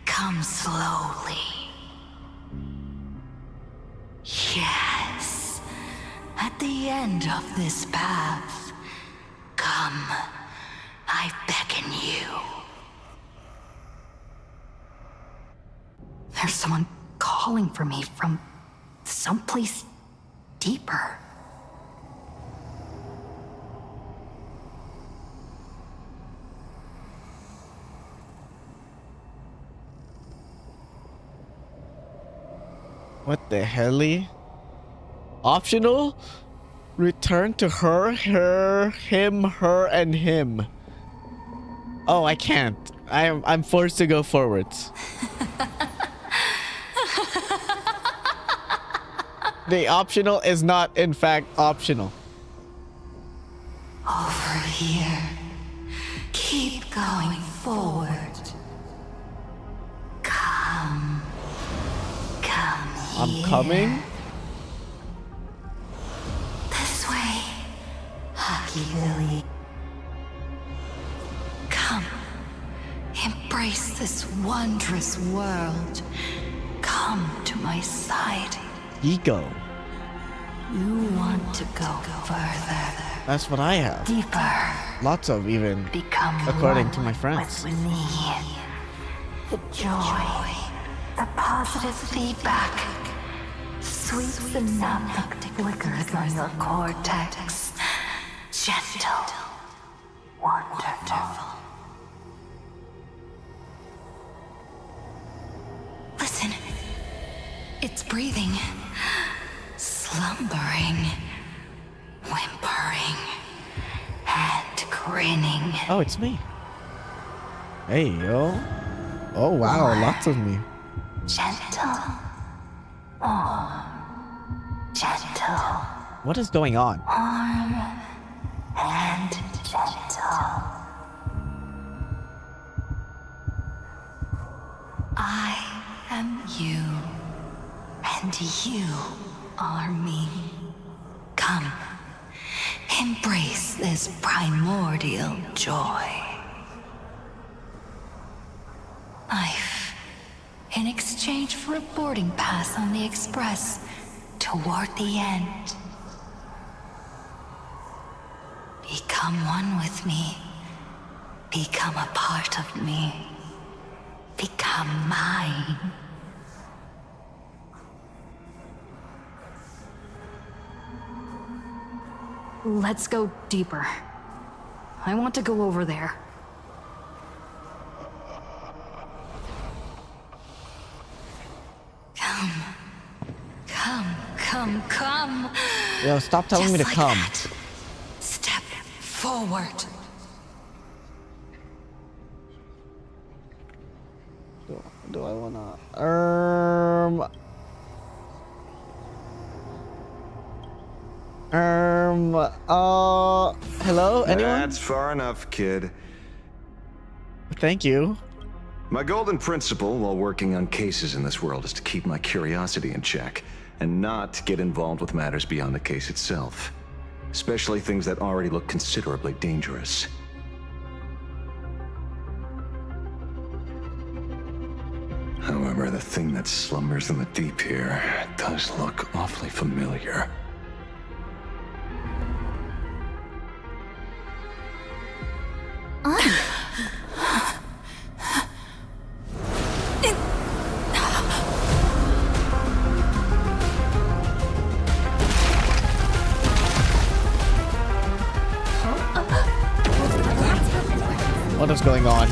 R: Come slowly. Yes. At the end of this path, come. I beckon you.
I: There's someone calling for me from someplace deeper.
A: What the helly? Optional? Return to her, him, her, and him. Oh, I can't. I'm forced to go forwards. The optional is not, in fact, optional.
C: Over here. Keep going forward. Come. Come here.
A: I'm coming.
C: This way. Hockey Lily. Come. Embrace this wondrous world. Come to my side.
A: Ego.
C: You want to go further.
A: That's what I have.
C: Deeper.
A: Lots of, even.
C: Become
A: according to
C: one
A: my friends.
C: with me. The joy. The positive feedback. Sweet enough that flickers on your cortex. Gentle. Wonderful. Listen. It's breathing. Slumbering. Whimpering. And grinning.
A: Oh, it's me. Hey, yo. Oh, wow. Lots of me.
C: Gentle. Oh. Gentle.
A: What is going on?
C: Warm. And gentle. I am you. And you are me. Come. Embrace this primordial joy. Life, in exchange for a boarding pass on the Express toward the end. Become one with me. Become a part of me. Become mine.
I: Let's go deeper. I want to go over there. Come.
A: Yo, stop telling me to
C: Just like
A: come.
C: that. Step forward.
A: Do I wanna? Hello? Anyone?
M: That's far enough, kid.
A: Thank you.
M: My golden principle while working on cases in this world is to keep my curiosity in check and not get involved with matters beyond the case itself, especially things that already look considerably dangerous. However, the thing that slumbers in the deep here does look awfully familiar.
A: What is going on?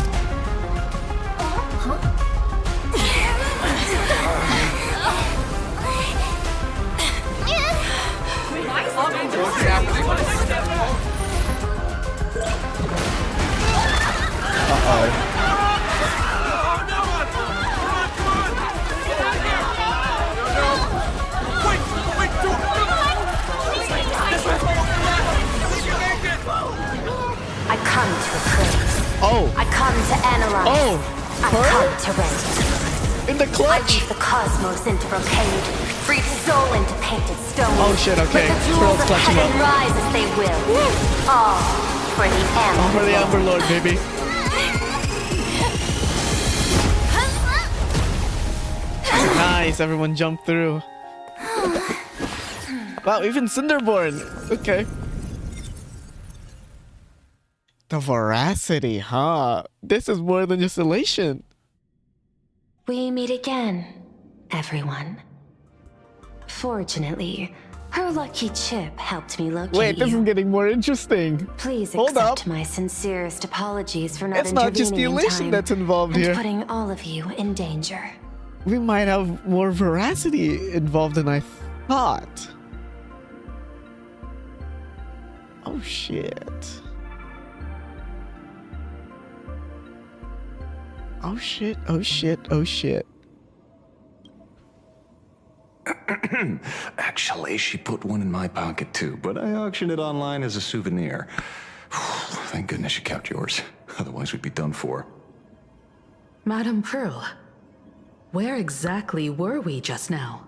A: Uh-oh.
L: I come to appraise.
A: Oh.
L: I come to analyze.
A: Oh.
L: I come to rent.
A: In the clutch.
L: I weave the cosmos into brocade. Breathe soul into painted stone.
A: Oh shit, okay.
L: Let the jewels
A: Pearl's
L: of
A: clutching
L: heaven
A: up.
L: rise as they will. All for the Amber.
A: All for the Amber Lord, baby. Nice, everyone jumped through. Wow, even Cinderborn. Okay. The veracity, huh? This is more than just elation.
L: We meet again, everyone. Fortunately, her lucky chip helped me locate
A: Wait, this
L: you.
A: is getting more interesting.
L: Please
A: Hold up.
L: accept my sincerest apologies for not
A: It's not just the
L: intervening in
A: elation
L: time
A: that's involved
L: and
A: here.
L: putting all of you in danger.
A: we might have more veracity involved than I thought. Oh shit. Oh shit, oh shit, oh shit.
K: Actually, she put one in my pocket too, but I auctioned it online as a souvenir. Thank goodness you kept yours. Otherwise, we'd be done for.
C: Madame Pearl, where exactly were we just now?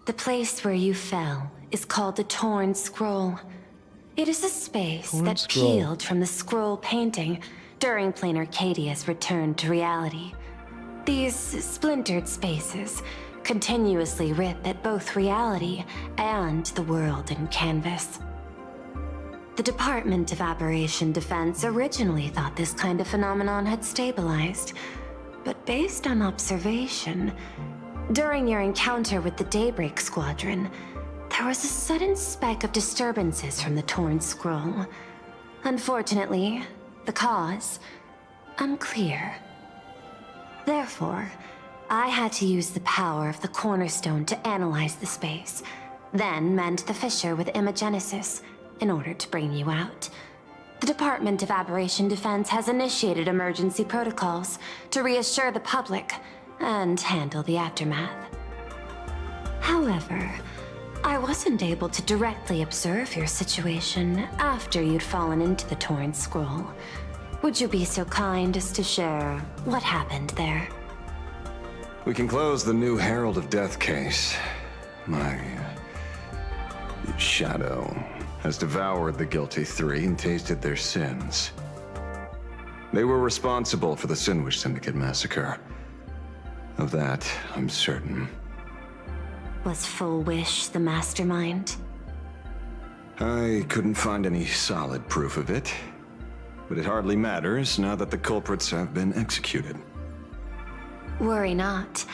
L: The place where you fell is called the Torn Scroll. It is a space that peeled from the scroll painting during Planar Arcadia's return to reality. These splintered spaces continuously rip at both reality and the world in canvas. The Department of Aberration Defense originally thought this kind of phenomenon had stabilized, but based on observation, during your encounter with the Daybreak Squadron, there was a sudden spike of disturbances from the Torn Scroll. Unfortunately, the cause, unclear. Therefore, I had to use the power of the Cornerstone to analyze the space, then mend the fissure with Imagenesis in order to bring you out. The Department of Aberration Defense has initiated emergency protocols to reassure the public and handle the aftermath. However, I wasn't able to directly observe your situation after you'd fallen into the Torn Scroll. Would you be so kind as to share what happened there?
K: We can close the new Herald of Death case. My shadow has devoured the guilty three and tasted their sins. They were responsible for the Sinwish Syndicate massacre. Of that, I'm certain.
L: Was Full Wish the mastermind?
K: I couldn't find any solid proof of it, but it hardly matters now that the culprits have been executed.
L: Worry not.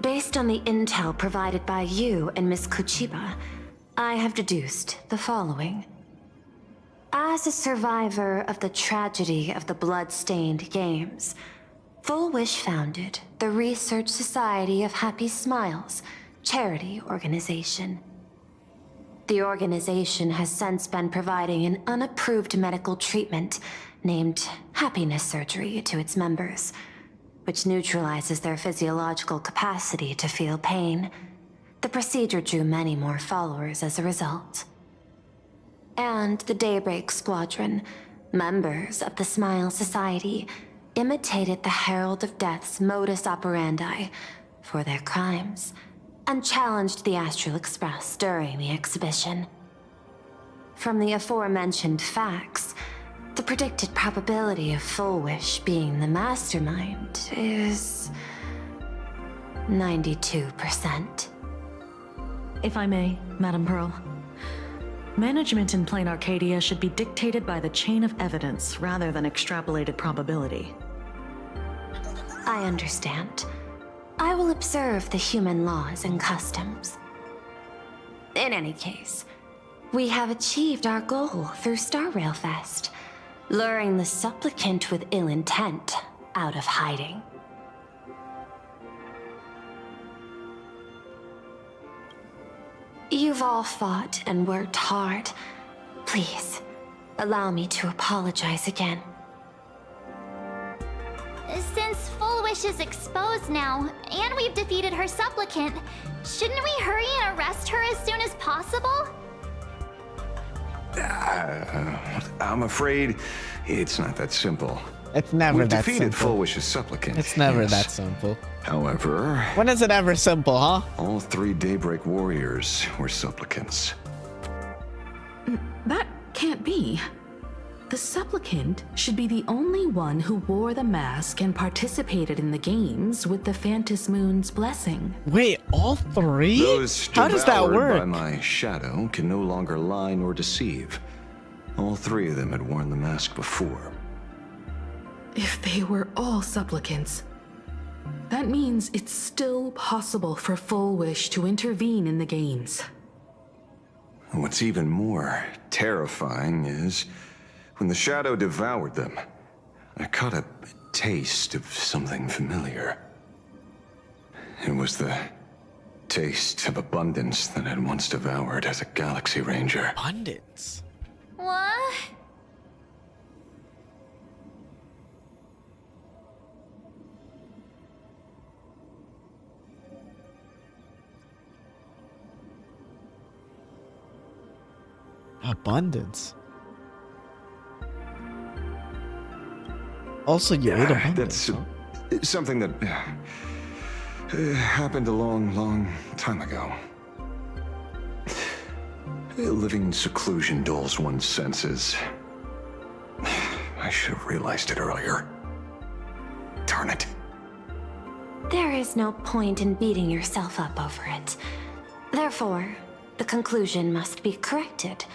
L: Based on the intel provided by you and Miss Kuchiba, I have deduced the following. As a survivor of the tragedy of the Blood-Stained Games, Full Wish founded the Research Society of Happy Smiles, charity organization. The organization has since been providing an unapproved medical treatment named happiness surgery to its members, which neutralizes their physiological capacity to feel pain. The procedure drew many more followers as a result. And the Daybreak Squadron, members of the Smile Society, imitated the Herald of Death's modus operandi for their crimes, and challenged the Astral Express during the exhibition. From the aforementioned facts, the predicted probability of Full Wish being the mastermind is 92%.
F: If I may, Madame Pearl. Management in Planar Arcadia should be dictated by the chain of evidence rather than extrapolated probability.
L: I understand. I will observe the human laws and customs. In any case, we have achieved our goal through Star Rail Fest, luring the supplicant with ill intent out of hiding. You've all fought and worked hard. Please, allow me to apologize again.
D: Since Full Wish is exposed now, and we've defeated her supplicant, shouldn't we hurry and arrest her as soon as possible?
K: I'm afraid it's not that simple.
A: It's never
K: We've
A: that
K: defeated
A: simple.
K: Full Wish's supplicant.
A: It's never
K: yes.
A: that simple.
K: However...
A: When is it ever simple, huh?
K: All three Daybreak warriors were supplicants.
C: That can't be. The supplicant should be the only one who wore the mask and participated in the games with the Phantus Moon's blessing.
A: Wait, all three?
K: Those
A: How does that
K: devoured
A: work?
K: by my shadow can no longer lie nor deceive. All three of them had worn the mask before.
C: If they were all supplicants, that means it's still possible for Full Wish to intervene in the games.
K: And what's even more terrifying is, when the shadow devoured them, I caught a taste of something familiar. It was the taste of abundance that I'd once devoured as a Galaxy Ranger.
A: Abundance?
D: What?
A: Abundance? Also, you ate abundance.
K: That's something that happened a long, long time ago. Living in seclusion dulls one's senses. I should have realized it earlier. Darn it.
L: There is no point in beating yourself up over it. Therefore, the conclusion must be corrected.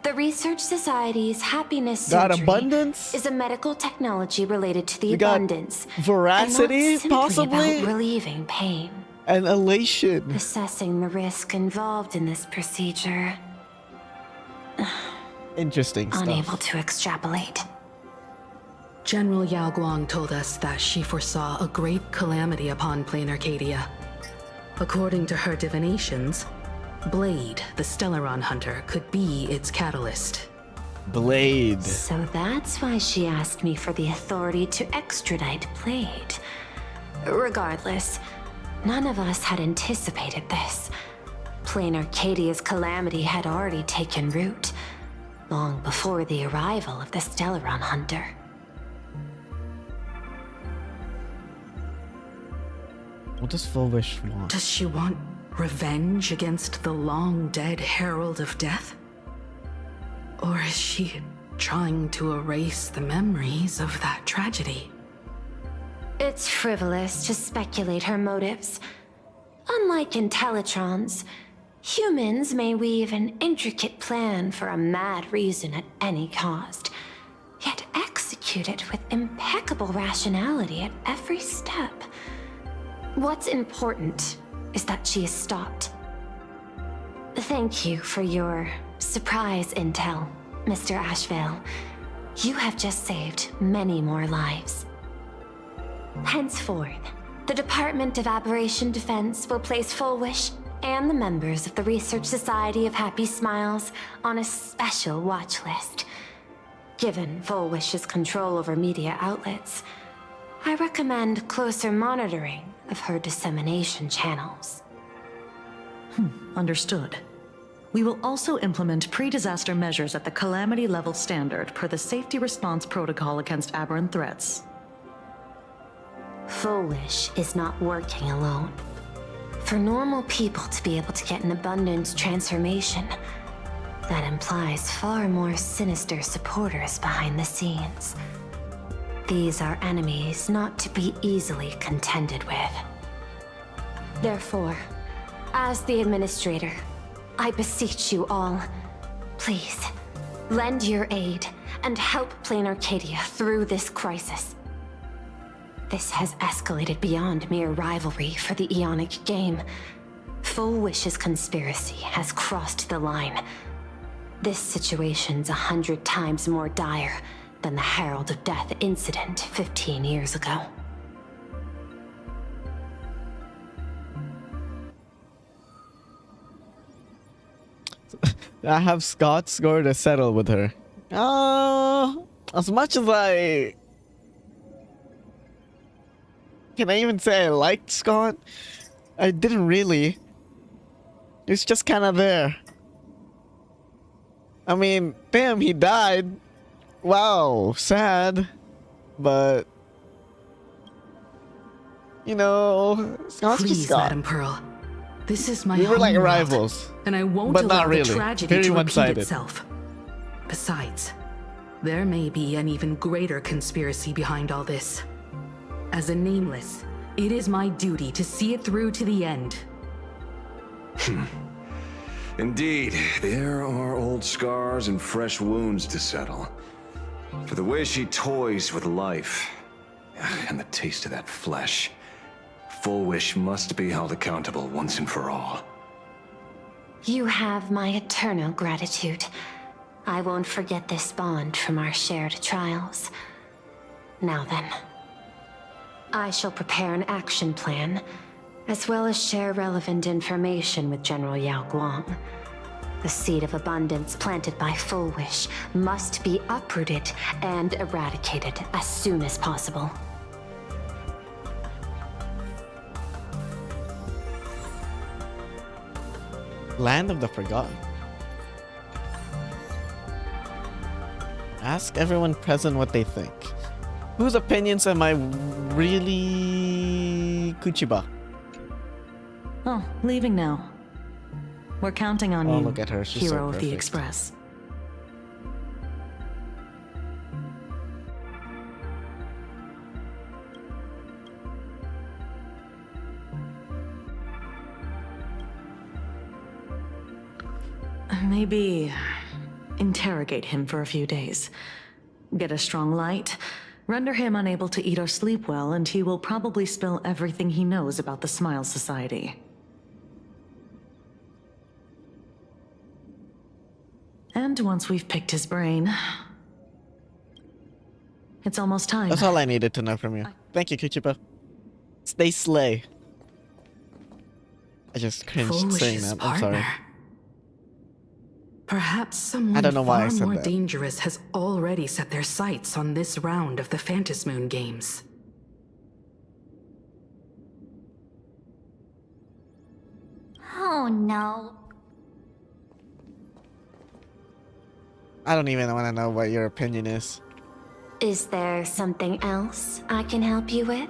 L: The Research Society's happiness
A: Got
L: surgery
A: abundance?
L: is a medical technology related to the
A: We got
L: abundance.
A: veracity,
L: and not simply
A: possibly?
L: about relieving pain.
A: And elation.
L: Assessing the risk involved in this procedure.
A: Interesting stuff.
L: Unable to extrapolate.
C: General Yao Guang told us that she foresaw a great calamity upon Plain Arcadia. According to her divinations, Blade, the Stellaron hunter, could be its catalyst.
A: Blade.
L: So that's why she asked me for the authority to extradite Blade. Regardless, none of us had anticipated this. Plain Arcadia's calamity had already taken root, long before the arrival of the Stellaron hunter.
A: What does Fulvish want?
C: Does she want revenge against the long-dead Herald of Death? Or is she trying to erase the memories of that tragedy?
L: It's frivolous to speculate her motives. Unlike Intellitrons, humans may weave an intricate plan for a mad reason at any cost, yet execute it with impeccable rationality at every step. What's important is that she is stopped. Thank you for your surprise intel, Mr. Ashvale. You have just saved many more lives. Henceforth, the Department of Aberration Defense will place Fulwish and the members of the Research Society of Happy Smiles on a special watch list. Given Fulwish's control over media outlets, I recommend closer monitoring of her dissemination channels.
F: Understood. We will also implement pre-disaster measures at the calamity level standard per the Safety Response Protocol against aberrant threats.
L: Fulwish is not working alone. For normal people to be able to get an abundance transformation, that implies far more sinister supporters behind the scenes. These are enemies not to be easily contended with. Therefore, as the administrator, I beseech you all, please, lend your aid and help Plain Arcadia through this crisis. This has escalated beyond mere rivalry for the Ionic game. Fulwish's conspiracy has crossed the line. This situation's 100 times more dire than the Herald of Death incident 15 years ago.
A: I have Scott score to settle with her. As much as can I even say I liked Scott? I didn't really. It's just kind of there. I mean, damn, he died. Wow, sad. But, you know, Scott's
C: Please,
A: just Scott.
C: Madam Pearl. This is my
A: We were like
C: home world,
A: rivals,
C: and I won't
A: but
C: allow
A: not really.
C: the tragedy
A: Very
C: to repeat
A: one-sided.
C: itself. Besides, there may be an even greater conspiracy behind all this. As a Nameless, it is my duty to see it through to the end.
K: Indeed, there are old scars and fresh wounds to settle. For the way she toys with life, and the taste of that flesh, Fulwish must be held accountable once and for all.
L: You have my eternal gratitude. I won't forget this bond from our shared trials. Now then, I shall prepare an action plan as well as share relevant information with General Yao Guang. The seed of abundance planted by Full Wish must be uprooted and eradicated as soon as possible.
A: Land of the Forgotten. Ask everyone present what they think. Whose opinions am I really Kuchiba?
F: Oh, leaving now. We're counting on
A: Oh,
F: you,
A: look at her. She's so
F: hero of the
A: perfect.
F: Express. Maybe interrogate him for a few days. Get a strong light, render him unable to eat or sleep well, and he will probably spill everything he knows about the Smile Society. And once we've picked his brain, it's almost time.
A: That's all I needed to know from you. Thank you, Kuchiba. Stay slay. I just cringed
C: Full
A: saying
C: Wish's
A: that. I'm sorry.
C: partner. Perhaps someone
A: I don't know why I
C: far
A: said
C: more
A: that.
C: dangerous has already set their sights on this round of the Phantasmoon Games.
D: Oh no.
A: I don't even want to know what your opinion is.
L: Is there something else I can help you with?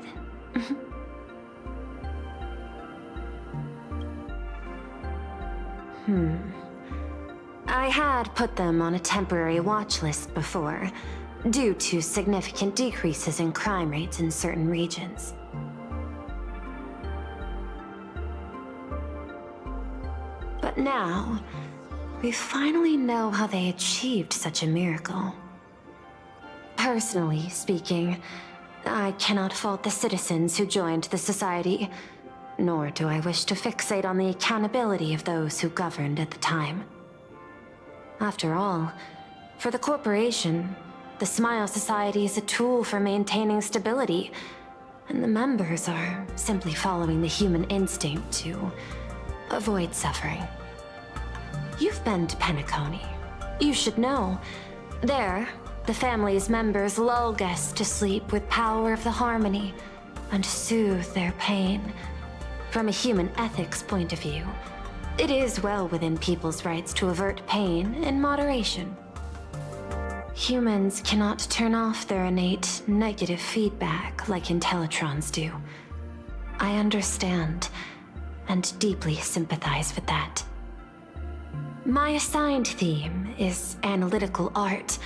L: I had put them on a temporary watch list before, due to significant decreases in crime rates in certain regions. But now, we finally know how they achieved such a miracle. Personally speaking, I cannot fault the citizens who joined the society, nor do I wish to fixate on the accountability of those who governed at the time. After all, for the corporation, the Smile Society is a tool for maintaining stability, and the members are simply following the human instinct to avoid suffering. You've been to Penacony. You should know. There, the family's members lull guests to sleep with power of the harmony and soothe their pain. From a human ethics point of view, it is well within people's rights to avert pain in moderation. Humans cannot turn off their innate negative feedback like Intellitrons do. I understand and deeply sympathize with that. My assigned theme is analytical art,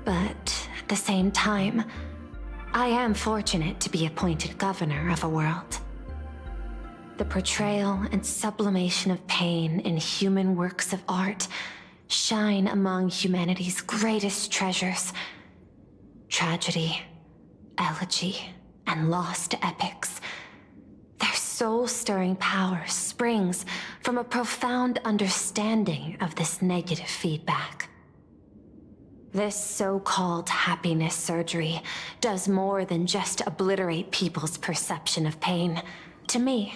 L: but at the same time, I am fortunate to be appointed governor of a world. The portrayal and sublimation of pain in human works of art shine among humanity's greatest treasures. Tragedy, elegy, and lost epics. Their soul-stirring power springs from a profound understanding of this negative feedback. This so-called happiness surgery does more than just obliterate people's perception of pain. To me,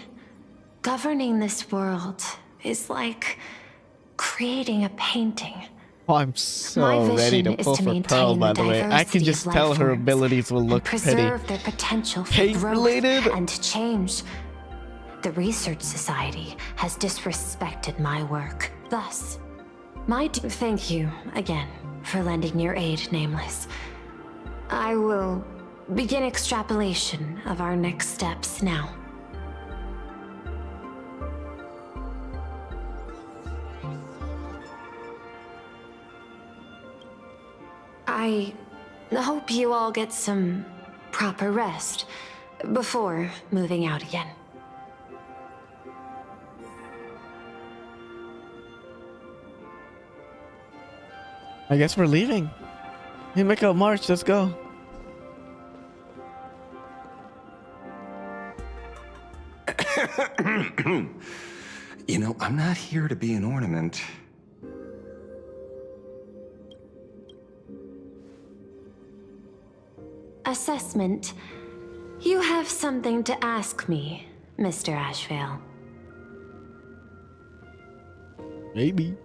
L: governing this world is like creating a painting.
A: Oh, I'm so ready to pull for Pearl, by the way. I can just tell her abilities will look pretty
L: Preserve their potential for
A: hate-related.
L: growth and change. The research society has disrespected my work. Thus, thank you again for lending your aid, Nameless. I will begin extrapolation of our next steps now. I hope you all get some proper rest before moving out again.
A: I guess we're leaving. Hey, make a march. Let's go.
M: You know, I'm not here to be an ornament.
L: Assessment. You have something to ask me, Mr. Ashvale?
A: Maybe.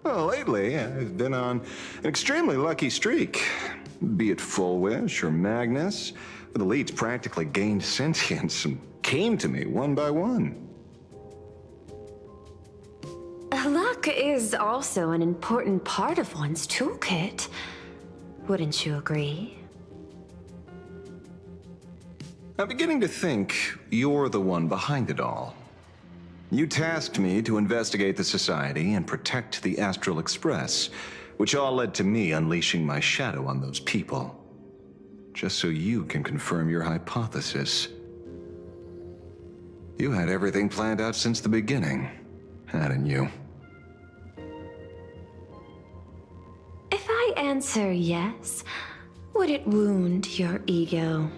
M: Well, lately, I've been on an extremely lucky streak. Be it Full Wish or Magnus, the leads practically gained sentience and came to me one by one.
L: Luck is also an important part of one's toolkit. Wouldn't you agree?
M: I'm beginning to think you're the one behind it all. You tasked me to investigate the Society and protect the Astral Express, which all led to me unleashing my shadow on those people. Just so you can confirm your hypothesis. You had everything planned out since the beginning, hadn't you?
L: If I answer yes, would it wound your ego?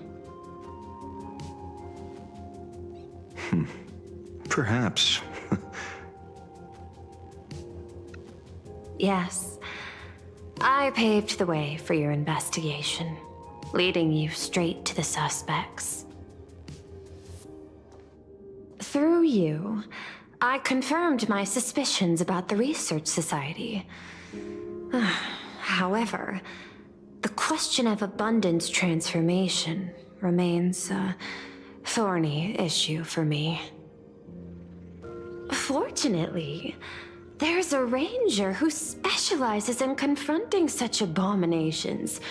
M: Perhaps.
L: Yes. I paved the way for your investigation, leading you straight to the suspects. Through you, I confirmed my suspicions about the Research Society. However, the question of abundance transformation remains a thorny issue for me. Fortunately, there's a ranger who specializes in confronting such abominations,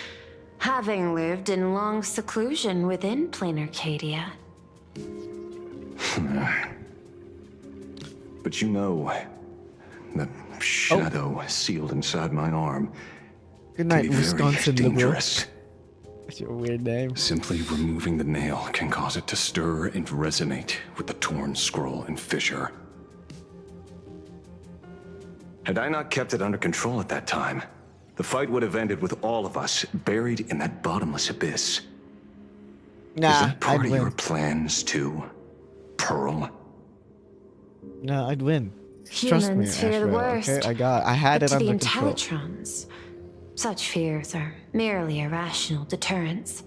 L: having lived in long seclusion within plain Arcadia.
M: But you know, the shadow sealed inside my arm
A: Good night,
M: can be
A: Wisconsin
M: very
A: liberal.
M: dangerous.
A: That's your weird name.
K: Simply removing the nail can cause it to stir and resonate with the torn scroll and fissure.
M: Had I not kept it under control at that time, the fight would have ended with all of us buried in that bottomless abyss.
A: Nah,
M: Is that part
A: I'd
M: of
A: win.
M: your plans too, Pearl?
A: No, I'd win. Trust me,
L: Humans fear the
A: Ashvale,
L: worst.
A: okay? I had
L: But
A: it
L: to the
A: under control.
L: Intellitrons, such fears are merely irrational deterrents.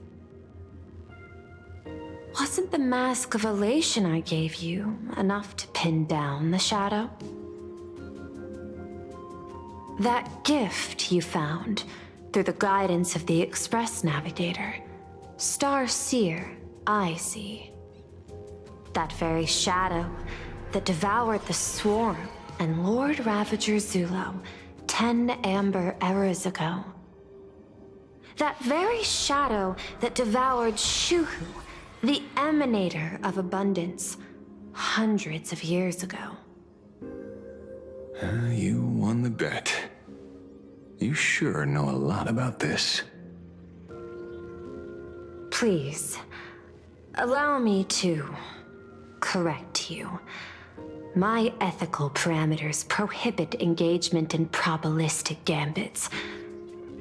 L: Wasn't the mask of elation I gave you enough to pin down the shadow? That gift you found through the guidance of the Express Navigator, Star Seer, I see. That very shadow that devoured the Swarm and Lord Ravager Zulo 10 amber eras ago. That very shadow that devoured Shuhu, the emanator of abundance, hundreds of years ago.
K: You won the bet. You sure know a lot about this.
L: Please, allow me to correct you. My ethical parameters prohibit engagement in probabilistic gambits.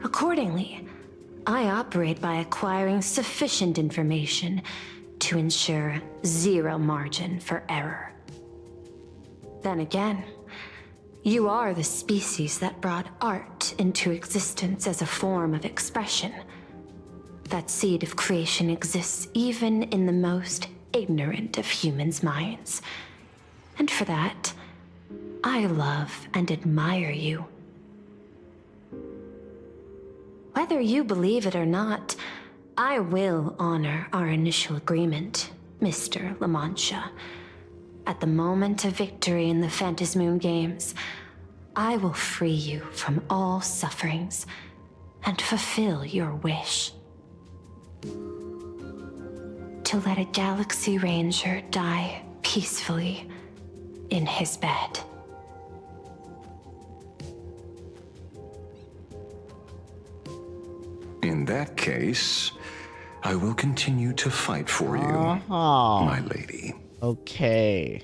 L: Accordingly, I operate by acquiring sufficient information to ensure zero margin for error. Then again, you are the species that brought art into existence as a form of expression. That seed of creation exists even in the most ignorant of humans' minds. And for that, I love and admire you. Whether you believe it or not, I will honor our initial agreement, Mr. La Mancha. At the moment of victory in the Phantasmoon Games, I will free you from all sufferings and fulfill your wish. To let a Galaxy Ranger die peacefully in his bed.
M: In that case, I will continue to fight for you,
A: Uh-huh.
M: my lady.
A: Okay.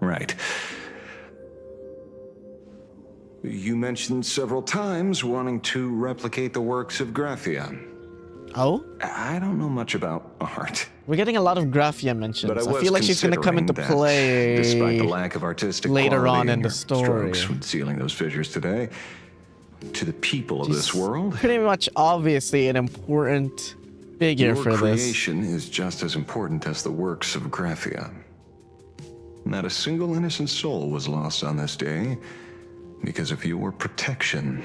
M: Right. You mentioned several times wanting to replicate the works of Graphia.
A: Oh?
M: I don't know much about art.
A: We're getting a lot of Graphia mentions.
M: But I
A: I feel like she's gonna come into
M: considering that
A: play
M: despite the lack of artistic
A: later
M: quality
A: on in
M: your
A: the story.
M: strokes when sealing those fissures today, to the people of this world,
A: Pretty much obviously an important figure
M: your
A: for this.
M: creation is just as important as the works of Graphia. Not a single innocent soul was lost on this day because of your protection.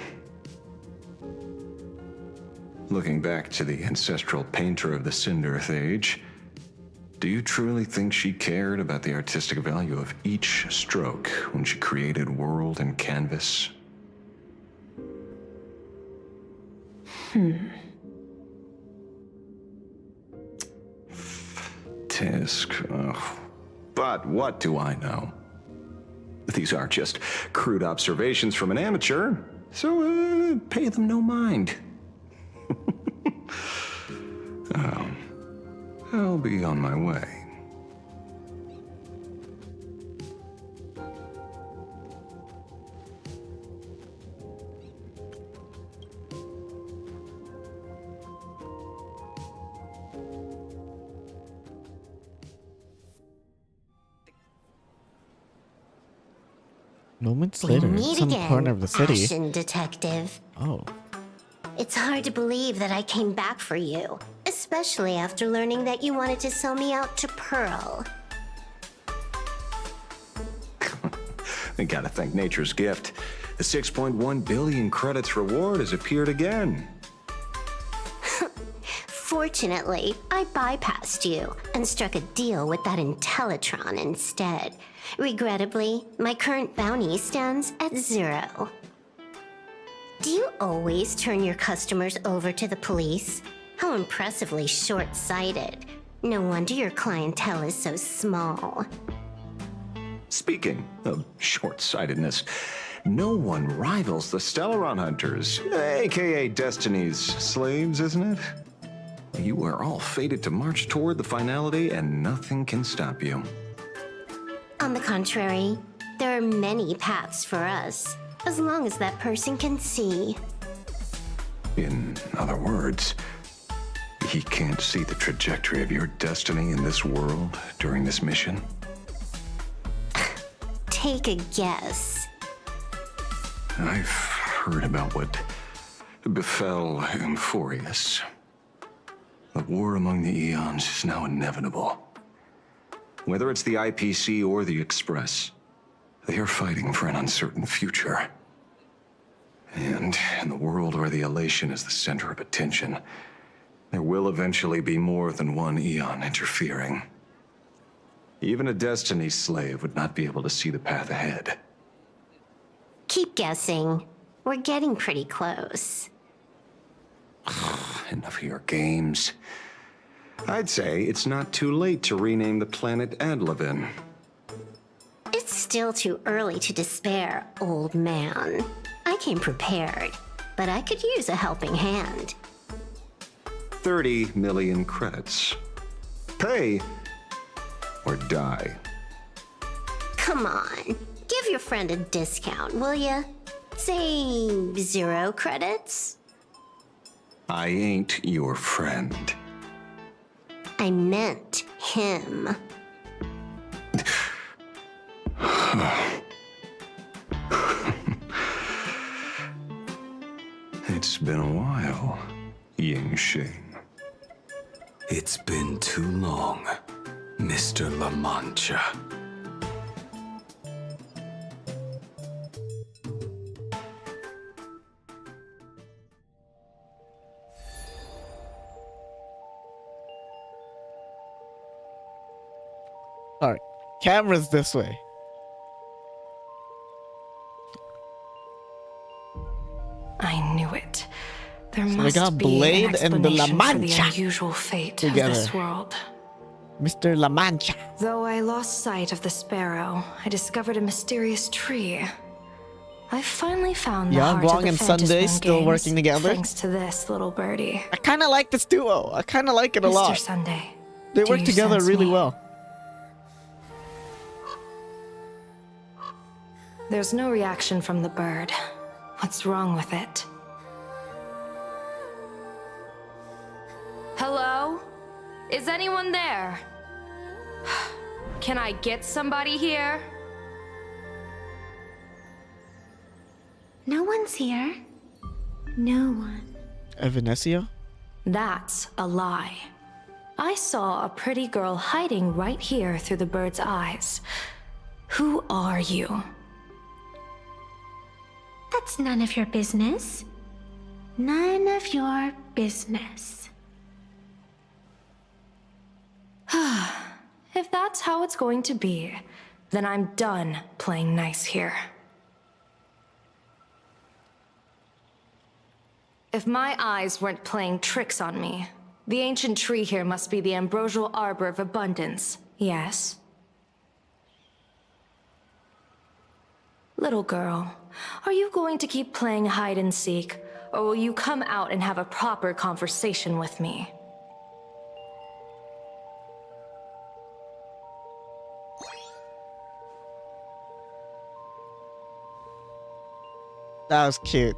M: Looking back to the ancestral painter of the Cinderth Age, do you truly think she cared about the artistic value of each stroke when she created world and canvas? Tisk. But what do I know? These are just crude observations from an amateur, so pay them no mind. I'll be on my way.
A: Moments
L: We
A: later, in
L: meet
A: some
L: again,
A: corner of the city.
L: Ashen Detective.
A: Oh.
L: It's hard to believe that I came back for you, especially after learning that you wanted to sell me out to Pearl.
M: I gotta thank nature's gift. The 6.1 billion credits reward has appeared again.
L: Fortunately, I bypassed you and struck a deal with that Intellitron instead. Regrettably, my current bounty stands at 0. Do you always turn your customers over to the police? How impressively short-sighted. No wonder your clientele is so small.
M: Speaking of short-sightedness, no one rivals the Stellaron Hunters, aka Destiny's slaves, isn't it? You are all fated to march toward the finality, and nothing can stop you.
L: On the contrary, there are many paths for us, as long as that person can see.
M: In other words, he can't see the trajectory of your destiny in this world during this mission?
L: Take a guess.
M: I've heard about what befell Euphorius. The war among the eons is now inevitable. Whether it's the IPC or the Express, they are fighting for an uncertain future. And in the world where the elation is the center of attention, there will eventually be more than one eon interfering. Even a Destiny slave would not be able to see the path ahead.
L: Keep guessing. We're getting pretty close.
M: Enough of your games. I'd say it's not too late to rename the planet Adlevin.
L: It's still too early to despair, old man. I came prepared, but I could use a helping hand.
M: 30 million credits. Pay or die.
L: Come on, give your friend a discount, will ya? Say 0 credits?
M: I ain't your friend.
L: I meant him.
M: It's been a while, Ying Shing.
K: It's been too long, Mr. La Mancha.
A: Alright, camera's this way.
U: I knew it. There
A: So we
U: must
A: got
U: be
A: Blade
U: an
A: and the La
U: explanation for the
A: Mancha
U: unusual fate
A: together.
U: of this world.
A: Mr. La Mancha.
U: Though I lost sight of the sparrow, I discovered a mysterious tree. I finally found the
A: Yeah,
U: heart of
A: Guang
U: the
A: and
U: Phantasm
A: Sunday still
U: games,
A: working together.
U: thanks to this little birdie.
A: I kind of like this duo. I kind of like it a
U: Mr.
A: lot.
U: Sunday,
A: They
U: do
A: work
U: you
A: together
U: sense
A: really
U: me?
A: well.
U: There's no reaction from the bird. What's wrong with it?
P: Is anyone there? Can I get somebody here?
L: No one's here. No one.
A: Evanesia?
F: That's a lie. I saw a pretty girl hiding right here through the bird's eyes. Who are you?
L: That's none of your business. None of your business.
F: If that's how it's going to be, then I'm done playing nice here. If my eyes weren't playing tricks on me, the ancient tree here must be the ambrosial arbor of abundance, yes? Little girl, are you going to keep playing hide and seek, or will you come out and have a proper conversation with me?
A: That was cute.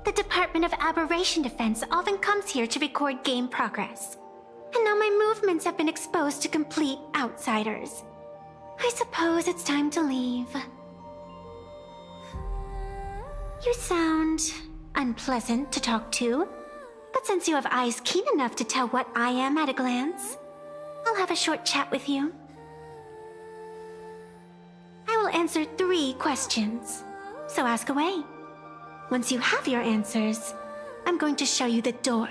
L: The Department of Aberration Defense often comes here to record game progress. And now my movements have been exposed to complete outsiders. I suppose it's time to leave. You sound unpleasant to talk to, but since you have eyes keen enough to tell what I am at a glance, I'll have a short chat with you. I will answer 3 questions, so ask away. Once you have your answers, I'm going to show you the door.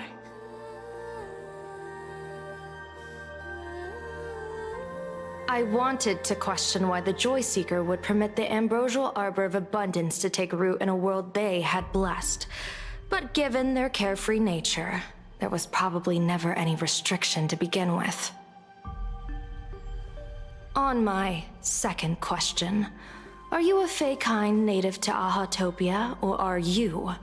F: I wanted to question why the Joy Seeker would permit the ambrosial arbor of abundance to take root in a world they had blessed. But given their carefree nature, there was probably never any restriction to begin with. On my second question, are you a Fey-kind native to Ahatopia, or are you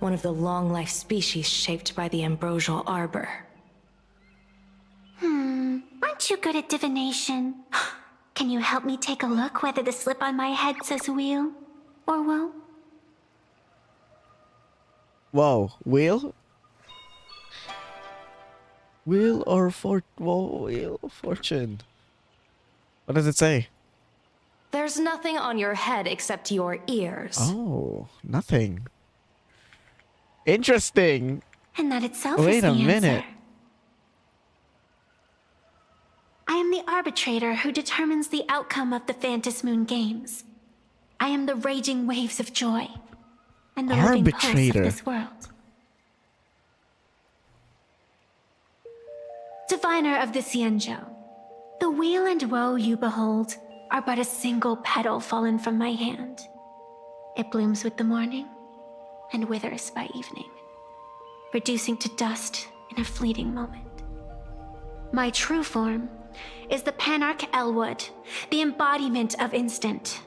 F: one of the long-life species shaped by the ambrosial arbor?
L: Aren't you good at divination? Can you help me take a look whether the slip on my head says wheel or woe?
A: Whoa, wheel? Wheel or wheel of fortune? What does it say?
F: There's nothing on your head except your ears.
A: Oh, nothing. Interesting.
L: And that itself
A: Wait
L: is the
A: a minute.
L: answer. I am the arbitrator who determines the outcome of the Phantas Moon Games. I am the raging waves of joy and the living pulse of
A: Arbitrator.
L: this world. Diviner of the Xianzhou, the weal and woe you behold are but a single petal fallen from my hand. It blooms with the morning and withers by evening, reducing to dust in a fleeting moment. My true form is the Panarch Elwood, the embodiment of instant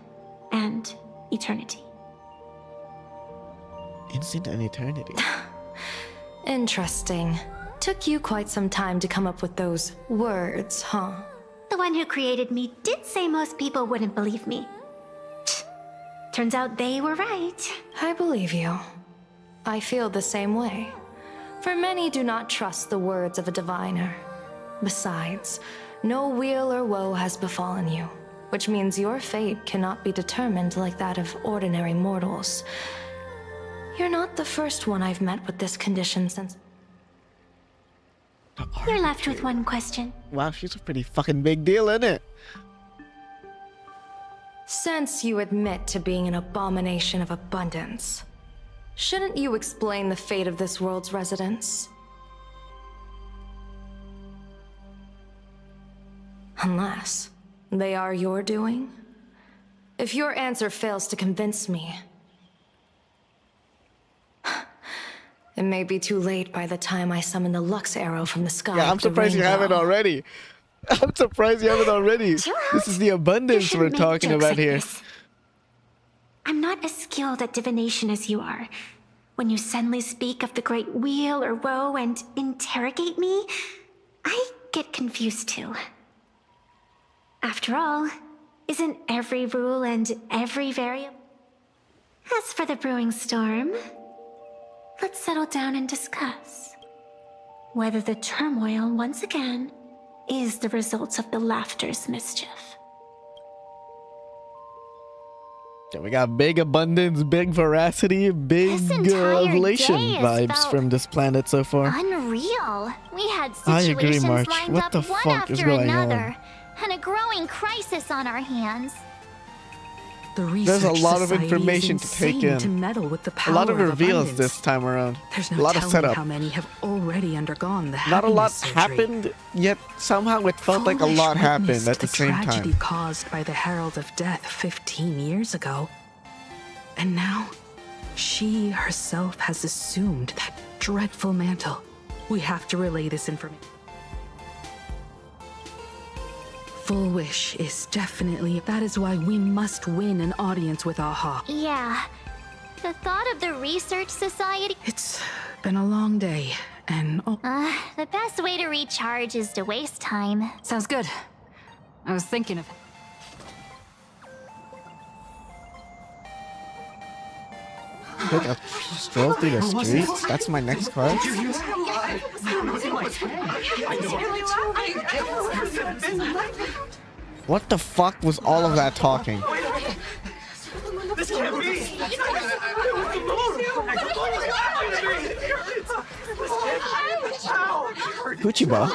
L: and eternity.
A: Instant and eternity.
F: Interesting. Took you quite some time to come up with those words, huh?
L: The one who created me did say most people wouldn't believe me. Turns out they were right.
F: I believe you. I feel the same way. For many do not trust the words of a diviner. Besides, no weal or woe has befallen you, which means your fate cannot be determined like that of ordinary mortals. You're not the first one I've met with this condition since...
L: You're left with one question.
A: Wow, she's a pretty fucking big deal, isn't it?
F: Since you admit to being an abomination of abundance, shouldn't you explain the fate of this world's residents? Unless they are your doing? If your answer fails to convince me, it may be too late by the time I summon the Lux Arrow from the sky.
A: Yeah, I'm
F: of the
A: surprised you haven't
F: rainbow.
A: already. I'm surprised you haven't already. This is the abundance we're
L: make
A: talking
L: jokes
A: about
L: like
A: here.
L: this. I'm not as skilled at divination as you are. When you suddenly speak of the great weal or woe and interrogate me, I get confused too. After all, isn't every rule and every variable? As for the brewing storm, let's settle down and discuss. Whether the turmoil, once again, is the result of the laughter's mischief.
A: Yeah, we got big abundance, big veracity, big ovulation vibes
D: about
A: from this planet so far.
D: Unreal. We had
A: I agree,
D: situations
A: March.
D: lined
A: What
D: up
A: the
D: one
A: fuck is
D: after
A: going
D: another, and a growing crisis on our hands.
C: The
A: There's a
C: Research
A: lot of
C: Society
A: information
C: is
A: to take
C: insane
A: in.
C: to meddle with the
A: A
C: power
A: lot of reveals
C: abundance.
A: this time around.
C: There's
A: A
C: no
A: lot of
C: telling
A: setup.
C: how many have already undergone the
A: Not a lot
C: happiness surgery.
A: happened, yet somehow it felt like a
C: Foolish
A: lot happened
C: witnessed
A: at the same
C: tragedy
A: time.
C: caused by the Herald of Death 15 years ago. And now, she herself has assumed that dreadful mantle. We have to relay this information. Full Wish is definitely... That is why we must win an audience with Aha.
D: Yeah. The thought of the Research Society...
C: It's been a long day, and...
D: the best way to recharge is to waste time.
I: Sounds good. I was thinking of...
A: Take a stroll through the streets? That's my next quest. What the fuck was all of that talking?
E: This can't be!
A: Kuchiba?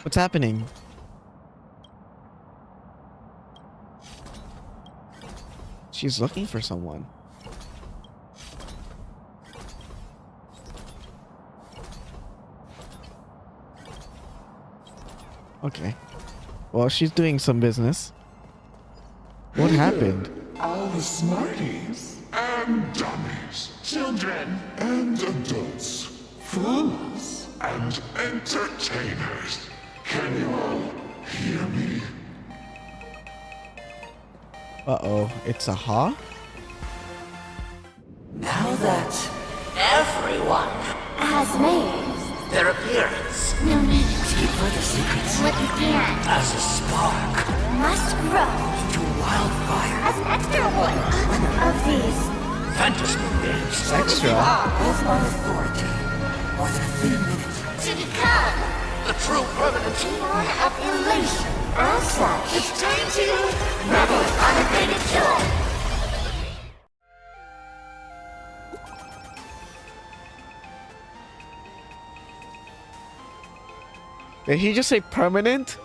A: What's happening? She's looking for someone. Okay. Well, she's doing some business. What happened?
H: All the smarties and dummies, children and adults, fools and entertainers. Can you all hear me?
A: Uh-oh, it's Aha?
E: Now that everyone
D: has made
E: their appearance,
D: no need
E: to keep further secrets
D: within
E: as a spark
D: must grow
E: into wildfire.
D: as an extra one of these.
E: Fantasy games
A: Extra?
E: has no authority more than a thin minute
D: To become
E: the true permanent
D: beyond of elation. As such,
E: It's time to
D: revel in unabated joy.
A: Did he just say permanent?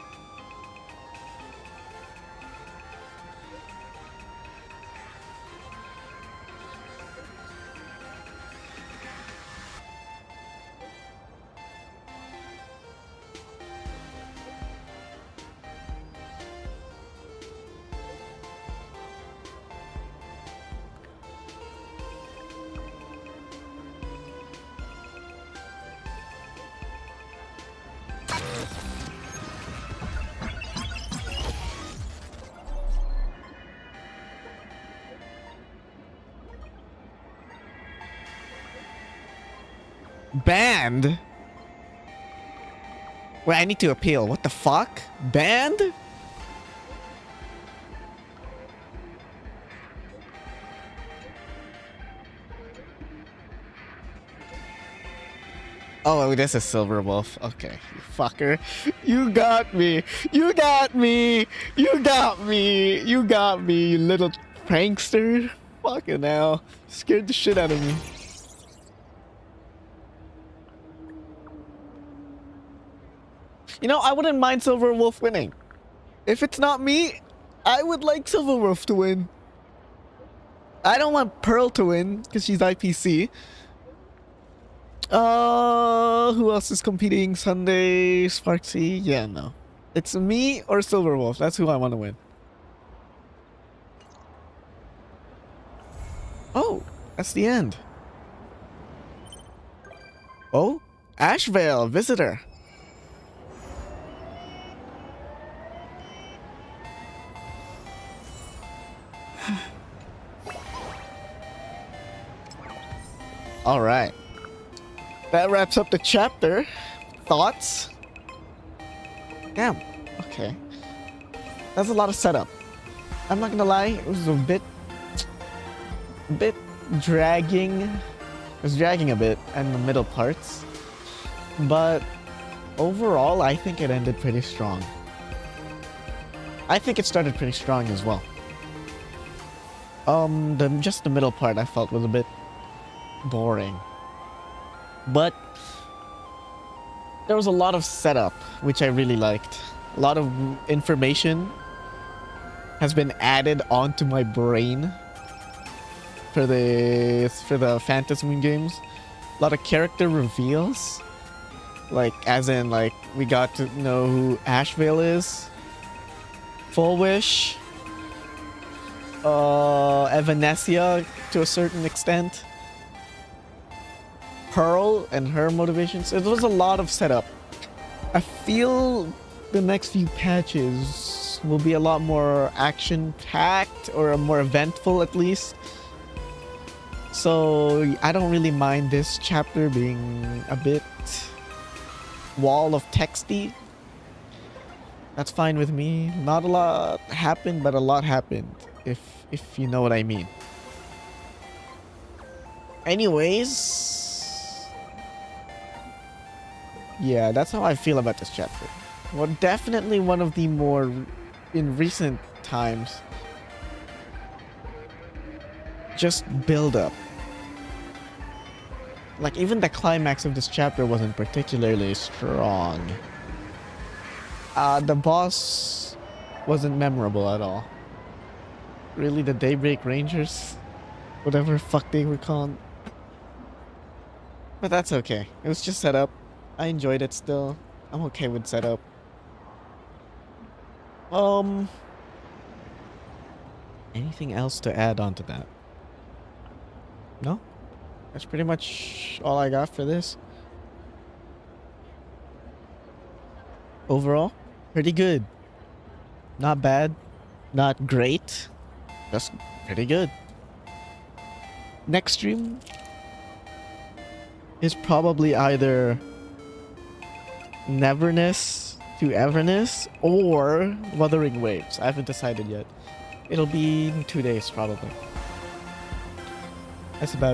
A: Banned? Wait, I need to appeal. What the fuck? Banned? Oh, this is Silver Wolf. Okay, you fucker. You got me. You got me. You got me. You got me, you little prankster. Fucking hell. Scared the shit out of me. You know, I wouldn't mind Silver Wolf winning. If it's not me, I would like Silver Wolf to win. I don't want Pearl to win because she's IPC. Who else is competing Sunday? Sparksy? Yeah, no. It's me or Silver Wolf. That's who I want to win. Oh, that's the end. Oh, Ashvale, visitor. All right. That wraps up the chapter. Thoughts? Damn. Okay. That's a lot of setup. I'm not gonna lie, it was a bit dragging. It was dragging a bit in the middle parts. But overall, I think it ended pretty strong. I think it started pretty strong as well. Just the middle part I felt was a bit boring. But there was a lot of setup, which I really liked. A lot of information has been added onto my brain for the Phantasm games. A lot of character reveals. Like, as in, like, we got to know who Ashvale is. Full Wish. Evanesia to a certain extent. Pearl and her motivations. It was a lot of setup. I feel the next few patches will be a lot more action-packed, or more eventful at least. So I don't really mind this chapter being a bit wall of texty. That's fine with me. Not a lot happened, but a lot happened, if you know what I mean. Anyways, yeah, that's how I feel about this chapter. Well, definitely one of the more, in recent times, just build up. Like, even the climax of this chapter wasn't particularly strong. The boss wasn't memorable at all. Really, the Daybreak Rangers? Whatever fuck they were called. But that's okay. It was just setup. I enjoyed it still. I'm okay with setup. Anything else to add on to that? No? That's pretty much all I got for this. Overall, pretty good. Not bad. Not great. Just pretty good. Next stream is probably either Neverness to Everness or Wuthering Waves. I haven't decided yet. It'll be in 2 days probably. That's about